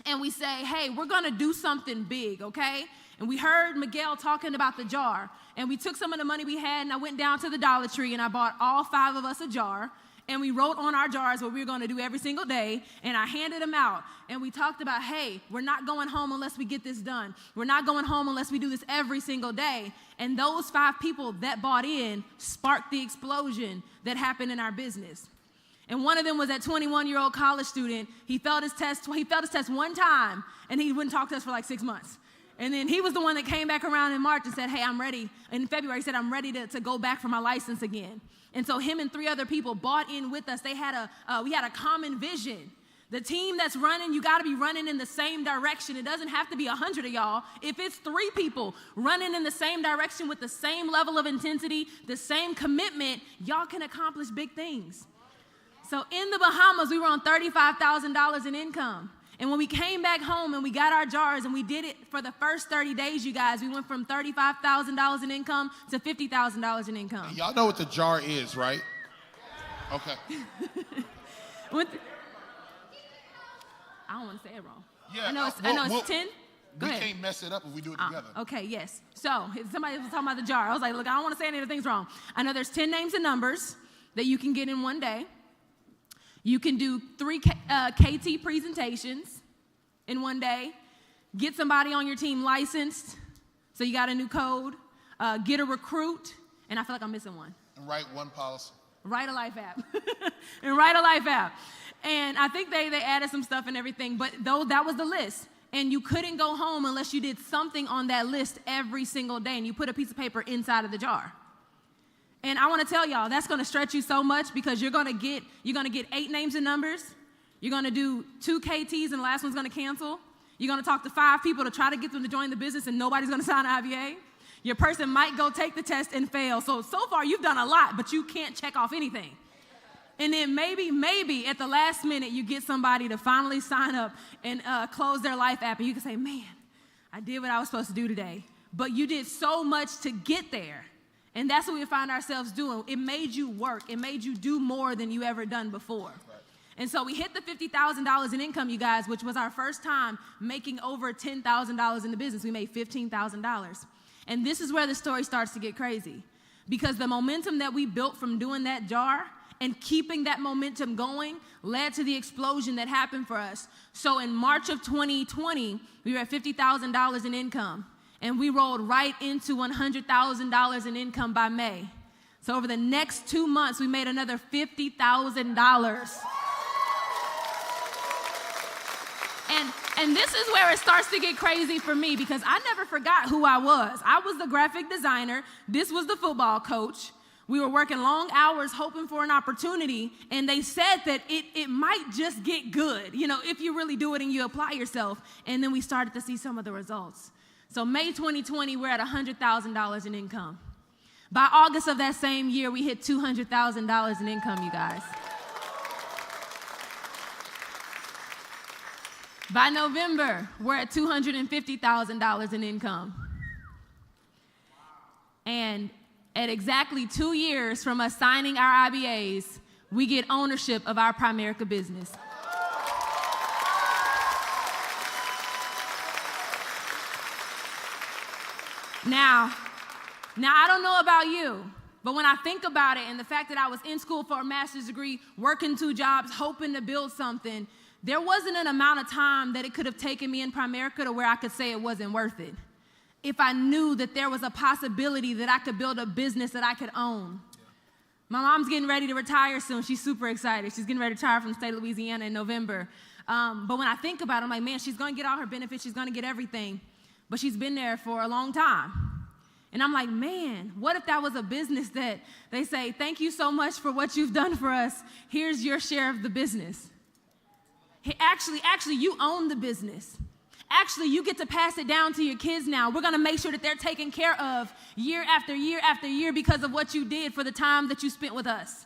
and we say, hey, we're going to do something big, okay? And we heard Miguel talking about the jar. And we took some of the money we had, and I went down to the Dollar Tree, and I bought all 5 of us a jar. And we wrote on our jars what we were going to do every single day, and I handed them out. And we talked about, hey, we're not going home unless we get this done. We're not going home unless we do this every single day. And those 5 people that bought in sparked the explosion that happened in our business. And one of them was that 21-year-old college student. He failed his test 1 time, and he wouldn't talk to us for like 6 months. And then he was the one that came back around in March and said, hey, I'm ready. In February, he said, I'm ready to go back for my license again. And so him and 3 other people bought in with us. We had a common vision. The team that's running, you got to be running in the same direction. It doesn't have to be 100 of y'all. If it's 3 people running in the same direction with the same level of intensity, the same commitment, y'all can accomplish big things. So in the Bahamas, we were on $35,000 in income. And when we came back home and we got our jars and we did it for the first 30 days, you guys, we went from $35,000 in income to $50,000 in income. Y'all know what the jar is, right? Okay. I don't want to say it wrong. Yeah, I know it's 10. Go ahead. Can't mess it up if we do it together. Okay, yes. So somebody was talking about the jar. I was like, look, I don't want to say any of the things wrong. I know there's 10 names and numbers that you can get in one day. You can do 3 KT presentations in one day. Get somebody on your team licensed, so you got a new code. Get a Recruit, and I feel like I'm missing one. And write one policy. Write a Life app. And Write a Life app. And I think they added some stuff and everything, but that was the list. And you couldn't go home unless you did something on that list every single day, and you put a piece of paper inside of the jar. And I want to tell y'all, that's going to stretch you so much because you're going to get 8 names and numbers. You're going to do 2 KTs, and the last one's going to cancel. You're going to talk to 5 people to try to get them to join the business, and nobody's going to sign an IBA. Your person might go take the test and fail. So far, you've done a lot, but you can't check off anything. And then maybe at the last minute, you get somebody to finally sign up and close their Life app, and you can say, man, I did what I was supposed to do today. But you did so much to get there. And that's what we find ourselves doing. It made you work. It made you do more than you ever done before. Right. And so we hit the $50,000 in income, you guys, which was our first time making over $10,000 in the business. We made $15,000. And this is where the story starts to get crazy. Because the momentum that we built from doing that jar and keeping that momentum going led to the explosion that happened for us. So in March of 2020, we were at $50,000 in income, and we rolled right into $100,000 in income by May. So over the next 2 months, we made another $50,000. And this is where it starts to get crazy for me because I never forgot who I was. I was the graphic designer. This was the football coach. We were working long hours hoping for an opportunity, and they said that it might just get good, if you really do it and you apply yourself. And then we started to see some of the results. So May 2020, we're at $100,000 in income. By August of that same year, we hit $200,000 in income, you guys. By November, we're at $250,000 in income. And at exactly 2 years from us signing our IBAs, we get ownership of our Primerica business. Now, I don't know about you, but when I think about it and the fact that I was in school for a master's degree, working 2 jobs, hoping to build something, there wasn't an amount of time that it could have taken me in Primerica to where I could say it wasn't worth it. If I knew that there was a possibility that I could build a business that I could own. My mom's getting ready to retire soon. She's super excited. She's getting ready to retire from the state of Louisiana in November. But when I think about it, I'm like, man, she's going to get all her benefits. She's going to get everything. But she's been there for a long time. And I'm like, man, what if that was a business that they say, thank you so much for what you've done for us. Here's your share of the business. Hey, actually, you own the business. Actually, you get to pass it down to your kids now. We're going to make sure that they're taken care of year after year after year because of what you did for the time that you spent with us.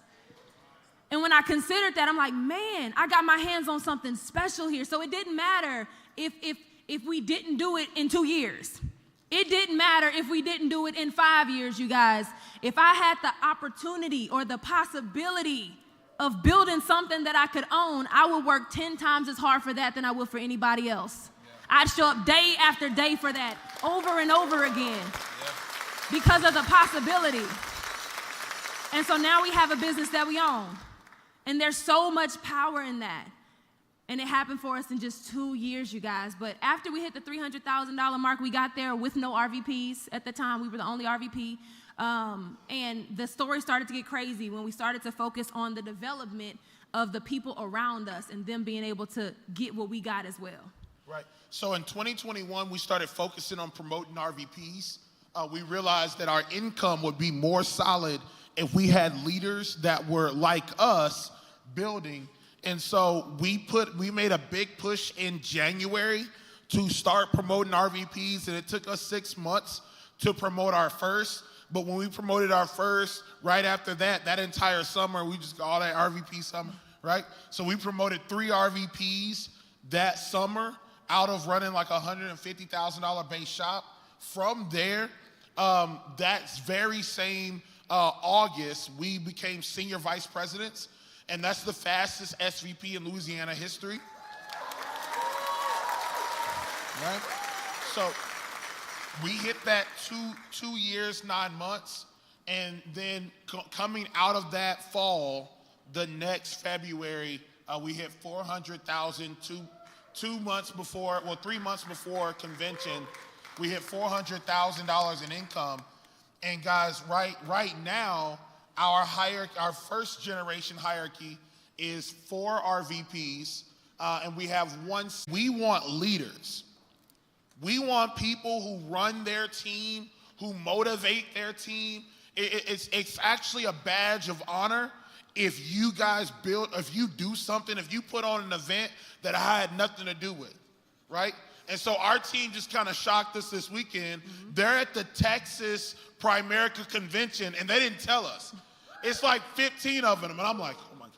And when I considered that, I'm like, man, I got my hands on something special here. So it didn't matter if we didn't do it in 2 years. It didn't matter if we didn't do it in 5 years, you guys. If I had the opportunity or the possibility of building something that I could own, I would work 10 times as hard for that than I would for anybody else. I'd show up day after day for that, over and over again, because of the possibility. And so now we have a business that we own. And there's so much power in that. And it happened for us in just 2 years, you guys. But after we hit the $300,000 mark, we got there with no RVPs at the time. We were the only RVP. And the story started to get crazy when we started to focus on the development of the people around us and them being able to get what we got as well. Right. So in 2021, we started focusing on promoting RVPs. We realized that our income would be more solid if we had leaders that were like us building. And so we made a big push in January to start promoting RVPs, and it took us 6 months to promote our first. But when we promoted our first, right after that entire summer, we just got all that RVP summer, right? So we promoted 3 RVPs that summer out of running like a $150,000 base shop. From there, that very same August, we became senior vice presidents, and that's the fastest SVP in Louisiana history. Right? So we hit that 2 years, 9 months, and then coming out of that fall, the next February, we hit 400,000. 3 months before convention, we hit $400,000 in income. And guys, right now, our first generation hierarchy is 4 RVPs, and we have one. We want leaders. We want people who run their team, who motivate their team. It's actually a badge of honor if you guys if you do something, if you put on an event that I had nothing to do with, right? And so our team just kind of shocked us this weekend. They're at the Texas Primerica convention, and they didn't tell us. It's like 15 of them, and I'm like, oh my God.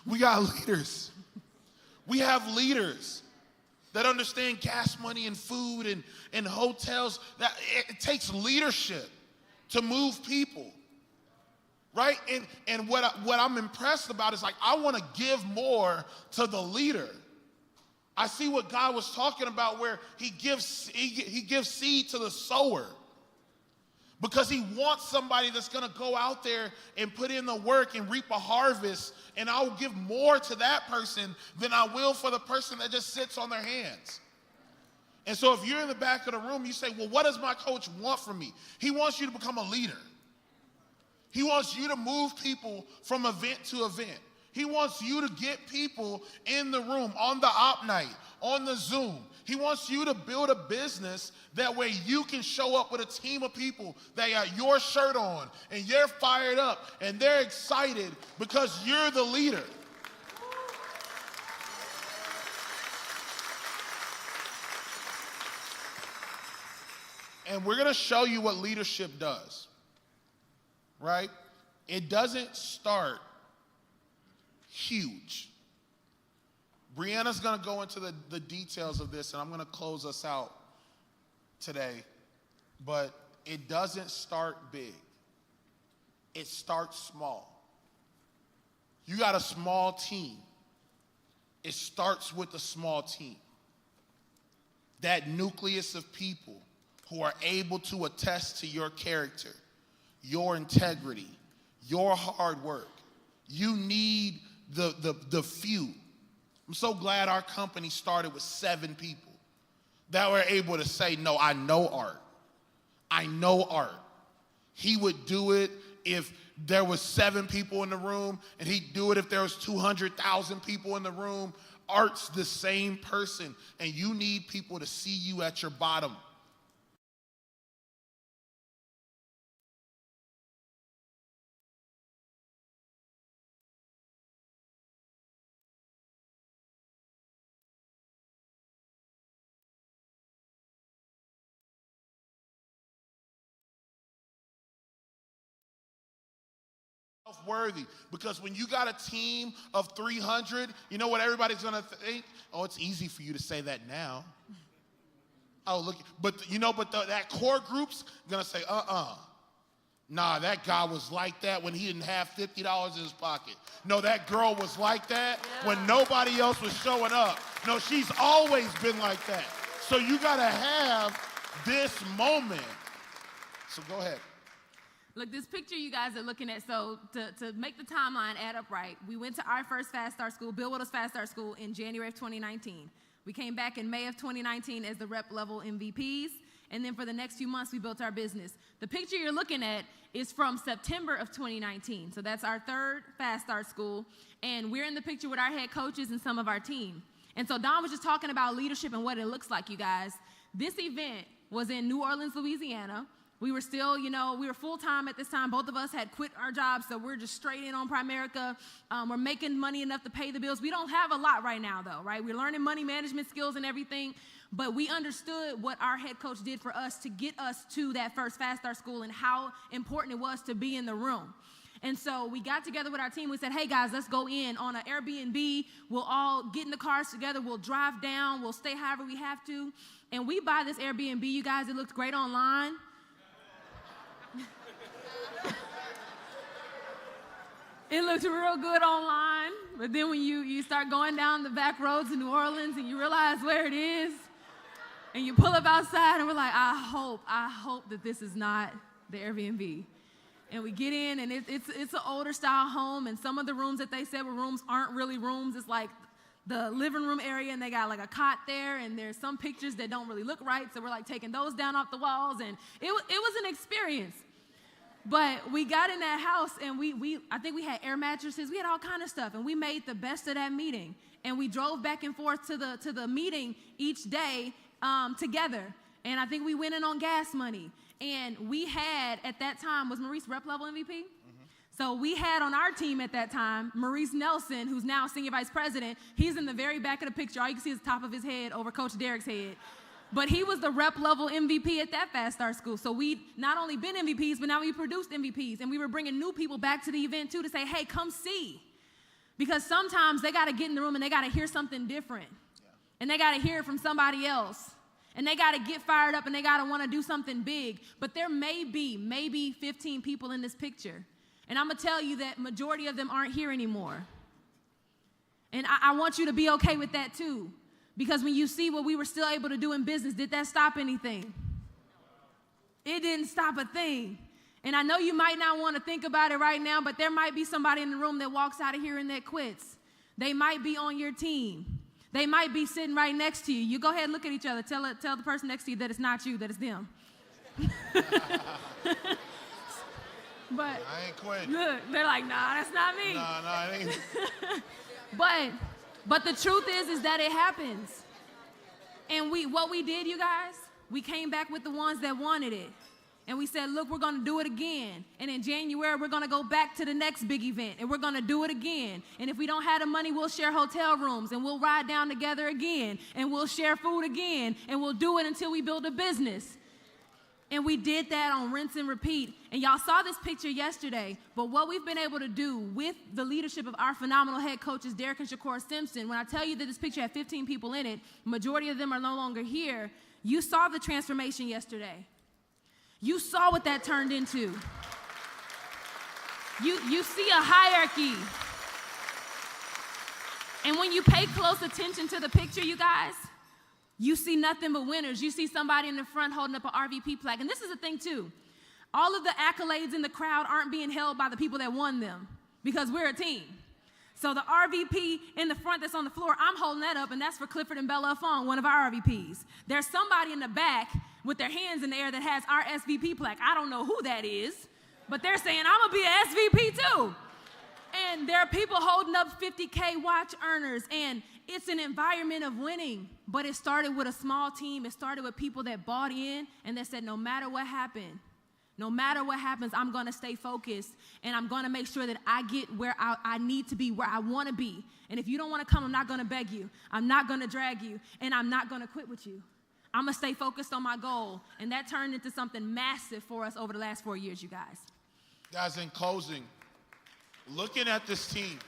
We got leaders. We have leaders that understand gas money and food and hotels. That it takes leadership to move people, right? And what I'm impressed about is, like, I want to give more to the leader. I see what God was talking about, where he gives seed to the sower, because he wants somebody that's going to go out there and put in the work and reap a harvest, and I will give more to that person than I will for the person that just sits on their hands. And so if you're in the back of the room, you say, well, what does my coach want from me? He wants you to become a leader. He wants you to move people from event to event. He wants you to get people in the room, on the op night, on the Zoom. He wants you to build a business that way you can show up with a team of people that got your shirt on, and you're fired up, and they're excited because you're the leader. And we're going to show you what leadership does, right? It doesn't start huge. Brianna's going to go into the details of this, and I'm going to close us out today. But it doesn't start big. It starts small. You got a small team. It starts with a small team. That nucleus of people who are able to attest to your character, your integrity, your hard work. You need the few. I'm so glad our company started with 7 people that were able to say, no, I know art. I know art. He would do it if there was 7 people in the room, and he'd do it if there was 200,000 people in the room. Art's the same person, and you need people to see you at your bottom. Worthy, because when you got a team of 300, you know what everybody's gonna think? Oh, it's easy for you to say that now. Oh, look, but that core group's gonna say, nah, that guy was like that when he didn't have $50 in his pocket. No, that girl was like that when nobody else was showing up. No, she's always been like that. So you gotta have this moment. So go ahead. Look, this picture you guys are looking at, so to make the timeline add up right, we went to our first Fast Start School, Bill Withers Fast Start School, in January of 2019. We came back in May of 2019 as the rep level MVPs, and then for the next few months, we built our business. The picture you're looking at is from September of 2019, so that's our third Fast Start School, and we're in the picture with our head coaches and some of our team. And so Don was just talking about leadership and what it looks like, you guys. This event was in New Orleans, Louisiana. We were still, we were full-time at this time. Both of us had quit our jobs, so we're just straight in on Primerica. We're making money enough to pay the bills. We don't have a lot right now, though, right? We're learning money management skills and everything, but we understood what our head coach did for us to get us to that first Fast Start School and how important it was to be in the room. And so we got together with our team. We said, hey, guys, let's go in on an Airbnb. We'll all get in the cars together. We'll drive down. We'll stay however we have to. And we buy this Airbnb, you guys. It looked great online. It looks real good online, but then when you start going down the back roads in New Orleans and you realize where it is, and you pull up outside and we're like, I hope that this is not the Airbnb. And we get in, and it's an older style home, and some of the rooms that they said were rooms aren't really rooms. It's like the living room area, and they got like a cot there, and there's some pictures that don't really look right, so we're like taking those down off the walls, and it was an experience. But we got in that house and I think we had air mattresses. We had all kind of stuff, and we made the best of that meeting. And we drove back and forth to the meeting each day together. And I think we went in on gas money. And we had, at that time, was Maurice rep level MVP? Mm-hmm. So we had on our team at that time, Maurice Nelson, who's now senior vice president. He's in the very back of the picture. All you can see is the top of his head over Coach Derek's head. But he was the rep level MVP at that Fast Start school. So we not only been MVPs, but now we produced MVPs. And we were bringing new people back to the event too to say, hey, come see. Because sometimes they got to get in the room and they got to hear something different. Yeah. And they got to hear it from somebody else. And they got to get fired up and they got to want to do something big. But there may be maybe 15 people in this picture. And I'm going to tell you that majority of them aren't here anymore. And I want you to be okay with that too. Because when you see what we were still able to do in business, did that stop anything? It didn't stop a thing. And I know you might not want to think about it right now, but there might be somebody in the room that walks out of here and that quits. They might be on your team. They might be sitting right next to you. You go ahead and look at each other. Tell the person next to you that it's not you, that it's them. But I ain't quitting. Look, they're like, nah, that's not me. Nah, it ain't. But the truth is that it happens. And what we did, you guys, we came back with the ones that wanted it. And we said, look, we're going to do it again. And in January, we're going to go back to the next big event. And we're going to do it again. And if we don't have the money, we'll share hotel rooms. And we'll ride down together again. And we'll share food again. And we'll do it until we build a business. And we did that on rinse and repeat. And y'all saw this picture yesterday. But what we've been able to do with the leadership of our phenomenal head coaches, Derek and Shakur Simpson, when I tell you that this picture had 15 people in it, majority of them are no longer here, you saw the transformation yesterday. You saw what that turned into. You see a hierarchy. And when you pay close attention to the picture, you guys, you see nothing but winners. You see somebody in the front holding up an RVP plaque. And this is the thing, too. All of the accolades in the crowd aren't being held by the people that won them because we're a team. So the RVP in the front that's on the floor, I'm holding that up, and that's for Clifford and Bella Fong, one of our RVPs. There's somebody in the back with their hands in the air that has our SVP plaque. I don't know who that is, but they're saying, I'm going to be an SVP too. And there are people holding up 50K watch earners, and it's an environment of winning. But it started with a small team. It started with people that bought in and that said, no matter what happens, I'm going to stay focused, and I'm going to make sure that I get where I need to be, where I want to be. And if you don't want to come, I'm not going to beg you. I'm not going to drag you, and I'm not going to quit with you. I'm going to stay focused on my goal. And that turned into something massive for us over the last 4 years, you guys. Guys, in closing, looking at this team,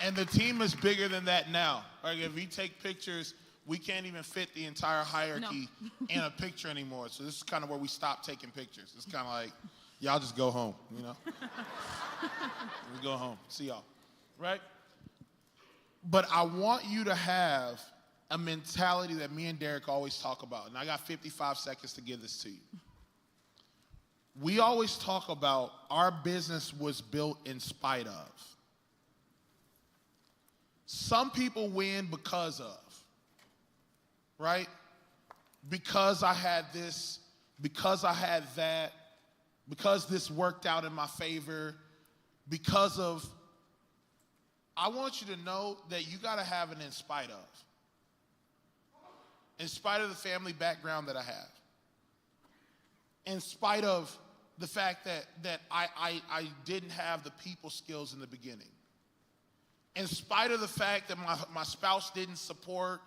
and the team is bigger than that now. Like if we take pictures, we can't even fit the entire hierarchy in a picture anymore. So this is kind of where we stop taking pictures. It's kind of like, y'all just go home, you know? We go home. See y'all, right? But I want you to have a mentality that me and Derek always talk about. And I got 55 seconds to give this to you. We always talk about our business was built in spite of. Some people win because of. Right? Because I had this, because I had that, because this worked out in my favor, because of, I want you to know that you got to have an in spite of. In spite of the family background that I have. In spite of the fact that I didn't have the people skills in the beginning. In spite of the fact that my spouse didn't support.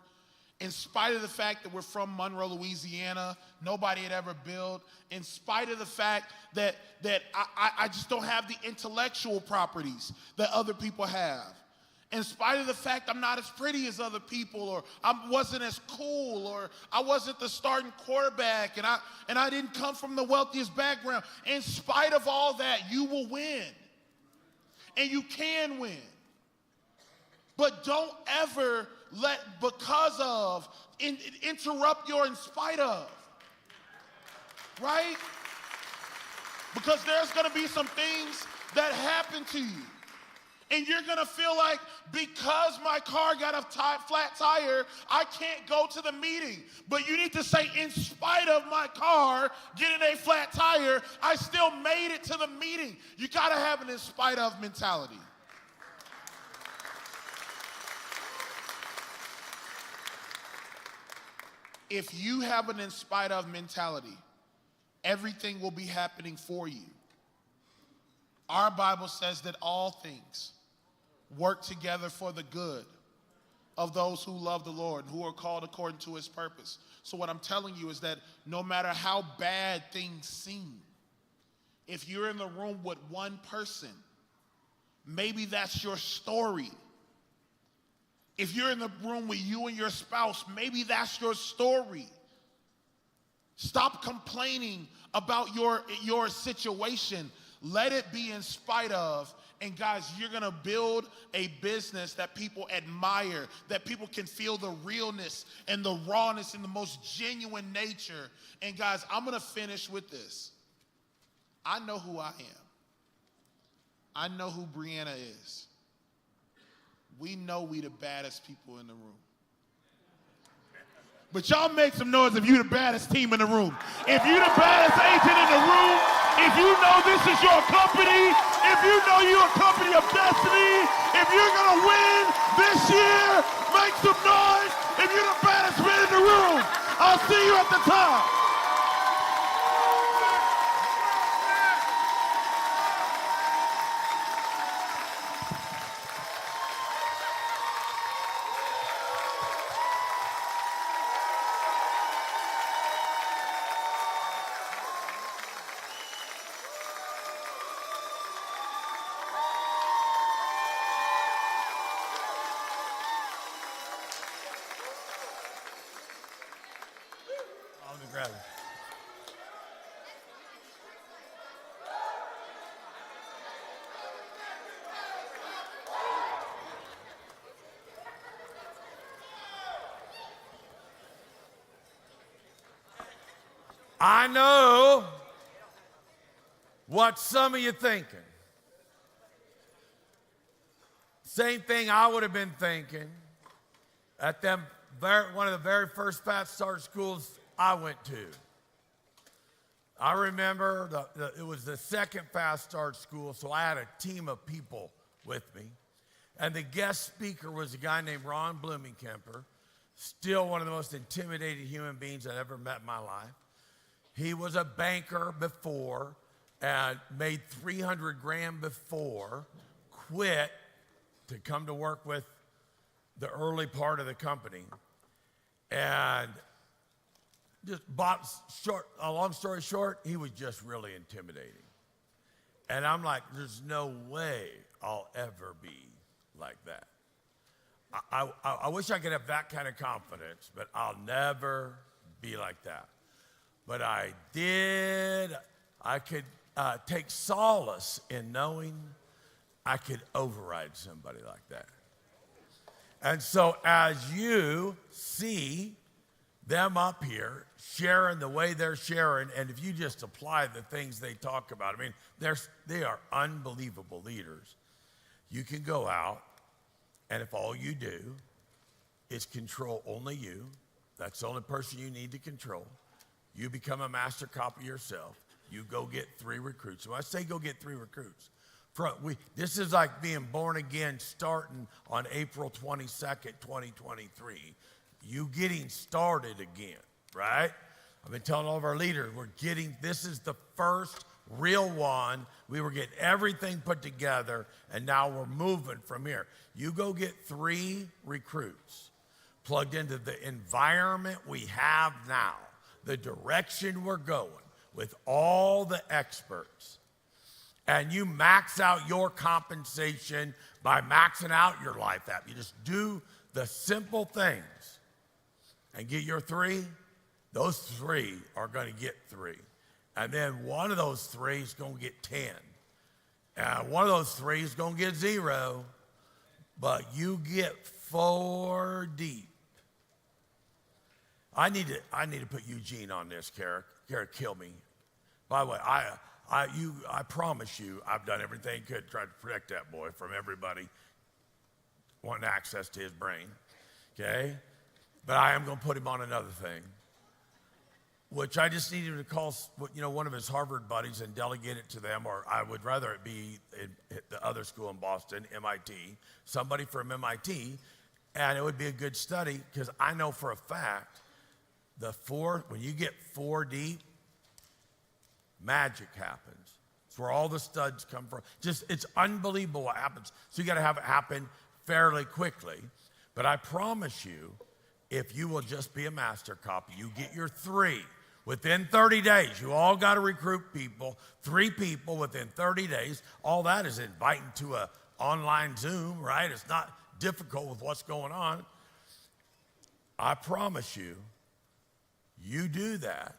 In spite of the fact that we're from Monroe, Louisiana, nobody had ever built. In spite of the fact that I just don't have the intellectual properties that other people have. In spite of the fact I'm not as pretty as other people, or I wasn't as cool, or I wasn't the starting quarterback, and I didn't come from the wealthiest background. In spite of all that, you will win. And you can win. But don't ever let because of interrupt your in spite of. Right? Because there's going to be some things that happen to you. And you're gonna feel like because my car got a flat tire, I can't go to the meeting. But you need to say, in spite of my car getting a flat tire, I still made it to the meeting. You gotta have an in spite of mentality. If you have an in spite of mentality, everything will be happening for you. Our Bible says that all things work together for the good of those who love the Lord, who are called according to his purpose. So what I'm telling you is that no matter how bad things seem, if you're in the room with one person, maybe that's your story. If you're in the room with you and your spouse, maybe that's your story. Stop complaining about your situation. Let it be in spite of. And guys, you're going to build a business that people admire, that people can feel the realness and the rawness and the most genuine nature. And guys, I'm going to finish with this. I know who I am. I know who Brianna is. We know we the baddest people in the room. But y'all make some noise if you the baddest team in the room. If you the baddest agent in the room, if you know this is your company, if you know you're a company of destiny, if you're gonna win this year, make some noise. If you're the baddest man in the room, I'll see you at the top. I know what some of you thinking. Same thing I would have been thinking at one of the very first Fast Start schools I went to. I remember it was the second Fast Start school, so I had a team of people with me. And the guest speaker was a guy named Ron Blumenkemper, still one of the most intimidating human beings I've ever met in my life. He was a banker before and made $300,000 before, quit to come to work with the early part of the company, and just a long story short, he was just really intimidating. And I'm like, there's no way I'll ever be like that. I wish I could have that kind of confidence, but I'll never be like that. But I did. I could take solace in knowing I could override somebody like that. And so as you see them up here sharing the way they're sharing, and if you just apply the things they talk about, I mean, they are unbelievable leaders. You can go out, and if all you do is control only you, that's the only person you need to control. You become a master copy yourself. You go get 3 recruits. So I say go get 3 recruits. This is like being born again starting on April 22nd, 2023. You getting started again, right? I've been telling all of our leaders, this is the first real one. We were getting everything put together, and now we're moving from here. You go get 3 recruits plugged into the environment we have now, the direction we're going with all the experts, and you max out your compensation by maxing out your life app. You just do the simple things and get your 3. Those 3 are going to get 3. And then one of those 3 is going to get 10. And one of those 3 is going to get 0. But you get 4 deep. I need to put Eugene on this, Kara. Kara, kill me. By the way, I promise you, I've done everything I could to try to protect that boy from everybody wanting access to his brain, okay? But I am going to put him on another thing, which I just need him to call, one of his Harvard buddies and delegate it to them, or I would rather it be at the other school in Boston, MIT, somebody from MIT, and it would be a good study because I know for a fact when you get 4 deep, magic happens. It's where all the studs come from. It's unbelievable what happens. So you got to have it happen fairly quickly. But I promise you, if you will just be a master copy, you get your 3 within 30 days. You all got to recruit people, 3 people within 30 days. All that is inviting to an online Zoom, right? It's not difficult with what's going on. I promise you, you do that,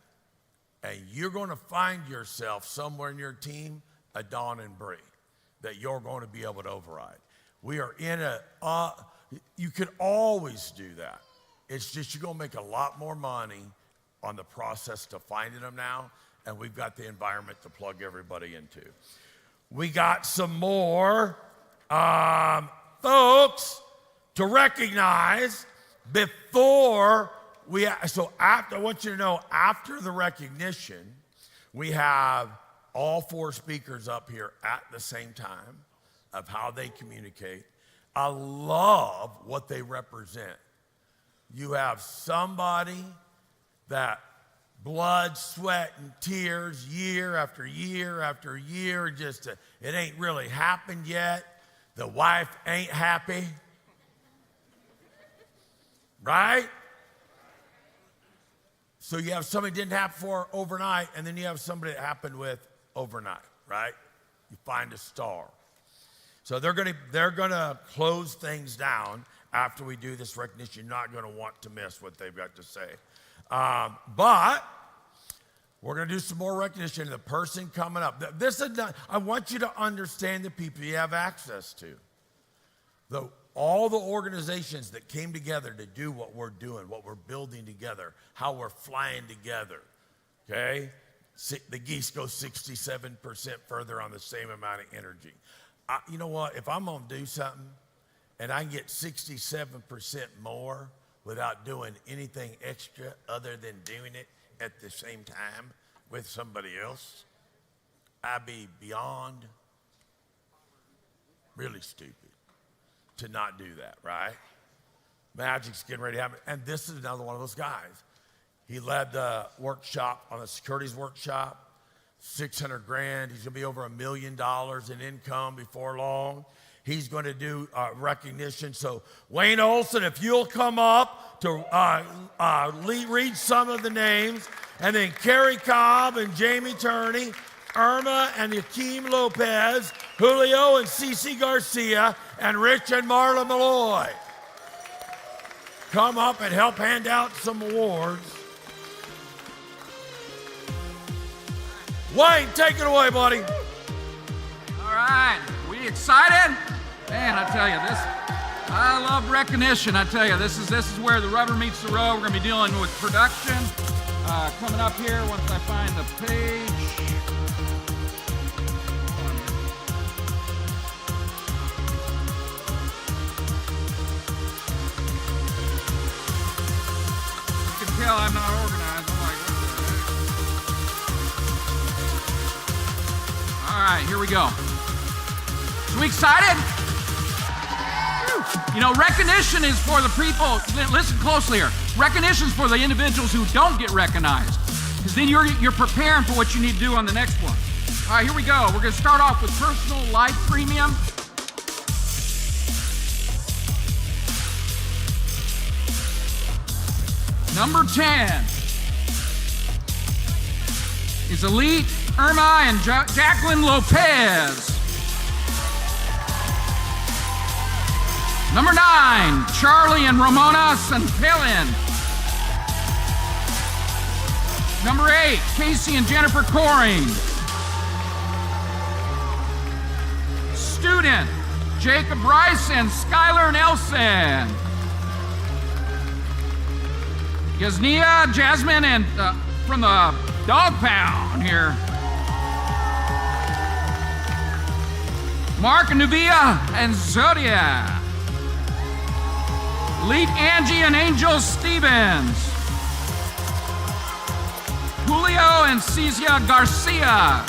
and you're going to find yourself somewhere in your team, a Dawn and Bree, that you're going to be able to override. We are in you could always do that. It's just you're going to make a lot more money on the process to finding them now, and we've got the environment to plug everybody into. We got some more folks to recognize before I want you to know, after the recognition, we have all 4 speakers up here at the same time of how they communicate. I love what they represent. You have somebody that blood, sweat, and tears, year after year after year, it ain't really happened yet. The wife ain't happy. Right? So you have somebody didn't happen for overnight, and then you have somebody that happened with overnight, right? You find a star. So they're gonna close things down after we do this recognition. You're not gonna want to miss what they've got to say. But we're gonna do some more recognition. The person coming up. I want you to understand the people you have access to. All the organizations that came together to do what we're doing, what we're building together, how we're flying together, okay? The geese go 67% further on the same amount of energy. You know what? If I'm going to do something and I can get 67% more without doing anything extra other than doing it at the same time with somebody else, I'd be beyond really stupid to not do that, right? Magic's getting ready to happen. And this is another one of those guys. He led the workshop on the securities workshop, $600,000. He's gonna be over $1 million in income before long. He's going to do recognition. So Wayne Olson, if you'll come up to read some of the names, and then Carrie Cobb and Jamie Turney, Irma and Joaquim Lopez, Julio and Cece Garcia, and Rich and Marla Malloy. Come up and help hand out some awards. Wayne, take it away, buddy. All right, we excited? Man, I tell you, I love recognition. I tell you, this is where the rubber meets the road. We're gonna be dealing with production. Coming up here, once I find the page. You can tell I'm not organized. I'm like, what the heck? All right, here we go. So we excited? You know, recognition is for the people, listen closely here. Recognition is for the individuals who don't get recognized, because then you're preparing for what you need to do on the next one. All right, here we go. We're going to start off with Personal Life Premium. Number 10 is Elite Irma and Jacqueline Lopez. Number 9, Charlie and Ramona Sanpelin. Number 8, Casey and Jennifer Coring. Student, Jacob Bryce and Skylar Nelson. Yasnia, Jasmine, and from the Dog Pound here. Mark Nubia and Zodia. Elite Angie and Angel Stevens. Julio and Cecia Garcia.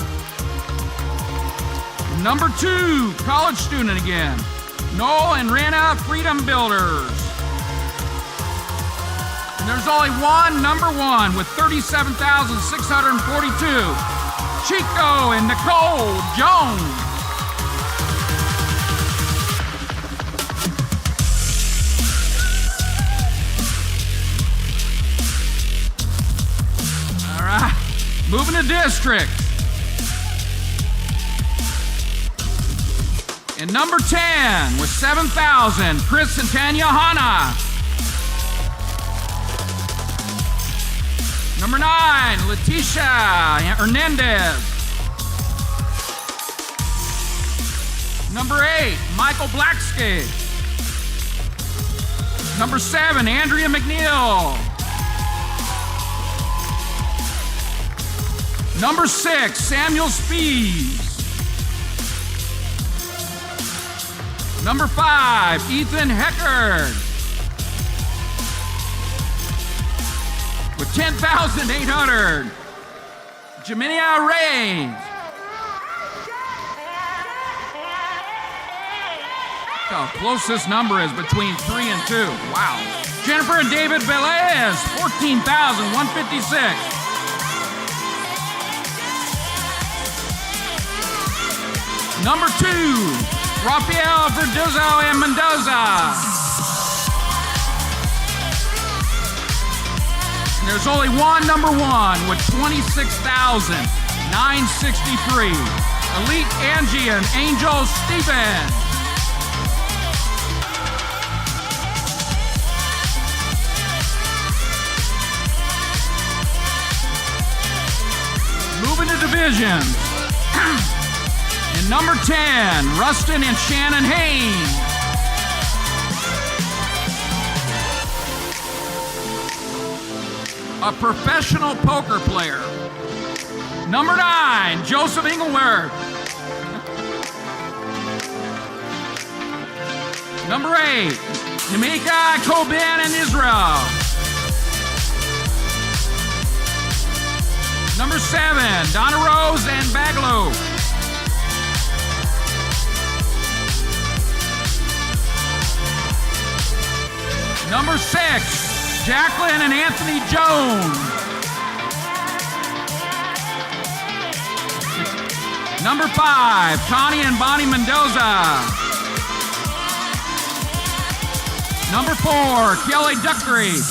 Number 2, college student again. Noel and Rana, Freedom Builders. And there's only one number 1 with 37,642. Chico and Nicole Jones. All right, moving to district. And number 10 with 7,000, Chris and Tanya Hanna. Number 9, Leticia Hernandez. Number 8, Michael Blacksky. Number 7, Andrea McNeil. Number 6, Samuel Spees. Number 5, Ethan Heckard. With 10,800, Jaminia Reigns. Look how close this number is between 3 and 2. Wow. Jennifer and David Velez, 14,156. Number 2, Rafael Verduzo and Mendoza. There's only one number 1 with 26,963. Elite Angie and Angel Stevens. Moving to divisions. And number 10, Rustin and Shannon Haynes. A professional poker player. Number 9, Joseph Ingleworth. Number 8, Yamika Coben and Israel. Number 7, Donna Rose and Baglow. Number 6, Jacqueline and Anthony Jones. Number 5, Connie and Bonnie Mendoza. Number 4, Kelly Duckery.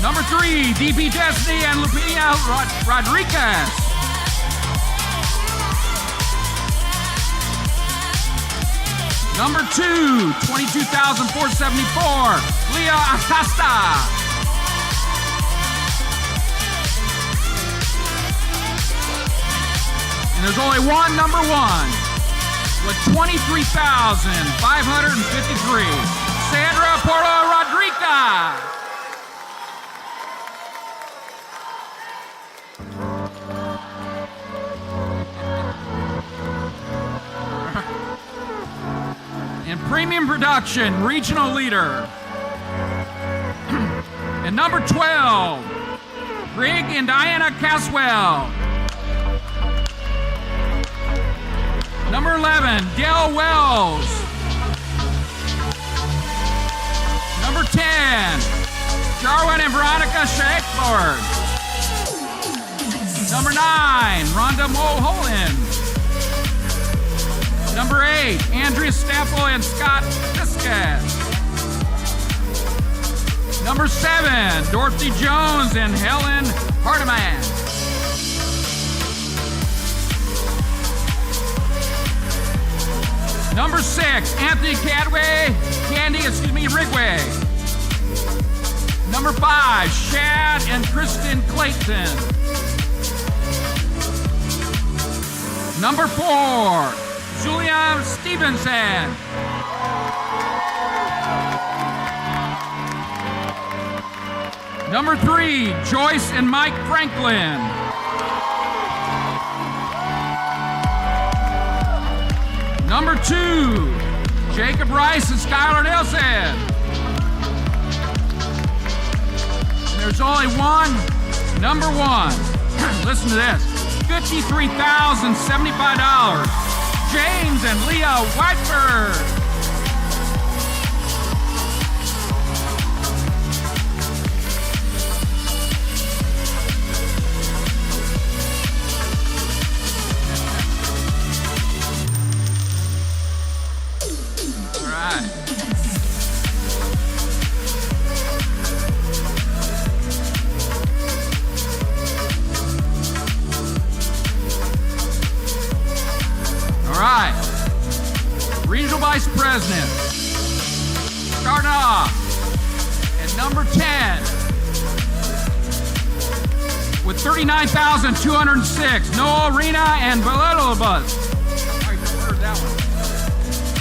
Number 3, DP Destiny and Lupina Rodriguez. Number 2, 22,474, Leah Acosta. And there's only one number 1 with 23,553, Sandra Porto Rodriguez. In premium production, regional leader. And number 12, Greg and Diana Caswell. Number 11, Dale Wells. Number 10, Jarwin and Veronica Shackford. Number 9, Rhonda Mulholland. Number 8, Andrea Staffel and Scott Fiskas. Number 7, Dorothy Jones and Helen Hardeman. Number 6, Anthony Rigway. Number 5, Shad and Kristen Clayton. Number 4, Julia Stevenson. Number 3, Joyce and Mike Franklin. Number 2, Jacob Rice and Skylar Nelson. And there's only one, number 1. Listen to this, $53,075. James and Leah Whiteford. Regional Vice President, starting off at number 10 with $39,206, Noah Arena and Villalobos.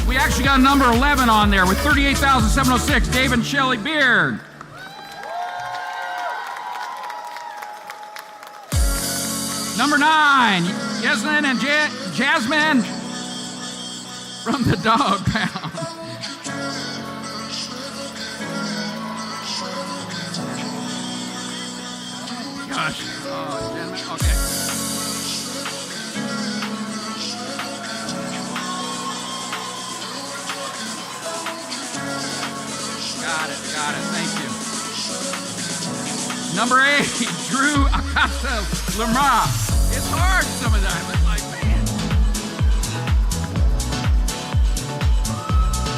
We actually got number 11 on there with $38,706, Dave and Shelley Beard. Number 9, Yasmin and Jasmine from the Dog Pound. Gosh. Oh, okay. Got it. Thank you. Number 8, Drew Acosta Lamar. It's hard some of that. It's like, man.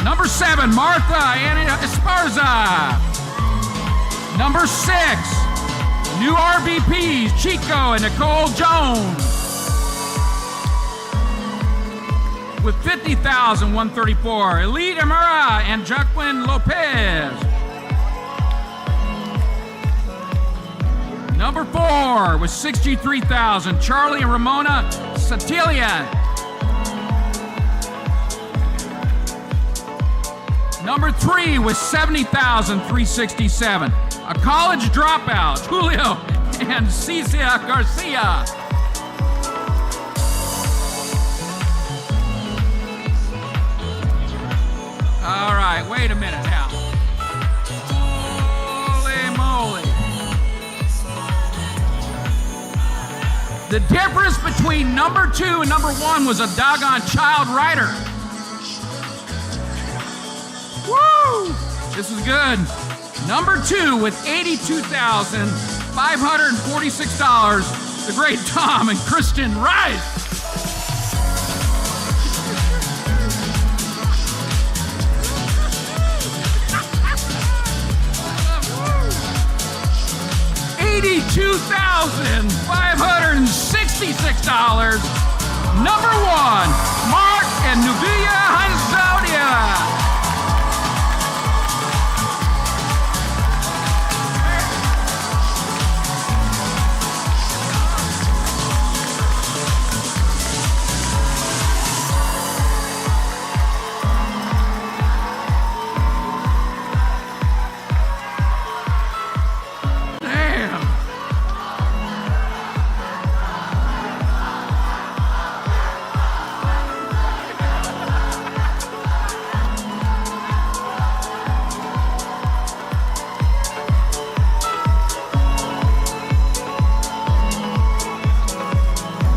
Number 7, Martha Anna Esparza. Number 6, new RVPs, Chico and Nicole Jones. With $50,134, Elite Amara and Jacqueline Lopez. Number 4 with $63,000, Charlie and Ramona Satilian. Number 3 with $70,367, a college dropout, Julio and Cecia Garcia. All right, wait a minute now. Holy moly. The difference between number 2 and number 1 was a doggone child rider. Woo! This is good. Number 2 with $82,546, the great Tom and Kristen Rice. $82,566. Number 1, Mark and Nubia Hanzaudia.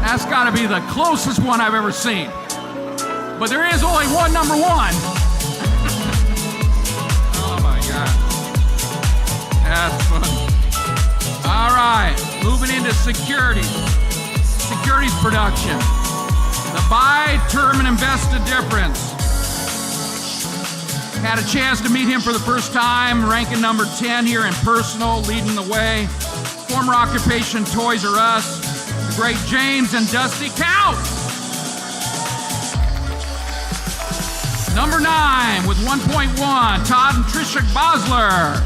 That's got to be the closest one I've ever seen. But there is only one number 1. Oh my God. That's funny. All right, moving into securities production. The buy, term, and invest the difference. Had a chance to meet him for the first time, ranking number 10 here in personal, leading the way. Former occupation, Toys R Us. The great James and Dusty Count. Number 9 with 1.1, Todd and Trisha Bosler.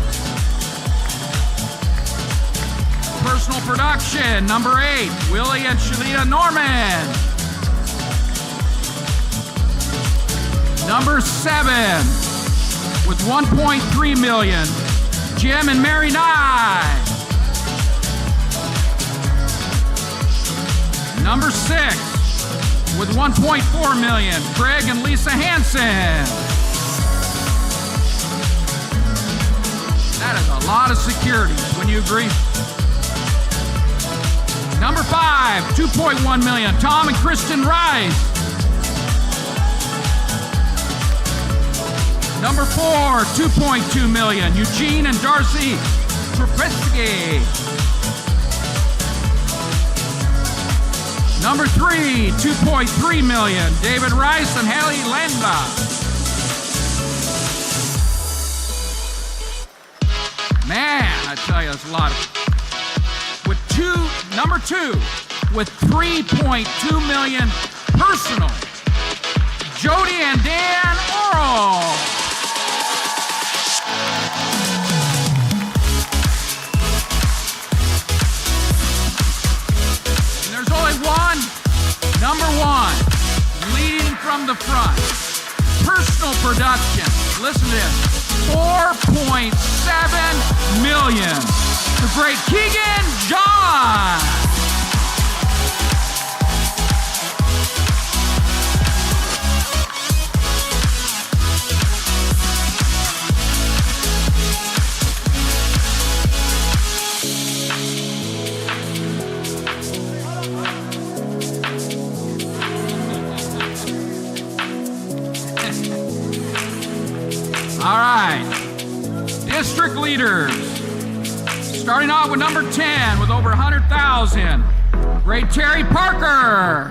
Personal production, number 8, Willie and Shalita Norman. Number 7 with 1.3 million, Jim and Mary Nye. Number 6 with $1.4 million, Craig and Lisa Hansen. That is a lot of security, wouldn't you agree? Number 5, $2.1 million, Tom and Kristen Rice. Number 4, $2.2 million, Eugene and Darcy Trubisky. Number 3, $2.3 million, David Rice and Haley Landa. Man, I tell you, that's a lot. Number 2, with $3.2 million personal, Jody and Dan Oral. And there's only one, number 1, leading from the front, personal production. Listen to this, $4.7 million. The great Keegan John. All right, district leaders. Starting off with number 10 with over 100,000, great Terry Parker.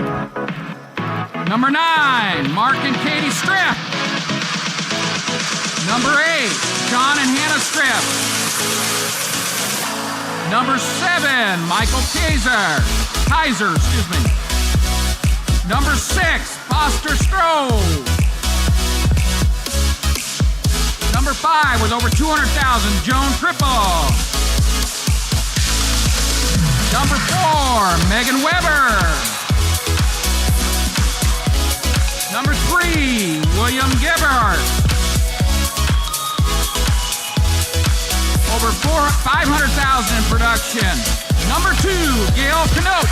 Number 9, Mark and Katie Stripp. Number 8, John and Hannah Stripp. Number 7, Michael Kaiser. Number 6, Foster Strove. Number 5 with over 200,000, Joan Cripple. Number 4, Megan Weber. Number 3, William Gebhardt. Over 500,000 in production. Number 2, Gail Knote.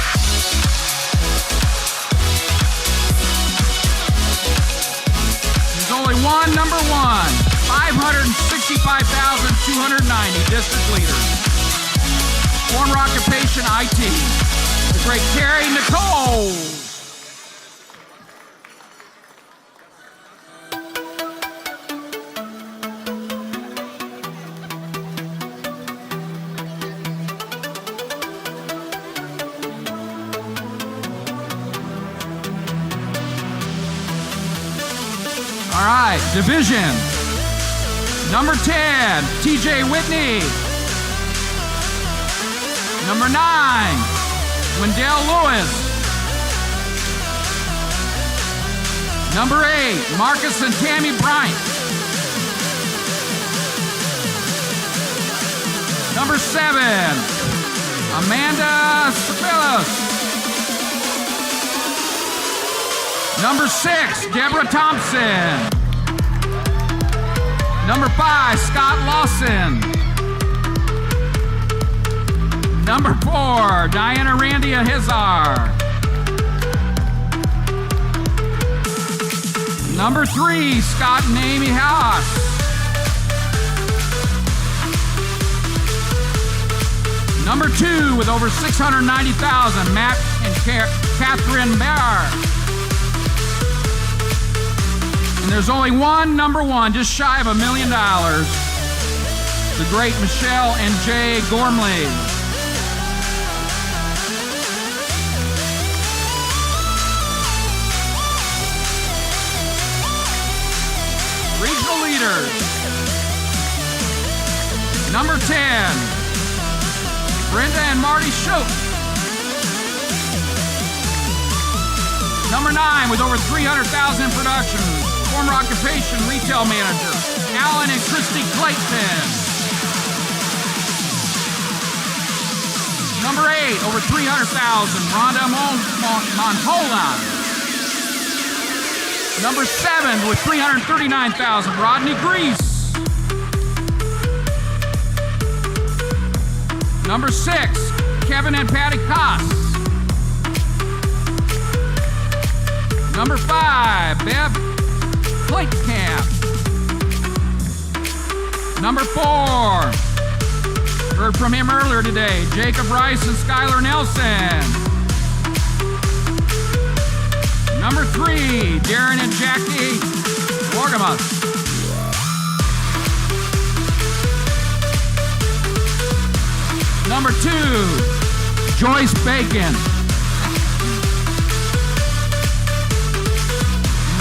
There's only one number 1, 565,290 district leaders. Former occupation IT, the great Carrie Nicole. All right, division. Number 10, TJ Whitney. Number 9, Wendell Lewis. Number 8, Marcus and Tammy Bryant. Number 7, Amanda Sabelos. Number 6, Deborah Thompson. Number 5, Scott Lawson. Number 4, Diana Randia Hizar. Number 3, Scott and Amy Haas. Number 2, with over 690,000, Matt and Catherine Barr. And there's only one number 1, just shy of $1 million. The great Michelle and Jay Gormley. Regional leaders. Number 10, Brenda and Marty Schultz. Number 9, with over 300,000 in production, former occupation retail manager, Alan and Christy Clayton. Number 8, over 300,000, Rhonda Montola. Number 7, with 339,000, Rodney Grease. Number 6, Kevin and Patty Koss. Number 5, Bev Klitkamp. Number 4, heard from him earlier today, Jacob Rice and Skylar Nelson. Number 3, Darren and Jackie Morgamus. Number 2, Joyce Bacon.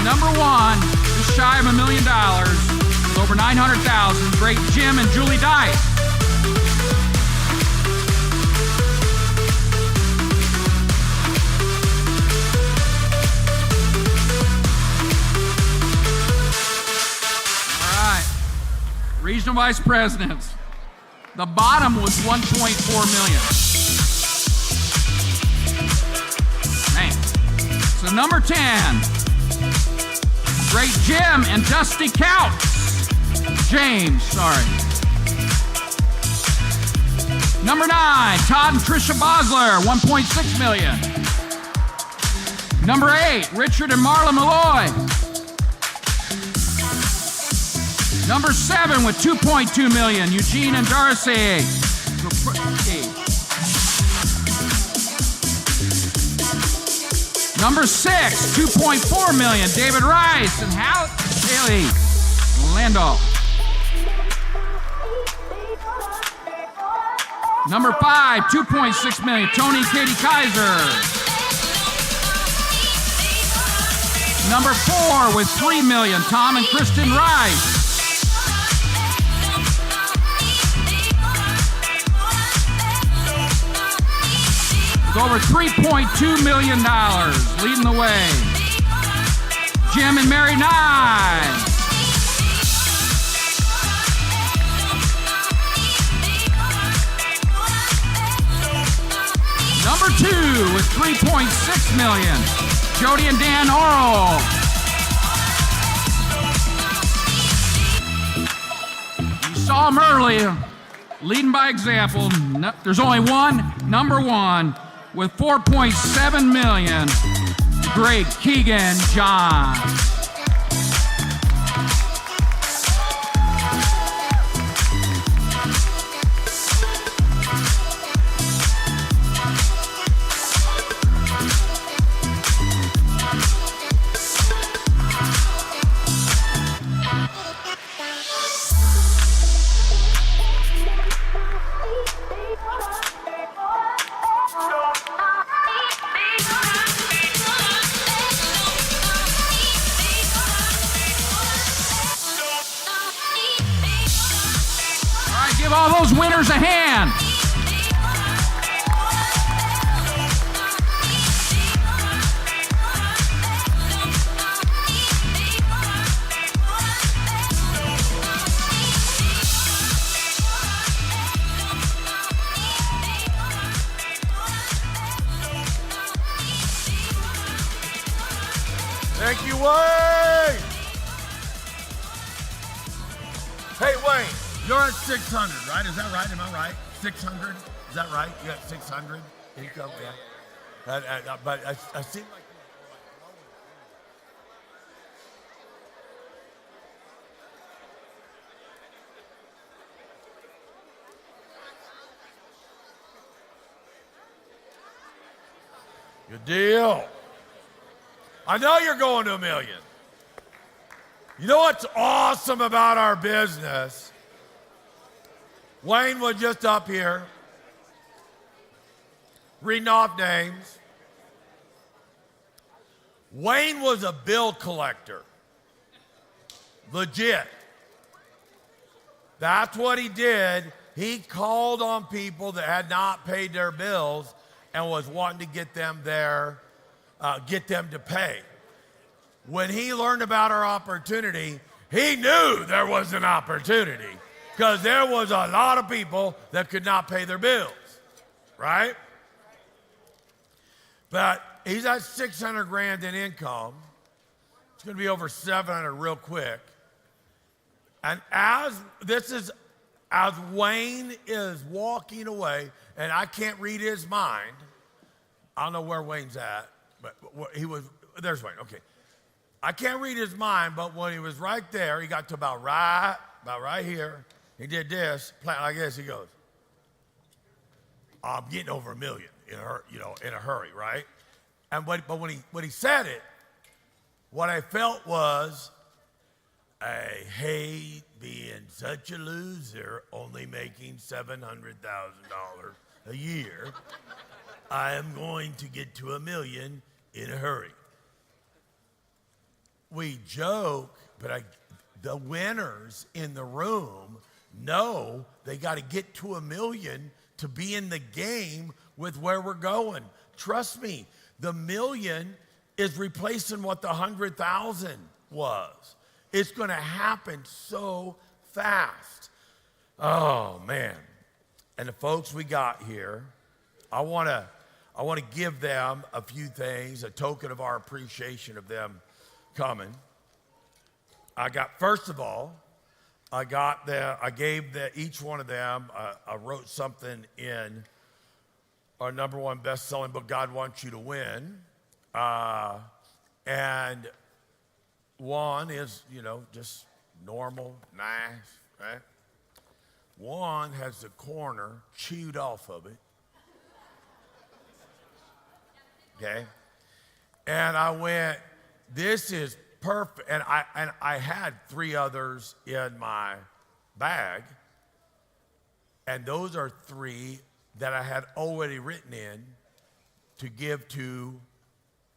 Number 1, just shy of $1 million, with over 900,000, great Jim and Julie Dice. All right, regional vice presidents. The bottom was 1.4 million. Man. So number 10, great Jim and Dusty Couch. James, sorry. Number 9, Todd and Trisha Bosler, 1.6 million. Number 8, Richard and Marla Malloy. Number 7 with 2.2 million, Eugene and Darcy. Number 6, 2.4 million, David Rice and Haley Landau. Number 5, 2.6 million, Tony and Katie Kaiser. Number 4 with 3 million, Tom and Kristen Rice. With over $3.2 million, leading the way. Jim and Mary Nye. Number 2 with $3.6 million, Jody and Dan Orrell. You saw them earlier, leading by example. There's only one, number 1, with $4.7 million, great Keegan John. All those winners a hand. Thank you, Wayne. Hey, Wayne. You're at 600, right? Is that right? Am I right? 600? Is that right? You got 600 income? Yeah. But I seem like good deal. I know you're going to $1 million. You know what's awesome about our business? Wayne was just up here reading off names. Wayne was a bill collector. Legit. That's what he did. He called on people that had not paid their bills and was wanting to get them there, get them to pay. When he learned about our opportunity, he knew there was an opportunity. Because there was a lot of people that could not pay their bills, right? But he's at 600 grand in income. It's going to be over 700 real quick. And as Wayne is walking away, and I can't read his mind. I don't know where Wayne's at, but he was there's Wayne. Okay. I can't read his mind, but when he was right there, he got to about right here. He did this, plant like this. He goes, I'm getting over $1 million in a hurry, right? And but when he said it, what I felt was, I hate being such a loser, only making $700,000 a year. I am going to get to $1 million in a hurry. We joke, but the winners in the room know they got to get to $1 million to be in the game with where we're going. Trust me, the $1 million is replacing what the 100,000 was. It's going to happen so fast. Oh man! And the folks we got here, I want to give them a few things, a token of our appreciation of them coming. First of all, I gave each one of them, I wrote something in our #1 best-selling book, God Wants You to Win. And one is, just normal, nice, right? One has the corner chewed off of it. Okay? And I went, this is perfect. And I had 3 others in my bag. And those are 3 that I had already written in to give to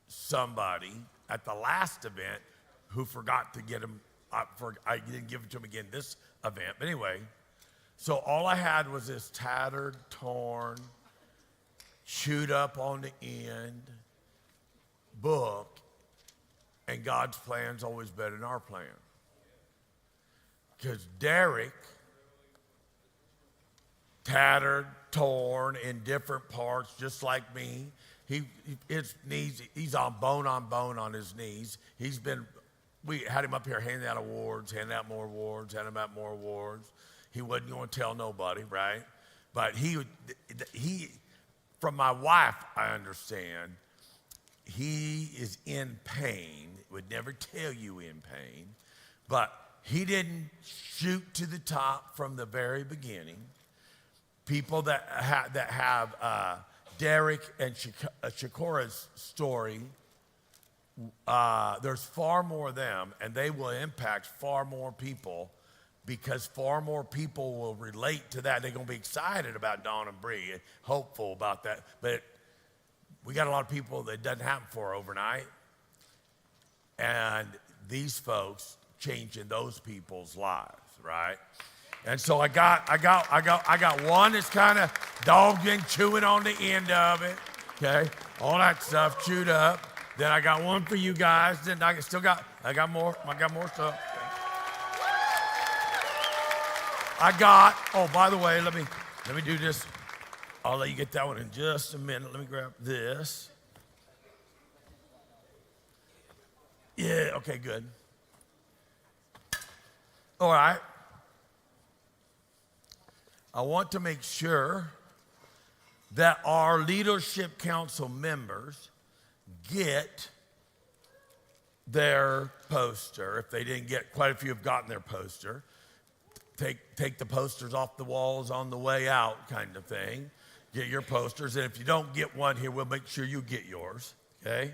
somebody at the last event who forgot to get them. I didn't give it to them again this event. But anyway, so all I had was this tattered, torn, chewed up on the end book, and God's plan's always better than our plan. Because Derek, tattered, torn in different parts, just like me. His knees, he's on bone on his knees. We had him up here handing out awards, handing out more awards, handing out more awards. He wasn't going to tell nobody, right? But he, from my wife, I understand, he is in pain, would never tell you in pain, but he didn't shoot to the top from the very beginning. People that have Derek and Shakura's story, there's far more of them, and they will impact far more people because far more people will relate to that. They're going to be excited about Dawn and Bree and hopeful about that. But we got a lot of people that doesn't happen for overnight. And these folks changing those people's lives, right? And so I got one that's kind of dog been chewing on the end of it, okay? All that stuff chewed up. Then I got one for you guys. Then I got more. I got more stuff. Oh, by the way, let me do this. I'll let you get that one in just a minute. Let me grab this. Yeah, okay, good. All right. I want to make sure that our leadership council members get their poster. If they didn't get, quite a few have gotten their poster. Take the posters off the walls on the way out, kind of thing. Get your posters. And if you don't get one here, we'll make sure you get yours, okay?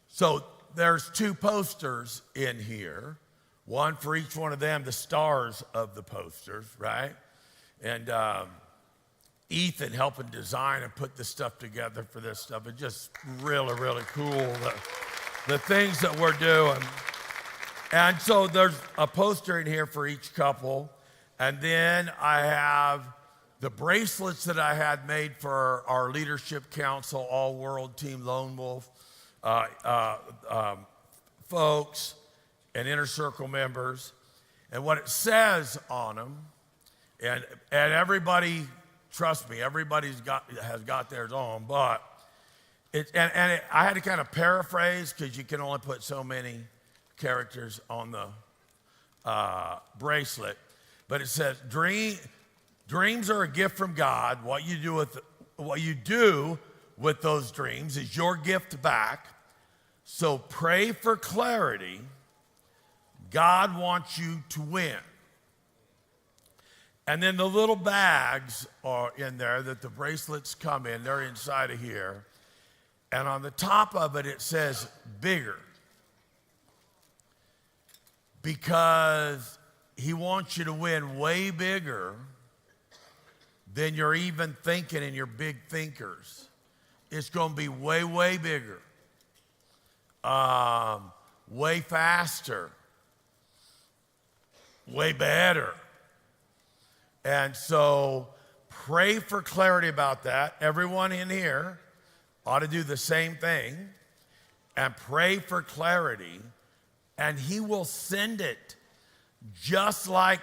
So there's 2 posters in here, one for each one of them, the stars of the posters, right? And Ethan helping design and put this stuff together for this stuff. It's just really, really cool, the things that we're doing. And so there's a poster in here for each couple. And then I have the bracelets that I had made for our leadership council, All World Team Lone Wolf folks and Inner Circle members. And what it says on them, and everybody, trust me, has got theirs on, but I had to kind of paraphrase because you can only put so many characters on the bracelet. But it says, dreams are a gift from God. What you do with those dreams is your gift back. So pray for clarity. God wants you to win. And then the little bags are in there that the bracelets come in. They're inside of here. And on the top of it, it says bigger. Because he wants you to win way bigger than you're even thinking in your big thinkers. It's going to be way, way bigger. Way faster. Way better. And so pray for clarity about that. Everyone in here ought to do the same thing and pray for clarity, and he will send it. Just like,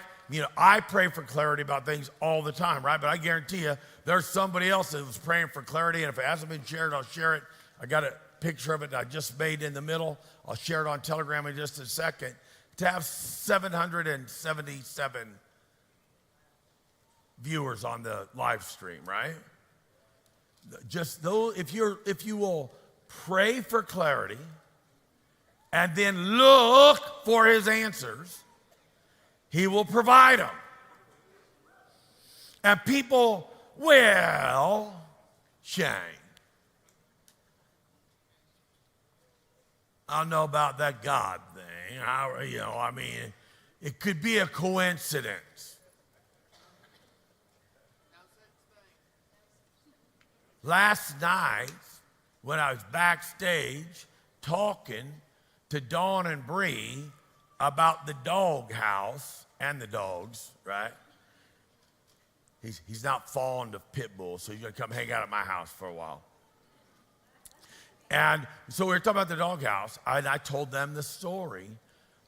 I pray for clarity about things all the time, right? But I guarantee you there's somebody else that was praying for clarity, and if it hasn't been shared, I'll share it. I got a picture of it that I just made in the middle. I'll share it on Telegram in just a second. To have 777 viewers on the live stream, right? Just though, if you will pray for clarity and then look for his answers, he will provide them. And people, well, Shane, I don't know about that God thing. It could be a coincidence. Last night, when I was backstage talking to Dawn and Bree about the dog house and the dogs, right? He's not fond of pit bulls, so he's going to come hang out at my house for a while. And so we were talking about the doghouse, and I told them the story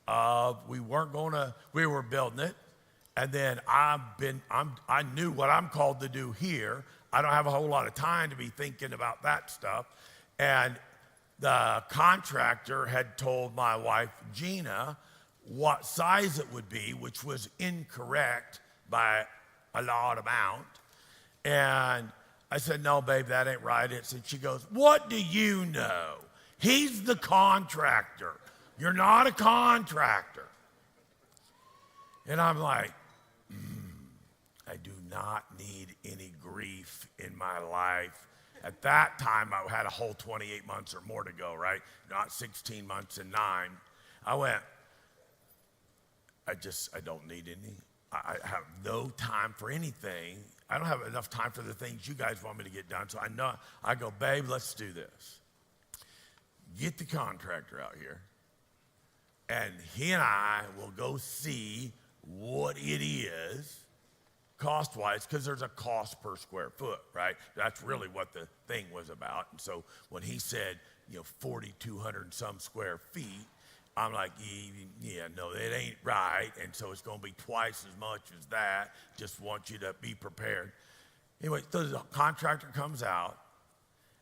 of we were building it, and then I knew what I'm called to do here. I don't have a whole lot of time to be thinking about that stuff. And the contractor had told my wife, Gina, what size it would be, which was incorrect by a large amount. And I said, no, babe, that ain't right. And she goes, what do you know? He's the contractor. You're not a contractor. And I'm like, I do not need any grief in my life. At that time, I had a whole 28 months or more to go, right? Not 16 months and 9. I went, I don't need any. I have no time for anything. I don't have enough time for the things you guys want me to get done. So I go, babe, let's do this. Get the contractor out here, and he and I will go see what it is cost-wise, because there's a cost per square foot, right? That's really what the thing was about. And so when he said, 4,200 and some square feet, I'm like, yeah, no, it ain't right. And so it's going to be twice as much as that. Just want you to be prepared. Anyway, so the contractor comes out,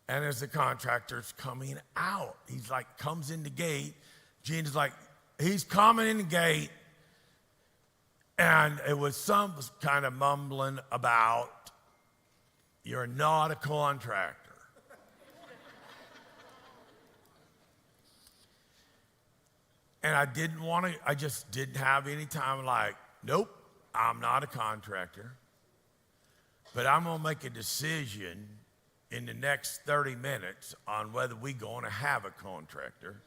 and as the contractor's coming out, he's like, comes in the gate. Gina's like, he's coming in the gate. And it was some kind of mumbling about, you're not a contractor. And I just didn't have any time, like, nope, I'm not a contractor. But I'm going to make a decision in the next 30 minutes on whether we're going to have a contractor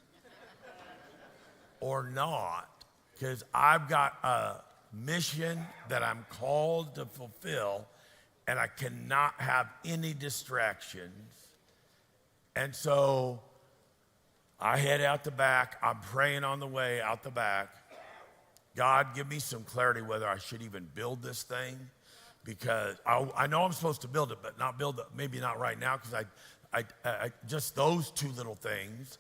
or not, because I've got a mission that I'm called to fulfill, and I cannot have any distractions. And so I head out the back. I'm praying on the way out the back. God, give me some clarity whether I should even build this thing, because I know I'm supposed to build it, but not build it, maybe not right now, because I just those two little things,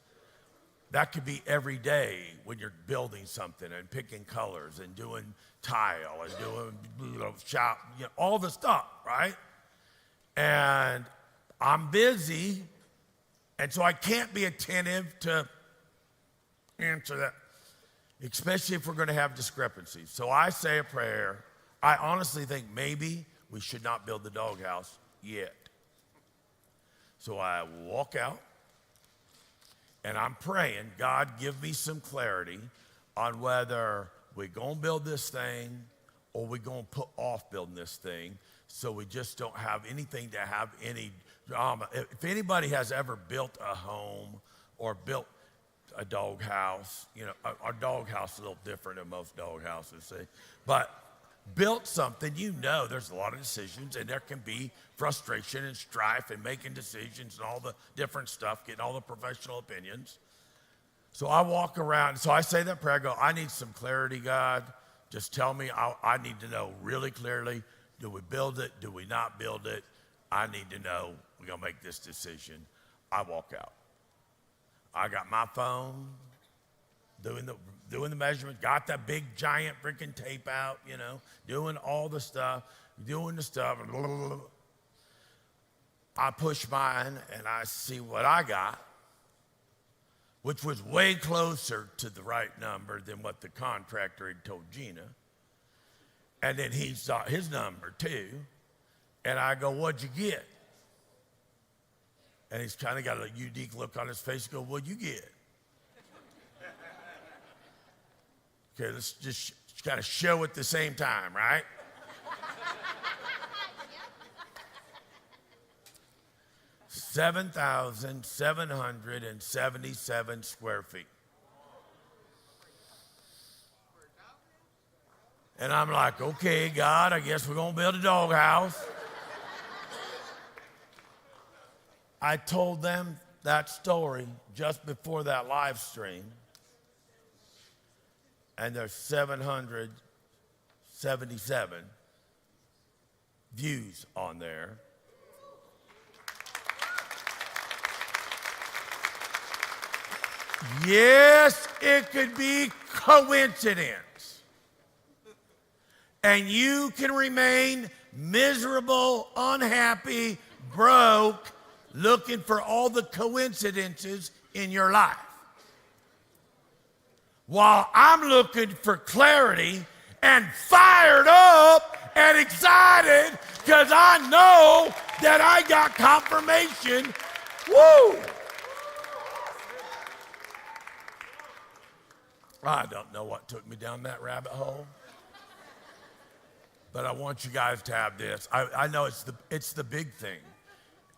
that could be every day when you're building something and picking colors and doing tile and doing shop, all the stuff, right? And I'm busy, and so I can't be attentive to answer that, especially if we're going to have discrepancies. So I say a prayer. I honestly think maybe we should not build the doghouse yet. So I walk out, And I'm praying, God, give me some clarity on whether we're going to build this thing or we're going to put off building this thing so we just don't have anything to have any drama. If anybody has ever built a home or built a dog house, you know, our dog house is a little different than most dog houses, see? But built something, you know there's a lot of decisions, and there can be frustration and strife and making decisions and all the different stuff, getting all the professional opinions. So I walk around, so I say that prayer, I go, I need some clarity, God. Just tell me, I need to know really clearly, do we build it? Do we not build it? I need to know we're going to make this decision. I walk out. I got my phone, doing the measurement, got that big giant freaking tape out, you know, doing all the stuff, doing the stuff. I push mine and I see what I got, which was way closer to the right number than what the contractor had told Gina. And then he saw his number too. And I go, what'd you get? And he's kind of got a unique look on his face. Go, what'd you get? Okay, let's just kind of show at the same time, right? 7,777 square feet. And I'm like, okay, God, I guess we're going to build a doghouse. I told them that story just before that live stream. And there's 777 views on there. Yes, it could be coincidence. And you can remain miserable, unhappy, broke, looking for all the coincidences in your life. While I'm looking for clarity and fired up and excited because I know that I got confirmation. Woo! I don't know what took me down that rabbit hole. But I want you guys to have this. I know it's the big thing.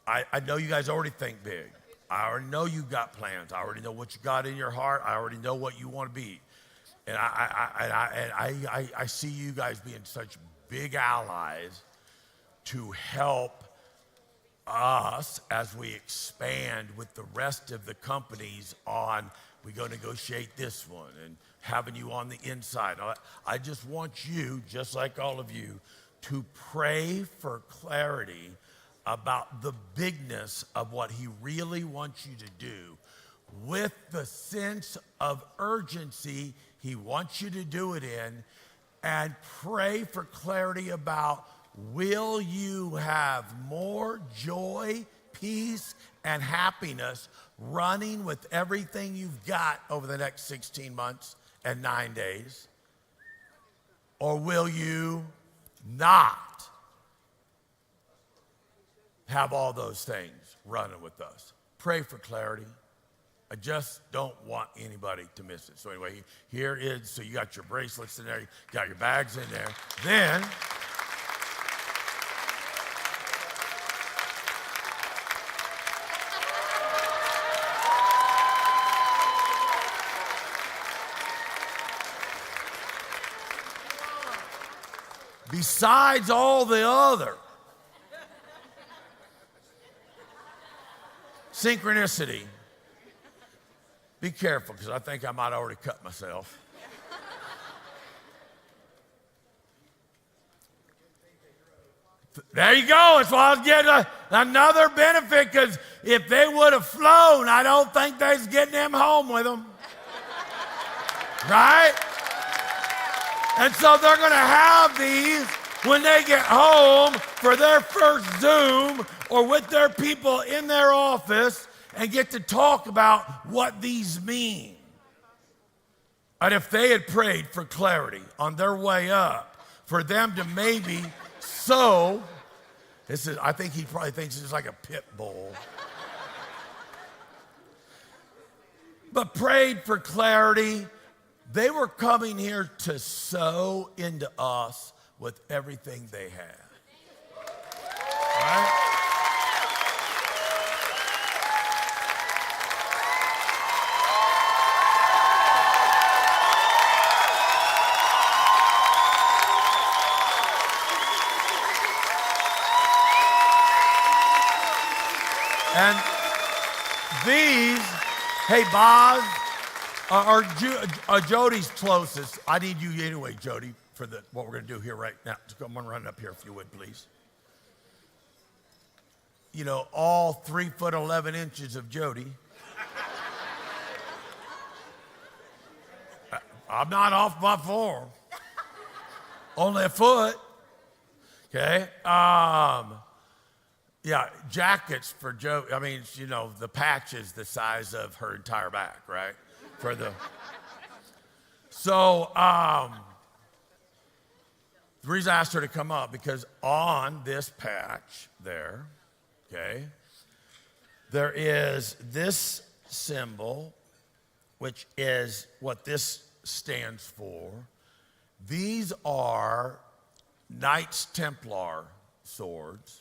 I know you guys already think big. I already know you got plans. I already know what you got in your heart. I already know what you want to be. And I see you guys being such big allies to help us as we expand with the rest of the companies on, we go negotiate this one and having you on the inside. I just want you, just like all of you, to pray for clarity about the bigness of what he really wants you to do with the sense of urgency he wants you to do it in, and pray for clarity about, will you have more joy, peace, and happiness running with everything you've got over the next 16 months and 9 days? Or will you not have all those things running with us? Pray for clarity. I just don't want anybody to miss it. So anyway, here is, so you got your bracelets in there, you got your bags in there. Then, besides all the other synchronicity, be careful, because I think I might already cut myself. There you go. That's why I was getting another benefit, because if they would have flown, I don't think they was getting them home with them. Right? And so they're going to have these when they get home for their first Zoom or with their people in their office, and get to talk about what these mean. And if they had prayed for clarity on their way up, for them to maybe sow, I think he probably thinks it's like a pit bull. but prayed for clarity. They were coming here to sow into us with everything they had. Right? And these, hey, Boz, are Jody's closest. I need you anyway, Jody, for what we're going to do here right now. Just come on, run up here if you would, please. You know, all 3'11" of Jody. I'm not off by 4. Only a foot. Okay. Yeah, jackets for Joe. I mean, you know, the patch is the size of her entire back, right? So, the reason I asked her to come up, because on this patch there, okay, there is this symbol, which is what this stands for. These are Knights Templar swords.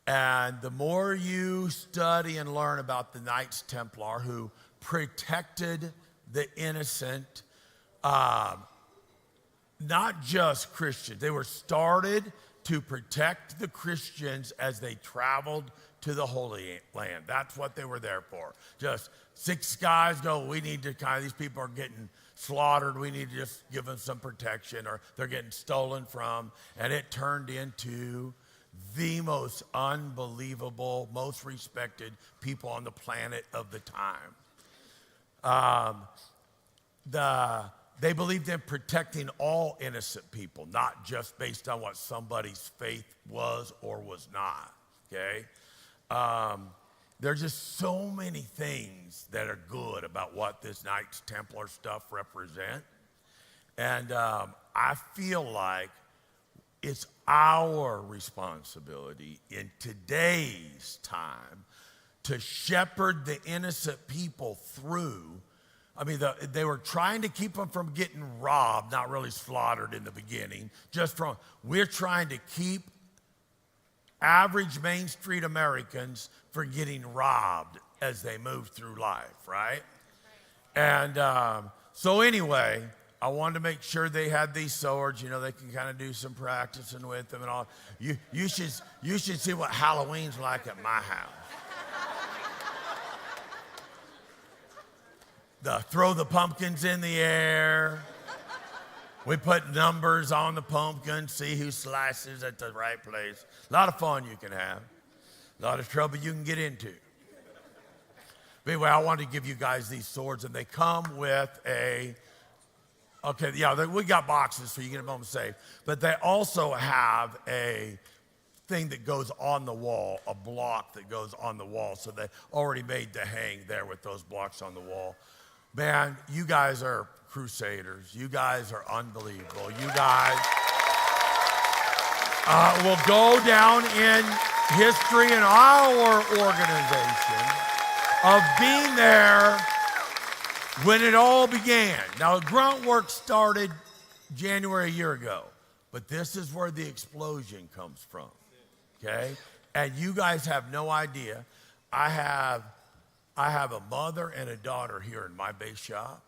And the more you study and learn about the Knights Templar who protected the innocent, not just Christians, they were started to protect the Christians as they traveled to the Holy Land. That's what they were there for. Just 6 guys go, we need to these people are getting slaughtered, we need to just give them some protection, or they're getting stolen from. And it turned into the most unbelievable, most respected people on the planet of the time. They believed in protecting all innocent people, not just based on what somebody's faith was or was not, okay? There's just so many things that are good about what this Knights Templar stuff represent. And I feel like it's our responsibility in today's time to shepherd the innocent people through. I mean, they were trying to keep them from getting robbed, not really slaughtered in the beginning. We're trying to keep average Main Street Americans from getting robbed as they move through life, right? And so anyway, I wanted to make sure they had these swords. You know, they can kind of do some practicing with them and all. You should see what Halloween's like at my house. Throw the pumpkins in the air. We put numbers on the pumpkin, see who slices at the right place. A lot of fun you can have. A lot of trouble you can get into. But anyway, I wanted to give you guys these swords, and they come with we got boxes so you get them home safe. But they also have a thing that goes on the wall, a block that goes on the wall. So they already made the hang there with those blocks on the wall. Man, you guys are crusaders. You guys are unbelievable. You guys will go down in history in our organization of being there when it all began. Now, grunt work started January a year ago, but this is where the explosion comes from, okay? And you guys have no idea. I have a mother and a daughter here in my base shop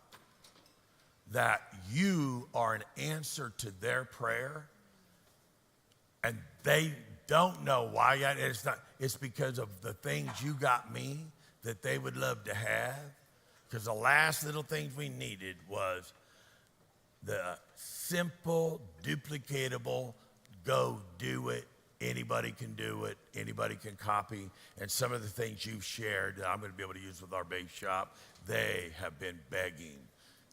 that you are an answer to their prayer, and they don't know why yet. It's because of the things you got me that they would love to have. Because the last little things we needed was the simple, duplicatable, go do it. Anybody can do it. Anybody can copy. And some of the things you've shared that I'm going to be able to use with our bake shop, they have been begging.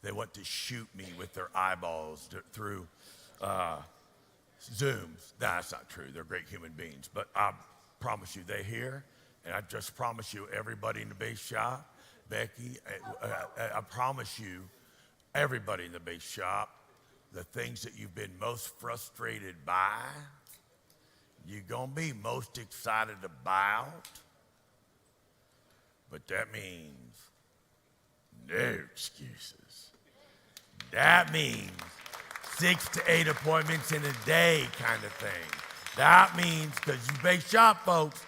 They want to shoot me with their eyeballs through Zooms. That's not true. They're great human beings. But I promise you they hear. And I just promise you everybody in the base shop, Becky, I promise you, everybody in the base shop, the things that you've been most frustrated by, you're going to be most excited about. But that means No excuses. That means 6 to 8 appointments in a day kind of thing. That means, because you base shop folks,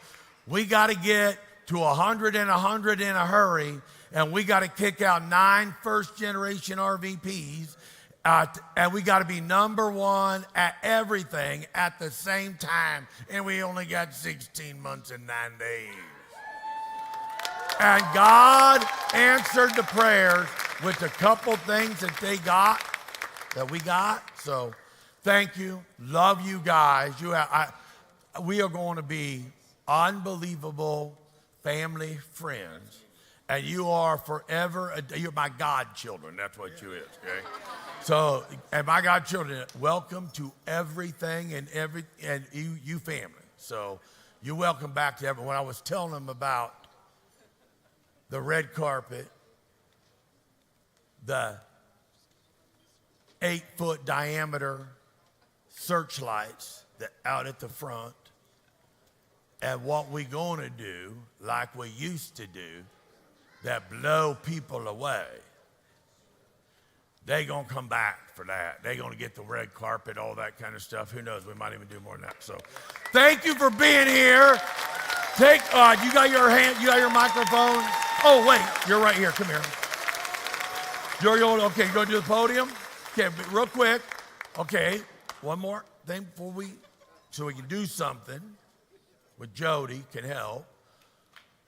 we got to get to 100 and 100 in a hurry, and we got to kick out 9 first-generation RVPs, and we got to be number one at everything at the same time, and we only got 16 months and 9 days. And God answered the prayers with a couple things that we got. So thank you. Love you guys. We are going to be unbelievable family friends. And you are forever, you're my godchildren. That's what you is, okay? So, and my godchildren, welcome to everything and you family. So you're welcome back to everyone. When I was telling them about the red carpet, the 8-foot diameter searchlights that out at the front, and what we gonna do, like we used to do, that blow people away. They gonna come back for that. They gonna get the red carpet, all that kind of stuff. Who knows? We might even do more than that. So, thank you for being here. You got your hand, you got your microphone. Oh wait, you're right here. Come here. Okay, you go to the podium. Okay, but real quick. Okay, one more thing before so we can do something with Jody can help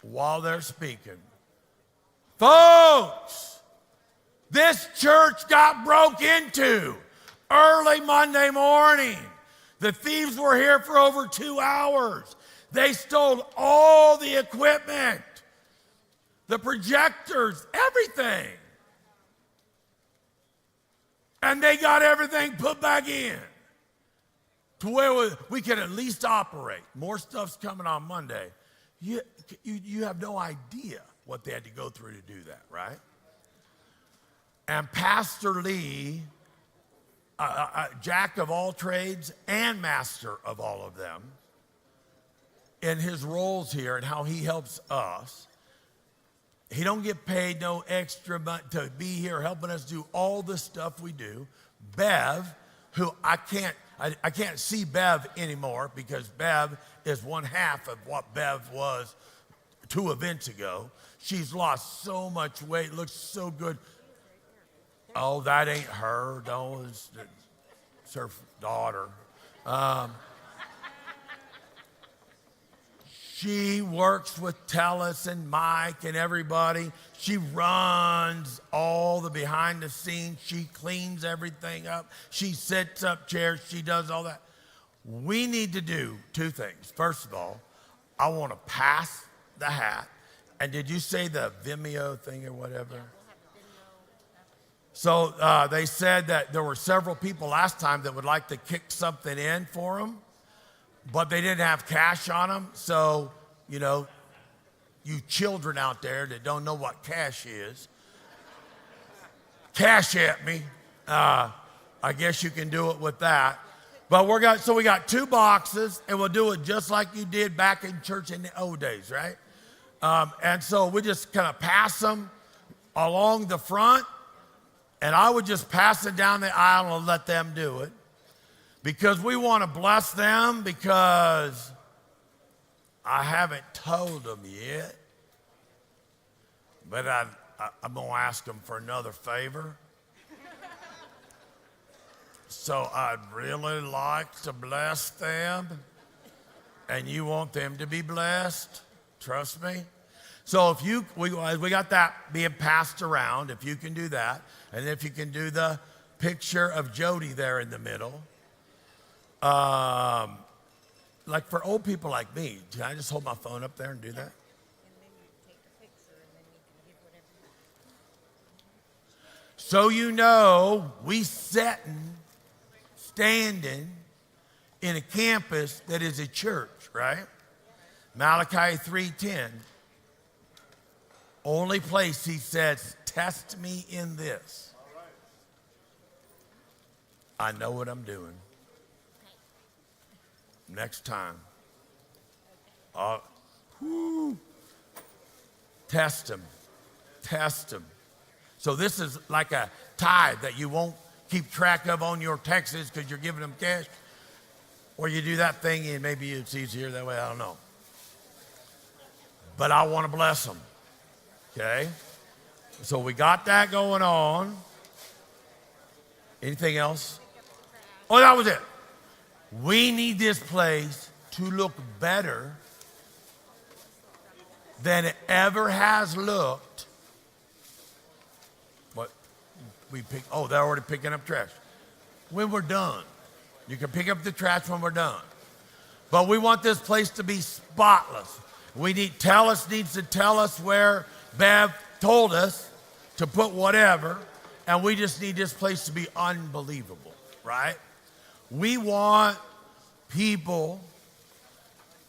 while they're speaking. Folks, this church got broke into early Monday morning. The thieves were here for over 2 hours. They stole all the equipment, the projectors, everything. And they got everything put back in to where we can at least operate. More stuff's coming on Monday. You have no idea what they had to go through to do that, right? And Pastor Lee, jack of all trades and master of all of them, in his roles here and how he helps us, he don't get paid no extra money to be here helping us do all the stuff we do. Bev, who I can't see Bev anymore because Bev is one half of what Bev was 2 events ago. She's lost so much weight, looks so good. Oh, that ain't her. No, it's her daughter. She works with Tellis and Mike and everybody. She runs all the behind the scenes. She cleans everything up. She sets up chairs. She does all that. We need to do 2 things. First of all, I want to pass the hat. And did you say the Vimeo thing or whatever? So they said that there were several people last time that would like to kick something in for them, but they didn't have cash on them. So, you children out there that don't know what cash is, cash at me. I guess you can do it with that. But we got 2 boxes, and we'll do it just like you did back in church in the old days, right? And so we just kind of pass them along the front, and I would just pass it down the aisle and let them do it. Because we want to bless them, because I haven't told them yet, but I'm going to ask them for another favor. So I'd really like to bless them, and you want them to be blessed. Trust me. So if we got that being passed around, if you can do that, and if you can do the picture of Jody there in the middle. Like for old people like me, can I just hold my phone up there and do that? So we standing in a campus that is a church, right? Malachi 3:10. Only place he says, test me in this. I know what I'm doing. Next time. Test him. Test him. So this is like a tithe that you won't keep track of on your taxes because you're giving them cash. Or you do that thing and maybe it's easier that way, I don't know. But I want to bless them, okay? So we got that going on. Anything else? Oh, that was it. We need this place to look better than it ever has looked. What? They're already picking up trash. When we're done. You can pick up the trash when we're done. But we want this place to be spotless. Tellus needs to tell us where Bev told us to put whatever, and we just need this place to be unbelievable, right? We want people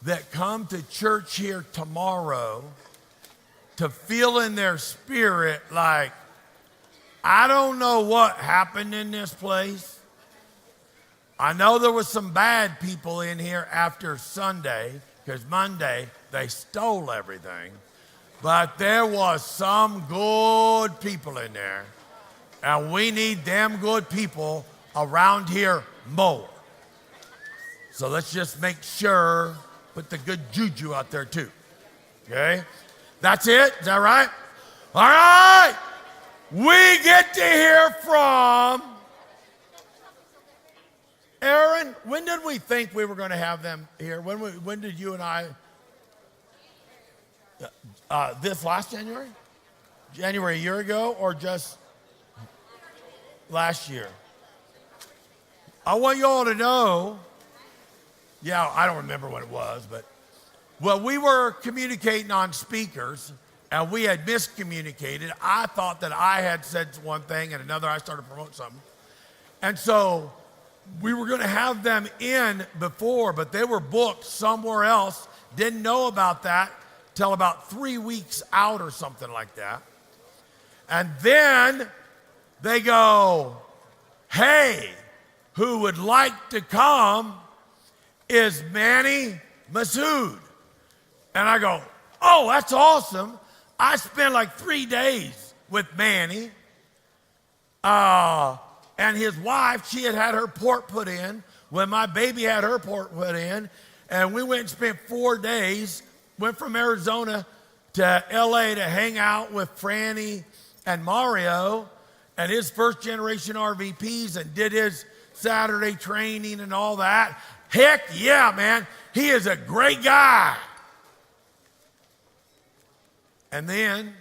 that come to church here tomorrow to feel in their spirit like, I don't know what happened in this place. I know there was some bad people in here after Sunday, because Monday they stole everything. But there was some good people in there. And we need them good people around here more. So let's just make sure, put the good juju out there too. Okay? That's it? Is that right? All right! We get to hear from Aaron. When did we think we were going to have them here? When did you and I? This last January? January a year ago or just last year? I want you all to know, I don't remember what it was, but we were communicating on speakers and we had miscommunicated. I thought that I had said one thing and another I started promoting something. And so we were going to have them in before, but they were booked somewhere else. Didn't know about that till about 3 weeks out or something like that. And then they go, hey, who would like to come is Manny Masood. And I go, oh, that's awesome. I spent like 3 days with Manny. And his wife, she had her port put in when my baby had her port put in. And we went and spent 4 days, went from Arizona to LA to hang out with Franny and Mario and his first generation RVPs and did his Saturday training and all that. Heck yeah, man. He is a great guy. And then,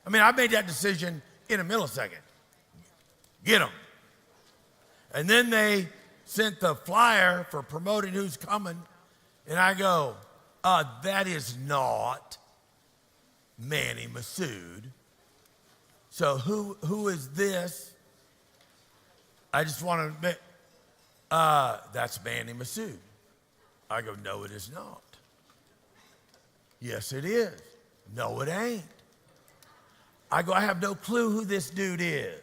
I made that decision in a millisecond. Get them. And then they sent the flyer for promoting who's coming. And I go, that is not Manny Masood. So who is this? I just want to admit, that's Manny Masood. I go, no, it is not. Yes, it is. No, it ain't. I go, I have no clue who this dude is.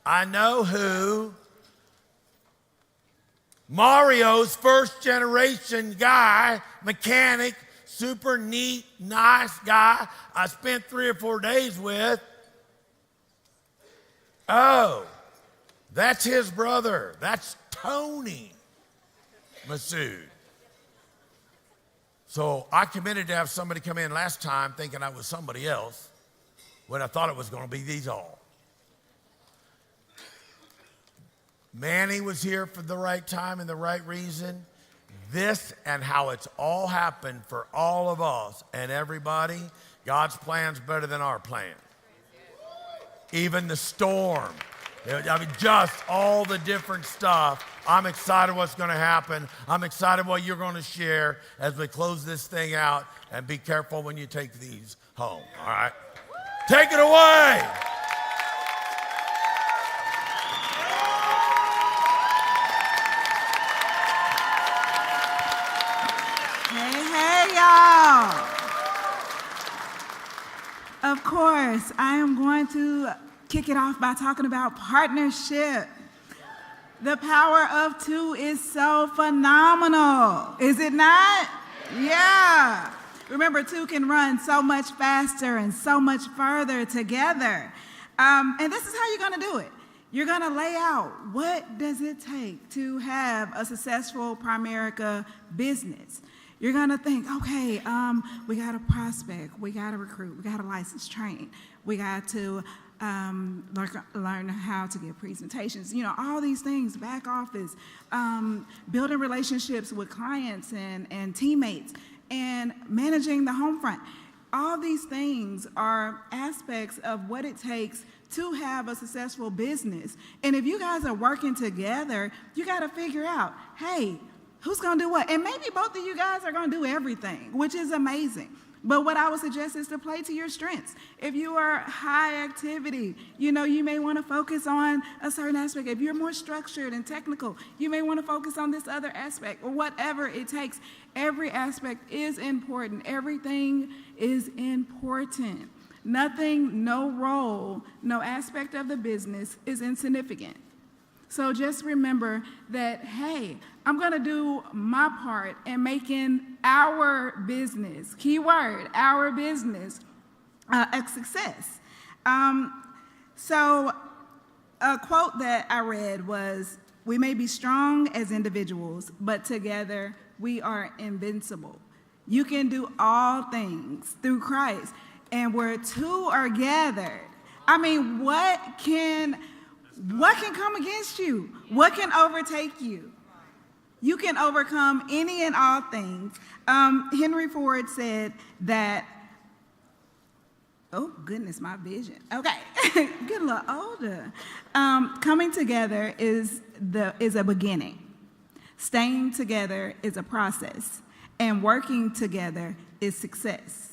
I know who Mario's first generation guy, mechanic, super neat, nice guy I spent 3 or 4 days with. Oh, that's his brother. That's Tony Masood. So I committed to have somebody come in last time thinking I was somebody else when I thought it was going to be these all. Manny was here for the right time and the right reason. This and how it's all happened for all of us and everybody, God's plan's better than our plan. Even the storm. Just all the different stuff. I'm excited what's going to happen. I'm excited what you're going to share as we close this thing out. And be careful when you take these home, all right? Take it away. Hey, y'all. Of course, I am going to kick it off by talking about partnership. The power of two is so phenomenal, is it not? Yeah. Remember, two can run so much faster and so much further together. And this is how you're going to do it. You're going to lay out what does it take to have a successful Primerica business. You're going to think, okay, we got to prospect, we got to recruit, we got to license train, we got to learn how to give presentations, all these things, back office, building relationships with clients and teammates, and managing the home front. All these things are aspects of what it takes to have a successful business. And if you guys are working together, you got to figure out, hey, who's going to do what? And maybe both of you guys are going to do everything, which is amazing. But what I would suggest is to play to your strengths. If you are high activity, you may want to focus on a certain aspect. If you're more structured and technical, you may want to focus on this other aspect, or whatever it takes. Every aspect is important. Everything is important. Nothing, no role, no aspect of the business is insignificant. So just remember that, hey, I'm going to do my part in making our business, keyword, our business, a success. So a quote that I read was, "We may be strong as individuals, but together we are invincible. You can do all things through Christ." And where two are gathered, what can come against you? What can overtake you? You can overcome any and all things. Henry Ford said that, oh goodness, my vision. Okay, get a little older. Coming together is a beginning. Staying together is a process. And working together is success.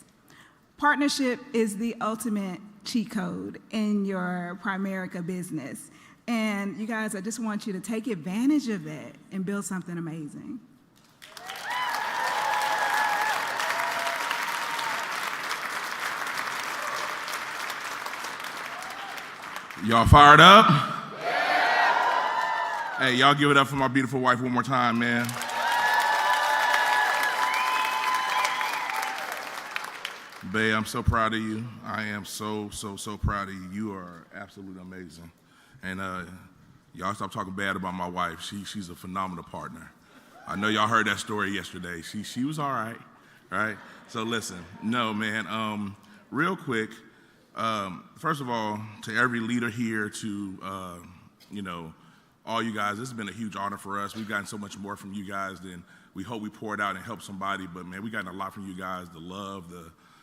Partnership is the ultimate cheat code in your Primerica business. And you guys, I just want you to take advantage of it and build something amazing. Y'all fired up? Hey, y'all give it up for my beautiful wife one more time, man. Bae, I'm so proud of you. I am so proud of you. You are absolutely amazing. And y'all stop talking bad about my wife. She's a phenomenal partner. I know y'all heard that story yesterday. She was all right? So listen, no, man, real quick, first of all, to every leader here, to, all you guys, this has been a huge honor for us. We've gotten so much more from you guys than we hope we poured out and helped somebody. But, man, we've gotten a lot from you guys. The love,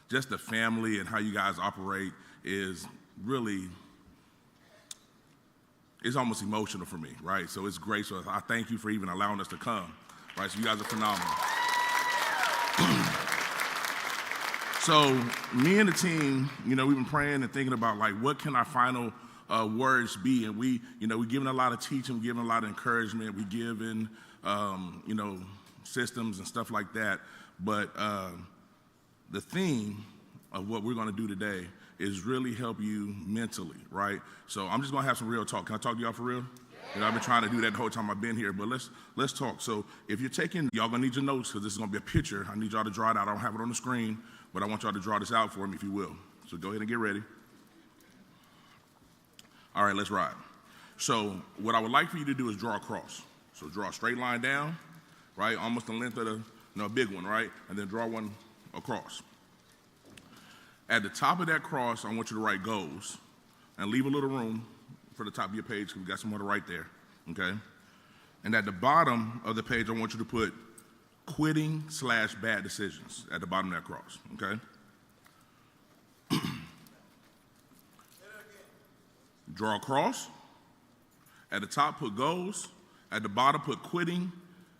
just the family and how you guys operate is really, it's almost emotional for me, right? So it's great. So I thank you for even allowing us to come, right? So you guys are phenomenal. So me and the team, we've been praying and thinking about, like, what can our final words be? And we're giving a lot of teaching, we're giving a lot of encouragement, we're giving, systems and stuff like that. But the theme of what we're going to do today is really help you mentally, right? So I'm just going to have some real talk. Can I talk to y'all for real? I've been trying to do that the whole time I've been here, but let's talk. So if you're taking, y'all going to need your notes because this is going to be a picture. I need y'all to draw it out. I don't have it on the screen, but I want y'all to draw this out for me if you will. So go ahead and get ready. All right, let's ride. So what I would like for you to do is draw a cross. So draw a straight line down, right? Almost the length of the big one, right? And then draw one across. At the top of that cross, I want you to write goals and leave a little room for the top of your page because we got somewhere to write there, okay? And at the bottom of the page, I want you to put quitting/bad decisions at the bottom of that cross, okay? Draw a cross. At the top, put goals. At the bottom, put quitting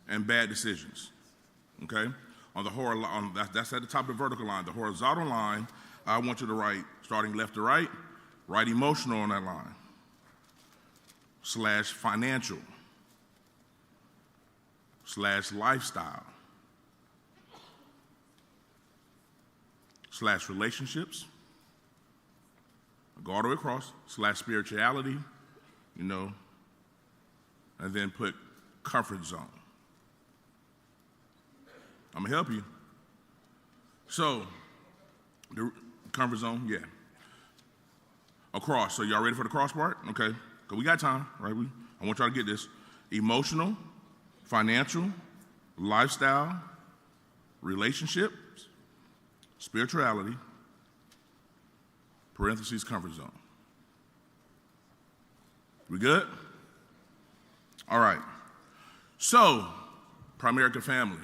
and bad decisions, okay? On the horizontal, that's at the top of the vertical line. The horizontal line, I want you to write, starting left to right, write emotional on that line, /financial, /lifestyle, /relationships, go all the way across, /spirituality, and then put comfort zone. I'm gonna help you. So, the comfort zone, yeah. Across. So y'all ready for the cross part? Okay. Because we got time, right? I want y'all to get this. Emotional, financial, lifestyle, relationships, spirituality, parentheses, comfort zone. We good? All right. So, Primerica family,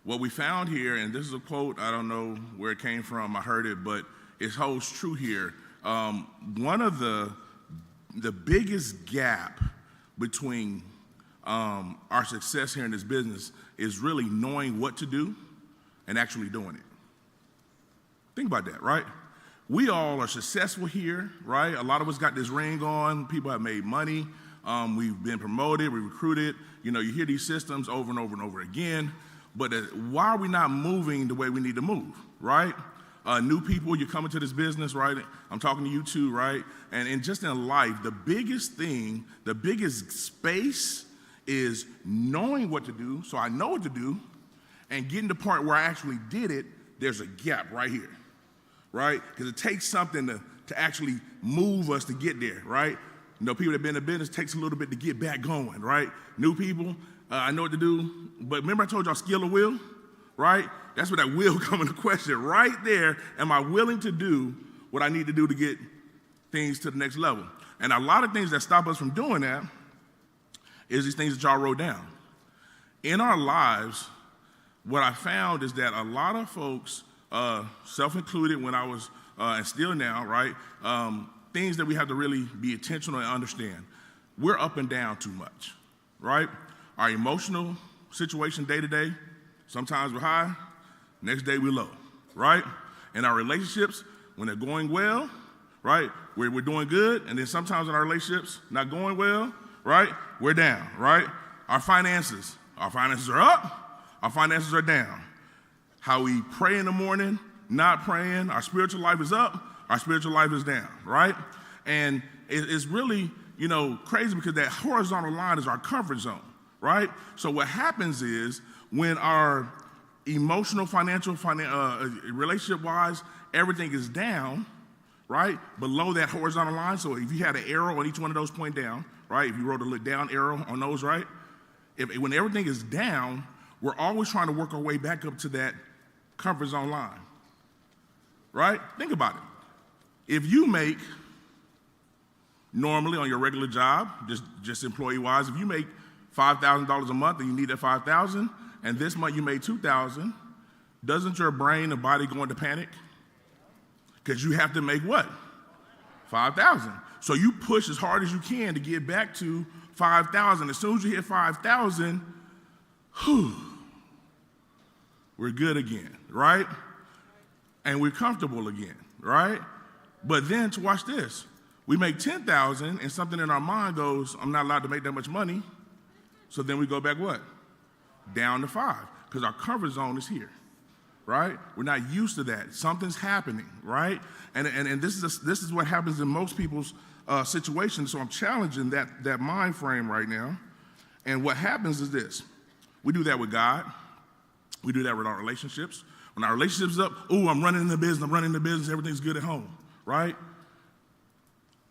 what we found here, and this is a quote, I don't know where it came from, I heard it, but it holds true here. One of the biggest gap between our success here in this business is really knowing what to do and actually doing it. Think about that, right? We all are successful here, right? A lot of us got this ring on. People have made money. We've been promoted, we recruited. You know, you hear these systems over and over and over again. But why are we not moving the way we need to move, right? New people, you're coming to this business, right? I'm talking to you too, right? And just in life, the biggest thing, the biggest space is knowing what to do, so I know what to do, and getting to the point where I actually did it, there's a gap right here, right? Because it takes something to actually move us to get there, right? You know, people that have been in the business, takes a little bit to get back going, right? New people, I know what to do, but remember I told y'all skill or will, right? That's where that will come into question right there. Am I willing to do what I need to do to get things to the next level? And a lot of things that stop us from doing that is these things that y'all wrote down. In our lives, what I found is that a lot of folks, self-included when I was, and still now, right, things that we have to really be intentional and understand. We're up and down too much, right? Our emotional situation day to day, sometimes we're high, next day we're low, right? In our relationships, when they're going well, right, we're doing good, and then sometimes in our relationships, not going well, right, we're down, right? Our finances are up, our finances are down. How we pray in the morning, not praying, our spiritual life is up, our spiritual life is down, right? And it's really, you know, crazy because that horizontal line is our comfort zone, right? So what happens is when our emotional, financial, relationship-wise, everything is down, right, below that horizontal line. So if you had an arrow on each one of those point down, right, if you wrote a little down arrow on those, right, when everything is down, we're always trying to work our way back up to that comfort zone line, right? Think about it. If you make, normally on your regular job, just employee-wise, if you make $5,000 a month and you need that $5,000, and this month you made $2,000, doesn't your brain and body go into panic? Because you have to make what? $5,000. So you push as hard as you can to get back to $5,000. As soon as you hit $5,000, we're good again, right? And we're comfortable again, right? But then to watch this, we make $10,000 and something in our mind goes, I'm not allowed to make that much money. So then we go back what? Down to 5, because our comfort zone is here, right? We're not used to that. Something's happening, right? And this is what happens in most people's situations. So I'm challenging that mind frame right now. And what happens is this. We do that with God. We do that with our relationships. When our relationship's up, I'm running the business, everything's good at home, right?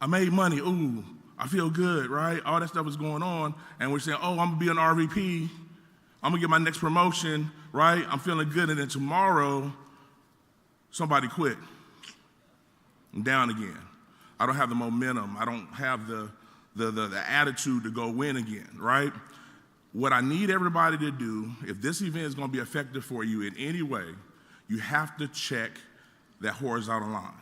I made money, I feel good, right? All that stuff is going on, and we're saying, I'm gonna be an RVP, I'm gonna get my next promotion, right? I'm feeling good, and then tomorrow, somebody quit. I'm down again. I don't have the momentum. I don't have the attitude to go win again, right? What I need everybody to do, if this event is gonna be effective for you in any way, you have to check that horizontal line.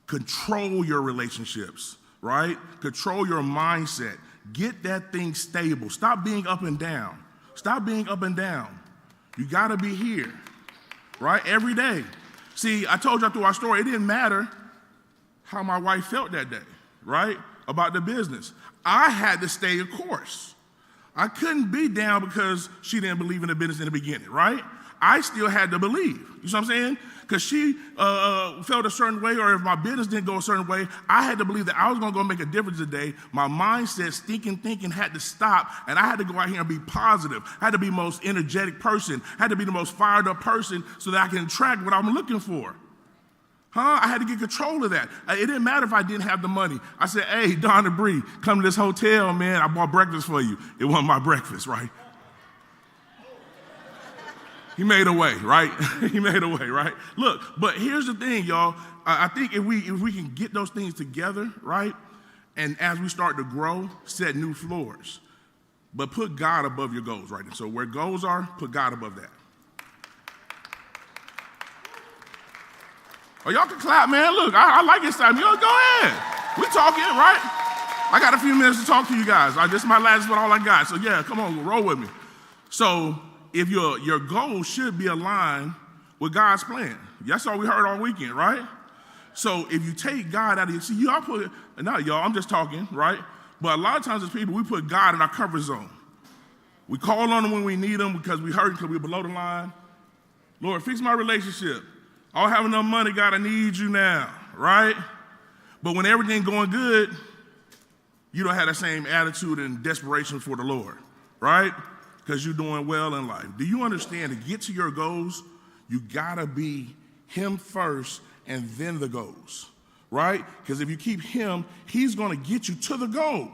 Control your relationships, right? Control your mindset. Get that thing stable. Stop being up and down. Stop being up and down. You gotta be here, right? Every day. See, I told y'all through our story, it didn't matter how my wife felt that day, right? About the business. I had to stay the course. I couldn't be down because she didn't believe in the business in the beginning, right? I still had to believe. You see what I'm saying? Because she felt a certain way, or if my business didn't go a certain way, I had to believe that I was going to go make a difference today. My mindset, stinking thinking, had to stop, and I had to go out here and be positive. I had to be the most energetic person. I had to be the most fired up person so that I can attract what I'm looking for. I had to get control of that. It didn't matter if I didn't have the money. I said, hey, Don and Bree, come to this hotel, man. I bought breakfast for you. It wasn't my breakfast, right? He made a way, right? He made a way, right? Look, but here's the thing, y'all. I think if we can get those things together, right, and as we start to grow, set new floors. But put God above your goals, right? And so where goals are, put God above that. Oh, y'all can clap, man. Look, I like it, Simon. Yo, go ahead. We talking, right? I got a few minutes to talk to you guys. This is my last one, all I got. So yeah, come on, roll with me. So if your goals should be aligned with God's plan. That's all we heard all weekend, right? So if you take God out of your, see, y'all put, not y'all, I'm just talking, right? But a lot of times as people, we put God in our comfort zone. We call on him when we need him because we hurt, because we're below the line. Lord, fix my relationship. I don't have enough money, God, I need you now, right? But when everything's going good, you don't have the same attitude and desperation for the Lord, right? Because you're doing well in life. Do you understand, to get to your goals, you gotta be him first and then the goals, right? Because if you keep him, he's gonna get you to the goal,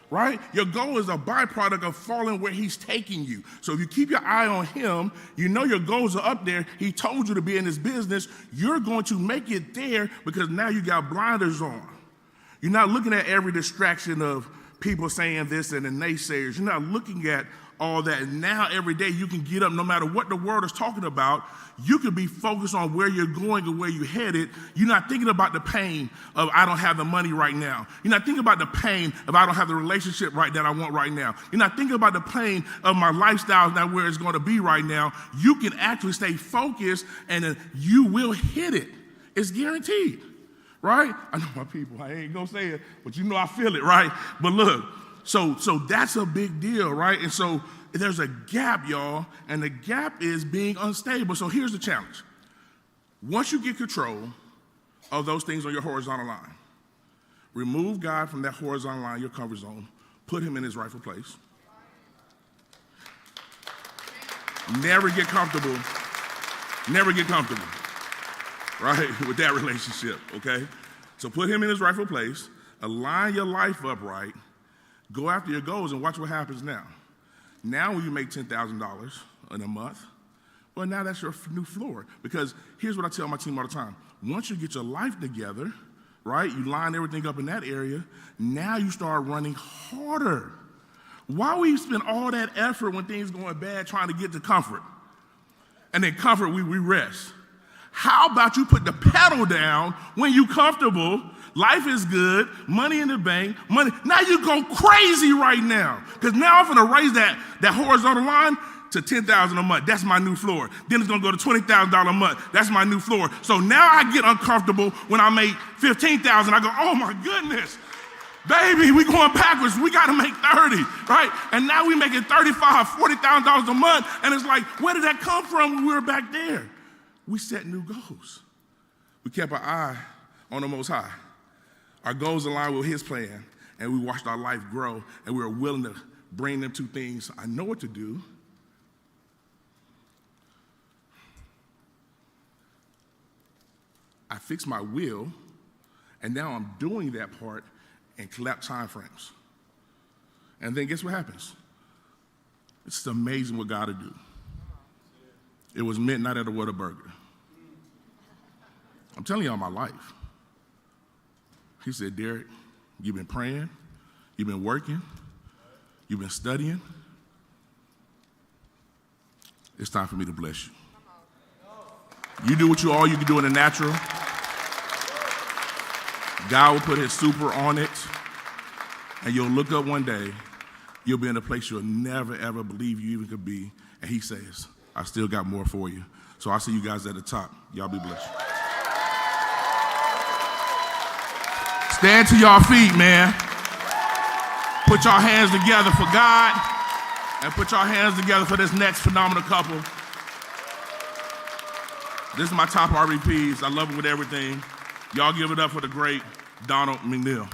right? Your goal is a byproduct of following where he's taking you. So if you keep your eye on him, you know your goals are up there. He told you to be in this business. You're going to make it there because now you got blinders on. You're not looking at every distraction of people saying this and the naysayers. You're not looking at all that. And now every day you can get up no matter what the world is talking about. You can be focused on where you're going and where you're headed. You're not thinking about the pain of I don't have the money right now. You're not thinking about the pain of I don't have the relationship right that I want right now. You're not thinking about the pain of my lifestyle not where it's going to be right now. You can actually stay focused and you will hit it. It's guaranteed, right? I know my people, I ain't going to say it, but you know I feel it, right? But look, so that's a big deal, right? And so there's a gap, y'all, and the gap is being unstable. So here's the challenge. Once you get control of those things on your horizontal line, remove God from that horizontal line, your comfort zone, put him in his rightful place. Never get comfortable, right, with that relationship, okay? So put him in his rightful place, align your life up right, go after your goals, and watch what happens now. Now when you make $10,000 in a month, well, now that's your new floor. Because here's what I tell my team all the time. Once you get your life together, right, you line everything up in that area, now you start running harder. Why we spend all that effort when things going bad trying to get to comfort? And then comfort, we rest. How about you put the pedal down when you comfortable, life is good, money in the bank, money. Now you go crazy right now. Because now I'm going to raise that horizontal line to $10,000 a month. That's my new floor. Then it's going to go to $20,000 a month. That's my new floor. So now I get uncomfortable when I make $15,000. I go, oh my goodness. Baby, we going backwards. We got to make 30, right? And now we making $35,000, $40,000 a month. And it's like, where did that come from when we were back there? We set new goals. We kept our eye on the Most High. Our goals aligned with his plan, and we watched our life grow, and we were willing to bring them two things. I know what to do. I fixed my will, and now I'm doing that part in collapsed time frames. And then guess what happens? It's amazing what God will do. It was midnight at a Whataburger. I'm telling y'all my life. He said, Derek, you've been praying, you've been working, you've been studying. It's time for me to bless you. You do what you can do in the natural. God will put his super on it, and you'll look up one day, you'll be in a place you'll never, ever believe you even could be, and he says, I still got more for you. So I'll see you guys at the top. Y'all be blessed. Stand to your feet, man. Put your hands together for God and put your hands together for this next phenomenal couple. This is my top RVPs. I love them with everything. Y'all give it up for the great Donald McNeil.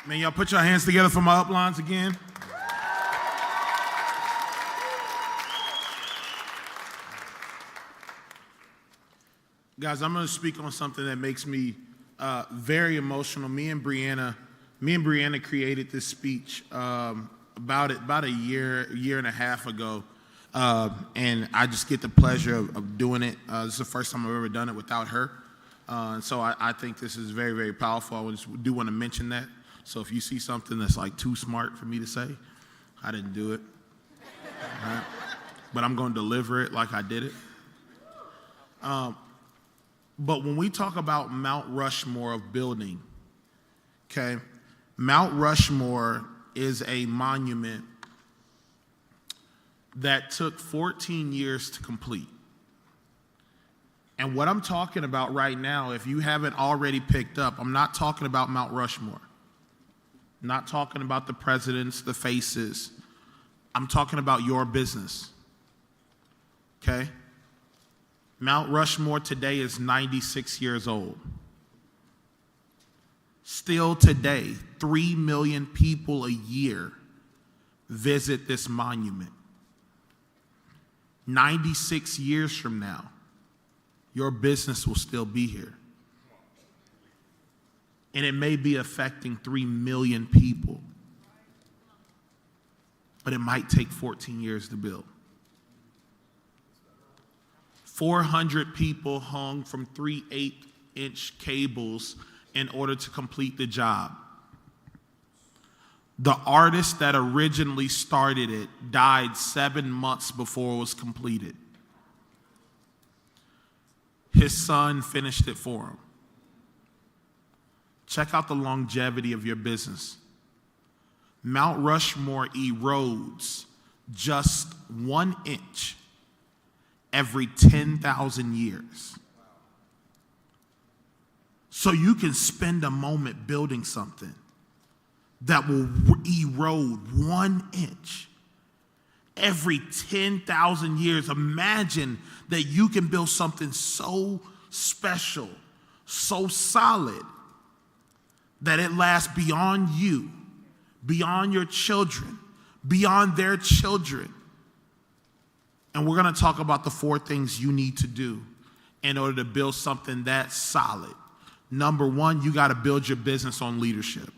Man, y'all put your hands together for my uplines again. Guys, I'm going to speak on something that makes me very emotional. Me and Brianna created this speech about a year and a half ago, and I just get the pleasure of doing it. This is the first time I've ever done it without her, and so I think this is very, very powerful. I just do want to mention that. So if you see something that's like too smart for me to say, I didn't do it, right? But I'm going to deliver it like I did it. But when we talk about Mount Rushmore of building, okay, Mount Rushmore is a monument that took 14 years to complete. And what I'm talking about right now, if you haven't already picked up, I'm not talking about Mount Rushmore. I'm not talking about the presidents, the faces. I'm talking about your business, okay? Mount Rushmore today is 96 years old. Still today, 3 million people a year visit this monument. 96 years from now, your business will still be here. And it may be affecting 3 million people, but it might take 14 years to build. 400 people hung from 3 8-inch cables in order to complete the job. The artist that originally started it died 7 months before it was completed. His son finished it for him. Check out the longevity of your business. Mount Rushmore erodes just 1 inch every 10,000 years. So you can spend a moment building something that will erode 1 inch every 10,000 years. Imagine that you can build something so special, so solid, that it lasts beyond you, beyond your children, beyond their children. And we're going to talk about the 4 things you need to do in order to build something that solid. Number 1, you got to build your business on leadership.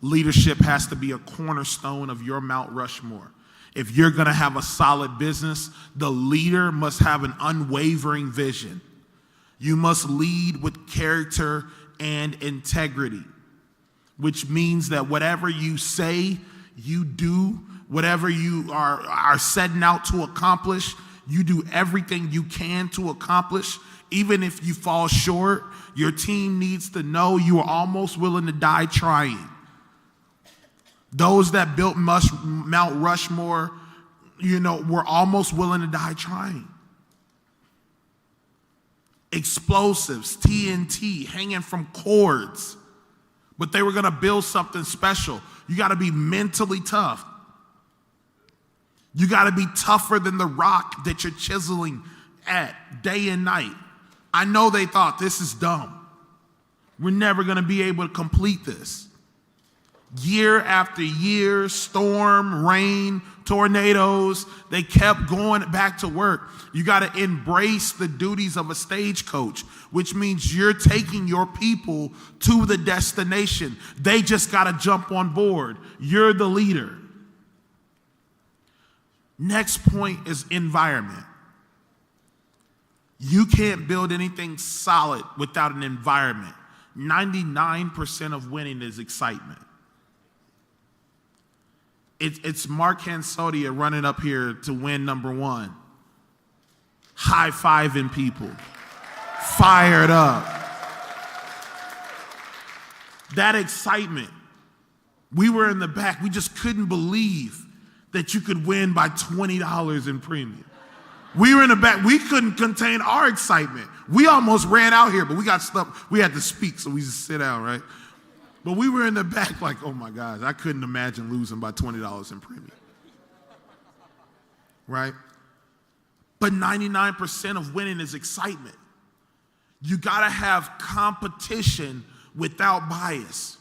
Leadership has to be a cornerstone of your Mount Rushmore. If you're going to have a solid business, the leader must have an unwavering vision. You must lead with character and integrity, which means that whatever you say, you do, whatever you are setting out to accomplish, you do everything you can to accomplish. Even if you fall short, your team needs to know you are almost willing to die trying. Those that built Mount Rushmore, were almost willing to die trying. Explosives, TNT, hanging from cords. But they were going to build something special. You got to be mentally tough. You got to be tougher than the rock that you're chiseling at day and night. I know they thought, this is dumb. We're never going to be able to complete this. Year after year, storm, rain, tornadoes, they kept going back to work. You got to embrace the duties of a stagecoach, which means you're taking your people to the destination. They just got to jump on board. You're the leader. Next point is environment. You can't build anything solid without an environment. 99% of winning is excitement. It's Mark Hansotia running up here to win number 1. High-fiving people. Fired up. That excitement. We were in the back. We just couldn't believe that you could win by $20 in premium. We were in the back. We couldn't contain our excitement. We almost ran out here, but we got stuff. We had to speak, so we just sit down, right? But we were in the back like, oh my gosh, I couldn't imagine losing by $20 in premium. Right? But 99% of winning is excitement. You gotta have competition without bias.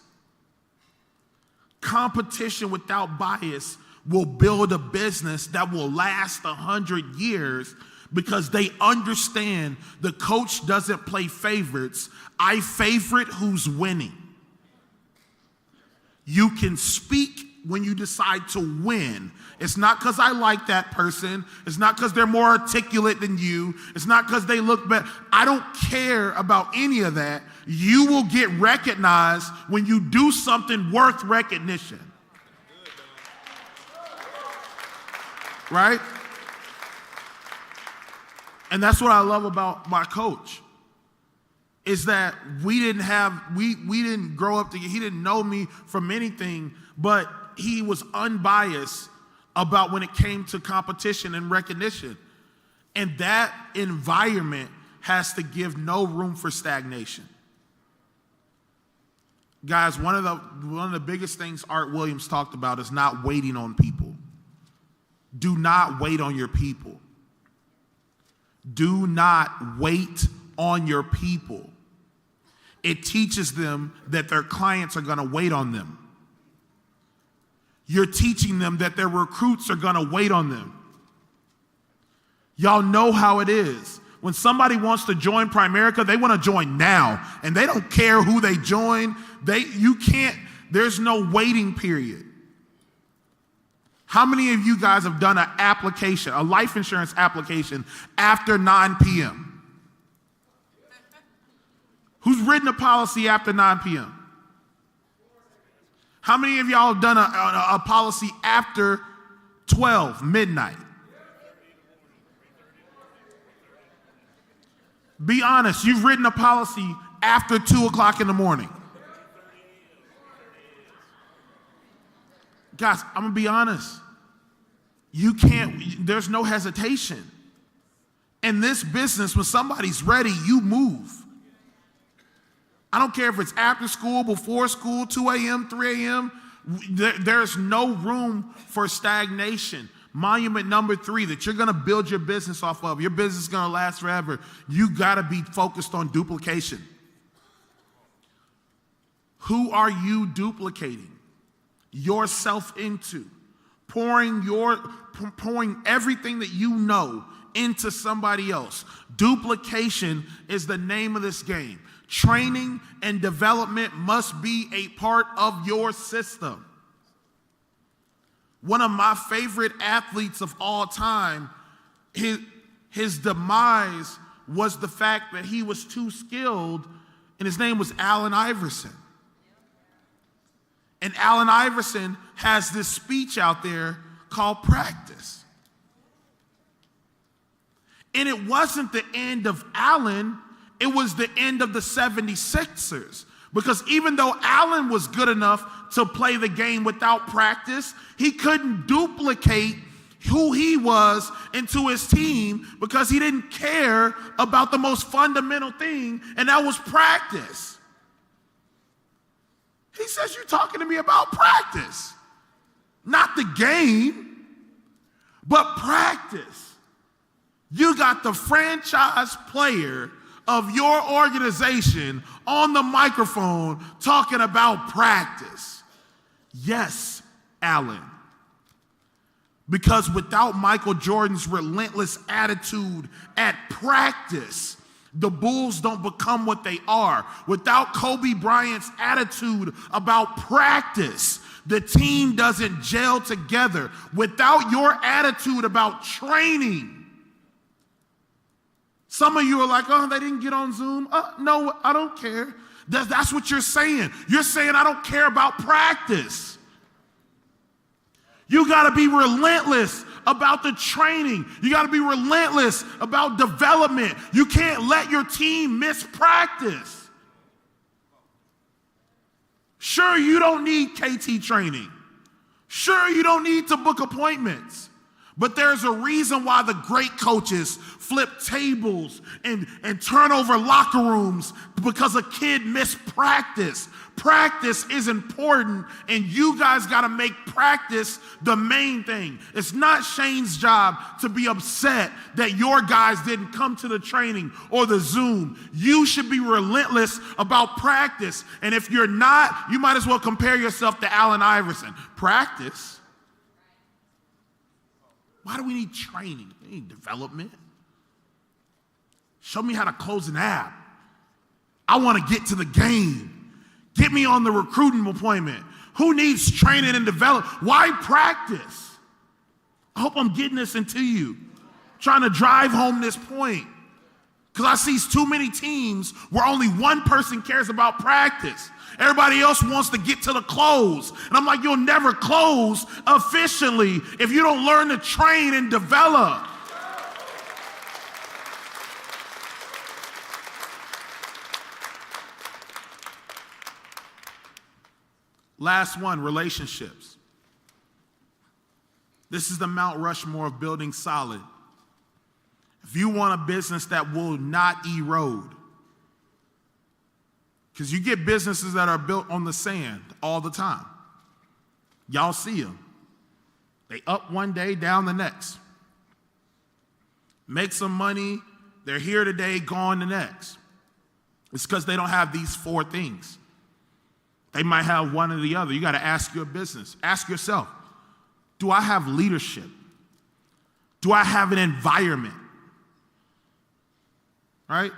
Competition without bias will build a business that will last 100 years because they understand the coach doesn't play favorites. I favorite who's winning. You can speak when you decide to win. It's not because I like that person. It's not because they're more articulate than you. It's not because they look better. I don't care about any of that. You will get recognized when you do something worth recognition. Right? And that's what I love about my coach, is that we didn't grow up together. He didn't know me from anything, but he was unbiased about when it came to competition and recognition. And that environment has to give no room for stagnation. Guys, one of the biggest things Art Williams talked about is not waiting on people. Do not wait on your people. Do not wait on your people. It teaches them that their clients are going to wait on them. You're teaching them that their recruits are going to wait on them. Y'all know how it is. When somebody wants to join Primerica, they want to join now, and they don't care who they join. There's no waiting period. How many of you guys have done an application, a life insurance application, after 9 p.m.? Who's written a policy after 9 p.m.? How many of y'all have done a policy after 12 midnight? Be honest, you've written a policy after 2 o'clock in the morning. Guys, I'm gonna be honest. There's no hesitation. In this business, when somebody's ready, you move. I don't care if it's after school, before school, 2 a.m., 3 a.m. There's no room for stagnation. Monument number 3 that you're gonna build your business off of, your business is gonna last forever. You gotta be focused on duplication. Who are you duplicating yourself into? Pouring everything that you know into somebody else. Duplication is the name of this game. Training and development must be a part of your system. One of my favorite athletes of all time, his demise was the fact that he was too skilled, and his name was Allen Iverson. And Allen Iverson has this speech out there called Practice. And it wasn't the end of Allen, it was the end of the 76ers. Because even though Allen was good enough to play the game without practice, he couldn't duplicate who he was into his team because he didn't care about the most fundamental thing, and that was practice. He says, you're talking to me about practice. Not the game, but practice. You got the franchise player of your organization on the microphone talking about practice. Yes, Allen. Because without Michael Jordan's relentless attitude at practice, the Bulls don't become what they are. Without Kobe Bryant's attitude about practice, the team doesn't gel together. Without your attitude about training, some of you are like, oh, they didn't get on Zoom. No, I don't care. That's what you're saying. You're saying I don't care about practice. You got to be relentless about the training. You got to be relentless about development. You can't let your team miss practice. Sure, you don't need KT training. Sure, you don't need to book appointments. But there's a reason why the great coaches flip tables and turn over locker rooms because a kid missed practice. Practice is important, and you guys got to make practice the main thing. It's not Shane's job to be upset that your guys didn't come to the training or the Zoom. You should be relentless about practice. And if you're not, you might as well compare yourself to Allen Iverson. Practice? Why do we need training? We need development. Show me how to close an app. I want to get to the game. Get me on the recruiting appointment. Who needs training and development? Why practice? I hope I'm getting this into you. Trying to drive home this point. Because I see too many teams where only one person cares about practice. Everybody else wants to get to the close. And I'm like, you'll never close efficiently if you don't learn to train and develop. Last one, relationships. This is the Mount Rushmore of building solid. If you want a business that will not erode, because you get businesses that are built on the sand all the time. Y'all see them. They up one day, down the next. Make some money, they're here today, gone the next. It's because they don't have these four things. They might have one or the other. You got to ask your business. Ask yourself, do I have leadership? Do I have an environment? Right?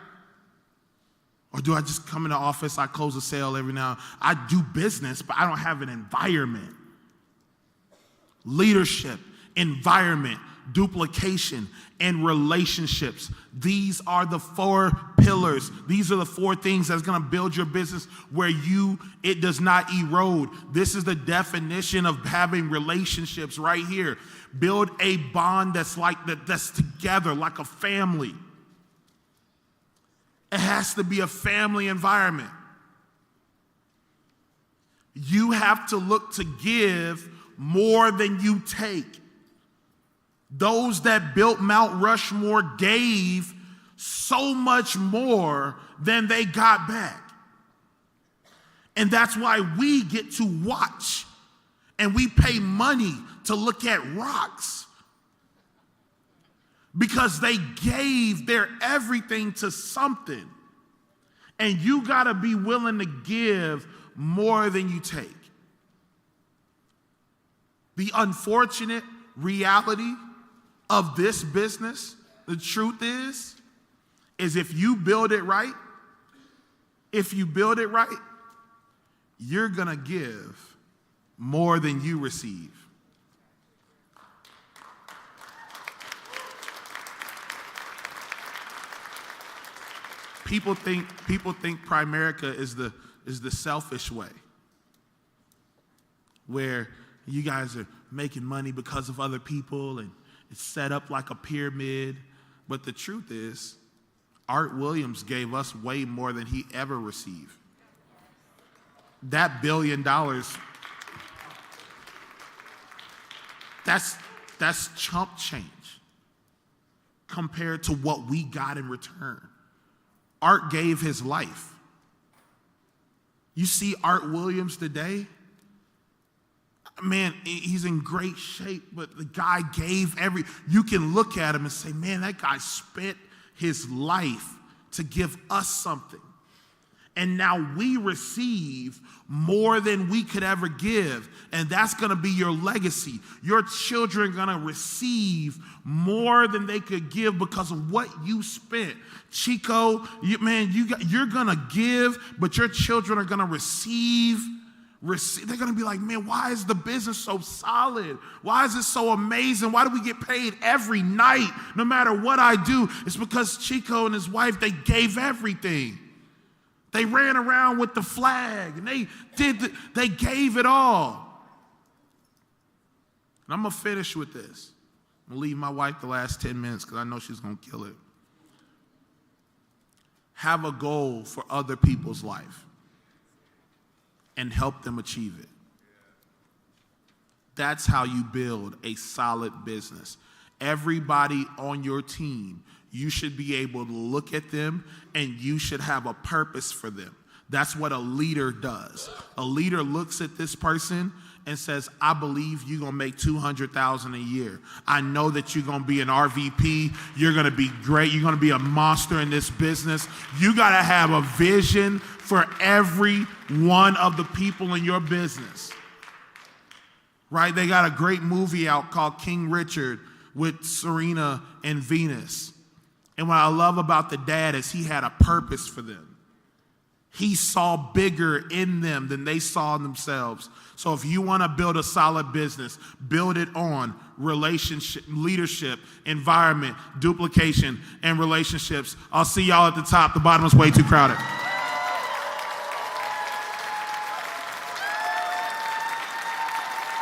Or do I just come in the office, I close a sale every now and then? I do business, but I don't have an environment. Leadership, environment, duplication, and relationships. These are the four pillars. These are the four things that's going to build your business where it does not erode. This is the definition of having relationships right here. Build a bond that's together like a family. It has to be a family environment. You have to look to give more than you take. Those that built Mount Rushmore gave so much more than they got back. And that's why we get to watch and we pay money to look at rocks. Because they gave their everything to something. And you got to be willing to give more than you take. The unfortunate reality of this business, the truth is if you build it right, you're going to give more than you receive. People think Primerica is the selfish way, where you guys are making money because of other people and it's set up like a pyramid. But the truth is, Art Williams gave us way more than he ever received. That $1 billion, that's chump change compared to what we got in return. Art gave his life. You see Art Williams today, man, he's in great shape, but the guy gave you can look at him and say, man, that guy spent his life to give us something. And now we receive more than we could ever give. And that's going to be your legacy. Your children are going to receive more than they could give because of what you spent. Chico, you're going to give, but your children are going to receive. They're going to be like, man, why is the business so solid? Why is it so amazing? Why do we get paid every night no matter what I do? It's because Chico and his wife, they gave everything. They ran around with the flag and they gave it all. And I'm going to finish with this. I'm going to leave my wife the last 10 minutes because I know she's going to kill it. Have a goal for other people's life and help them achieve it. That's how you build a solid business. Everybody on your team, you should be able to look at them and you should have a purpose for them. That's what a leader does. A leader looks at this person and says, I believe you're gonna make $200,000 a year. I know that you're gonna be an RVP. You're gonna be great. You're gonna be a monster in this business. You gotta have a vision for every one of the people in your business. Right? They got a great movie out called King Richard with Serena and Venus. And what I love about the dad is he had a purpose for them. He saw bigger in them than they saw in themselves. So if you want to build a solid business, build it on relationship, leadership, environment, duplication, and relationships. I'll see y'all at the top. The bottom is way too crowded.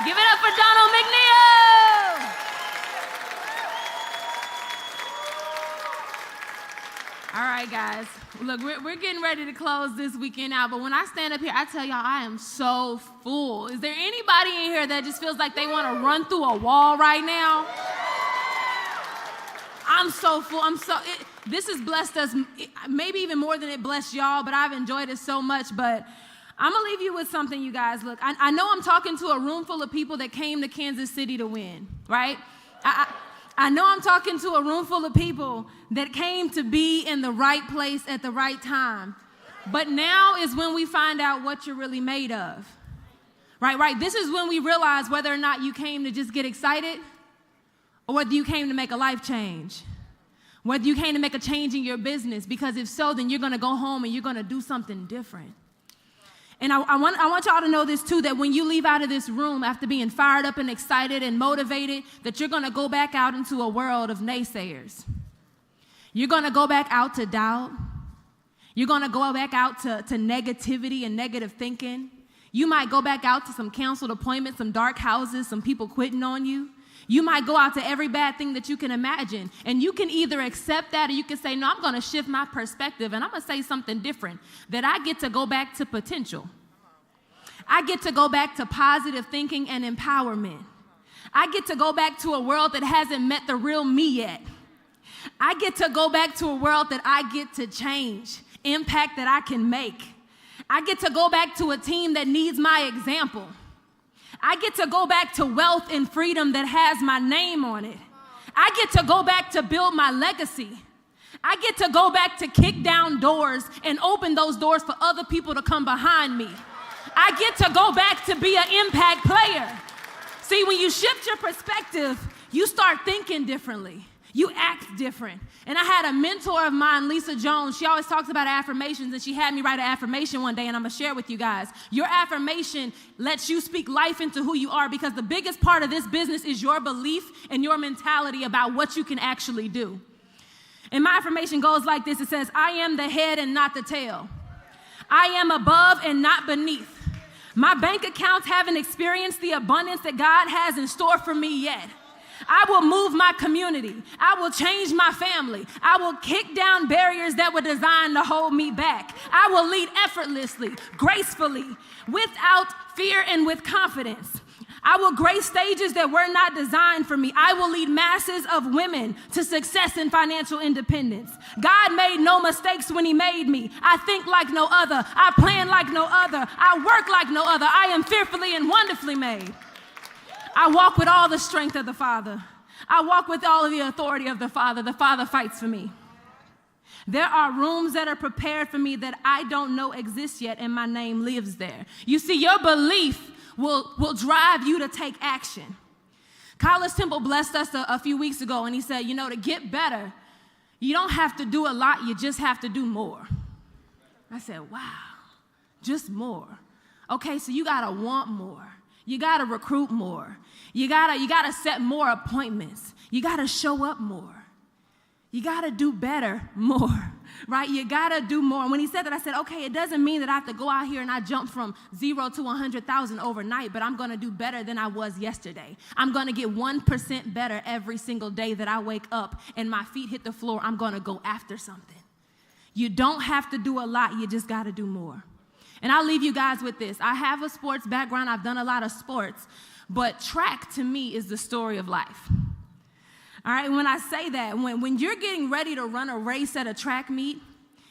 Give it up for Donald McNeil. All right, guys. Look, we're getting ready to close this weekend out, but when I stand up here, I tell y'all I am so full. Is there anybody in here that just feels like they want to run through a wall right now? I'm so full. This has blessed us, maybe even more than it blessed y'all, but I've enjoyed it so much. But I'm going to leave you with something, you guys. Look, I know I'm talking to a room full of people that came to Kansas City to win, right? I know I'm talking to a room full of people that came to be in the right place at the right time. But now is when we find out what you're really made of. Right? This is when we realize whether or not you came to just get excited or whether you came to make a life change. Whether you came to make a change in your business. Because if so, then you're going to go home and you're going to do something different. And I want y'all to know this too, that when you leave out of this room after being fired up and excited and motivated, that you're going to go back out into a world of naysayers. You're going to go back out to doubt. You're going to go back out to negativity and negative thinking. You might go back out to some canceled appointments, some dark houses, some people quitting on you. You might go out to every bad thing that you can imagine. And you can either accept that or you can say, no, I'm going to shift my perspective and I'm going to say something different, that I get to go back to potential. I get to go back to positive thinking and empowerment. I get to go back to a world that hasn't met the real me yet. I get to go back to a world that I get to change, impact that I can make. I get to go back to a team that needs my example. I get to go back to wealth and freedom that has my name on it. I get to go back to build my legacy. I get to go back to kick down doors and open those doors for other people to come behind me. I get to go back to be an impact player. See, when you shift your perspective, you start thinking differently. You act different. And I had a mentor of mine, Lisa Jones. She always talks about affirmations, and she had me write an affirmation one day, and I'm going to share with you guys. Your affirmation lets you speak life into who you are, because the biggest part of this business is your belief and your mentality about what you can actually do. And my affirmation goes like this. It says, I am the head and not the tail. I am above and not beneath. My bank accounts haven't experienced the abundance that God has in store for me yet. I will move my community. I will change my family. I will kick down barriers that were designed to hold me back. I will lead effortlessly, gracefully, without fear and with confidence. I will grace stages that were not designed for me. I will lead masses of women to success and financial independence. God made no mistakes when he made me. I think like no other. I plan like no other. I work like no other. I am fearfully and wonderfully made. I walk with all the strength of the Father. I walk with all of the authority of the Father. The Father fights for me. There are rooms that are prepared for me that I don't know exist yet, and my name lives there. You see, your belief will drive you to take action. Carlos Temple blessed us a few weeks ago, and he said, to get better, you don't have to do a lot, you just have to do more. I said, wow, just more. Okay, so you gotta want more. You gotta recruit more. You gotta set more appointments. You gotta show up more. You gotta do better more, right? You gotta do more. And when he said that, I said, okay, it doesn't mean that I have to go out here and I jump from 0 to 100,000 overnight, but I'm gonna do better than I was yesterday. I'm gonna get 1% better every single day that I wake up and my feet hit the floor. I'm gonna go after something. You don't have to do a lot, you just gotta do more. And I'll leave you guys with this. I have a sports background. I've done a lot of sports. But track to me is the story of life. All right, when I say that, when you're getting ready to run a race at a track meet,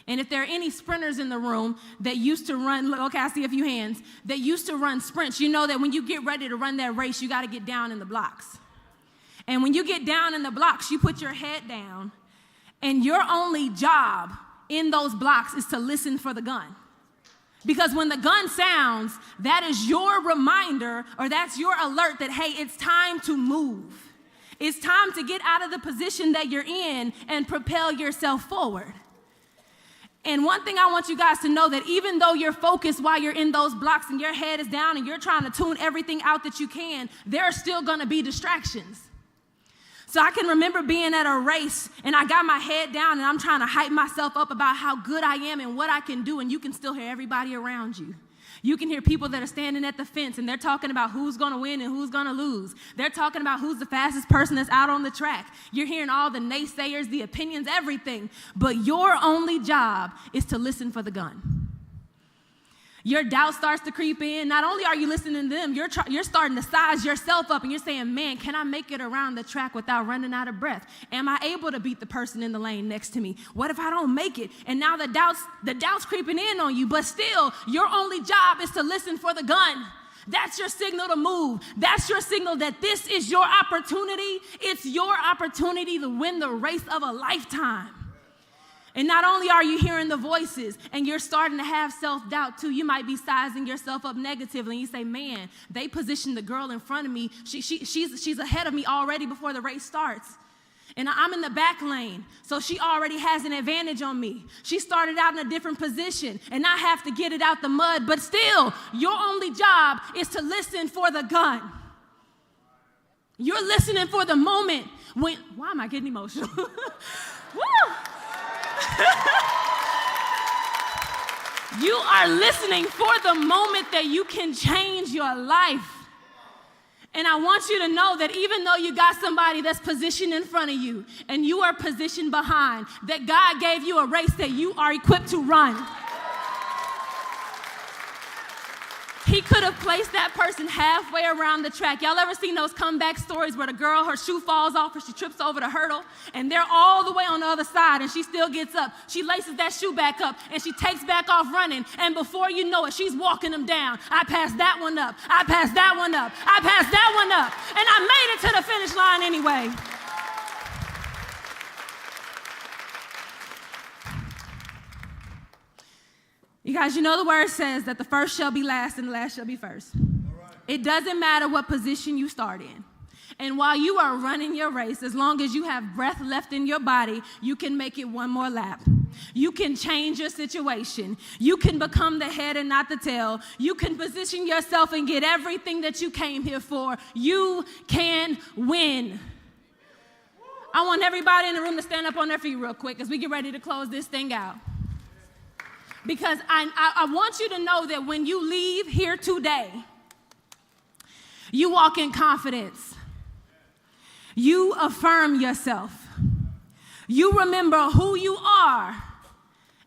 and if there are any sprinters in the room that used to run, okay, I see a few hands, that used to run sprints, you know that when you get ready to run that race, you got to get down in the blocks. And when you get down in the blocks, you put your head down, and your only job in those blocks is to listen for the gun. Because when the gun sounds, that is your reminder, or that's your alert that, hey, it's time to move. It's time to get out of the position that you're in and propel yourself forward. And one thing I want you guys to know, that even though you're focused while you're in those blocks and your head is down and you're trying to tune everything out that you can, there are still gonna be distractions. So I can remember being at a race and I got my head down and I'm trying to hype myself up about how good I am and what I can do, and you can still hear everybody around you. You can hear people that are standing at the fence and they're talking about who's gonna win and who's gonna lose. They're talking about who's the fastest person that's out on the track. You're hearing all the naysayers, the opinions, everything. But your only job is to listen for the gun. Your doubt starts to creep in. Not only are you listening to them, you're starting to size yourself up and you're saying, man, can I make it around the track without running out of breath? Am I able to beat the person in the lane next to me? What if I don't make it? And now the doubt's creeping in on you, but still, your only job is to listen for the gun. That's your signal to move. That's your signal that this is your opportunity. It's your opportunity to win the race of a lifetime. And not only are you hearing the voices and you're starting to have self-doubt too, you might be sizing yourself up negatively and you say, man, they positioned the girl in front of me. She's ahead of me already before the race starts. And I'm in the back lane, so she already has an advantage on me. She started out in a different position and I have to get it out the mud, but still, your only job is to listen for the gun. You're listening for the moment when, why am I getting emotional? Woo! You are listening for the moment that you can change your life. And I want you to know that even though you got somebody that's positioned in front of you and you are positioned behind, that God gave you a race that you are equipped to run. He could have placed that person halfway around the track. Y'all ever seen those comeback stories where the girl, her shoe falls off or she trips over the hurdle and they're all the way on the other side and she still gets up. She laces that shoe back up and she takes back off running, and before you know it, she's walking them down. I passed that one up. I passed that one up. I passed that one up. And I made it to the finish line anyway. You guys, you know the word says that the first shall be last and the last shall be first. It doesn't matter what position you start in. And while you are running your race, as long as you have breath left in your body, you can make it one more lap. You can change your situation. You can become the head and not the tail. You can position yourself and get everything that you came here for. You can win. I want everybody in the room to stand up on their feet real quick as we get ready to close this thing out. Because I want you to know that when you leave here today, you walk in confidence. You affirm yourself. You remember who you are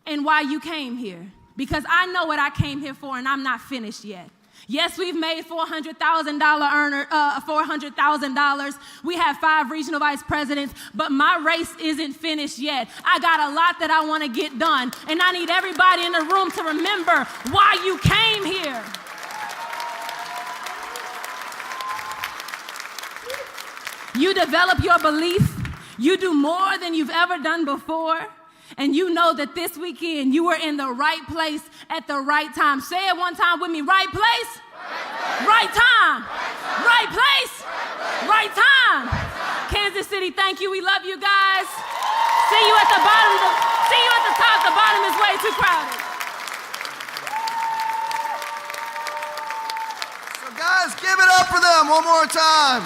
and why you came here. Because I know what I came here for and I'm not finished yet. Yes, we've made $400,000. We have 5 regional vice presidents, but my race isn't finished yet. I got a lot that I want to get done, and I need everybody in the room to remember why you came here. You develop your belief. You do more than you've ever done before. And you know that this weekend you were in the right place at the right time. Say it one time with me. Right place, right time, right place, right time. Kansas City, thank you. We love you guys. See you at the bottom. See you at the top. The bottom is way too crowded. So guys, give it up for them one more time.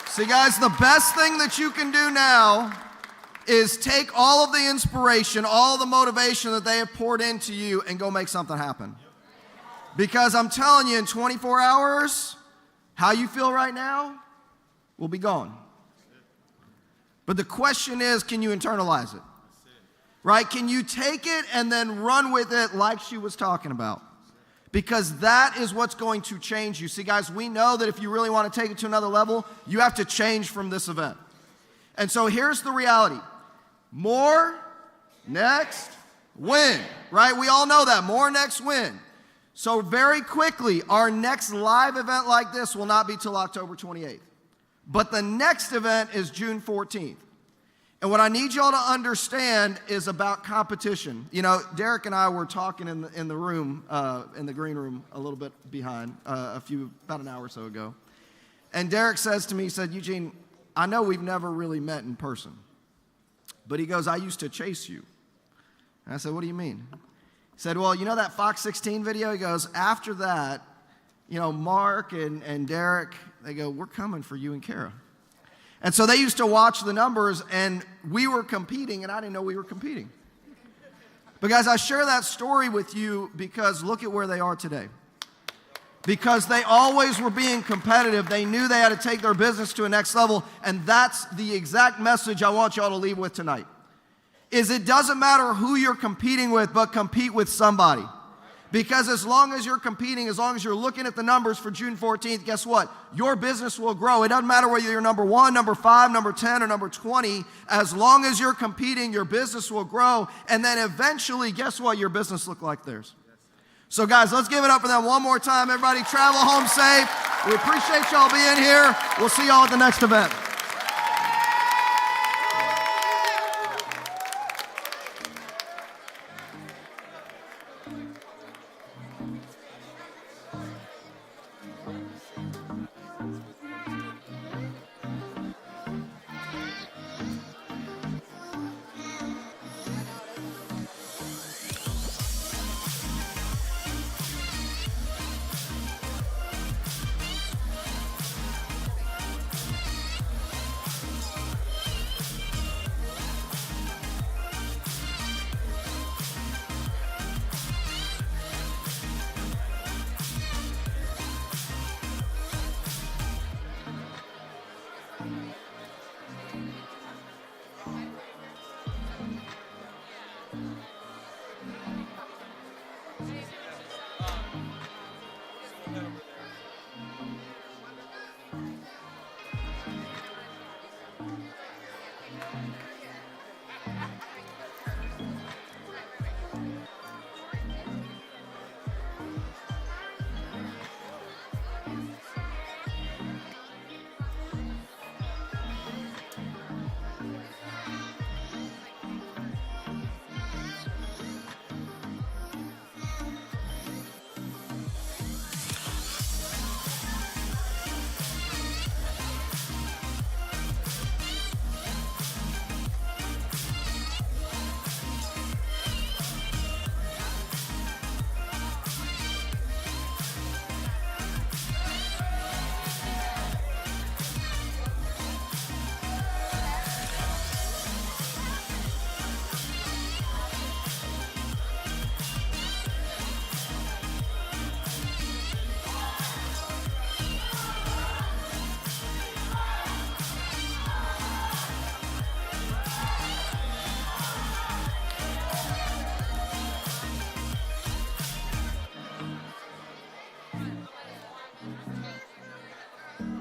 See, guys, the best thing that you can do now is take all of the inspiration, all the motivation that they have poured into you and go make something happen. Because I'm telling you, in 24 hours, how you feel right now will be gone. But the question is, can you internalize it? Right? Can you take it and then run with it like she was talking about? Because that is what's going to change you. See, guys, we know that if you really want to take it to another level, you have to change from this event. And so here's the reality. More, next, win. Right? We all know that. More, next, win. So very quickly, our next live event like this will not be till October 28th. But the next event is June 14th. And what I need y'all to understand is about competition. You know, Derek and I were talking in the room, in the green room, a little bit behind, about an hour or so ago. And Derek says to me, he said, Eugene, I know we've never really met in person. But he goes, I used to chase you. And I said, what do you mean? He said, well, you know that Fox 16 video? He goes, after that, you know, Mark and Derek, they go, we're coming for you and Kara. And so they used to watch the numbers, and we were competing, and I didn't know we were competing. But guys, I share that story with you because look at where they are today. Because they always were being competitive. They knew they had to take their business to a next level, and that's the exact message I want y'all to leave with tonight. Is it doesn't matter who you're competing with, but compete with somebody. Because as long as you're competing, as long as you're looking at the numbers for June 14th, guess what? Your business will grow. It doesn't matter whether you're number 1, number 5, number 10, or number 20. As long as you're competing, your business will grow. And then eventually, guess what? Your business look like theirs. So guys, let's give it up for them one more time. Everybody travel home safe. We appreciate y'all being here. We'll see y'all at the next event. Mm-hmm.